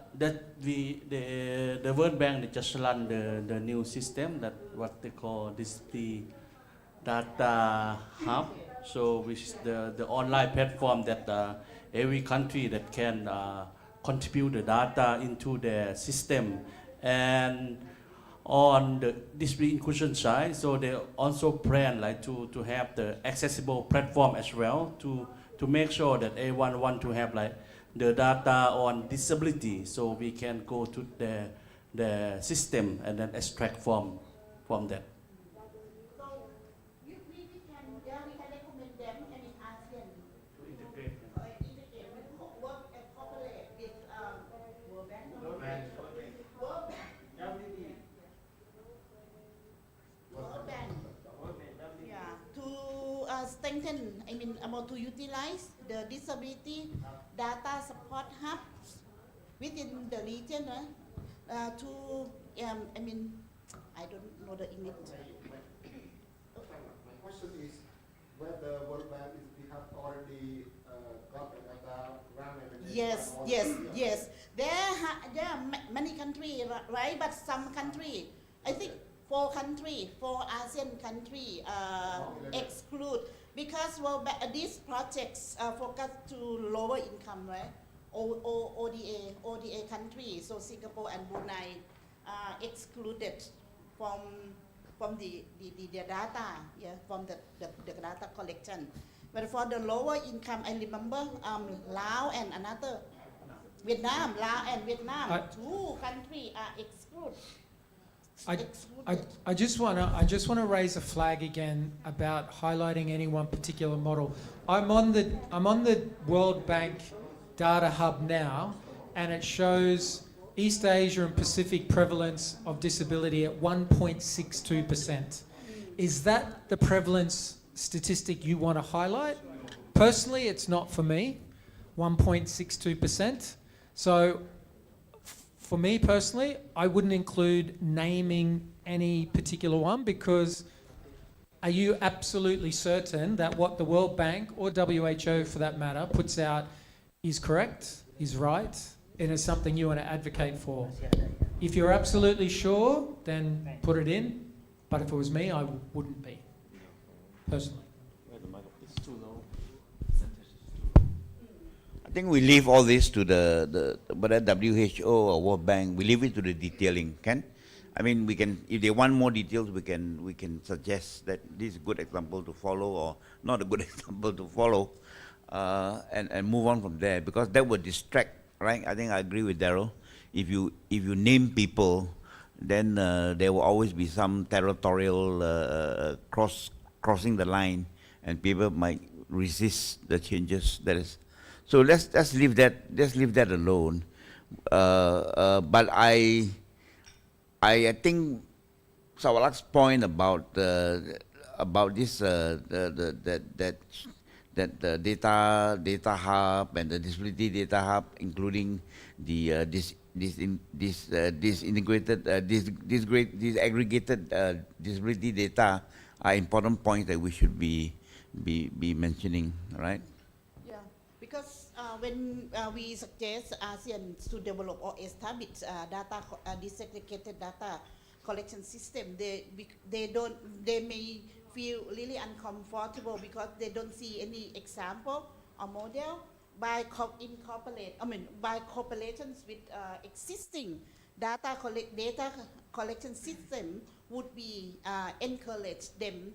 World Bank they just run the new system that what they call the data hub. So which is the online platform that every country that can contribute the data into their system. And on the disability inclusion side, so they also plan like to have the accessible platform as well to make sure that everyone want to have like the data on disability, so we can go to the system and then extract from that. So we can recommend them and in ASEAN to integrate work and cooperate with World Bank. World Bank. Yeah, to strengthen, I mean, about to utilize the disability data support hubs within the region I mean, I don't know the English. My question is whether World Bank we have already got the data running. Yes. There are many countries, right? But some country, I think 4 ASEAN country exclude because these projects focus to lower income, right? ODA countries, so Singapore and Brunei excluded from the data, from the data collection. But for the lower income, I remember Laos and another Vietnam, 2 countries are excluded. I just want to raise a flag again about highlighting any one particular model. I'm on the World Bank data hub now, and it shows East Asia and Pacific prevalence of disability at 1.62%. Is that the prevalence statistic you want to highlight? Personally, it's not for me, 1.62%. So for me personally, I wouldn't include naming any particular one, because are you absolutely certain that what the World Bank or WHO for that matter puts out is correct, is right, and is something you want to advocate for? If you're absolutely sure, then put it in. But if it was me, I wouldn't be, personally. I think we leave all this to whether WHO or World Bank, we leave it to the detailing, I mean, we can, if they want more details, we can suggest that this is a good example to follow or not a good example to follow, and move on from there, because that would distract, right? I think I agree with Daryl. If you name people, then there will always be some territorial crossing the line, and people might resist the changes. That is, so let's leave that alone. But I think Sawalak's point about this that the data hub and the disability data hub, including the aggregated disability data, are important points that we should be mentioning, right? Yeah, because when we suggest ASEAN to develop or establish disaggregated data collection system, they may feel really uncomfortable because they don't see any example or model by cooperations with existing data collection system would be encourage them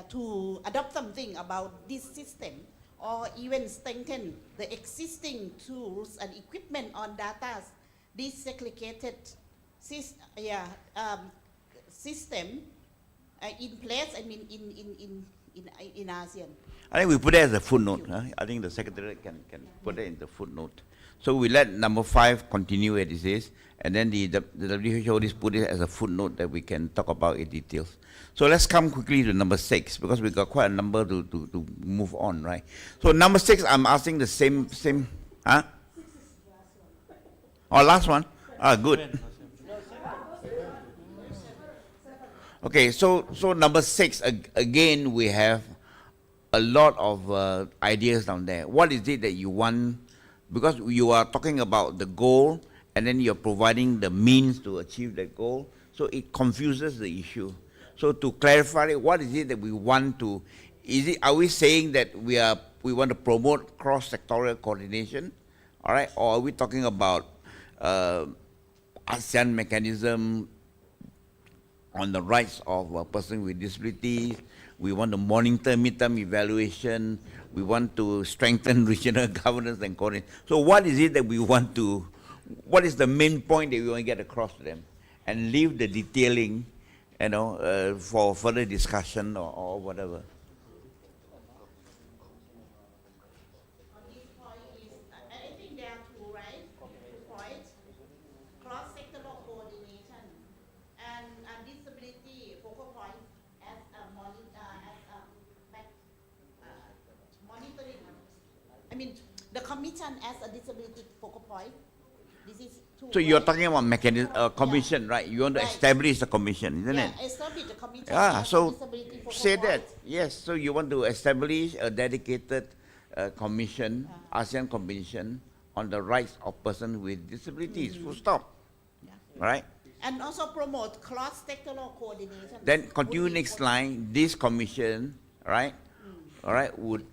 to adopt something about this system, or even strengthen the existing tools and equipment on data disaggregated system in place. I mean, in ASEAN. I think we put it as a footnote. Huh? I think the secretary can put it in the footnote. So we let number 5 continue as it is, and then the WHO just put it as a footnote that we can talk about in details. So let's come quickly to number 6, because we got quite a number to move on, right? So number 6, I'm asking the same, huh? Oh, last one? Ah, good. Okay, so number 6, again, we have a lot of ideas down there. What is it that you want? Because you are talking about the goal, and then you're providing the means to achieve that goal, so it confuses the issue. So to clarify it, what is it that we want to? Are we saying that we want to promote cross-sectorial coordination, all right? Or are we talking about ASEAN mechanism on the rights of a person with disabilities? We want to monitor midterm evaluation. We want to strengthen regional governance and coordination. So what is it that we want to, what is the main point that we want to get across to them? And leave the detailing, for further discussion or whatever. I think there are two, right? 2 points. Cross-sectoral coordination and disability focal point as a monitoring. I mean, the commission as a disability focal point. This is two. So you're talking about mechanism, commission, right? You want to establish a commission, isn't it? Establish the commission Yeah, as a so disability focal say point. that. Yes, so you want to establish a dedicated commission, ASEAN Commission, on the rights of persons with disabilities, full stop. Right? And also promote cross-sectoral coordination. Then continue next line, this commission, right? All right, would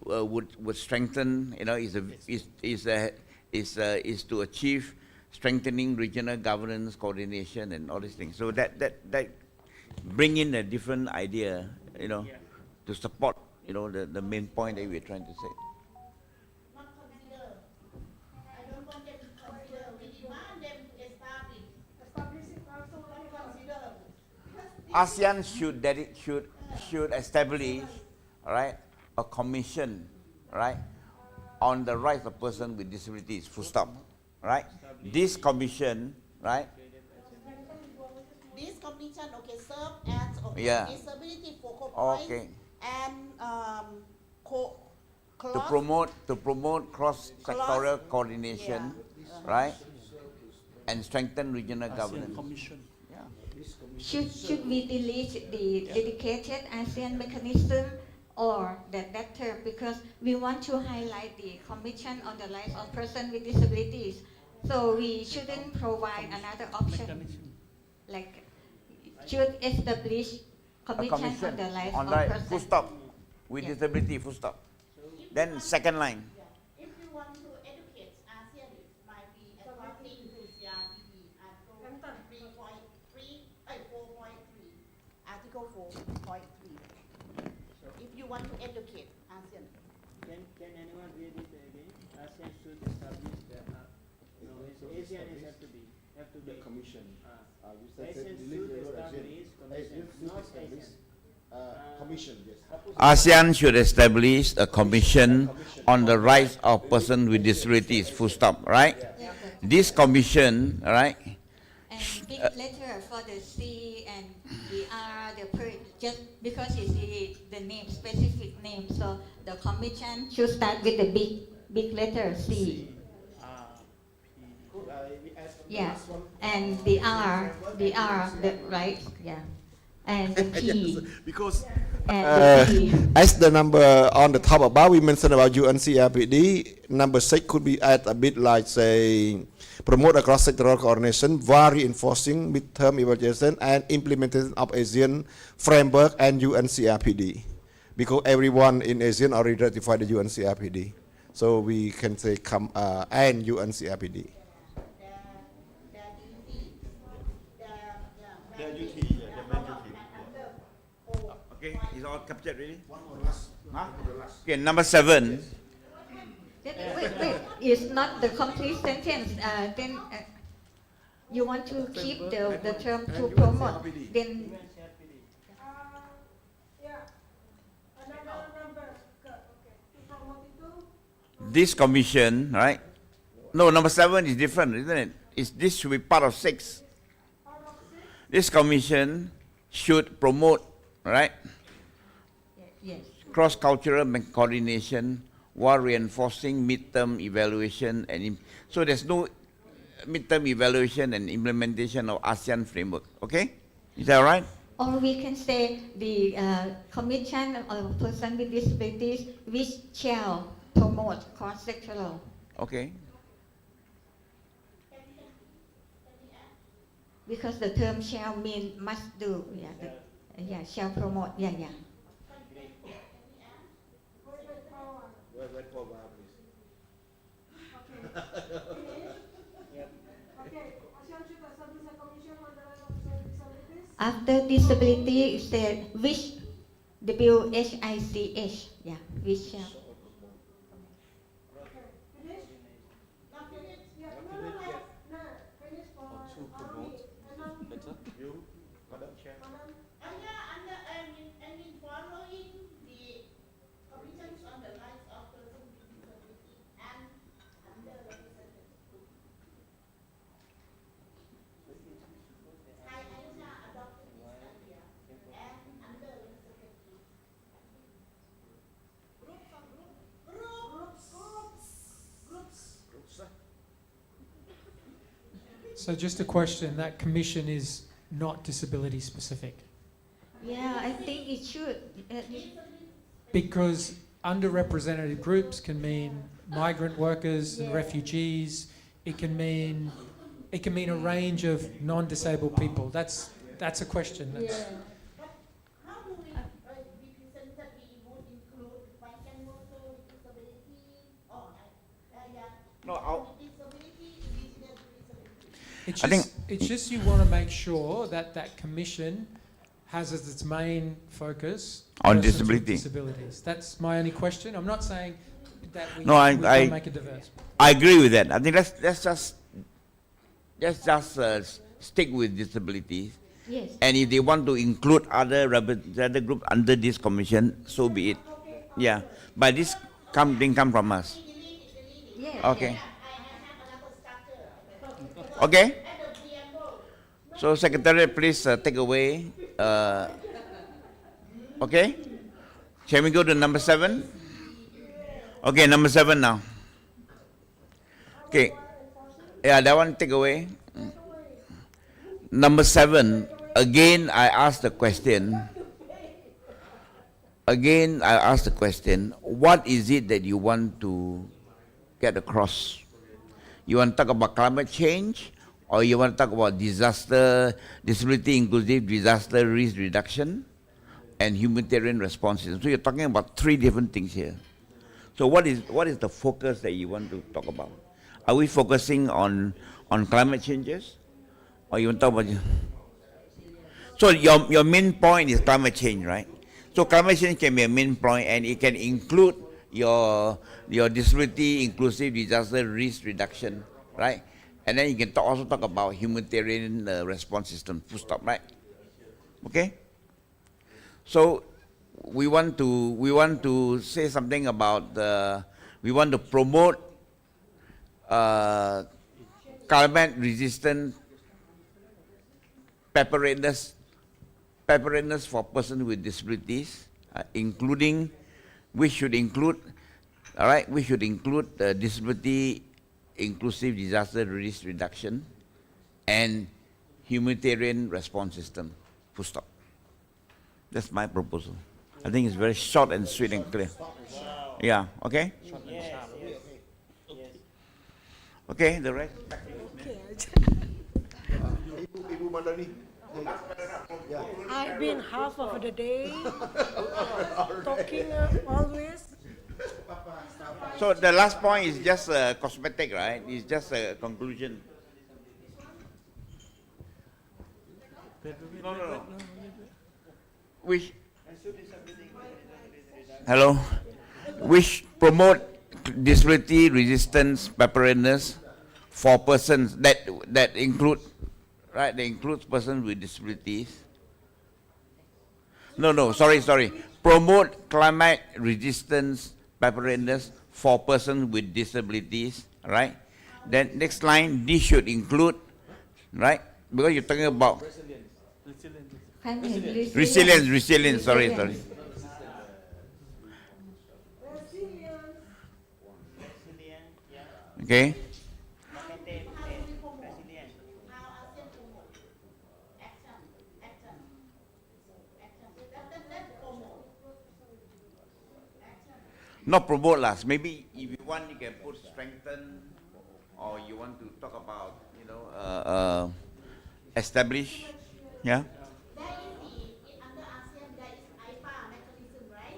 strengthen, is to achieve strengthening regional governance, coordination, and all these things. So that bring in a different idea, to support, the main point that we're trying to say. Not consider. I don't want them to consider. We demand them to establish. Establishing also not consider. ASEAN should establish, all right, a commission, right, on the rights of persons with disabilities, full stop, right? This commission, right? This commission, serve as Yeah. disability focal point Okay. and To promote cross-sectorial coordination, right? And strengthen regional governance. Should we delete the dedicated ASEAN mechanism or that term, because we want to highlight the Commission on the Rights of Persons with Disabilities. So we shouldn't provide another option, like should establish Commission on the Rights of Persons. Full stop, with disability, full stop. Then second line. if you want to educate ASEAN, it might be according to CRPD Article 4.3, Article 4.3. If you want to educate ASEAN. Can anyone read it again? ASEAN should establish the, ASEAN have to be the commission. ASEAN should establish commission, not ASEAN. Commission, yes. ASEAN should establish a commission on the rights of persons with disabilities, full stop, right? This commission, right? And big letter for the C and the R, just because it's the name, specific name, so the commission should start with the big letter C. Yeah, and the R, right? Yeah, and the P. Because and the P. as the number on the top above, we mentioned about UNCRPD, number 6 could be add a bit like, say, promote a cross-sectoral coordination while reinforcing midterm evaluation and implementation of ASEAN framework and UNCRPD. Because everyone in ASEAN already ratified the UNCRPD. So we can say and UNCRPD. Okay, is all captured really? One more last. Huh? Okay, number 7. Wait, it's not the complete sentence. Then you want to keep the term to promote. Then this commission, right? No, number 7 is different, isn't it? This should be part of 6. This commission should promote, right? Yes. Cross-cultural coordination while reinforcing midterm evaluation so there's no midterm evaluation and implementation of ASEAN framework. Okay, is that right? Or we can say the commission of person with disabilities which shall promote cross-sectoral. Okay. Because the term shall mean must do. Yeah, shall promote. Yeah. After disability, it said which, WHICH, yeah, which shall. Following the commissions on the rights of persons with disability and underrepresented groups. IASA adopted this idea and underrepresented groups. Groups. So just a question, that commission is not disability specific? Yeah, I think it should. Because underrepresented groups can mean migrant workers and refugees. It can mean a range of non-disabled people. That's a question. How do we represent that we would include migrant workers with disability or It's just you want to make sure that commission has as its main focus on persons with disability. disabilities. That's my only question. I'm not saying that we I don't make it diverse. I agree with that. I think let's just stick with disabilities. Yes. And if they want to include other groups under this commission, so be it. Yeah, but this didn't come from us. Yes. Okay. Okay. So Secretary, please take away. Okay. Shall we go to number 7? Okay, number 7 now. Okay. Yeah, that one take away. Number 7. Again, I ask the question. What is it that you want to get across? You want to talk about climate change, or you want to talk about disability inclusive disaster risk reduction, and humanitarian responses? So you're talking about 3 different things here. So what is the focus that you want to talk about? Are we focusing on climate changes, or you want to talk about? So your main point is climate change, right? So climate change can be a main point, and it can include your disability inclusive disaster risk reduction, right? And then you can also talk about humanitarian response system. Full stop, right? Okay. So we want to say something about we want to promote climate resistant preparedness for persons with disabilities, we should include disability inclusive disaster risk reduction and humanitarian response system. Full stop. That's my proposal. I think it's very short and sweet and clear. Yeah, okay? Okay, the rest. Ibu Madani. I've been half of the day talking always. So the last point is just cosmetic, right? It's just a conclusion. No. Which promote disability resistance preparedness for persons that includes persons with disabilities. No, sorry. Promote climate resistance preparedness for persons with disabilities, right? Then next line, this should include, right? Because you're talking about resilience, sorry. Okay. Not promote last. Maybe if you want, you can put strengthen, or you want to talk about, establish. Yeah.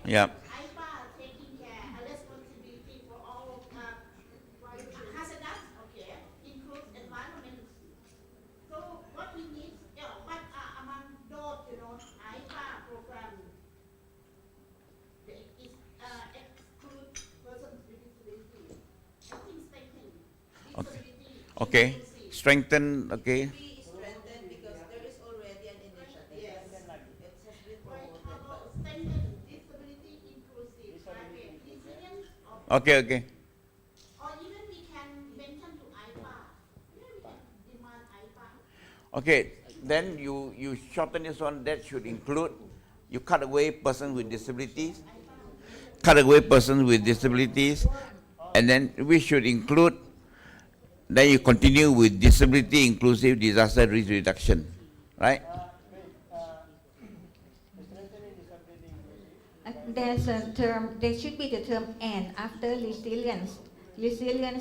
Yeah. Okay. Strengthen. Okay. Okay. Okay, then you shorten this one. That should include, you cut away persons with disabilities, and then we should include, then you continue with disability inclusive disaster risk reduction, right? There's a term, there should be the term "and" after resilience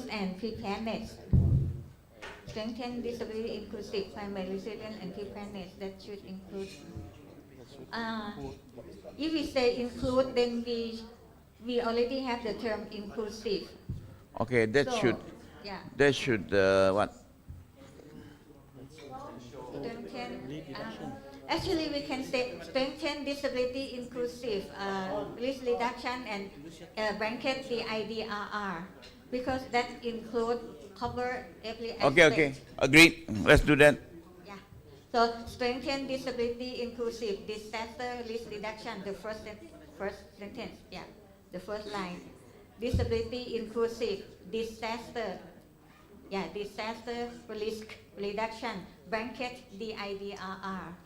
and preparedness. Strengthen disability inclusive, climate resilience and preparedness. That should include. If we say include, then we already have the term inclusive. Okay, that So, should. yeah. That should what? Actually, we can say strengthen disability inclusive risk reduction and blanket the IDRR, because that include cover every aspect. Okay, agreed. Let's do that. Yeah. So strengthen disability inclusive disaster risk reduction. The first sentence. Yeah. The first line. Disability inclusive disaster. Yeah. Disaster risk reduction. Blanket the IDRR.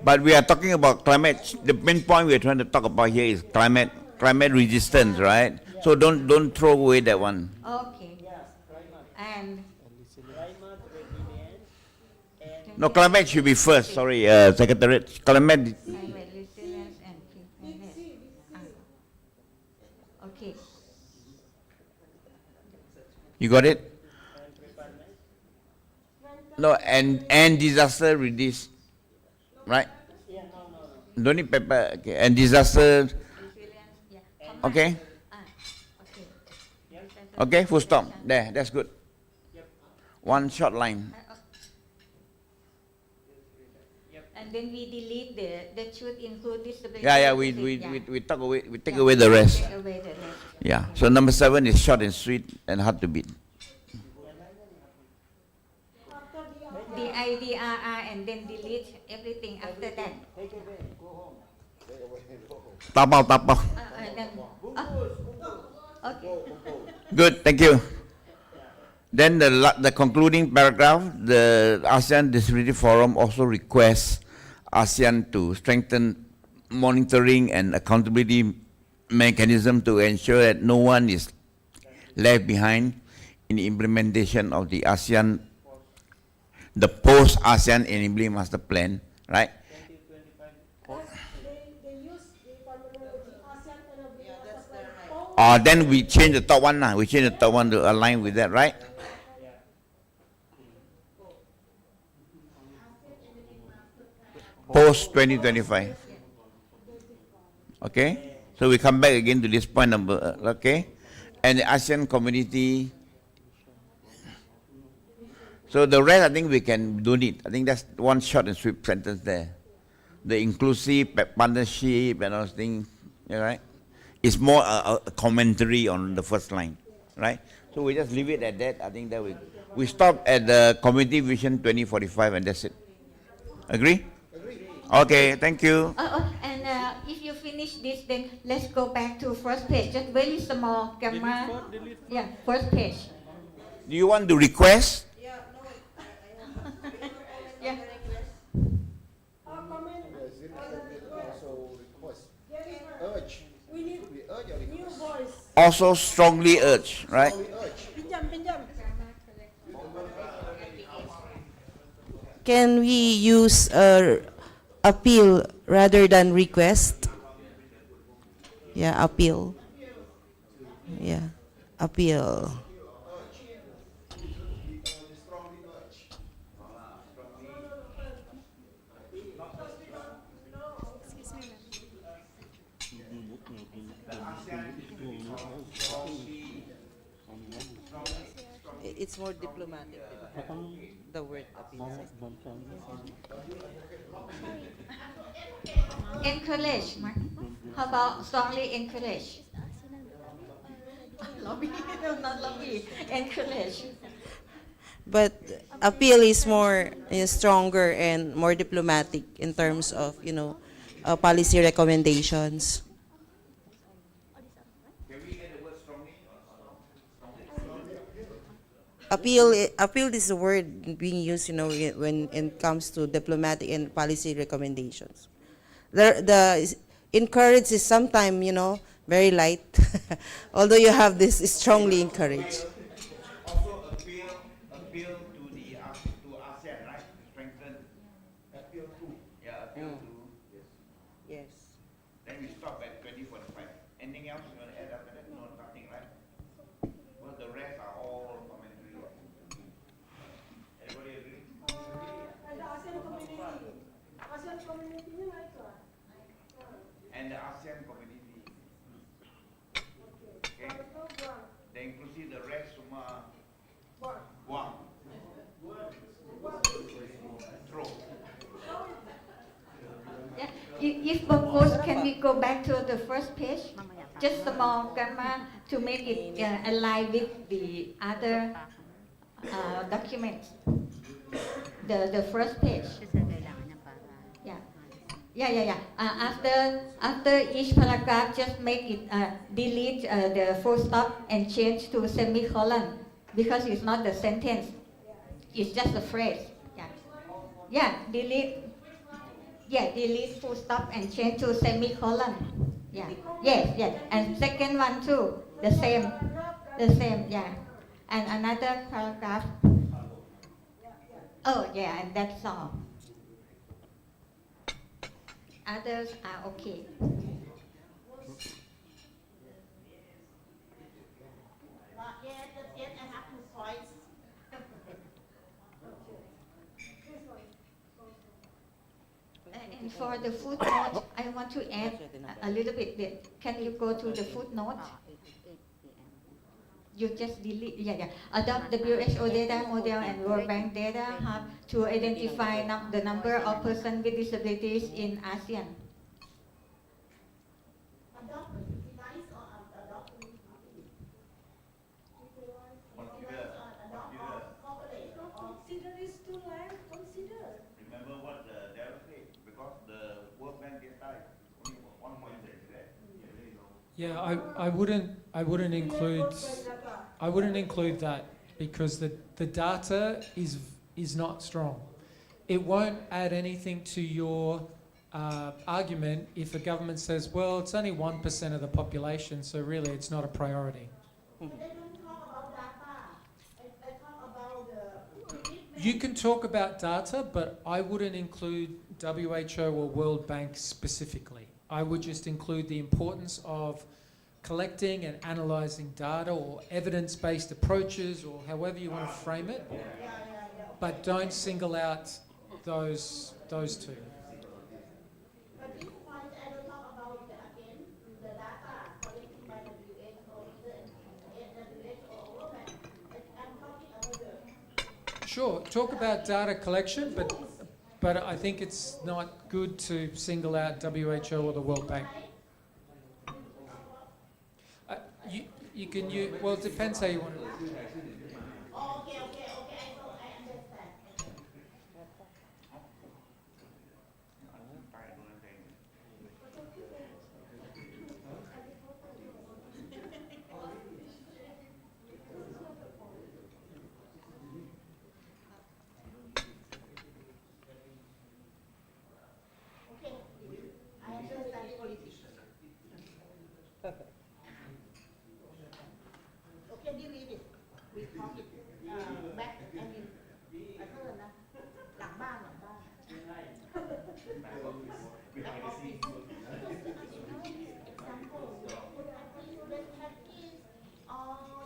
But we are talking about climate. The main point we are trying to talk about here is climate resistance, right? So don't throw away that one. Okay. And no, climate should be first. Sorry, Secretariat. Climate. climate resilience and preparedness. Okay. You got it? No, and disaster reduce, right? Don't need paper. Okay, and disaster. Okay. Okay, full stop. There, that's good. One short line. And then we delete that should include disability. Yeah, we take away the rest. Take away the rest. Yeah. So number 7 is short and sweet and hard to beat. The IDRR and then delete everything after that. Tapao. Okay. Good, thank you. Then the concluding paragraph, the ASEAN Disability Forum also requests ASEAN to strengthen monitoring and accountability mechanism to ensure that no one is left behind in the implementation of the post-ASEAN Enabling Master Plan, right? Then we change the top one. We change the top one to align with that, right? Post 2025. Okay? So we come back again to this point number, okay? And the ASEAN community. So the rest, I think we can do it. I think that's one short and sweet sentence there. The inclusive partnership and all those things, right? It's more a commentary on the first line, right? So we just leave it at that. I think that we stop at the Community Vision 2045 and that's it. Agree? Okay, thank you. And if you finish finish this, then let's go back to first page. Just very small grammar. Yeah, first page. Do you want to request? Yeah. We need new voice. Also strongly urge, right? Pinjam. Can we use appeal rather than request? Yeah, appeal. Yeah, appeal. It's more diplomatic, the word appeal. Encourage. How about strongly encourage? Lobby, no, not lobby. Encourage. But appeal is more stronger and more diplomatic in terms of, policy recommendations. Appeal is a word being used, when it comes to diplomatic and policy recommendations. The encourage is sometimes, very light, although you have this strongly encourage. Also appeal to the to ASEAN, right? Strengthen. Appeal to. Yeah, appeal to. Yes. Then we stop at 2045. Anything else you want to add after that? No, nothing, right? Well, the rest are all commentary. Everybody agree? Ada ASEAN community. ASEAN community-nya naik lah. And the ASEAN community. Okay. The inclusive the rest semua buang. Throw. Yeah. If proposed, can we go back to the first page? Just small grammar to make it align with the other documents. The first page. Yeah. After each paragraph, just make it delete the full stop and change to semicolon because it's not the sentence. It's just a phrase. Yeah. Delete. Yeah, delete full stop and change to semicolon. Yeah. Yes. And second one too, the same. Yeah. And another paragraph. Oh yeah, and that's all. Others are okay. Not yet, I have to voice. And for the footnote, I want to add a little bit. Can you go to the footnote? You just delete, Adopt WHO data model and World Bank data hub to identify the number of persons with disabilities in ASEAN. Consider is too late. Consider. Remember what the Darren said, because the World Bank data is only 1.6, right? Yeah, I wouldn't include that because the data is not strong. It won't add anything to your argument if the government says, well, it's only 1% of the population, so really it's not a priority. You can talk about data, but I wouldn't include WHO or World Bank specifically. I would just include the importance of collecting and analysing data or evidence-based approaches or however you want to frame it, but don't single out those two. But this point, I don't talk about again the data collected by WHO or World Bank. I'm talking about the. Sure, talk about data collection, but I think it's not good to single out WHO or the World Bank. You can use, well, it depends how you want to. Okay, I understand.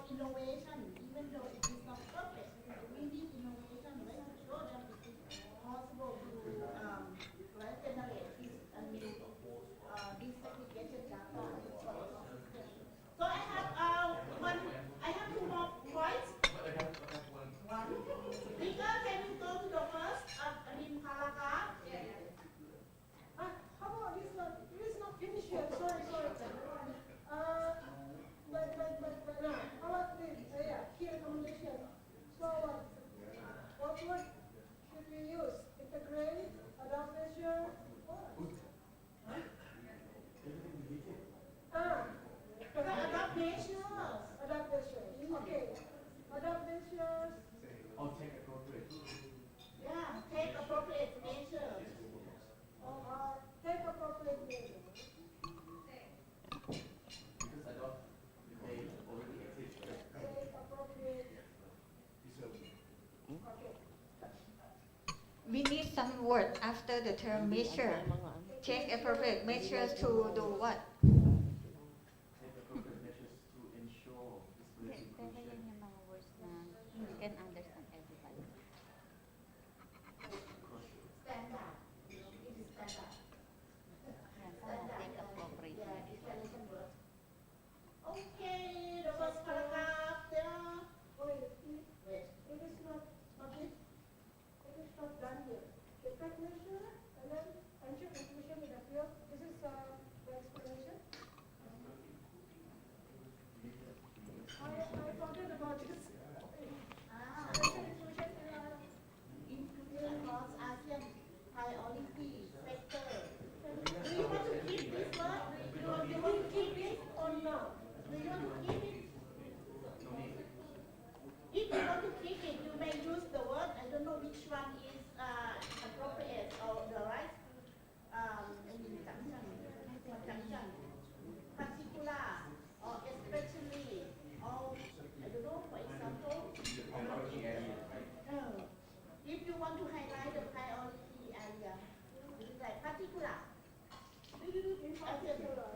Innovation, even though it is not perfect, we need innovation, right, to show them it is possible to generate this desegregated data. So I have two more points. One. Speaker, can you go to the first paragraph? How about this one? It is not finished yet. Sorry. But no. How about this? Yeah, key recommendation. So what word should we use? Integrate, adopt measure. Adopt measures. Adopt measures. Okay. Adopt measures. Take appropriate. Yeah, take appropriate measures. Take appropriate measures. Because adopt, they already exist. Take appropriate. We need some word after the term measure. Take appropriate measures to do what? Take appropriate measures to ensure disability inclusion. Can understand everybody. Standard. It is standard. Okay, the first paragraph there. Wait. It is not okay. It is not done here. Effect measure and then ensure inclusion in the field. This is the explanation. I forgot about this. Inclusion of ASEAN priority sector. Do you want to keep this word? Do you want to keep it or not? Do you want to keep it? If you want to keep it, you may use the word. I don't know which one is appropriate or the right. Particular or especially or I don't know, for example. If you want to highlight the priority area, it is like particular. In particular.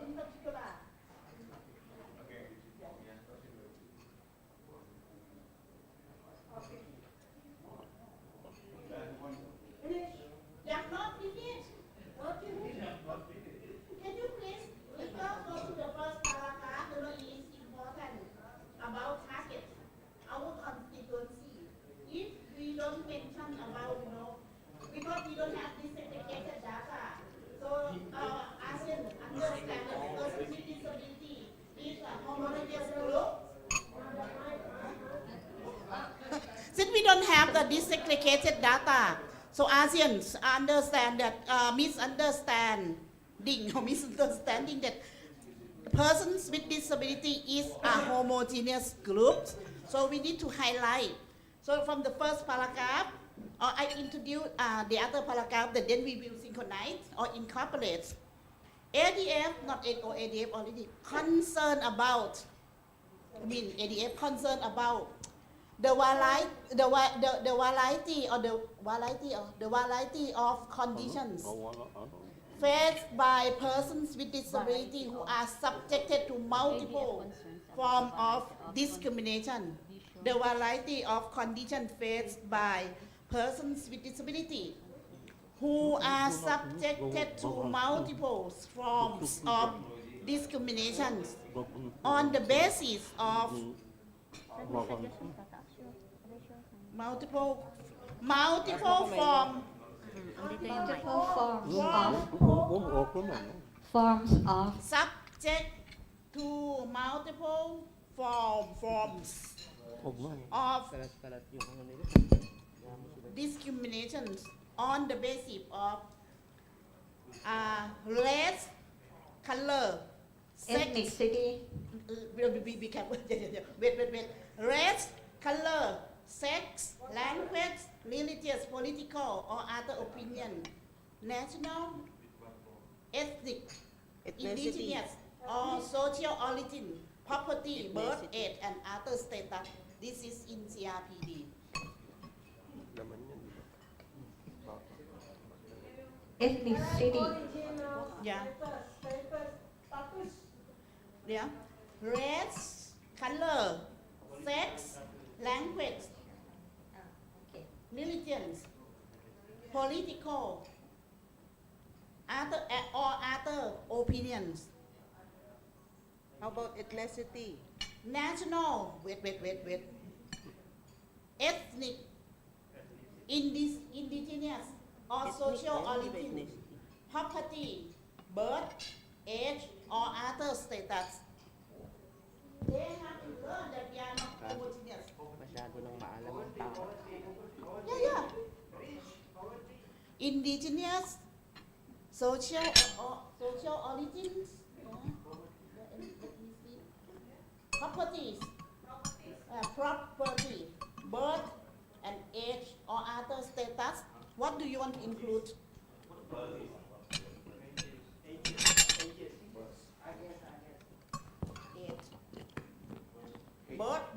Yeah, not finished. Can you please go to the first paragraph? It is important about target, our constituency. If we don't mention about, because we don't have disaggregated data, so ASEAN understand that the person with disability is a homogeneous group. Since we don't have the disaggregated data, so ASEANs understand that misunderstanding that persons with disability is a homogeneous group. So we need to highlight. So from the first paragraph, I introduce the other paragraph, that then we will synchronize or incorporate. ADF, not ADF already, concern about, ADF concern about the variety of conditions faced by persons with disability who are subjected to multiple forms of discrimination. The variety of conditions faced by persons with disability who are subjected to multiple forms of discrimination on the basis of multiple forms of subject to multiple forms of discrimination on the basis of race, color, sex, ethnicity. Be careful. Wait. Race, color, sex, language, religious, political, or other opinion, national, ethnic, indigenous, or social origin, property, birth, age, and other status. This is in CRPD. ethnicity. Yeah. Yeah. Race, color, sex, language, religions, political, other or other opinions. How about ethnicity? National, wait. Ethnic, indigenous or Ethnic social or origin, ethnicity? property, birth, age or other status. They have to learn that we are not homogeneous. Masyado nang maalam ang tao. Yeah. Indigenous, social origins, properties, property, birth and age or other status. What do you want to include?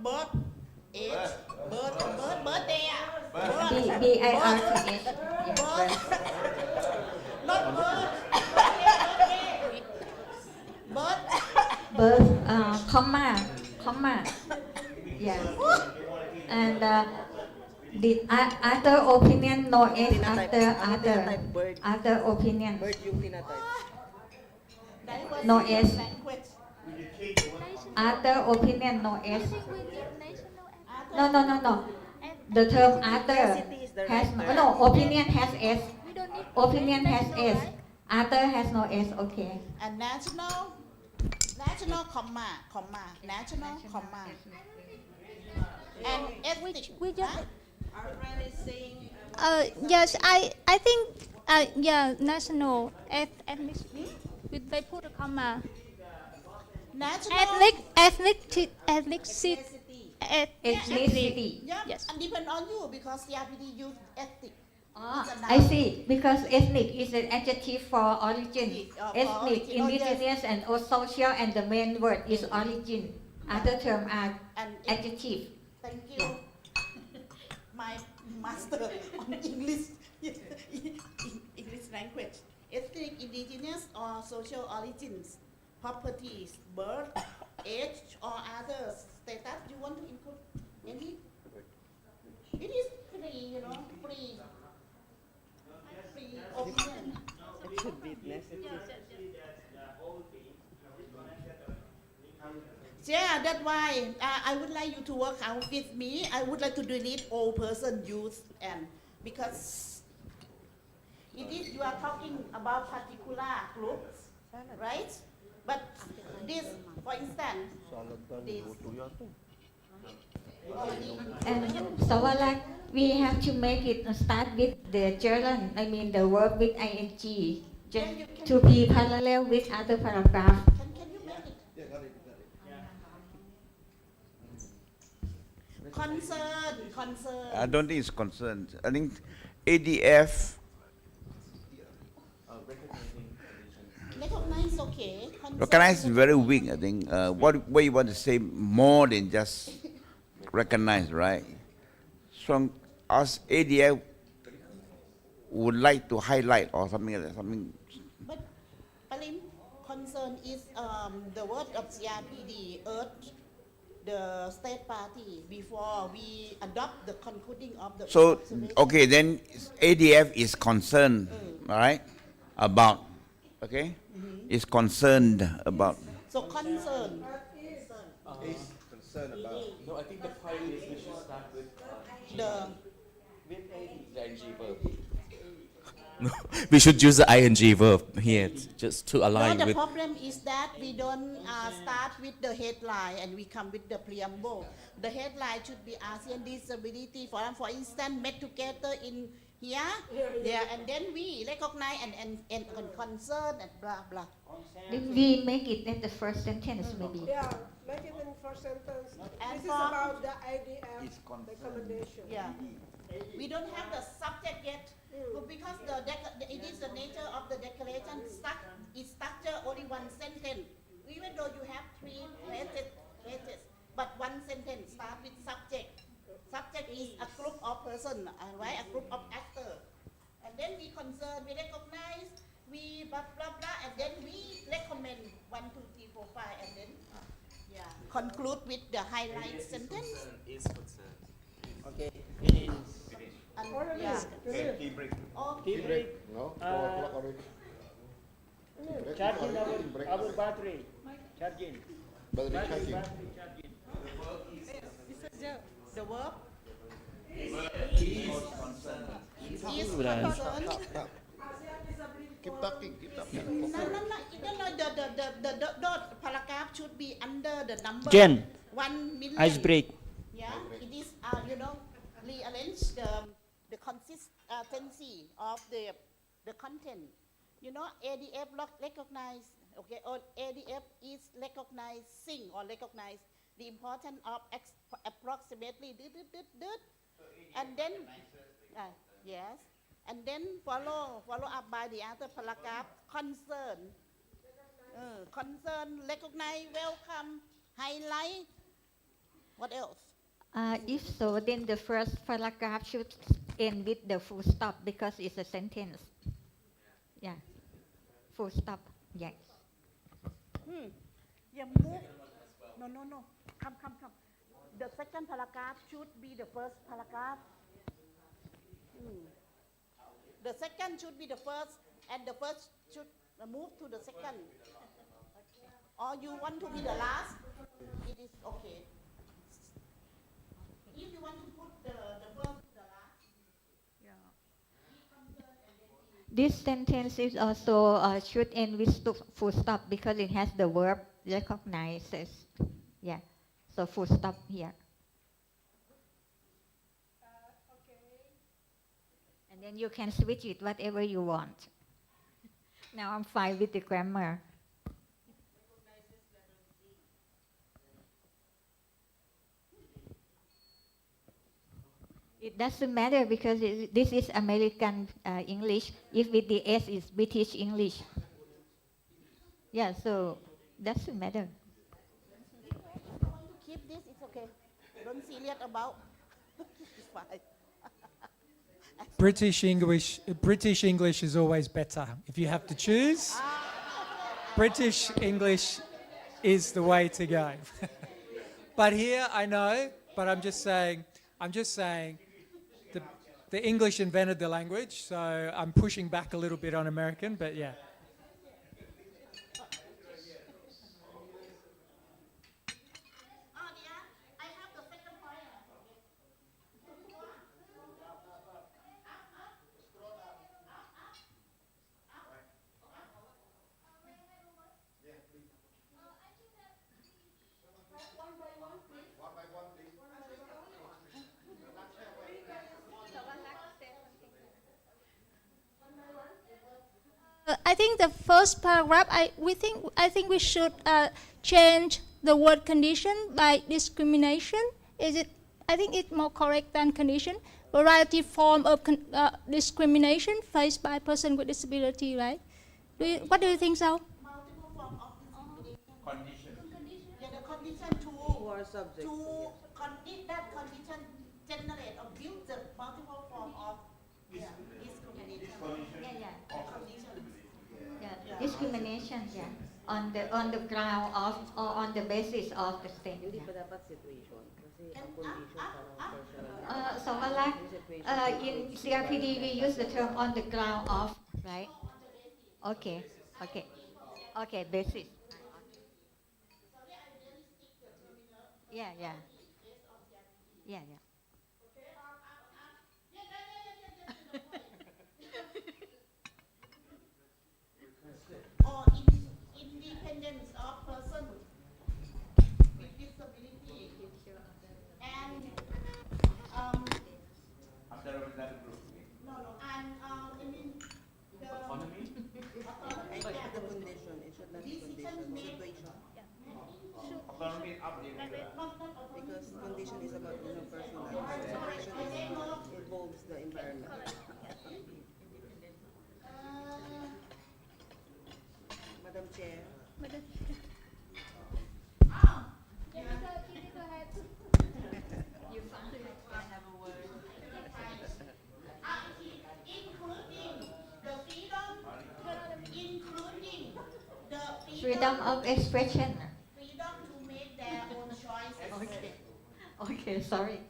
Birth, age, birthday. B-I-R-T-H. Not birth. Birth. Birth, comma. Yeah. And the other opinion, no S after other opinion. Bird yung tinatype. No S. Language. Other opinion, no S. No. The term other has no opinion has S. Opinion has S. Other has no S. Okay. And national, comma, national, comma. And ethnic. We just Our friend is saying. yes, I think yeah, national ethnic. They put a comma. National. Ethnicity. Yeah, Yes. and depend on you because CRPD use ethnic. I see. Because ethnic is an adjective for origin. For Ethnic, origin, oh, yes. indigenous, and social, and the main word is origin. Other terms are And adjective. Thank you. My master on English language. Ethnic, indigenous, or social origins, properties, birth, age, or other status. You want to include any? It is free, free opinion. It should be ethnicity. Yeah, that's why I would like you to work out with me. I would like to delete all person, youth, and because it is you are talking about particular groups, right? But this, for instance, this. And Sawalak, we have to make it start with the gerund. I mean the verb with ing, just to be parallel with other paragraph. Can you make it? Concern. I don't think it's concerned. I think ADF Recognize, okay. recognize is very weak. I think what you want to say more than just recognize, right? So us ADF would like to highlight or something like that, something. But Palim, concern is the word of CRPD urged the state party before we adopt the concluding of the So observation. okay, then ADF is concerned, all right, about is concerned about. So concern. Is concerned about. No, I think the point is we should start with The the ing verb. We should use the ing verb here just to no, align the with. problem is that we don't start with the headline and we come with the preamble. The headline should be ASEAN Disability Forum, for instance, met together in here, and then we recognize and concern and blah blah. Then we make it in the first sentence maybe. Yeah, make it in first sentence. And This is for- about the IDF recommendation. Yeah, we don't have the subject yet because it is the nature of the declaration. It's structure only one sentence. Even though you have three pages, but one sentence start with subject. Subject is a group of person, right? A group of actors. And then we concern, we recognize, we blah blah blah, and then we recommend 1, 2, 3, 4, 5, and then conclude with the highlight sentence. Is concerned. Okay, finish. And, Already, yeah. finish. Tea break. Tea break. No, 4 o'clock already. Charging our battery. Charging. Battery charging. charging. The verb Is concerned. is Right. concerned. Keep talking, keep talking. No, the dot paragraph should be under the number Jen, 1 million. ice break. Yeah, it is, rearrange the consistency of the content. ADF recognize, okay, or ADF is recognizing or recognize the importance of approximately, and then, yes, and then follow up by the other paragraph, concern, recognize, welcome, highlight, what else? If so, then the first paragraph should end with the full stop because it's a sentence. Yeah, full stop, yes. Yeah, move. No. Come. The second paragraph should be the first paragraph. The second should be the first, and the first should move to the second. Or you want to be the last? It is okay. If you want to put the first to the last. This sentence is also should end with full stop because it has the verb recognizes. Yeah, so full stop here. And then you can switch it whatever you want. Now I'm fine with the grammar. It doesn't matter because this is American English. If with the S is British English. Yeah, so doesn't matter. If you want to keep this, it's okay. Don't serious about. It's fine. British English is always better. If you have to choose, British English is the way to go. But here, I know, but I'm just saying, the English invented the language, so I'm pushing back a little bit on American, but yeah. I think the first paragraph, I think we should change the word condition by discrimination. I think it's more correct than condition. Variety form of discrimination faced by person with disability, right? What do you think so? Multiple form of Condition. Yeah, the condition to that condition generate or build the multiple form of discrimination. Discrimination, yeah, on the ground of or on the basis of the state. Hindi pa dapat situation kasi ang condition parang personal. So in CRPD we use the term on the ground of, right? Okay, basis. Yeah. Or independence of person with disability and Underrepresented group. and the Autonomy? I think the condition, it should not be condition, situation. Autonomy is up there. Because condition is about personal. Situation involves the environment. Madam Chair. including Freedom of expression. Freedom to make their own choices. Okay, sorry.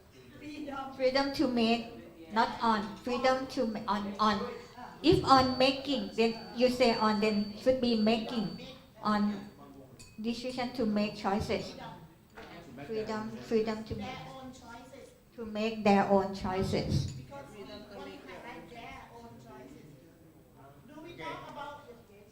Freedom to make, not on. Freedom to on. If on making, then you say on, then should be making. On decision to make choices. Freedom to make. Their own choices. To make their own choices. Because we highlight their own choices. Do we talk about children?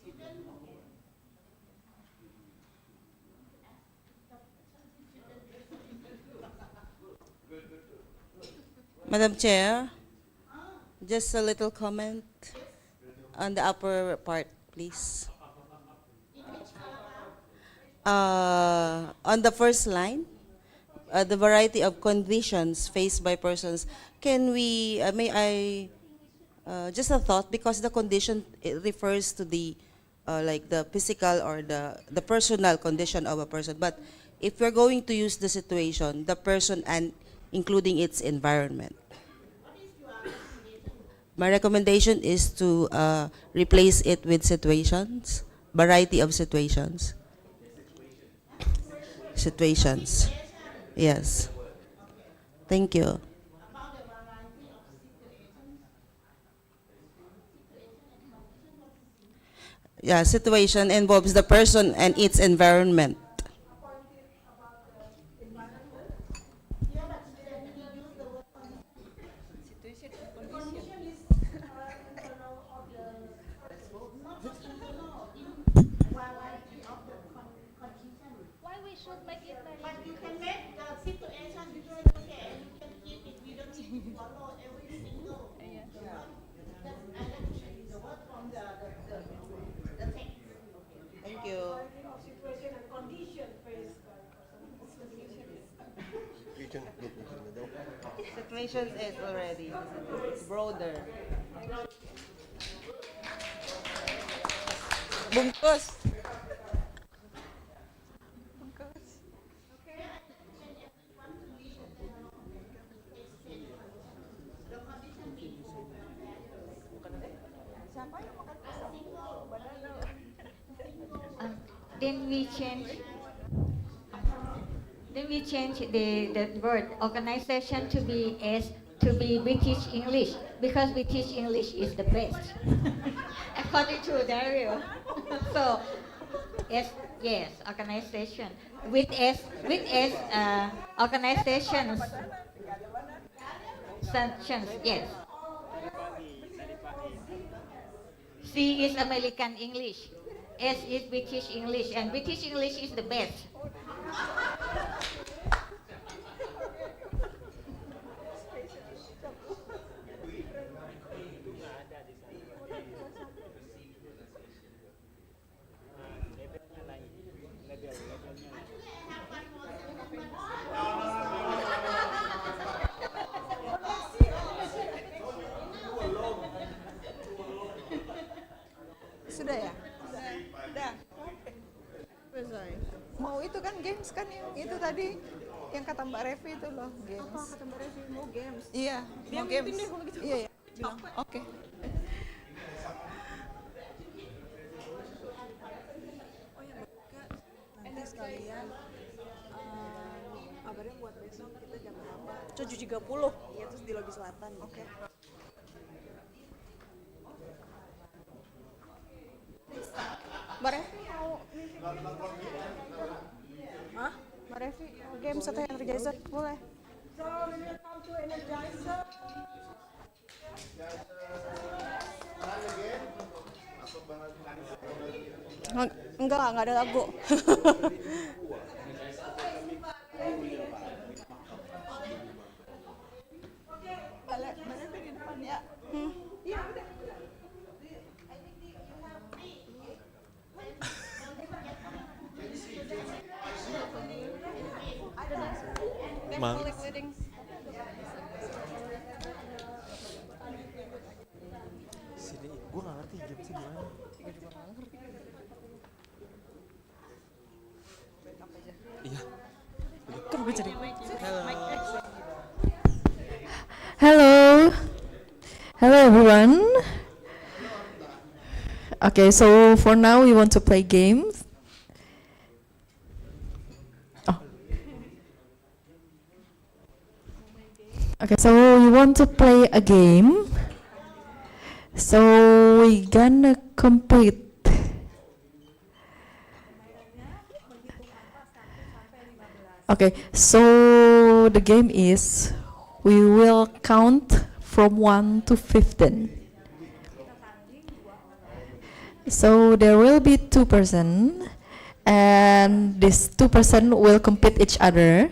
Madam Chair, just a little comment on the upper part, please. On the first line, the variety of conditions faced by persons, can we, may I, just a thought, because the condition, it refers to the, like the physical or the personal condition of a person, but if we're going to use the situation, the person and including its environment. My recommendation is to replace it with situations, variety of situations. Situations. Yes. Thank you. Yeah, situation involves the person and its environment. Why we should make it very But you can make the situation different, okay, you can keep it, we don't need to follow every single. I like to show you the word from the text. Thank you. Situation and condition faced by Situation is already broader. Bungkus. Then we change the word organization to be British English, because British English is the best according to Dario. So yes, organization with S organizations sanctions, yes. C is American English, S is British English, and British English is the best. Sudah ya? Sudah. Selesai. Mau itu kan games kan yang itu tadi yang kata Mbak Revi itu loh, games. Apa kata Mbak Revi? Mau games. Iya, dia mau games. Deh, kalau gitu. Iya, ya. Bilang, oke. Oh ya, nanti sekalian kabarnya buat besok kita jam berapa? 7.30. Iya, terus di lobi selatan. Oke. Mbak Revi mau Hah? Mbak Revi mau games atau energizer? Boleh. So we will come to energizer. Enggak ada lagu. Mbak Revi di depan ya. Iya, udah. Mang. Sini, gue gak ngerti game sih gimana. Gue juga gak ngerti. Iya. Kan gue jadi. Hello. Hello everyone. Okay, so for now we want to play games. Okay, so you want to play a game. So we gonna compete. Okay, so the game is we will count from 1 to 15. So there will be 2%, and these 2% will compete each other.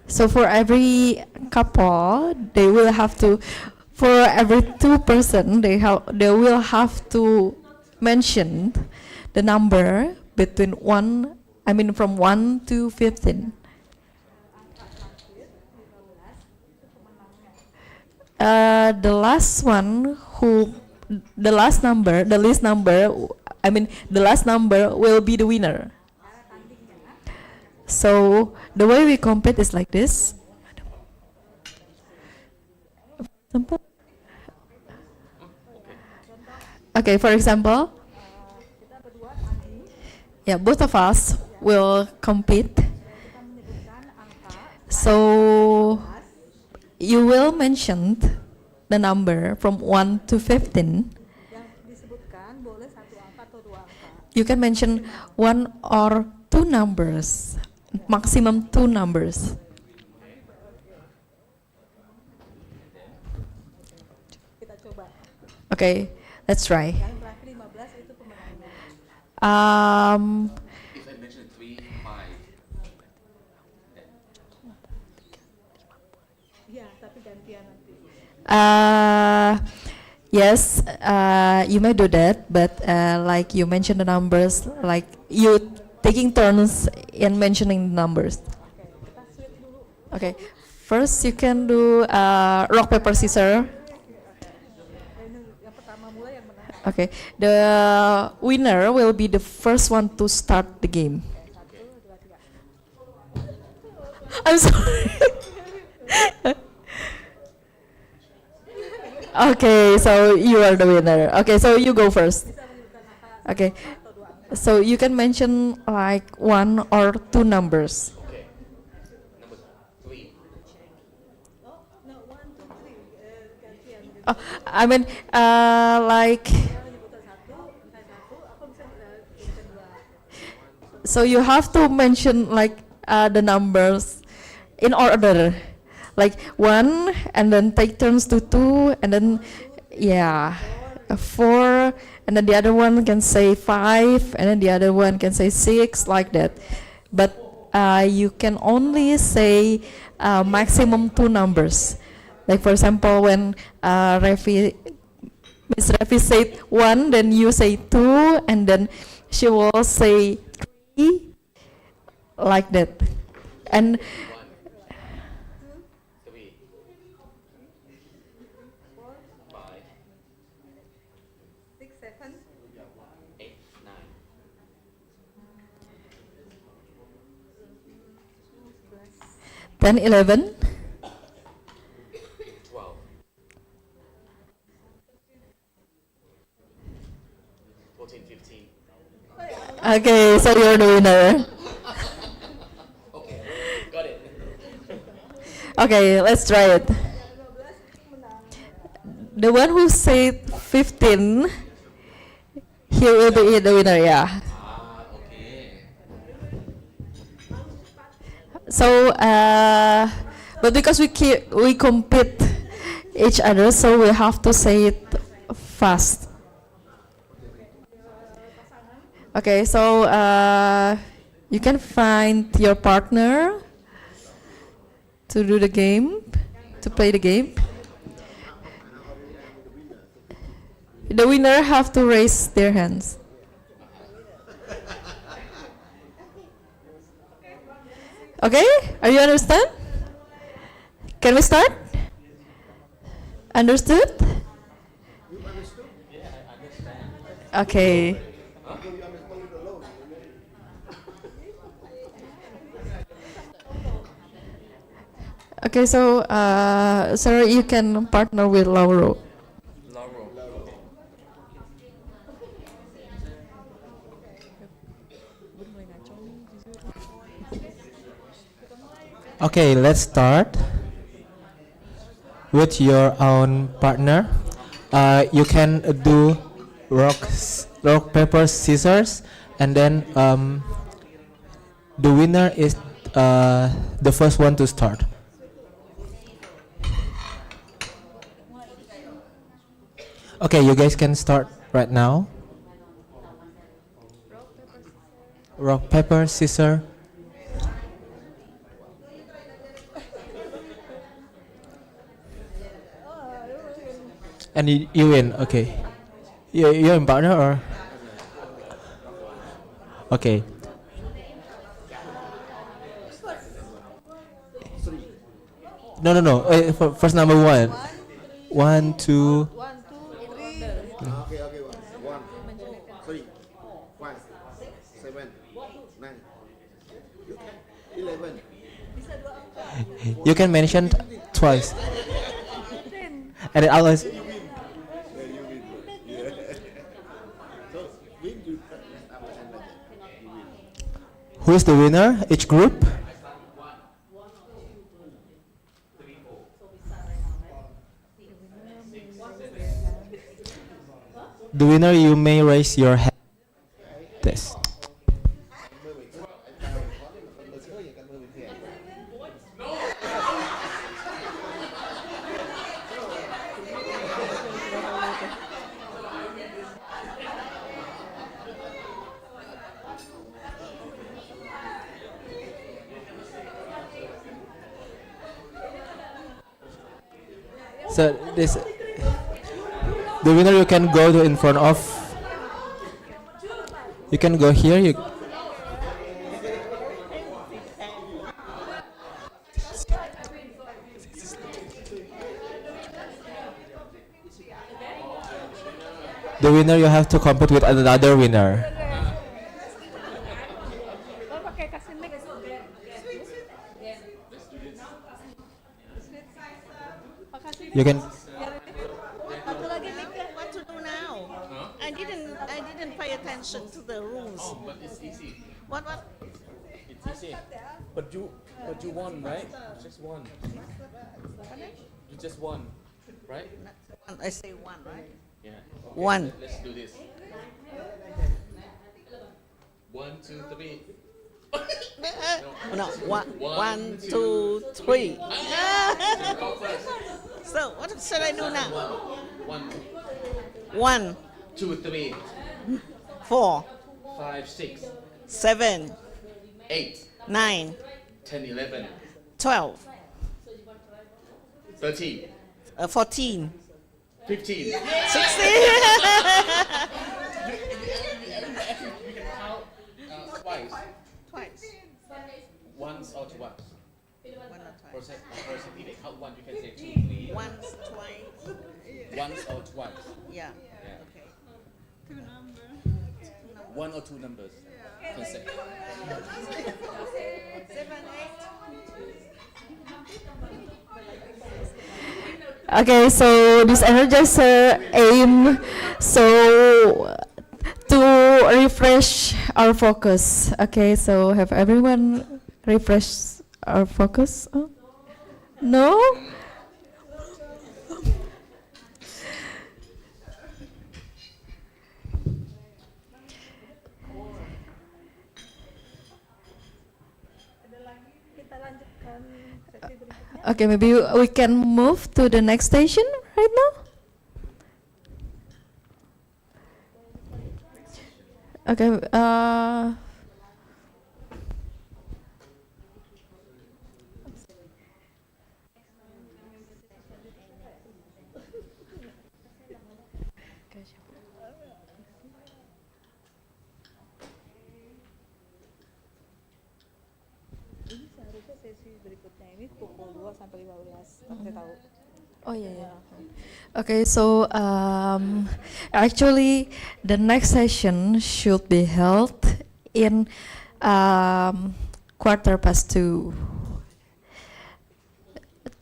So for every couple, they will have to, for every 2%, they will have to mention the number between from 1 to 15. The last number will be the winner. So the way we compete is like this. Simple. Okay, for example, both of us will compete. So you will mention the number from 1 to 15. You can mention 1 or 2 numbers, maximum 2 numbers. Okay, let's try. If I mention 3, 5. Yes, you may do that, but like you mention the numbers, like you taking turns in mentioning the numbers. Okay, first you can do rock, paper, scissors. Okay, the winner will be the first one to start the game. I'm sorry. Okay, so you are the winner. Okay, so you go first. Okay, so you can mention like 1 or 2 numbers. Okay. Number 3. I mean, like, so you have to mention like the numbers in order, like 1, and then take turns to 2, and then 4, and then the other one can say 5, and then the other one can say 6, like that. But you can only say maximum 2 numbers. Like for example, when Miss Refi said 1, then you say 2, and then she will say 3, like that. And 1, 2, 3, 4, 5, 6, 7, 8, 9. 10, 11. 12. 14, 15. Okay, so you're the winner. Okay, got it. Okay, let's try it. The one who said 15, he will be the winner, yeah. Okay. So, but because we compete each other, so we have to say it fast. Okay, so you can find your partner to do the game, to play the game. The winner have to raise their hands. Okay, are you understand? Can we start? Understood? Okay. Okay, so sir, you can partner with Lauro. Laurel. Okay, let's start with your own partner. You can do rock, paper, scissors, and then the winner is the first one to start. Okay, you guys can start right now. Rock, paper, scissors. And you win, okay. You're in partner or? Okay. No. First number one. 1, 2. Okay. 1, 3, 5, 7, 9, 11. You can mention twice. And then others. Who is the winner? Each group? The winner, you may raise your hand. This. So this, the winner, you can go to in front of. You can go here. The winner, you have to compete with another winner. You can. What to do now? I didn't pay attention to the rules. Oh, but it's easy. What? It's easy. But you won, right? You just won. You just won, right? I say one, right? Yeah. Okay, One. Let's do this. 1, 2, 3. No, one, two, three. So what should I do now? 1, 2, 3, 4, 5, 6, 7, 8, 9, 10, 11, 12, 13, 14, 15. 16. You can count twice. Once or twice. One or twice. First, if you count one, you can say 2, 3. Once, twice. Once or twice. Yeah. Yeah. Okay. One or two numbers. You can say. 7, 8. Okay, so this energizer aim to refresh our focus. Okay, so have everyone refresh our focus? Oh? No? Okay, maybe we can move to the next station right now. Okay. Ini seharusnya sesi berikutnya ini pukul 2 sampai 15. Saya tahu. Oh yeah. Okay, so actually the next session should be held in 2:15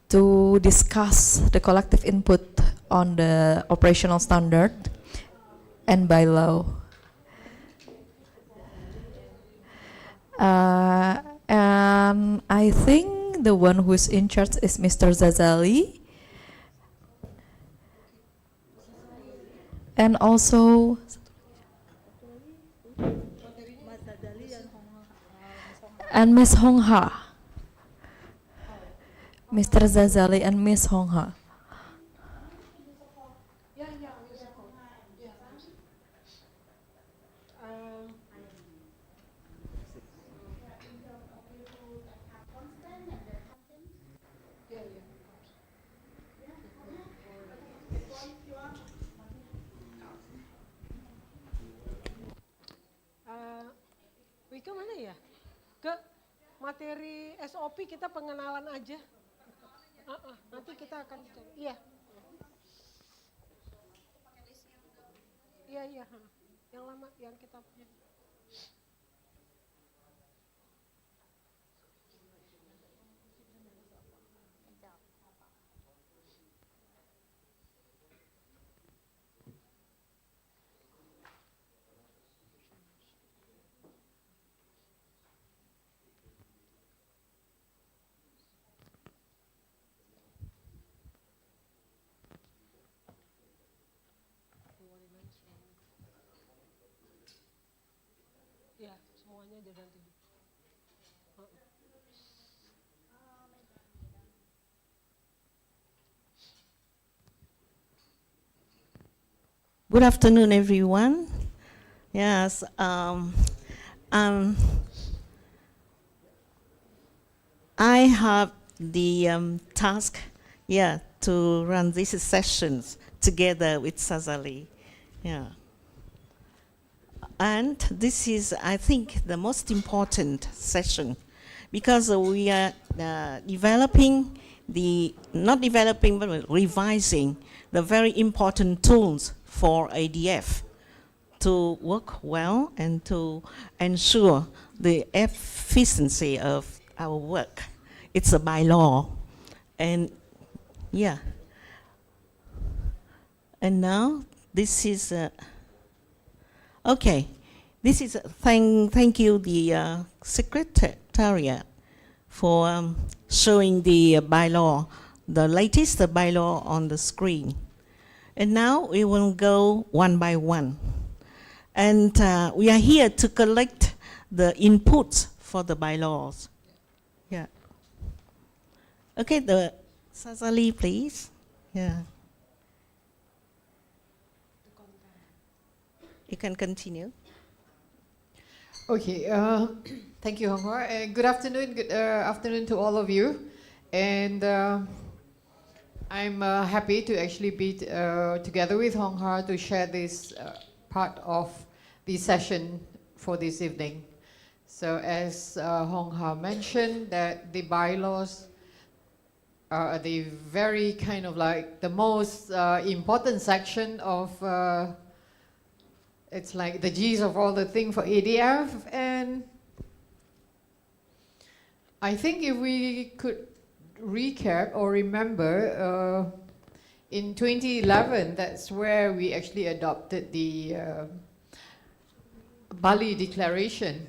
to discuss the collective input on the operational standard and by law. And I think the one who is in charge is Mr. Zazali. And also and Miss Hong Ha. Mr. Zazali and Miss Hong Ha. Ke mana ya? Ke materi SOP kita pengenalan aja. Nanti kita akan iya. Iya. Yang lama yang kita punya. Ya, semuanya jangan tidur. Good afternoon, everyone. Yes, I have the task, to run these sessions together with Zazali. Yeah. And this is, I think, the most important session because we are developing not developing, but revising the very important tools for ADF to work well and to ensure the efficiency of our work. It's a bylaw. And yeah. And now this is okay. This is thank you the Secretariat for showing the bylaw, the latest bylaw on the screen. And now we will go one by one. And we are here to collect the inputs for the bylaws. Yeah. Okay, the Zazali, please. Yeah. You can continue. Okay, thank you, Hong Hoa. Good afternoon to all of you. And I'm happy to actually be together with Hong Hoa to share this part of the session for this evening. So as Hong Hoa mentioned, that the bylaws are the very kind of like the most important section of it's like the G's of all the thing for ADF. And I think if we could recap or remember, in 2011, that's where we actually adopted the Bali Declaration.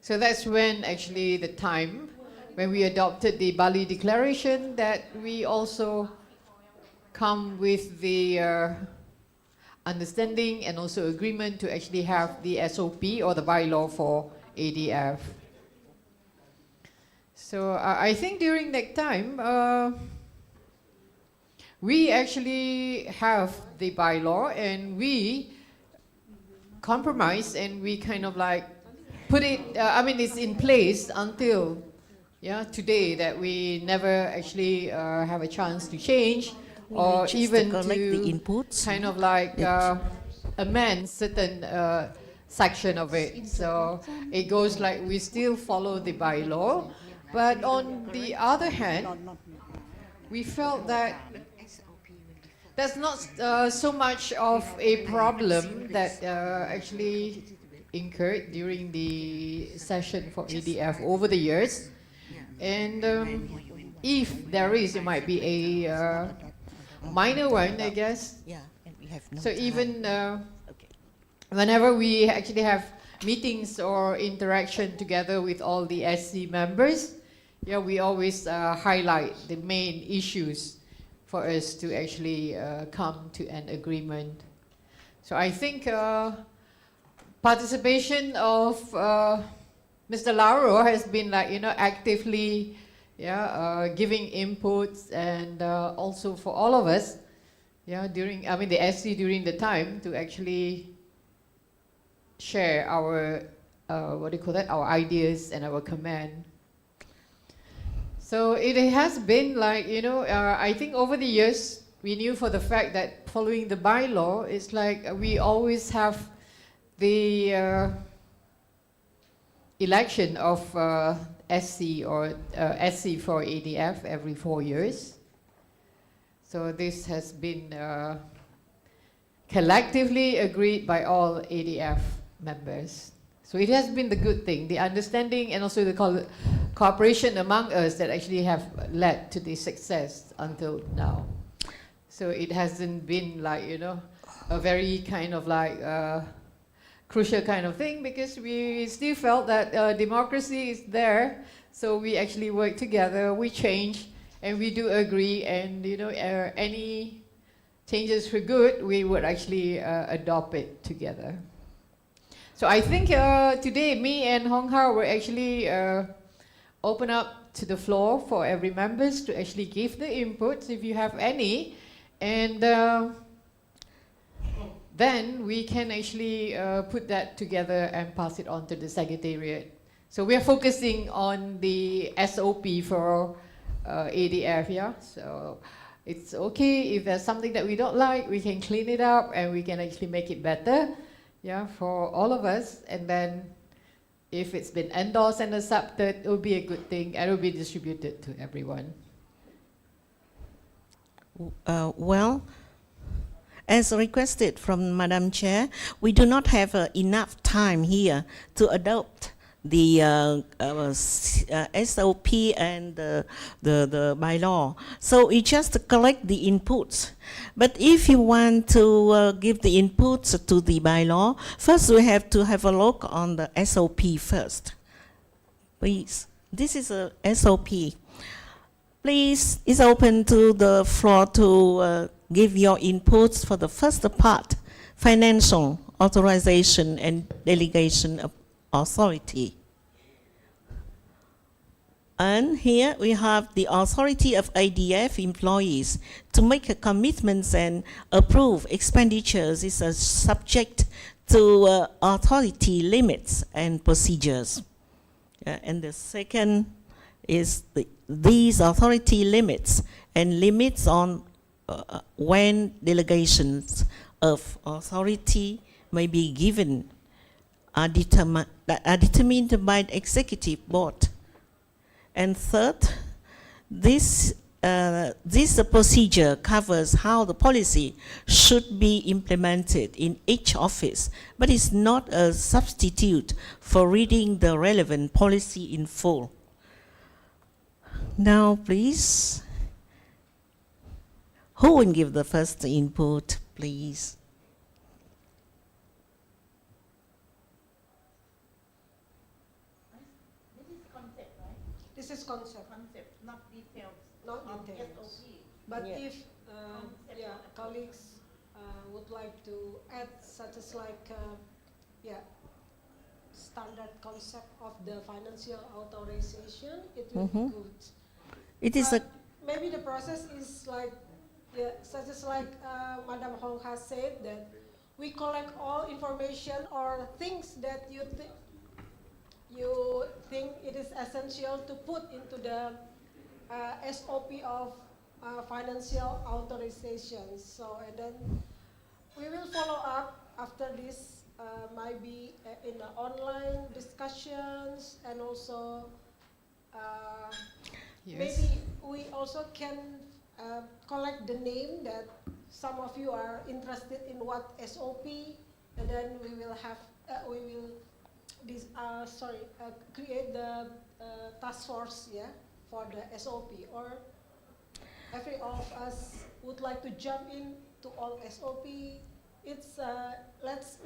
So that's when actually the time when we adopted the Bali Declaration that we also come with the understanding and also agreement to actually have the SOP or the bylaw for ADF. So I think during that time, we actually have the bylaw and we compromise and we kind of like put it, it's in place until today that we never actually have a chance to change or even to the inputs. Kind of like amend certain section of it. So it goes like we still follow the bylaw, but on the other hand, we felt that that's not so much of a problem that actually incurred during the session for ADF over the years. And if there is, it might be a minor one, I guess. Yeah, and we have no so time. Even whenever we actually have meetings or interaction together with all the SC members, yeah, we always highlight the main issues for us to actually come to an agreement. So I think participation of Mr. Lauro has been actively giving inputs, and also for all of us, during the SC during the time to actually share our our ideas and our command. So it has been I think over the years we knew for the fact that following the bylaw, it's like we always have the election of SC or SC for ADF every 4 years. So this has been collectively agreed by all ADF members. So it has been the good thing, the understanding and also the cooperation among us that actually have led to the success until now. So it hasn't been a very kind of crucial kind of thing, because we still felt that democracy is there. So we actually work together, we change, and we do agree, and any changes for good, we would actually adopt it together. So I think today, me and Hong Hao will actually open up to the floor for every members to actually give the inputs if you have any, and then we can actually put that together and pass it on to the Secretariat. So we are focusing on the SOP for ADF, yeah? So it's okay if there's something that we don't like, we can clean it up and we can actually make it better, yeah, for all of us. And then if it's been endorsed and accepted, it will be a good thing and it will be distributed to everyone. Well, as requested from Madam Chair, we do not have enough time here to adopt the SOP and the bylaw. So we just collect the inputs. But if you want to give the inputs to the bylaw, first we have to have a look on the SOP first. Please, this is a SOP. Please, it's open to the floor to give your inputs for the first part, financial authorization and delegation of authority. And here we have the authority of ADF employees to make commitments and approve expenditures is subject to authority limits and procedures. And the second is these authority limits and limits on when delegations of authority may be given are determined by the executive board. And third, this procedure covers how the policy should be implemented in each office, but is not a substitute for reading the relevant policy in full. Now, please, who will give the first input, please? This is concept, not details. Not details. But if colleagues would like to add such as standard concept of the financial authorization, it will be good. It is maybe the process is such as Madam Hong has said, that we collect all information or things that you think it is essential to put into the SOP of financial authorizations. So, and then we will follow up after this, maybe in the online discussions, and also maybe we also can collect the name that some of you are interested in what SOP, and then we will have, create the task force, for the SOP, or every of us would like to jump in to all SOP. It's let's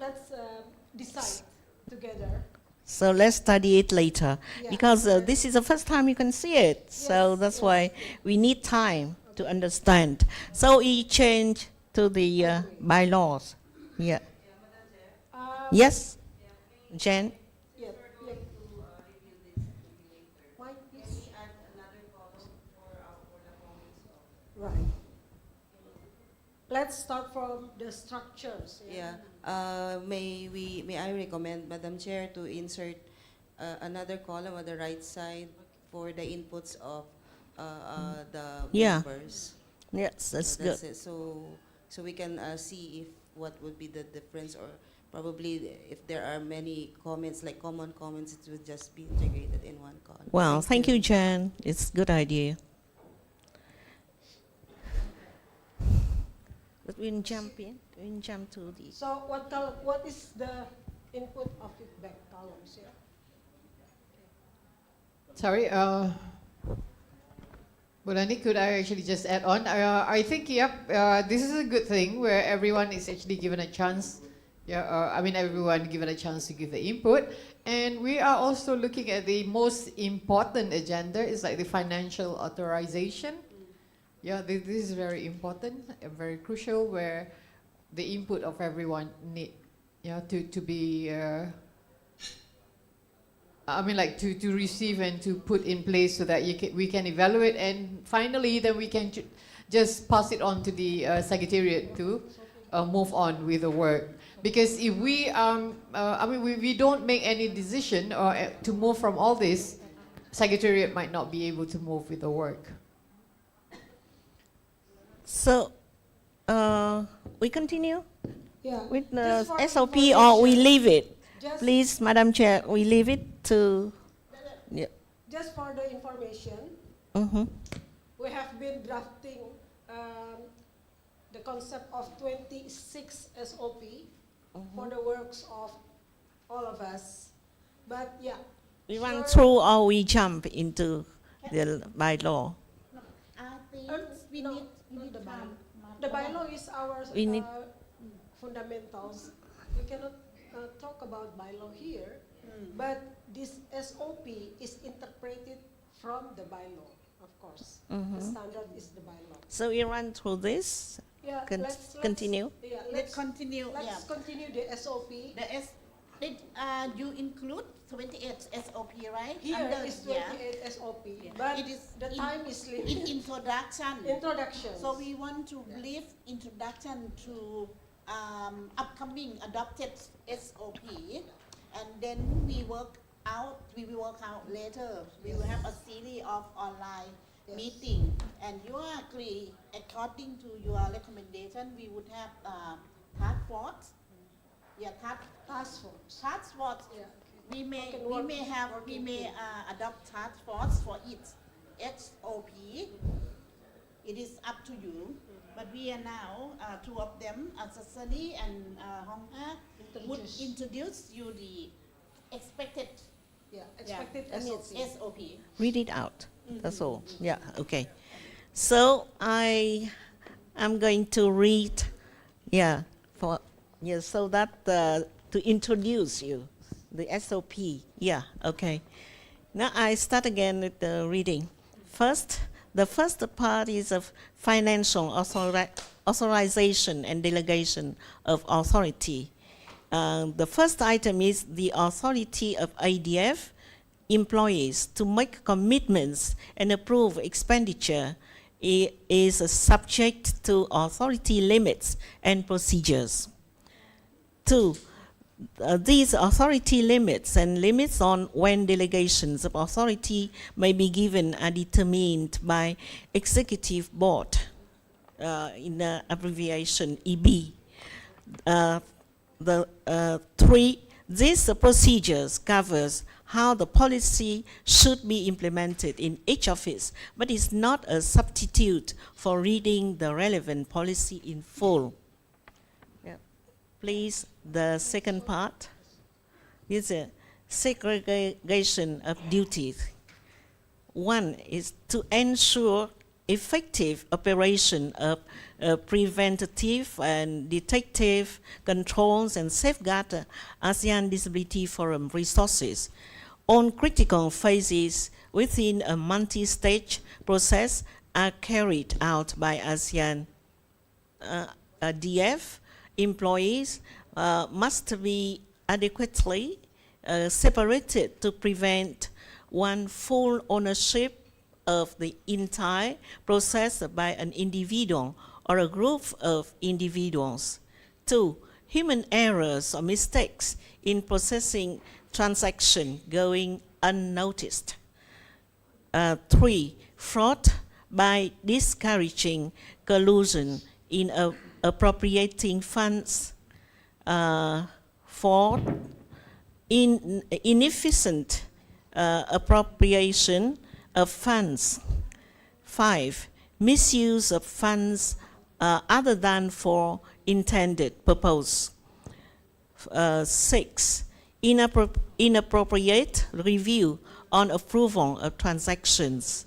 decide together. So let's study it later, because this is the first time you can see it. So that's why we need time to understand. So we change to the bylaws. Yeah. Yes, Jen. Right. Let's start from the structures. Yeah. May I recommend, Madam Chair, to insert another column on the right side for the inputs of the members. Yes, that's That's good. it. So we can see if what would be the difference, or probably if there are many comments, like common comments, it would just be integrated in one column. Well, thank you, Jen. It's a good idea. But we jump to the. So what column? What is the input of feedback columns? Yeah. Sorry, Bulani, could I actually just add on? I think, this is a good thing where everyone is actually given a chance. Everyone given a chance to give the input. And we are also looking at the most important agenda, is like the financial authorization. Yeah, this is very important and very crucial, where the input of everyone need, to be, to receive and to put in place, so that we can evaluate, and finally then we can just pass it on to the Secretariat to move on with the work. Because if we don't make any decision or to move from all this, Secretariat might not be able to move with the work. So, we continue with the Just for SOP, or we information. leave it? Just- Please, Madam Chair, we leave it to. Yeah. Just for the information, Mm-hmm. we have been drafting the concept of 26 SOP for the works of all of us. But yeah. We run through, or we jump into the bylaw. I think we no, need not the time. bylaw. The bylaw is our We need- fundamentals. We cannot talk about bylaw here, but this SOP is interpreted from the bylaw, of course. Mhm. The standard is the bylaw. So we run through this. Yeah, let's Continue. Yeah, Let's continue. Let's continue the SOP. Did you include 28 SOP, right? Here Under- is 28 SOP, but it is the time is in limited. introduction. Introduction. So we want to leave introduction to upcoming adopted SOP, and then we will work out later. We will have a series of online meeting, and you agree, according to your recommendation, we would have task force. Yeah, task force. Yeah. We may Working group. adopt task force for each SOP. It is up to you. But we are now, two of them, Sasani and Hong Ha, would introduce you the expected expected SOP. Read it out. That's all. Yeah, okay. So I am going to read, so that to introduce you, the SOP. Yeah, okay. Now I start again with the reading. The first part is of financial authorization and delegation of authority. The first item is the authority of ADF employees to make commitments and approve expenditure is subject to authority limits and procedures. 2. These authority limits and limits on when delegations of authority may be given are determined by Executive Board, in the abbreviation EB. 3. These procedures covers how the policy should be implemented in each office, but is not a substitute for reading the relevant policy in full. Please, the second part is a segregation of duties. 1 is to ensure effective operation of preventative and detective controls and safeguard ASEAN Disability Forum resources on critical phases within a multi-stage process are carried out by ASEAN DF. Employees must be adequately separated to prevent one full ownership of the entire process by an individual or a group of individuals. 2, human errors or mistakes in processing transaction going unnoticed. 3, fraud by discouraging collusion in appropriating funds. 4, inefficient appropriation of funds. 5, misuse of funds other than for intended purpose. 6, inappropriate review on approval of transactions.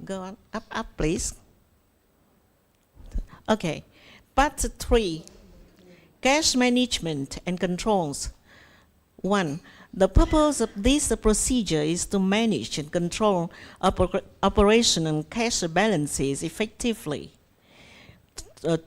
Go on, up please. Okay, part 3, cash management and controls. 1, the purpose of this procedure is to manage and control operational cash balances effectively.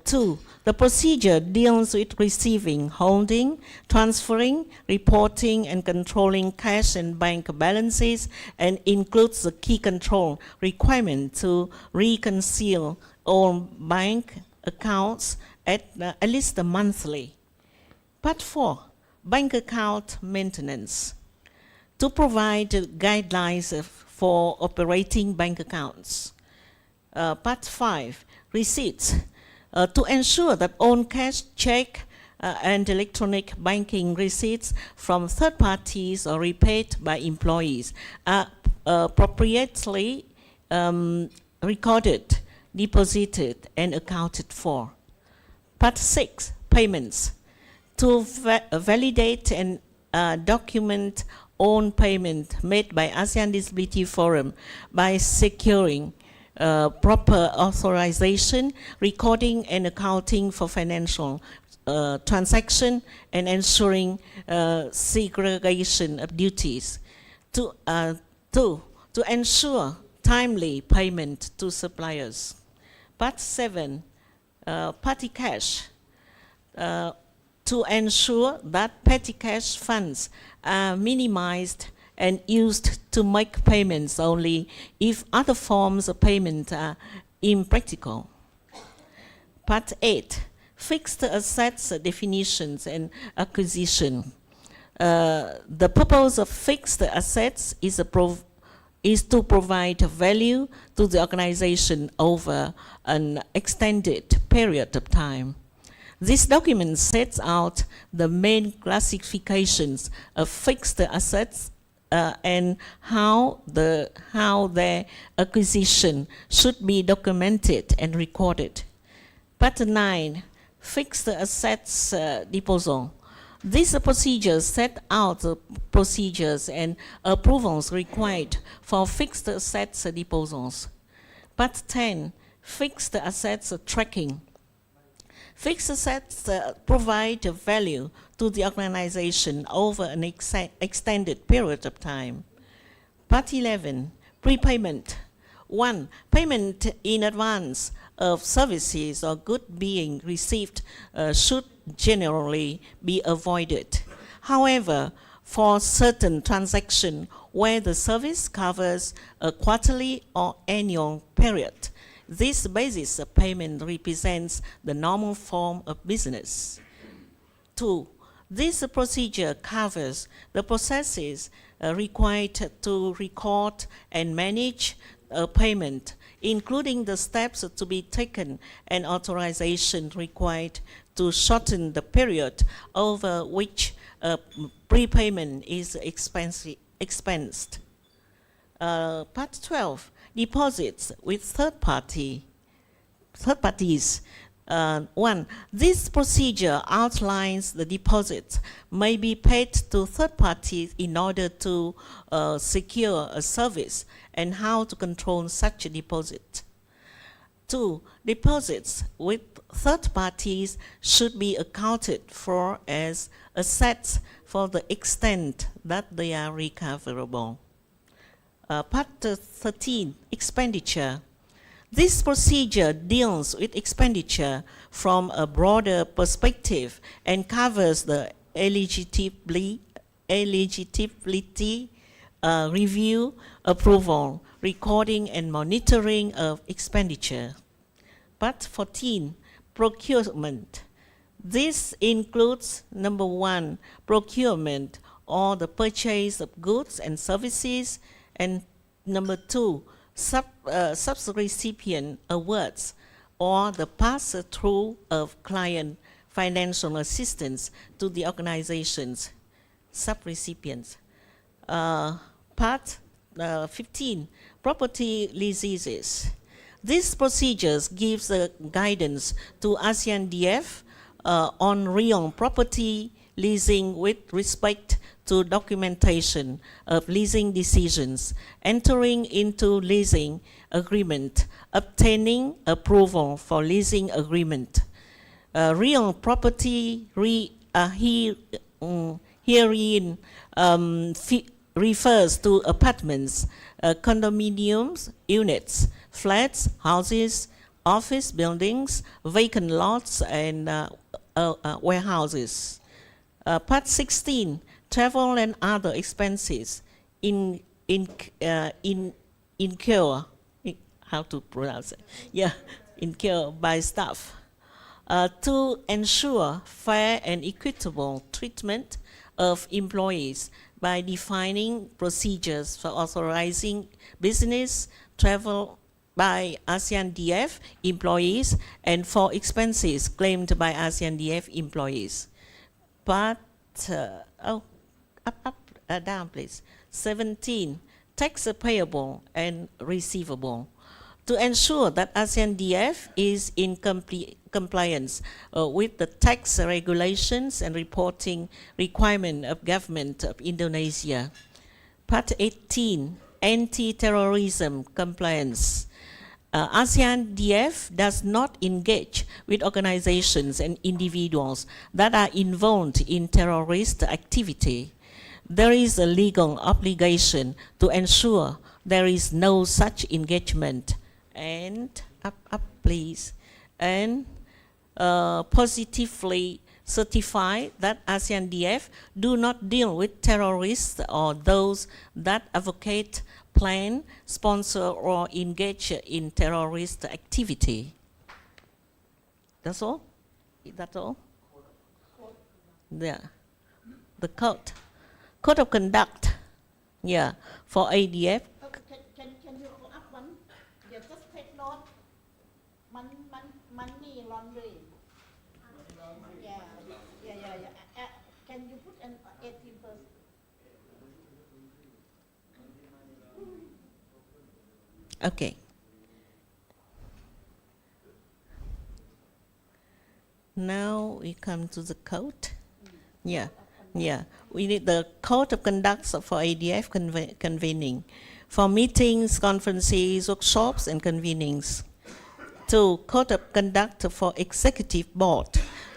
2, the procedure deals with receiving, holding, transferring, reporting, and controlling cash and bank balances and includes the key control requirement to reconcile all bank accounts at least monthly. Part 4, bank account maintenance. To provide guidelines for operating bank accounts. Part 5, receipts. To ensure that all cash, check, and electronic banking receipts from third parties or repaid by employees are appropriately recorded, deposited, and accounted for. Part 6, payments. To validate and document all payment made by ASEAN Disability Forum by securing proper authorization, recording and accounting for financial transaction, and ensuring segregation of duties. To ensure timely payment to suppliers. Part 7, petty cash. To ensure that petty cash funds are minimized and used to make payments only if other forms of payment are impractical. Part 8, fixed assets definitions and acquisition. The purpose of fixed assets is to provide value to the organization over an extended period of time. This document sets out the main classifications of fixed assets and how their acquisition should be documented and recorded. Part 9, fixed assets disposal. These procedures set out the procedures and approvals required for fixed assets disposals. Part 10, fixed assets tracking. Fixed assets provide value to the organization over an extended period of time. Part 11, prepayment. 1, payment in advance of services or goods being received should generally be avoided. However, for certain transactions where the service covers a quarterly or annual period, this basis of payment represents the normal form of business. 2, this procedure covers the processes required to record and manage payment, including the steps to be taken and authorization required to shorten the period over which prepayment is expensed. Part 12, deposits with third parties. 1, this procedure outlines the deposits may be paid to third parties in order to secure a service and how to control such a deposit. 2. Deposits with third parties should be accounted for as assets for the extent that they are recoverable. Part 13, expenditure. This procedure deals with expenditure from a broader perspective and covers the eligibility, review, approval, recording and monitoring of expenditure. Part 14, procurement. This includes number 1, procurement or the purchase of goods and services, and number 2, subrecipient awards or the pass-through of client financial assistance to the organization's subrecipients. Part 15, property leases. These procedures gives guidance to ASEAN-DF on real property leasing with respect to documentation of leasing decisions, entering into leasing agreement, obtaining approval for leasing agreement. Real property herein refers to apartments, condominiums, units, flats, houses, office buildings, vacant lots, and warehouses. Part 16, travel and other expenses incur, how to pronounce it? Yeah, incur by staff. To ensure fair and equitable treatment of employees by defining procedures for authorizing business travel by ASEAN-DF employees and for expenses claimed by ASEAN-DF employees. Part, down please. 17, tax payable and receivable. To ensure that ASEAN-DF is in compliance with the tax regulations and reporting requirement of government of Indonesia. Part 18, anti-terrorism compliance. ASEAN-DF does not engage with organizations and individuals that are involved in terrorist activity. There is a legal obligation to ensure there is no such engagement. And, up please, and positively certify that ASEAN-DF do not deal with terrorists or those that advocate, plan, sponsor, or engage in terrorist activity. That's all? That's all? Yeah. The code of conduct, yeah, for ADF. Can you go up one? Yeah, just take note. Money laundering. Yeah. Can you put an 18%? Okay. Now we come to the code. Yeah. We need the code of conduct for ADF convening, for meetings, conferences, workshops, and convenings. 2, code of conduct for executive board.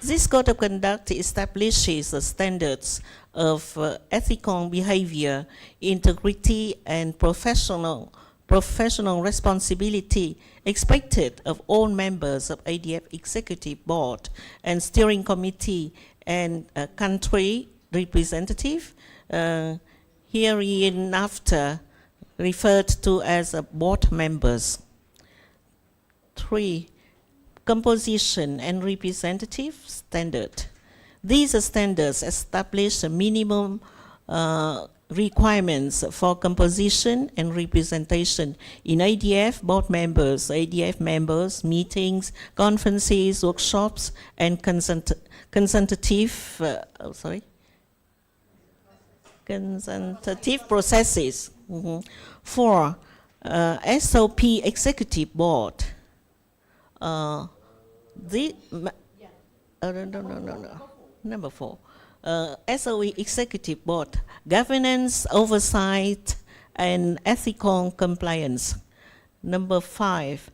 This code of conduct establishes the standards of ethical behavior, integrity, and professional responsibility expected of all members of ADF executive board and steering committee and country representative, hereinafter referred to as board members. 3, composition and representative standard. These standards establish a minimum requirements for composition and representation in ADF board members, ADF members, meetings, conferences, workshops, and consultative processes. 4, SOP executive board. No. Number 4. SOE executive board, governance, oversight, and ethical compliance. Number 5,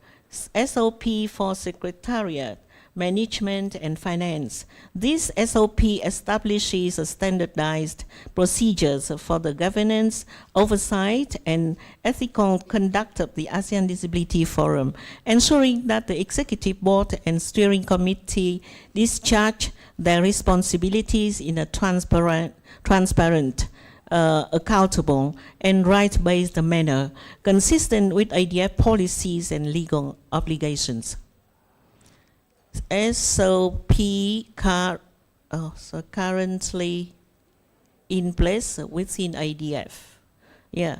SOP for Secretariat, Management and Finance. This SOP establishes a standardized procedures for the governance, oversight, and ethical conduct of the ASEAN Disability Forum, ensuring that the Executive Board and Steering Committee discharge their responsibilities in a transparent, accountable, and right-based manner, consistent with ADF policies and legal obligations. SOP currently in place within IDF. Yeah,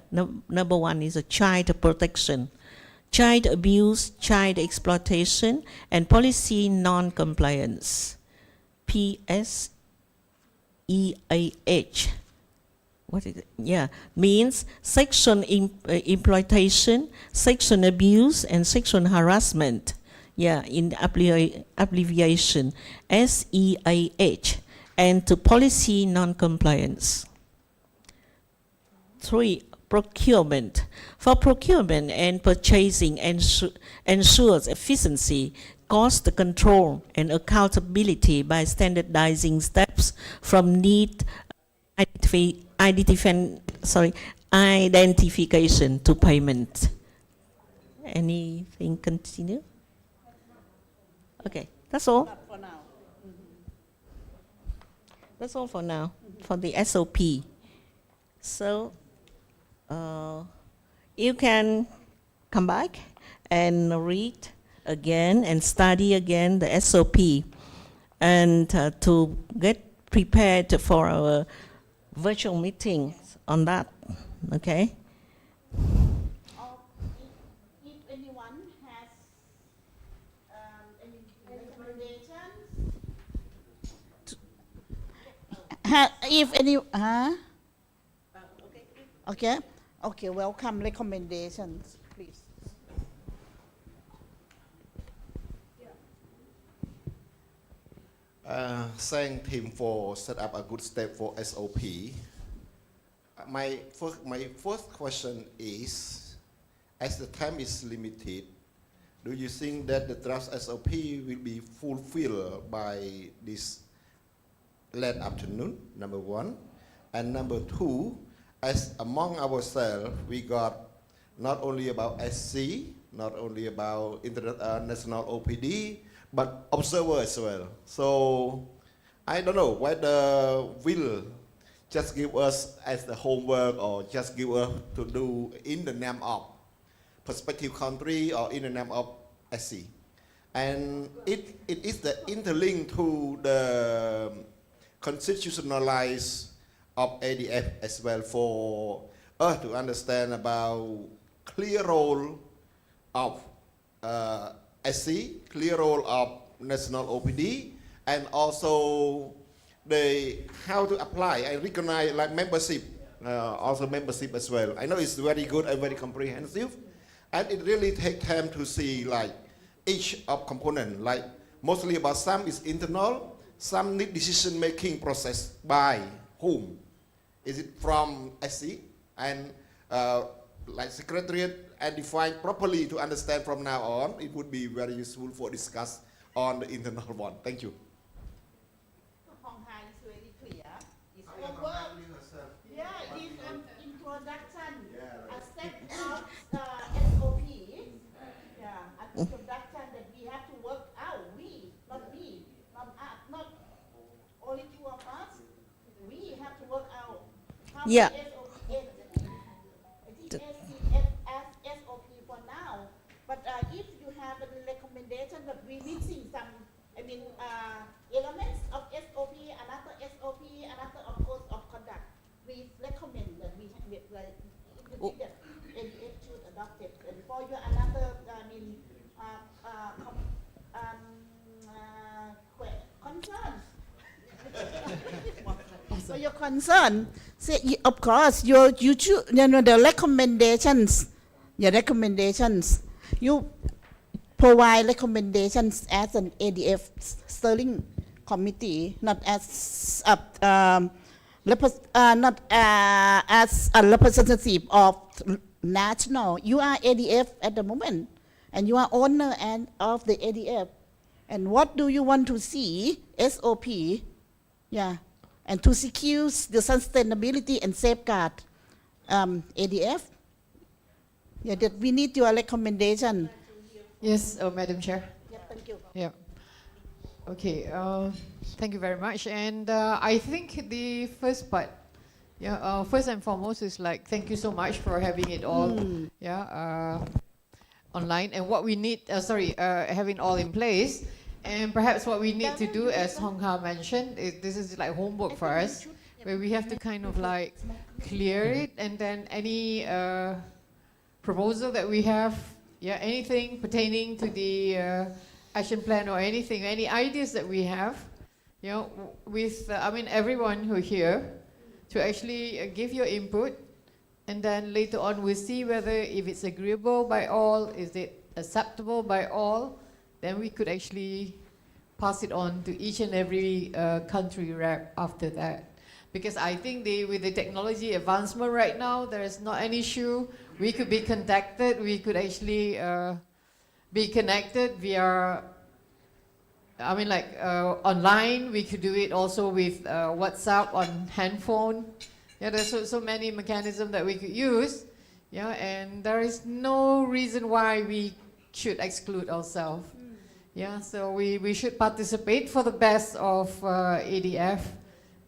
number one is a child protection, child abuse, child exploitation, and policy non-compliance. PSEAH. What is it? Yeah, means sexual exploitation, sexual abuse, and sexual harassment. Yeah, in abbreviation, SEAH, and to policy non-compliance. 3, procurement. For procurement and purchasing ensures efficiency, cost control, and accountability by standardizing steps from need identification to payment. Anything continue? Okay, that's all. For now. That's all for now, for the SOP. So, you can come back and read again and study again the SOP, and to get prepared for our virtual meetings on that, okay? If anyone has any recommendations, if any, okay, welcome recommendations, please. Thank him for set up a good step for SOP. My first question is, as the time is limited, do you think that the draft SOP will be fulfilled by this late afternoon, number one? And number two, as among ourselves, we got not only about SC, not only about international OPD, but observer as well. So I don't know whether will just give us as the homework or just give us to do in the name of prospective country or in the name of SC. And it is the interlink to the constitutionalized of ADF as well for us to understand about clear role of SC, clear role of national OPD, and also how to apply and recognize like membership, also membership as well. I know it's very good and very comprehensive, and it really takes time to see like each of component, like mostly about some is internal, some need decision making process by whom? Is it from SC and like secretariat and define properly to understand from now on? It would be very useful for discuss on the internal one. Thank you. Hong Hai is very clear. It's homework. Yeah, it's an introduction, a step of SOP. Yeah, an introduction that we have to work out. We, not me, not us, not only two of us. We have to work out how Yeah. SOP for now. But if you have a recommendation that we missing some, elements of SOP, another SOP, another of course of conduct, we recommend that we that ADF should adopt it. And for your another, concern. So your concern, say, of course, you choose, the recommendations, your recommendations, you provide recommendations as an ADF steering committee, not as not as a representative of national. You are ADF at the moment, and you are owner and of the ADF, and what do you want to see, SOP, yeah, and to secure the sustainability and safeguard ADF, yeah, that we need your recommendation. Yes, Madam Chair. Yeah, thank you. Yeah. Okay, thank you very much. And I think the first part, yeah, first and foremost is like, thank you so much for having it all, yeah, online. And what we need, having all in place. And perhaps what we need to do, as Hong Ha mentioned, is this is like homework for us, where we have to kind of like clear it, and then any proposal that we have, yeah, anything pertaining to the action plan or anything, any ideas that we have, you know, with, I mean, everyone who here, to actually give your input, and then later on we'll see whether if it's agreeable by all, is it acceptable by all, then we could actually pass it on to each and every country rep after that. Because I think with the technology advancement right now, there is not an issue. We could be contacted, we could actually be connected via, I mean, like online. We could do it also with WhatsApp on handphone. Yeah, there's so many mechanisms that we could use. Yeah, and there is no reason why we should exclude ourselves. Yeah, so we should participate for the best of ADF.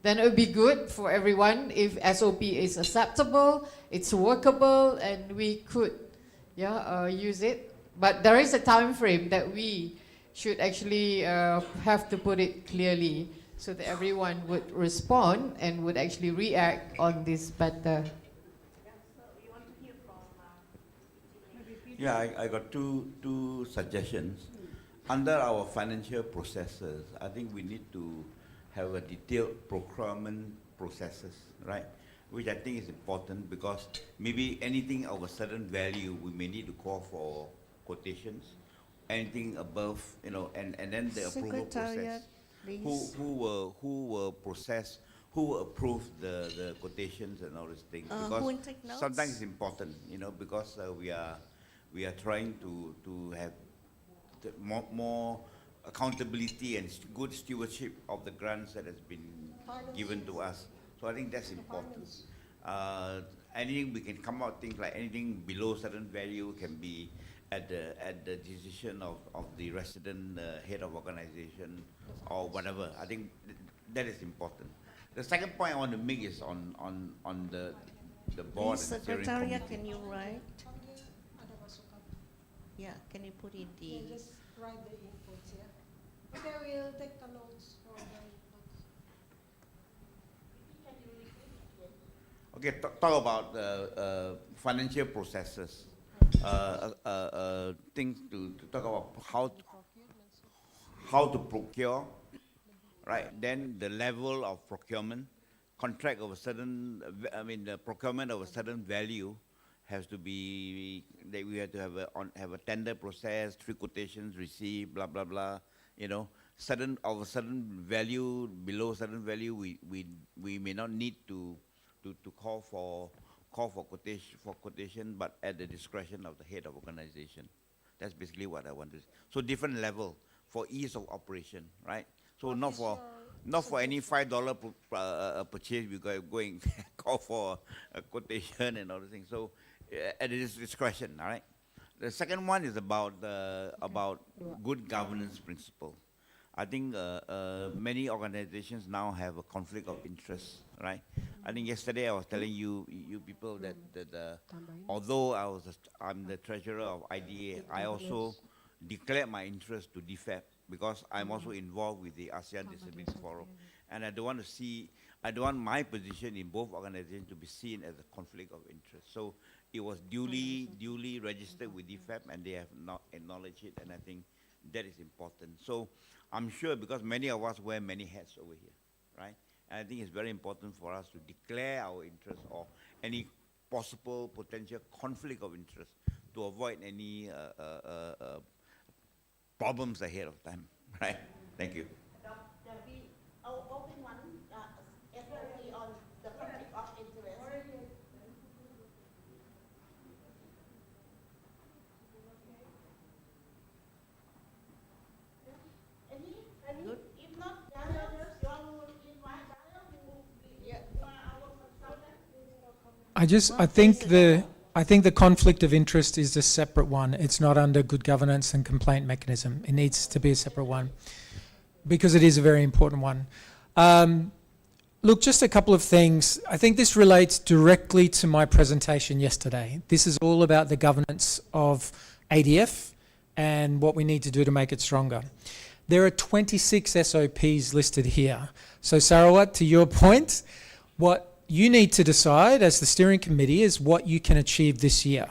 Then it would be good for everyone if SOP is acceptable, it's workable, and we could use it. But there is a time frame that we should actually have to put it clearly so that everyone would respond and would actually react on this better. Yeah, I got two suggestions. Under our financial processes, I think we need to have a detailed procurement processes, right? Which I think is important, because maybe anything of a certain value, we may need to call for quotations. Anything above, you know, and then the approval process. Who will process, who will approve the quotations and all these things? Because sometimes it's important, you know, because we are trying to have more accountability and good stewardship of the grants that has been given to us. So I think that's important. Anything we can come out, things like anything below certain value can be at the decision of the resident head of organization or whatever. I think that is important. The second point I want to make is on the board. Please, Secretariat, can you write? Yeah, can you put in the... Yeah, just write the inputs, yeah. Okay, we'll take the notes for the inputs. Okay, talk about the financial processes. Things to talk about how to procure, right? Then the level of procurement, contract of a certain, the procurement of a certain value has to be, that we have to have a tender process, 3 quotations received, blah blah blah. You know, certain value, below certain value, we may not need to call for quotation, but at the discretion of the head of organization. That's basically what I wanted. So different level for ease of operation, right? So not for any $5 purchase we going call for a quotation and other things. So at its discretion, all right. The second one is about good governance principle. I think many organizations now have a conflict of interest, right? I think yesterday I was telling you people that although I'm the treasurer of IDA, I also declared my interest to DFAP because I'm also involved with the ASEAN Disability Forum, and I don't want my position in both organizations to be seen as a conflict of interest. So it was duly registered with DFAP, and they have not acknowledged it, and I think that is important. So I'm sure, because many of us wear many hats over here, right? And I think it's very important for us to declare our interest or any possible potential conflict of interest to avoid any problems ahead of time, right? Thank you. Open one, SOP on the conflict of interest. I think the conflict of interest is a separate one. It's not under good governance and complaint mechanism. It needs to be a separate one because it is a very important one. Look, just a couple of things. I think this relates directly to my presentation yesterday. This is all about the governance of ADF and what we need to do to make it stronger. There are 26 SOPs listed here. So Sarawat, to your point, what you need to decide as the steering committee is what you can achieve this year.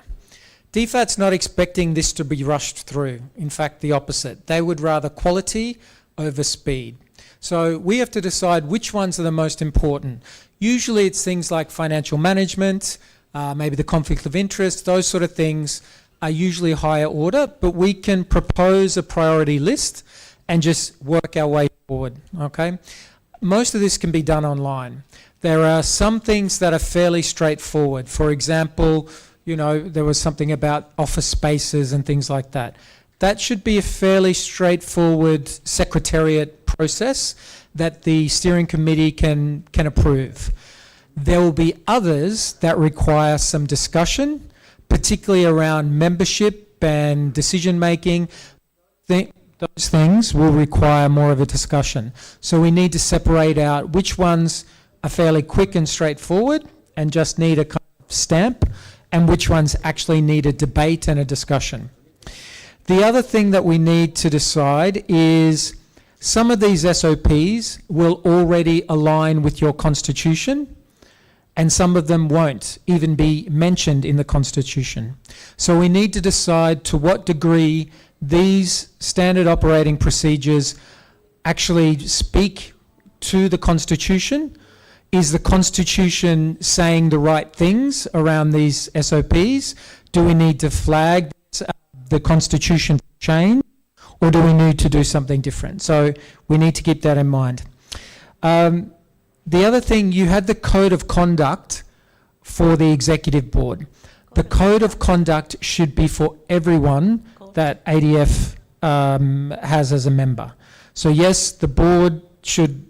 DFAT's not expecting this to be rushed through. In fact, the opposite. They would rather quality over speed. So we have to decide which ones are the most important. Usually it's things like financial management, maybe the conflict of interest, those sort of things are usually higher order, but we can propose a priority list and just work our way forward, okay? Most of this can be done online. There are some things that are fairly straightforward. For example, you know, there was something about office spaces and things like that. That should be a fairly straightforward secretariat process that the steering committee can approve. There will be others that require some discussion, particularly around membership and decision making. Those things will require more of a discussion. So we need to separate out which ones are fairly quick and straightforward and just need a kind of stamp, and which ones actually need a debate and a discussion. The other thing that we need to decide is some of these SOPs will already align with your constitution, and some of them won't even be mentioned in the constitution. So we need to decide to what degree these standard operating procedures actually speak to the constitution. Is the constitution saying the right things around these SOPs? Do we need to flag the constitution change, or do we need to do something different? So we need to keep that in mind. The other thing, you had the code of conduct for the executive board. The code of conduct should be for everyone that ADF has as a member. So yes, the board should,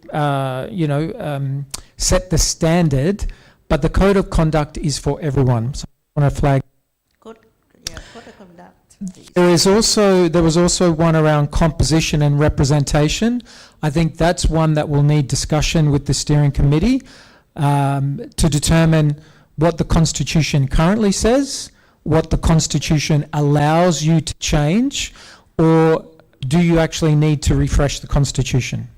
set the standard, but the code of conduct is for everyone. So I want to flag. Code of conduct. There was also one around composition and representation. I think that's one that will need discussion with the steering committee to determine what the constitution currently says, what the constitution allows you to change, or do you actually need to refresh the constitution?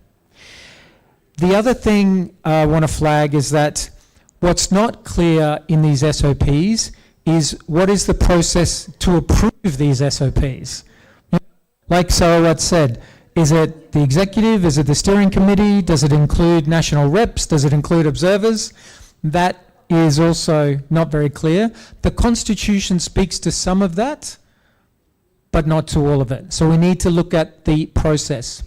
The other thing I want to flag is that what's not clear in these SOPs is what is the process to approve these SOPs. Like Sarawat said, is it the executive? Is it the steering committee? Does it include national reps? Does it include observers? That is also not very clear. The Constitution speaks to some of that, but not to all of it. So we need to look at the process.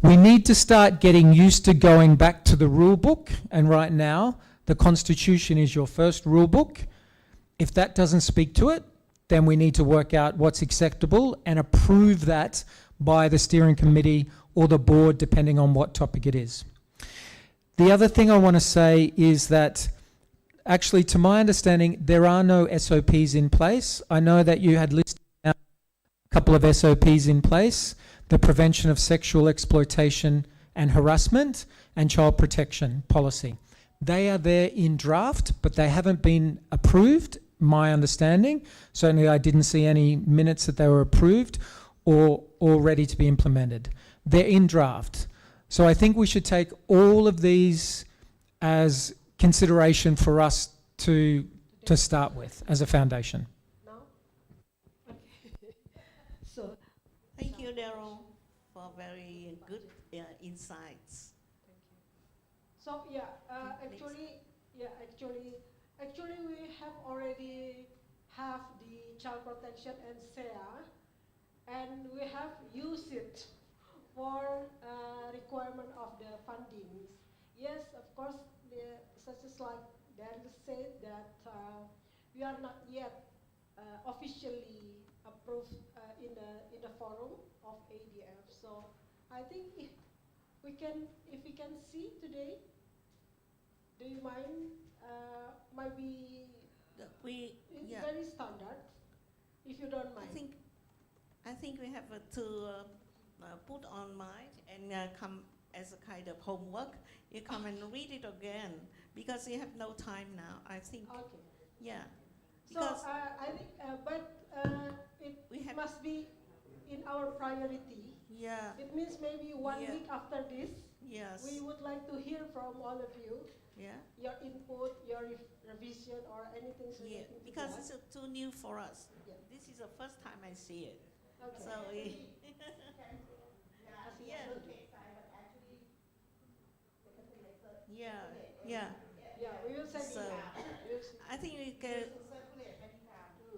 We need to start getting used to going back to the rule book, and right now the Constitution is your first rule book. If that doesn't speak to it, then we need to work out what's acceptable and approve that by the steering committee or the board, depending on what topic it is. The other thing I want to say is that actually, to my understanding, there are no SOPs in place. I know that you had listed a couple of SOPs in place, the prevention of sexual exploitation and harassment and child protection policy. They are there in draft, but they haven't been approved, my understanding. Certainly I didn't see any minutes that they were approved or ready to be implemented. They're in draft. So I think we should take all of these as consideration for us to start with as a foundation. So, thank you, Daryl, for very good insights. So actually we have already have the child protection and SEA, and we have used it for requirement of the fundings. Yes, of course, such as like Daryl said that we are not yet officially approved in the forum of ADF. So I think if we can see today do you mind? Might be it's very standard. If you don't mind. I think we have to put on mind and come as a kind of homework. You come and read it again because you have no time now. I think. Okay. Yeah. So I think, it must be in our priority. Yeah. It means maybe 1 week after this. Yes. We would like to hear from all of you. Yeah. Your input, your revision, or anything relating to because that. it's too new for us. Yeah. This is the first time I see it. Okay. So yeah. Yeah, we will send So it. I think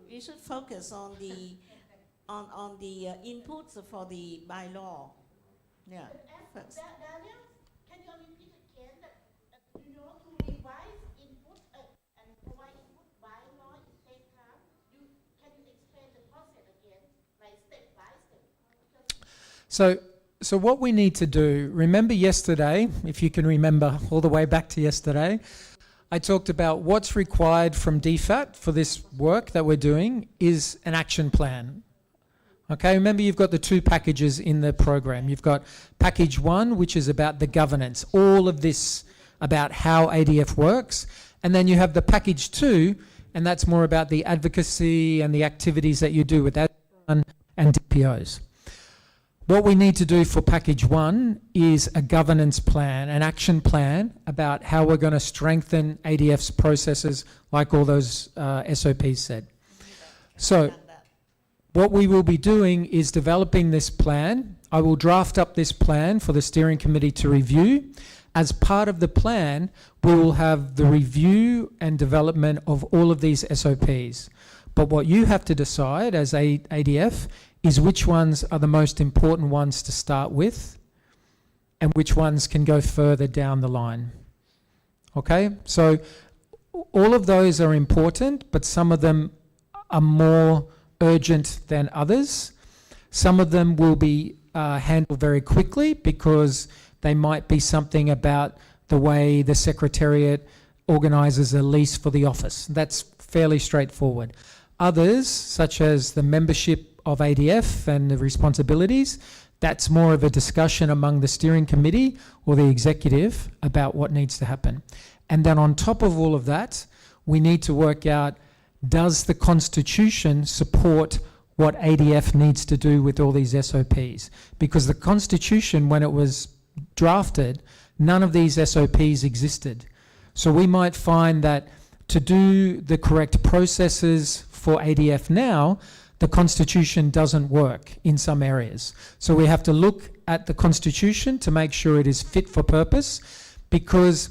we should focus on the inputs for the bylaw. Yeah. First. Daniel, can you repeat again that to revise input and provide input by law at the same time? Can you explain the process again, like step by step? So what we need to do, remember yesterday, if you can remember all the way back to yesterday, I talked about what's required from DFAT for this work that we're doing is an action plan. Okay, remember you've got the two packages in the program. You've got package 1, which is about the governance, all of this about how ADF works. And then you have the package 2, and that's more about the advocacy and the activities that you do with ADF and DPOs. What we need to do for package 1 is a governance plan, an action plan about how we're going to strengthen ADF's processes, like all those SOPs said. So what we will be doing is developing this plan. I will draft up this plan for the steering committee to review. As part of the plan, we will have the review and development of all of these SOPs. But what you have to decide as ADF is which ones are the most important ones to start with and which ones can go further down the line. Okay? So all of those are important, but some of them are more urgent than others. Some of them will be handled very quickly because they might be something about the way the Secretariat organises a lease for the office. That's fairly straightforward. Others, such as the membership of ADF and the responsibilities, that's more of a discussion among the steering committee or the executive about what needs to happen. And then on top of all of that, we need to work out, does the Constitution support what ADF needs to do with all these SOPs? Because the Constitution, when it was drafted, none of these SOPs existed. So we might find that to do the correct processes for ADF now, the Constitution doesn't work in some areas. So we have to look at the Constitution to make sure it is fit for purpose, because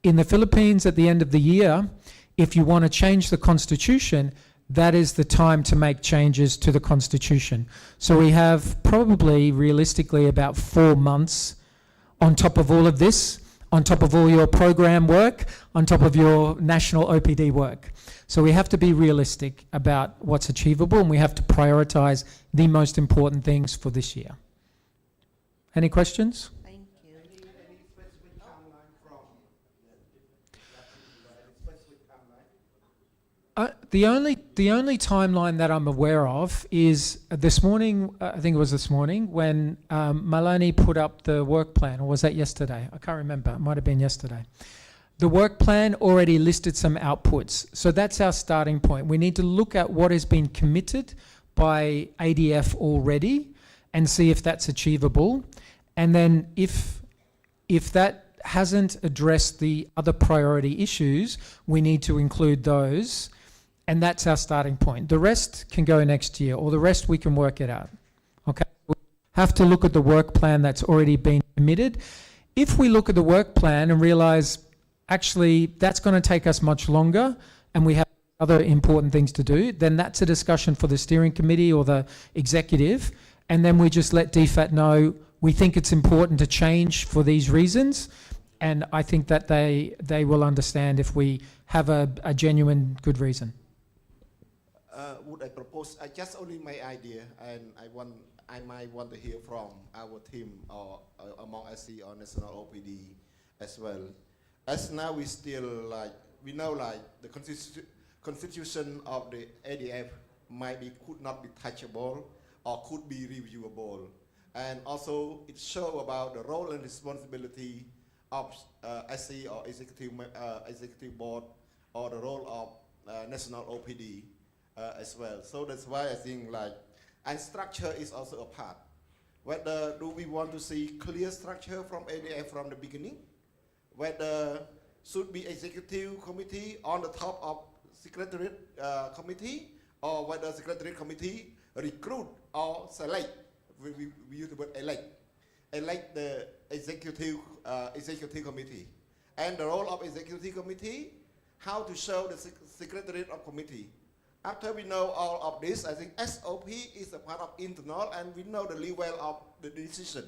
in the Philippines at the end of the year, if you want to change the Constitution, that is the time to make changes to the Constitution. So we have probably realistically about 4 months on top of all of this, on top of all your program work, on top of your national OPD work. So we have to be realistic about what's achievable, and we have to prioritize the most important things for this year. Any questions? Thank you. Any specific timeline from specific timeline? The only timeline that I'm aware of is this morning, I think it was this morning, when Malani put up the work plan, or was that yesterday? I can't remember. It might have been yesterday. The work plan already listed some outputs. So that's our starting point. We need to look at what has been committed by ADF already and see if that's achievable. And then if that hasn't addressed the other priority issues, we need to include those. And that's our starting point. The rest can go next year, or the rest we can work it out. Okay? We have to look at the work plan that's already been committed. If we look at the work plan and realize, actually, that's going to take us much longer and we have other important things to do, then that's a discussion for the steering committee or the executive. And then we just let DFAT know we think it's important to change for these reasons. And I think that they will understand if we have a genuine good reason. Would I propose, just only my idea, and I might want to hear from our team or among SC or National OPD as well. as now we still like, we know like the constitution of the ADF could not be touchable or could be reviewable. And also it show about the role and responsibility of SC or executive board, or the role of national OPD as well. So that's why I think like, and structure is also a part. Whether do we want to see clear structure from ADF from the beginning? Whether should be executive committee on the top of secretariat committee, or whether secretariat committee recruit or select, we use the word elect the executive committee. And the role of executive committee, how to show the secretariat of committee. After we know all of this, I think SOP is a part of internal, and we know the level of the decision.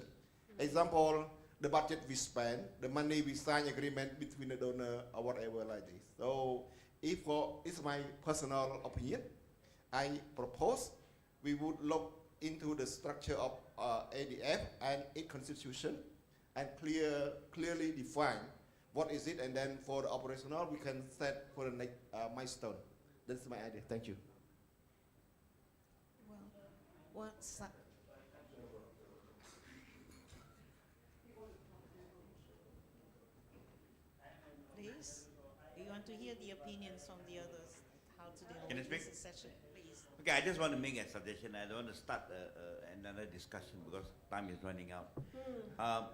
Example, the budget we spend, the money we sign agreement between the donor or whatever like this. So if it's my personal opinion, I propose we would look into the structure of ADF and its constitution and clearly define what is it, and then for the operational we can set for the next milestone. That's my idea. Thank you. Well, please, we want to hear the opinions from the others, how to deal Can I with speak? this session, please. Okay, I just want to make a suggestion. I don't want to start another discussion because time is running out.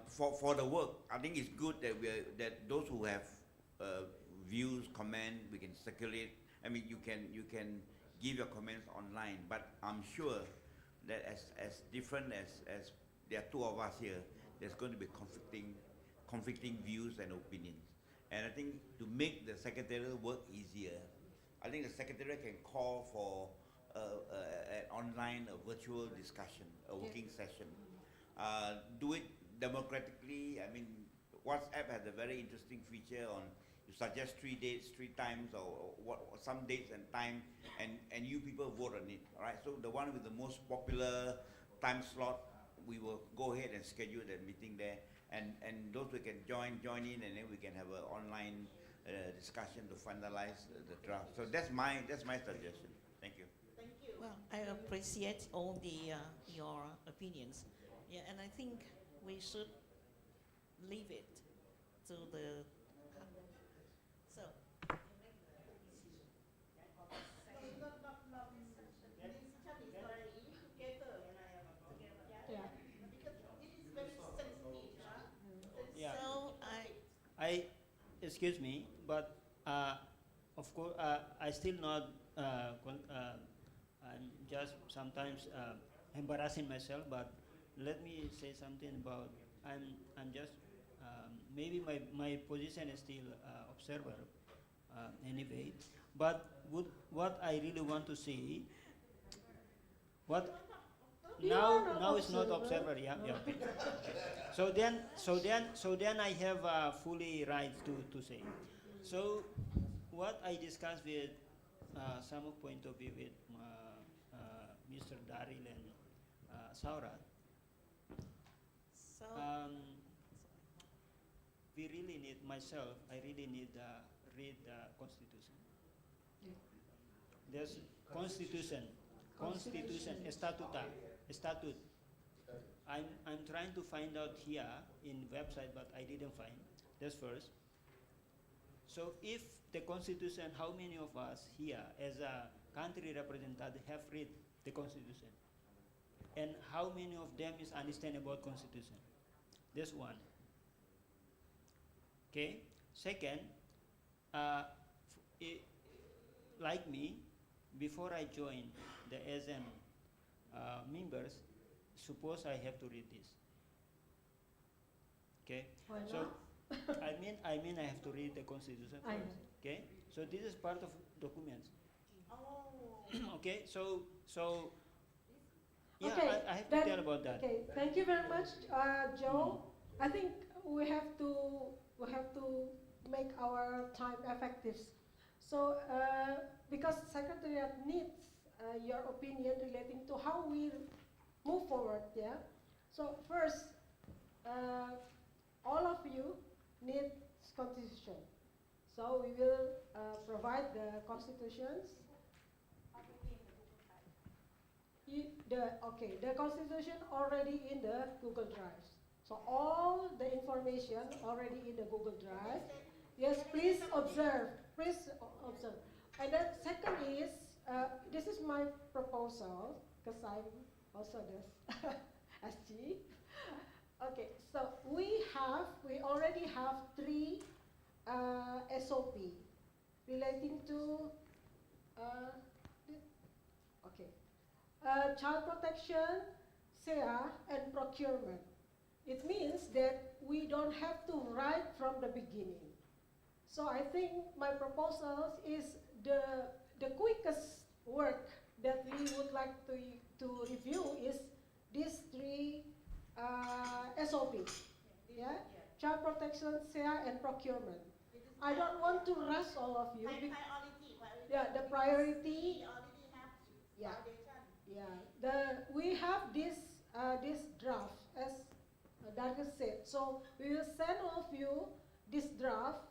For the work, I think it's good that those who have views, comment, we can circulate. I mean, you can give your comments online, but I'm sure that as different as there are two of us here, there's going to be conflicting views and opinions. And I think to make the secretariat work easier, I think the secretariat can call for an online, a virtual discussion, a working session. Do it democratically. I mean, WhatsApp has a very interesting feature on you suggest 3 dates, 3 times, or some dates and time, and you people vote on it. All right. So the one with the most popular time slot, we will go ahead and schedule the meeting there, and those who can join in, and then we can have an online discussion to finalize the draft. So that's my suggestion. Thank you. Thank you. Well, I appreciate all the your opinions. Yeah, and I think we should leave it to the. So. Yeah. So excuse me, but of course I still not. I'm just sometimes embarrassing myself, but let me say something about. I'm just maybe my position is still observer anyway, but what I really want to see. Now it's not observer, yeah. So then I have fully right to say. So what I discussed with some point of view with Mr. Daryl and Saurat. So we really need I really need read the Constitution. There's Constitution, statute. I'm trying to find out here in website, but I didn't find. That's first. So if the Constitution, how many of us here as a country representative have read the Constitution? And how many of them is understand about Constitution? That's one. Okay. Second, like me, before I joined the SM members, suppose I have to read this. Okay. Why not? So I mean I have to read the Constitution I first. know. Okay. So this is part of documents. Oh. Okay. So yeah, Okay, I have to then- tell about that. Okay, thank you very much, Joe. I think we have to make our time effective. So because Secretariat needs your opinion relating to how we move forward, yeah. So first, all of you need constitution. So we will provide the constitutions. The constitution already in the Google Drive. So all the information already in the Google Drive. Yes, please observe. Please observe. And then second is, this is my proposal, because I'm also the SG. Okay, so we already have 3 SOP relating to, child protection, SEA, and procurement. It means that we don't have to write from the beginning. So I think my proposal is the quickest work that we would like to review is these 3 SOPs, yeah? Child protection, SEA, and procurement. I don't want to rush all of you. Yeah, the priority. Yeah, yeah. We have this draft, as Dargus said. So we will send all of you this draft,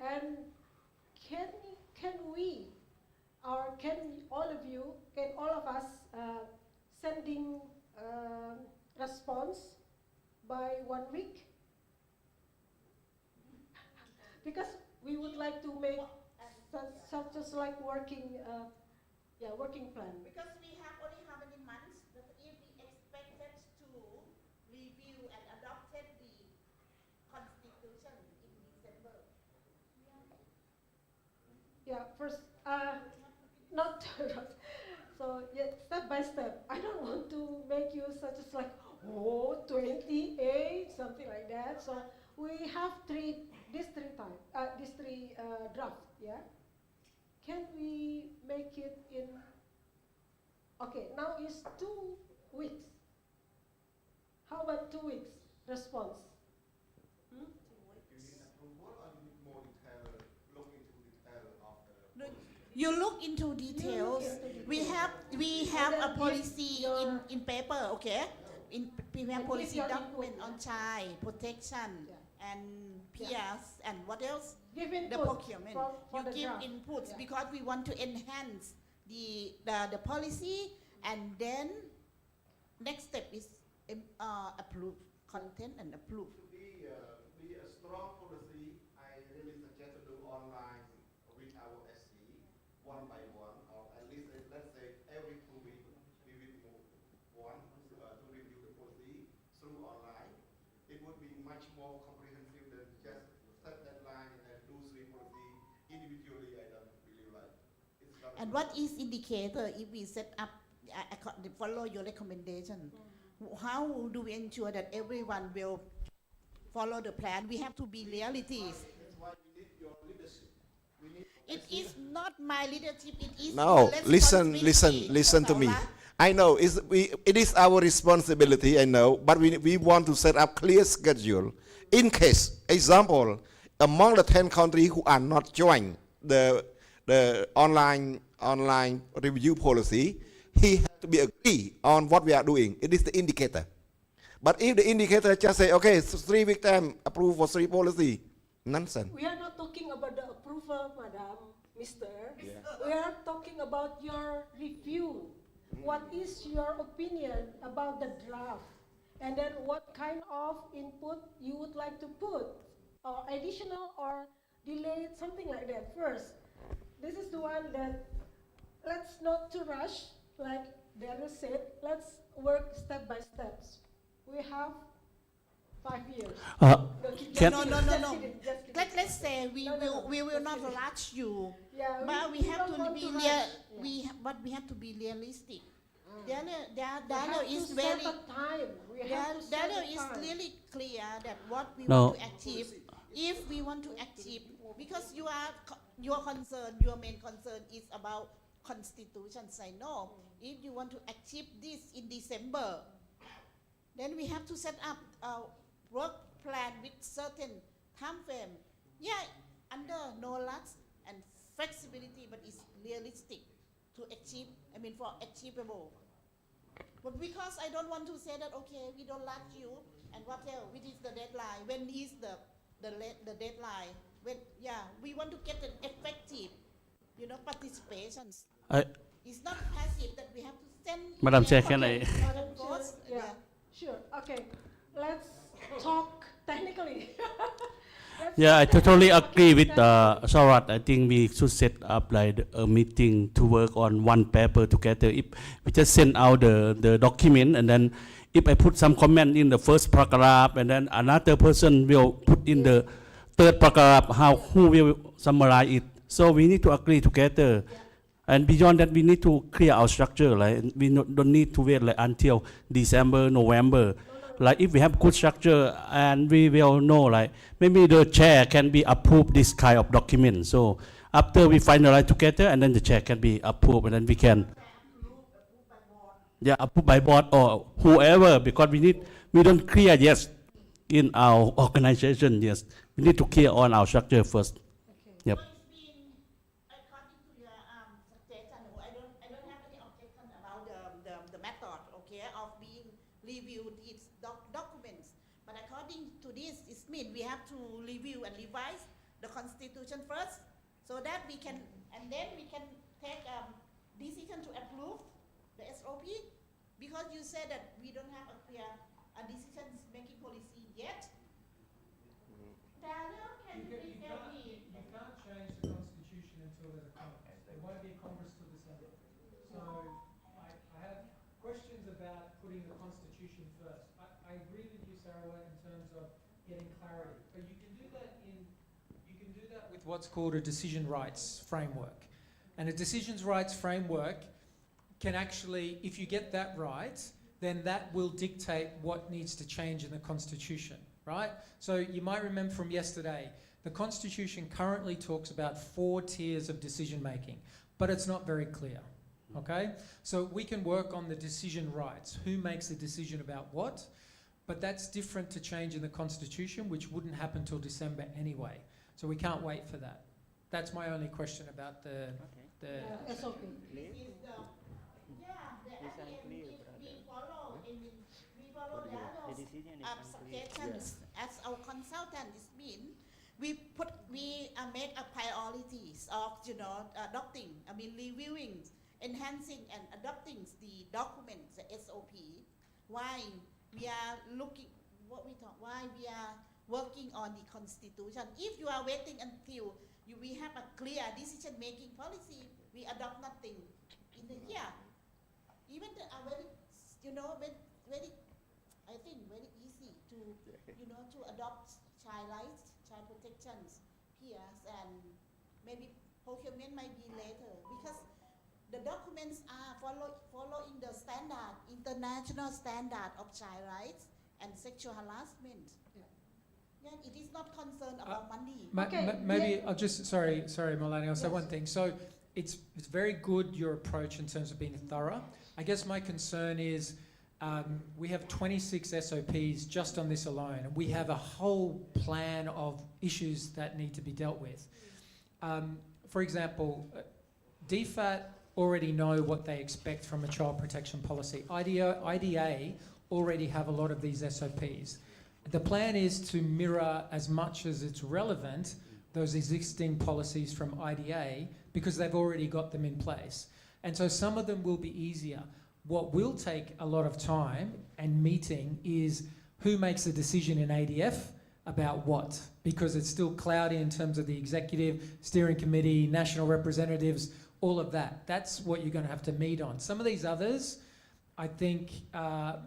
and can we, or can all of you, can all of us sending response by 1 week? Because we would like to make such as like working plan. Because we have only how many months? But if we expected to review and adopted the constitution in December. Yeah, first, not so yeah, step by step. I don't want to make you such as like 28, something like that. So we have these three drafts. Yeah, can we make it in? Okay, now is 2 weeks. How about 2 weeks response? You look into details. We have a policy in paper, okay? We have policy document on child protection and peers and what else? Give the input procurement. for the You give draft. inputs Yeah. because we want to enhance the policy, and then next step is approve content and approve. To be a strong policy, I really suggest to do online with our SC, one by one, or at least let's say every 2 weeks we will move one to review the policy through online. It would be much more comprehensive than just set deadline and do 3 policy individually. I don't really like. And what is indicator if we set up, follow your recommendation? How do we ensure that everyone will follow the plan? We have to be realities. That's why we need your leadership. It is not my leadership, it is No, your listen responsibility. to me. I know it is our responsibility, I know, but we want to set up clear schedule. In case, example, among the 10 countries who are not joined the online review policy, he has to be agree on what we are doing. It is the indicator. But if the indicator just say, okay, 3 week time, approve for 3 policy, nonsense. We are not talking about the approval, Madam, Mr. We are talking about your review. What is your opinion about the draft? And then what kind of input you would like to put, or additional or delayed, something like that. First, this is the one that let's not to rush, like Darius said, let's work step by steps. We have 5 years. No. Let's say we will not rush you, Yeah, but we have to be we have to be realistic. Daniel is very Daniel is really clear that what we No. want to achieve. If we want to achieve, because your concern, your main concern is about constitutions. I know. If you want to achieve this in December, then we have to set up a work plan with certain time frame. Yeah, under knowledge and flexibility, but it's realistic to achieve. I mean, for achievable. But because I don't want to say that, okay, we don't like you, and what else? Which is the deadline? When is the the deadline. When, yeah, we want to get an effective, you know, participations. It's not passive that we have to send. Madam Chair, can I? Madam Chair, yeah, sure. Okay, let's talk technically. Yeah, I totally agree with Sarat. I think we should set up like a meeting to work on one paper together. If we just send out the document, and then if I put some comment in the first paragraph, and then another person will put in the third paragraph who will summarize it. So we need to agree together. And beyond that, we need to clear our structure. Like we don't need to wait like until December, November. Like if we have good structure, and we will know, like maybe the chair can be approved this kind of document. So after we finalize together, and then the chair can be approved, and then we can, yeah, approved by board or whoever, because we don't clear yet in our organization. Yes, we need to clear on our structure first. Yep. The method, okay, of being reviewed its documents. But according to this, it means we have to review and revise the constitution first, so that we can, and then we can take a decision to approve the SOP, because you said that we don't have a clear decision-making policy yet. Daniel, can you please tell me? You can't change the constitution until there's a Congress. There won't be a Congress till December. So I have questions about putting the constitution first. I agree with you, Sarawat, in terms of getting clarity, but you can do that with what's called a decision rights framework. And a decisions rights framework can actually, if you get that right, then that will dictate what needs to change in the constitution, right? So you might remember from yesterday, the constitution currently talks about 4 tiers of decision making, but it's not very clear. Okay, so we can work on the decision rights, who makes the decision about what, but that's different to change in the constitution, which wouldn't happen till December anyway. So we can't wait for that. That's my only question about the SOP. Suggestions as our consultant. This means we make a priorities of, you know, adopting, reviewing, enhancing and adopting the documents, the SOP, why we are why we are working on the constitution. If you are waiting until we have a clear decision-making policy, we adopt nothing in the year. Even the very, you know, very, I think very easy to, you know, to adopt child rights, child protections here, and maybe procurement might be later, because the documents are following the standard, international standard of child rights and sexual harassment. Yeah, it is not concerned about money. Maybe I'll just, sorry, Melanie, I'll say one thing. So it's very good, your approach in terms of being thorough. I guess my concern is we have 26 SOPs just on this alone, and we have a whole plan of issues that need to be dealt with. For example, DFAT already know what they expect from a child protection policy. IDA already have a lot of these SOPs. The plan is to mirror as much as it's relevant those existing policies from IDA, because they've already got them in place. And so some of them will be easier. What will take a lot of time and meeting is who makes the decision in ADF about what, because it's still cloudy in terms of the executive, steering committee, national representatives, all of that. That's what you're going to have to meet on. Some of these others, I think,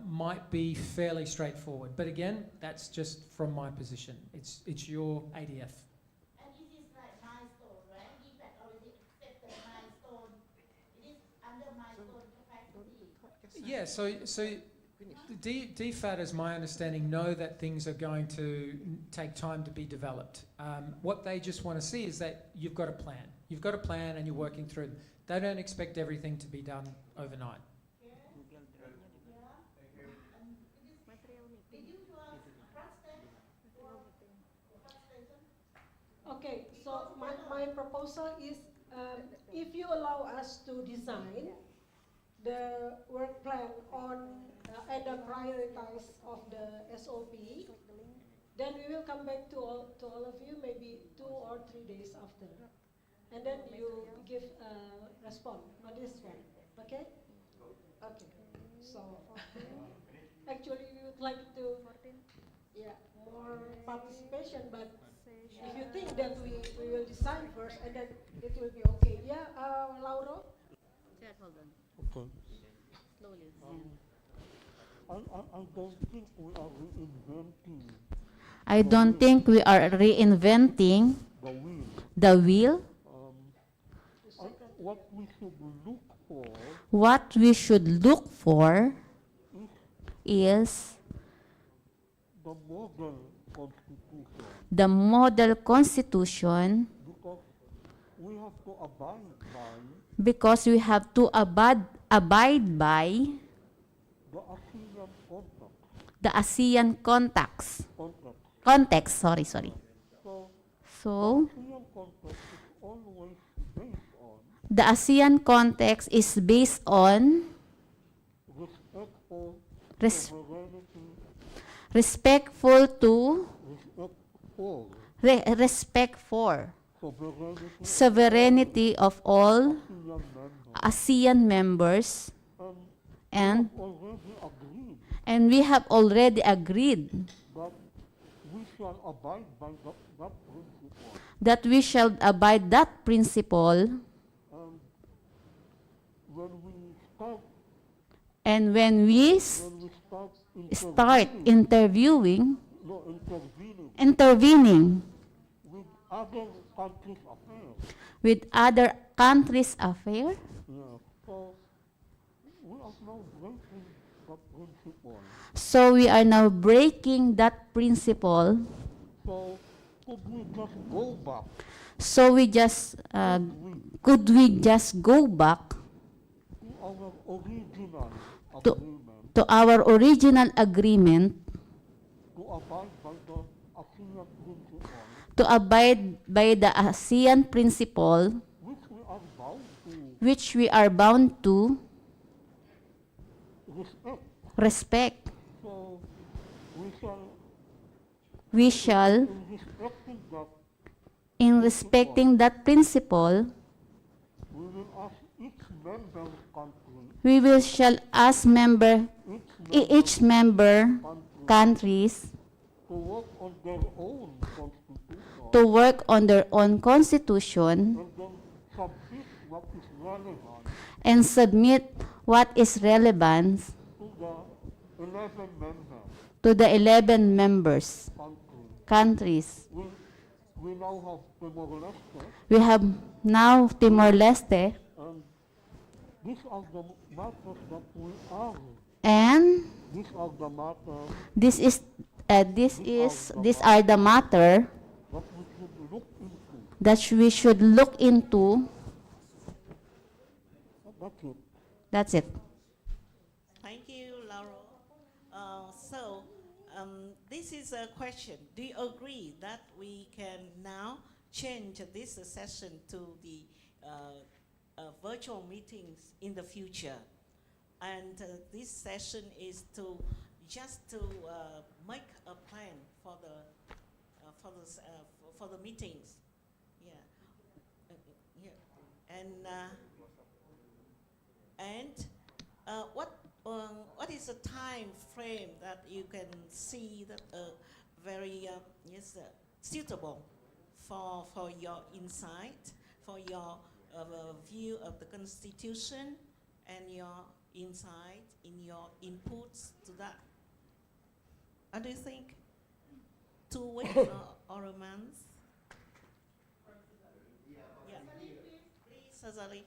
might be fairly straightforward. But again, that's just from my position. It's your ADF. And it is like milestone, right? DFAT already accepted milestone. It is under milestone capacity. Yeah, so DFAT, as my understanding, know that things are going to take time to be developed. What they just want to see is that you've got a plan. You've got a plan and you're working through them. They don't expect everything to be done overnight. Okay, so my proposal is, if you allow us to design the work plan on and the prioritize of the SOP, Then we will come back to all of you maybe 2 or 3 days after. And then you give a response on this one. Okay? Okay. So actually we would like to more participation, but if you think that we will decide first and then it will be okay. Yeah, Lauro? Just hold on. Okay. Slowly. I don't think we are reinventing I don't think we are reinventing the wheel. what we should look for What we should look for is the model constitution, the model constitution, because we have to abide by because we have to abide by the ASEAN context. the ASEAN context. Sorry. So, the ASEAN context is based on respectful to respect for sovereignty of all ASEAN members, and we have already agreed that we shall abide by that principle. that we shall abide that principle, And when we start interviewing, intervening intervening with other countries' affairs, with other countries' affairs, so we are now breaking that principle. so So we just could we just go back to our original agreement to abide by the ASEAN principle, which we are bound to respect. So We shall, in respecting that principle, we will shall ask each member countries to work on their own constitution and submit what is relevant to the 11 members countries. We now have Timor-Leste, We have now Timor-Leste, these are the matters that we are. and These are the matters these are the matter that we should look into. that we should look into. That's it. Thank you, Laura. This is a question. Do you agree that we can now change this session to the virtual meetings in the future? And this session is to make a plan for the meetings. What is the time frame that you can see that very suitable for your insight, for your view of the Constitution, and your insight in your inputs to that? What do you think? 2 weeks or a month? Yeah. Please, Azali.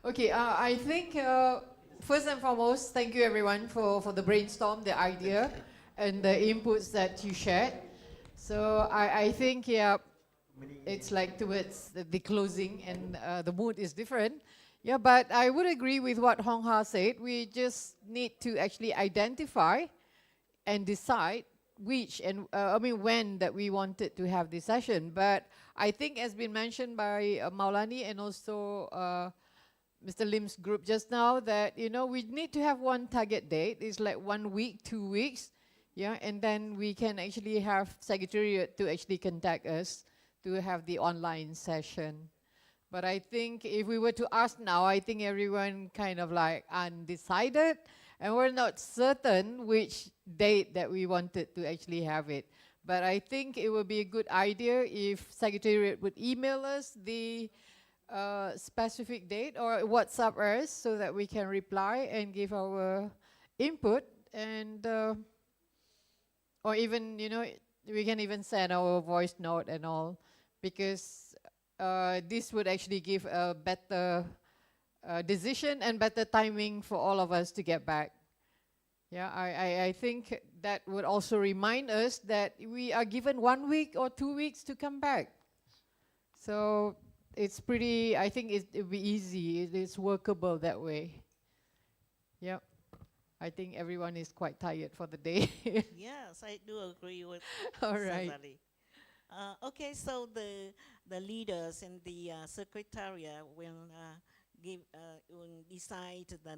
Okay, I think first and foremost, thank you everyone for the brainstorm, the idea, and the inputs that you shared. So I think, yeah, it's like towards the closing, and the mood is different. Yeah, but I would agree with what Hong Ha said. We just need to actually identify and decide which and when that we wanted to have this session. But I think, as been mentioned by Maulani and also Mr. Lim's group just now that, you know, we need to have one target date. It's like 1 week, 2 weeks, yeah, and then we can actually have Secretariat to actually contact us to have the online session. But I think if we were to ask now, I think everyone kind of like undecided, and we're not certain which date that we wanted to actually have it. But I think it would be a good idea if Secretariat would email us the specific date or WhatsApp us so that we can reply and give our input, and or even, you know, we can even send our voice note and all, because this would actually give a better decision and better timing for all of us to get back. Yeah, I think that would also remind us that we are given 1 week or 2 weeks to come back. So it's pretty, I think it'll be easy, it's workable that way. Yep. I think everyone is quite tired for the day. Yes, I do agree with All right. Sazali. Okay, so the leaders in the Secretariat will will decide the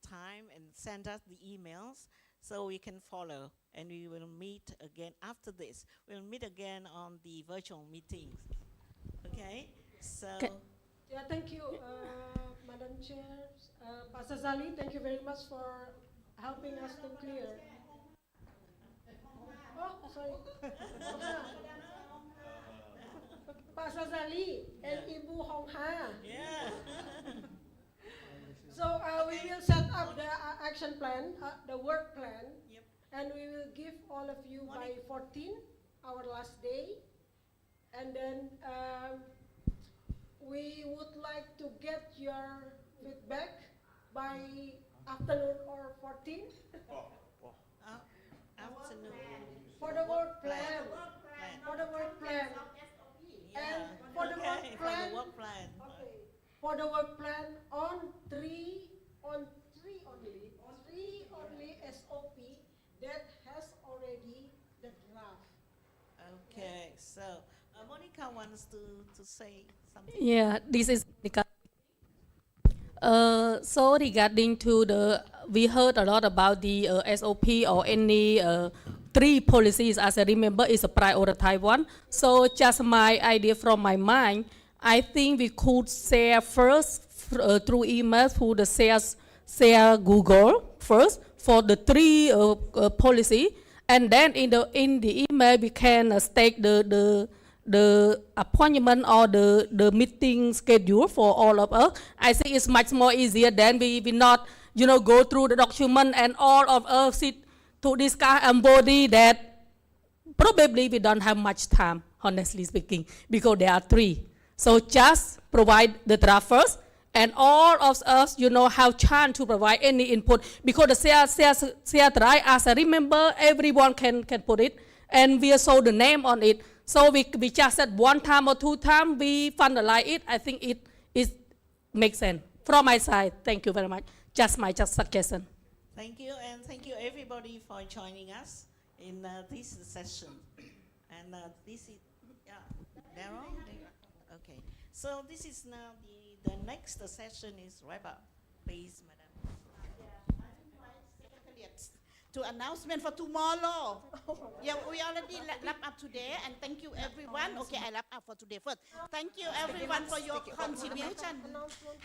time and send us the emails so we can follow, and we will meet again after this. We'll meet again on the virtual meetings. Okay, so. Yeah, thank you, Madam Chair. Pak Sazali, thank you very much for helping us to clear. Oh, sorry. Pak Sazali and Ibu Hong Ha. Yeah. So we will set up the action plan, the work plan, and we will give all of you by 14, our last day, and then we would like to get your feedback by afternoon or 14. Afternoon. For the work plan. For the work plan. And for the work plan. Okay. For the work plan on three only SOP that has already the draft. Okay, so Monica wants to say something. Yeah, this is Monica. So regarding to we heard a lot about the SOP or any 3 policies. As I remember, is a prioritized one. So just my idea from my mind, I think we could share first through email through the share Google first for the 3 policy, and then in the email we can state the appointment or the meeting schedule for all of us. I think it's much more easier than we not, you know, go through the document and all of us sit to discuss and body that probably we don't have much time, honestly speaking, because there are 3. So just provide the draft first, and all of us, you know, have chance to provide any input, because the share drive, as I remember, everyone can put it, and we saw the name on it. So we just said 1 time or 2 times, we finalize it. I think it makes sense. From my side, thank you very much. Just my suggestion. Thank you, and thank you everybody for joining us in this session. And this is, Daryl? Okay, so this is now the next session is wrap up. Please, Madam. To announcement for tomorrow. Yeah, we already wrap up today, and thank you everyone. Okay, I wrap up for today first. Thank you everyone for your contribution.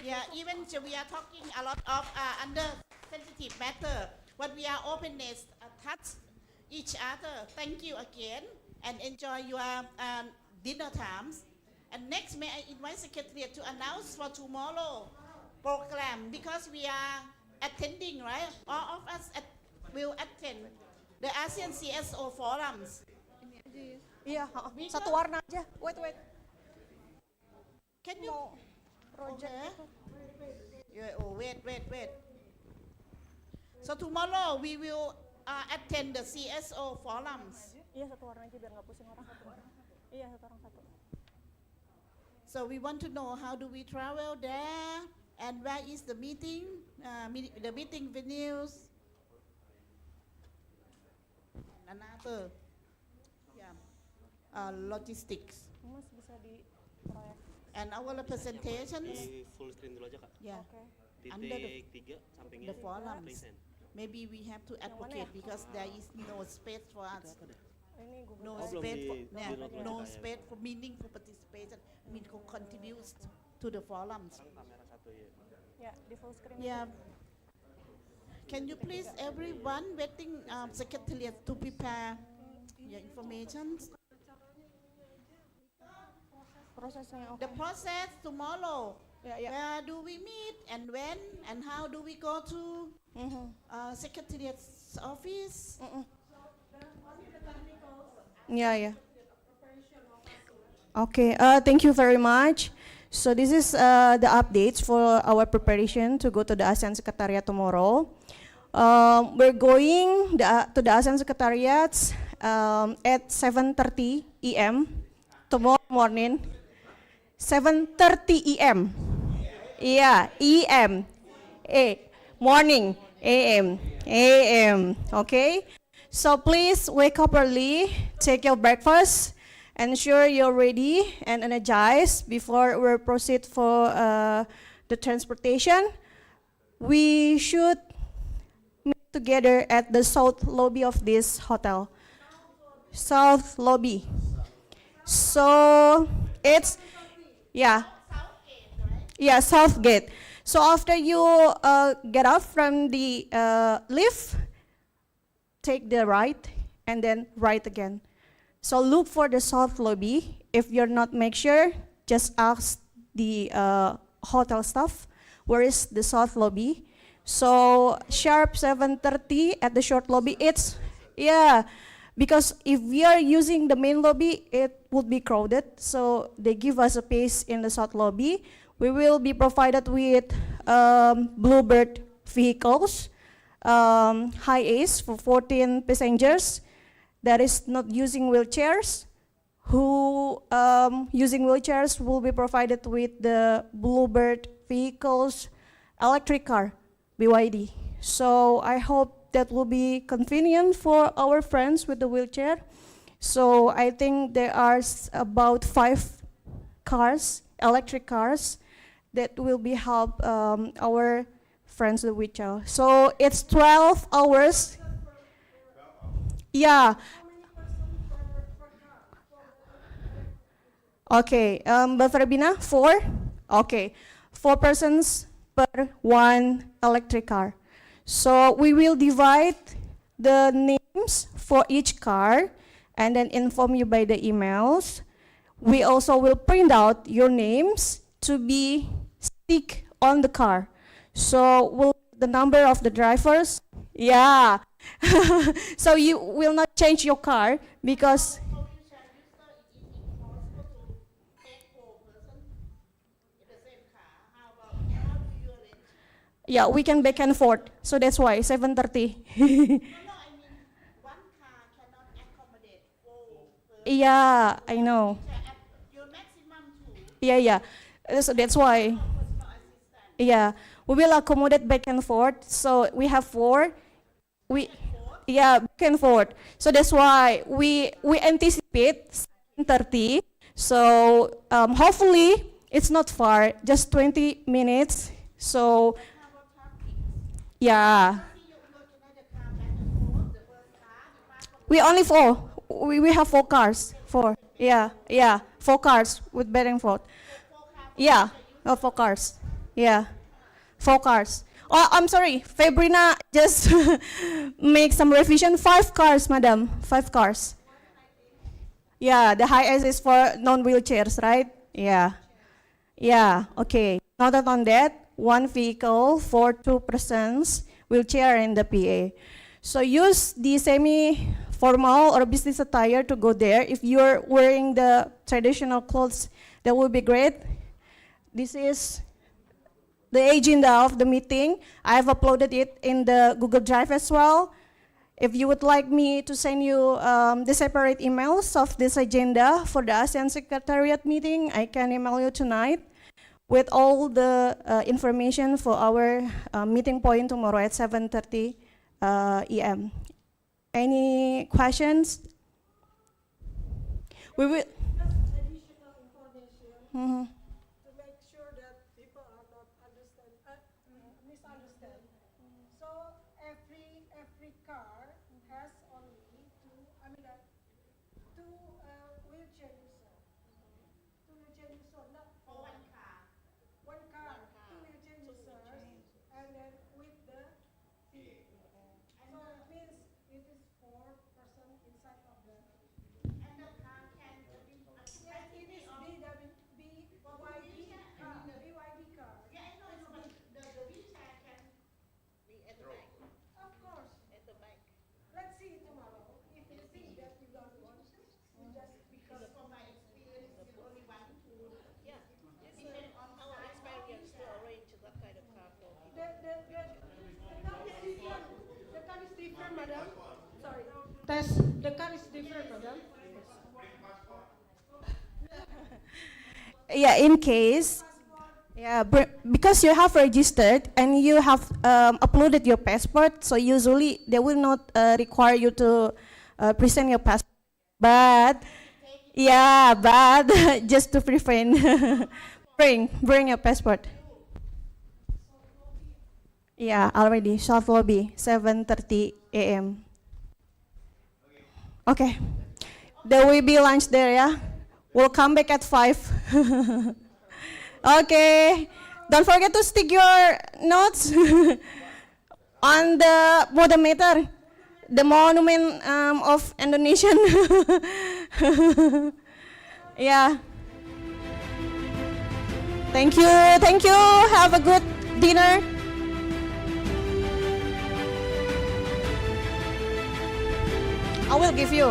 Yeah, even we are talking a lot of under sensitive matter, but we are openness, touch each other. Thank you again, and enjoy your dinner times. And next, may I invite Secretariat to announce for tomorrow program, because we are attending, right? All of us will attend the ASEAN CSO forums. Iya, satu warna aja. Wait. Can you project itu? Yeah, oh, wait. So tomorrow we will attend the CSO forums. Iya, satu warna aja biar nggak pusing orang. Iya, satu orang satu. So we want to know how do we travel there, and where is the meeting, the meeting venues. Another, logistics. Mas bisa di proyek And our representations, Di full screen dulu aja Kak. yeah, under Titik 3 sampingnya the forums. present. Maybe we have to advocate because there is no space for us. No Oh, belum space for, di- yeah, di-load no aja, space for meaningful participation. Meaningful contributes to the forums. Kamera satu ya. Ya, di full screen. Yeah. Can you please, everyone waiting secretariat to prepare your information? Prosesnya oke. The process tomorrow. Ya, ya. Where do we meet and when and how do we go to secretariat's office? Yeah, yeah. Okay, thank you very much. So this is the updates for our preparation to go to the ASEAN Secretariat tomorrow. We're going to the ASEAN Secretariats at 7:30 a.m. tomorrow morning. 7:30 a.m. Yeah, e.m. Morning, a.m. a.m. Okay? So please wake up early, take your breakfast, ensure you're ready and energized before we proceed for the transportation. We should meet together at the south lobby of this hotel. South lobby. So it's, yeah. Yeah, south gate. So after you get up from the lift, take the right and then right again. So look for the south lobby. If you're not make sure, just ask the hotel staff, where is the south lobby? So sharp 7:30 at the short lobby. It's, yeah, because if we are using the main lobby, it would be crowded. So they give us a space in the south lobby. We will be provided with Bluebird vehicles, high Ace for 14 passengers that is not using wheelchairs. Who using wheelchairs will be provided with the Bluebird vehicles, electric car, BYD. So I hope that will be convenient for our friends with the wheelchair. So I think there are about 5 cars, electric cars, that will be help our friends with wheelchair. So it's 12 hours. Yeah. Okay, Mbak Ferbina, 4? Okay, 4 persons per 1 electric car. So we will divide the names for each car and then inform you by the emails. We also will print out your names to be stick on the car. So will the number of the drivers, yeah. So you will not change your car because yeah, we can back and forth. So that's why 7:30. Yeah, I know. Yeah, yeah. So that's why. Yeah, we will accommodate back and forth. So we have 4. Yeah, back and forth. So that's why we anticipate 7:30. So hopefully it's not far, just 20 minutes. So yeah. We only 4. We have 4 cars. 4. Yeah, yeah. 4 cars with back and forth. Yeah, 4 cars. Yeah, 4 cars. Oh, I'm sorry, Febrina just make some revision. 5 cars, madam. 5 cars. Yeah, the high S is for non-wheelchairs, right? Yeah. Yeah, okay. Noted on that, 1 vehicle for 2 persons, wheelchair in the PA. So use the semi-formal or business attire to go there. If you're wearing the traditional clothes, that would be great. This is the agenda of the meeting. I have uploaded it in the Google Drive as well. If you would like me to send you the separate emails of this agenda for the ASEAN Secretariat meeting, I can email you tonight with all the information for our meeting point tomorrow at 7:30 a.m. Any questions? We will. misunderstand. So every car has only two wheelchair user. Two wheelchair user, not for one car. One car, two wheelchair users, and then with the seat. So it means it is 4 person inside of the. And the car can be. Yes, it is BYD car. BYD car. Yeah, I know, but the wheelchair can be at the back. Of course. At the back. Let's see tomorrow. If you think that you don't want to, you just because From my experience, you only want to. Yeah. Depend on our experience to arrange that kind of car for people. the car is different. The car is different, madam. Sorry. The car is different, madam. Yeah, in case, because you have registered and you have uploaded your passport, so usually they will not require you to present your passport. But just to prevent, bring your passport. Yeah, already South Lobby, 7:30 a.m. Okay, there will be lunch there. Yeah. We'll come back at 5. Okay. Don't forget to stick your notes on the odometer, the monument of Indonesian. Yeah. Thank you. Thank you. Have a good dinner. I will give you.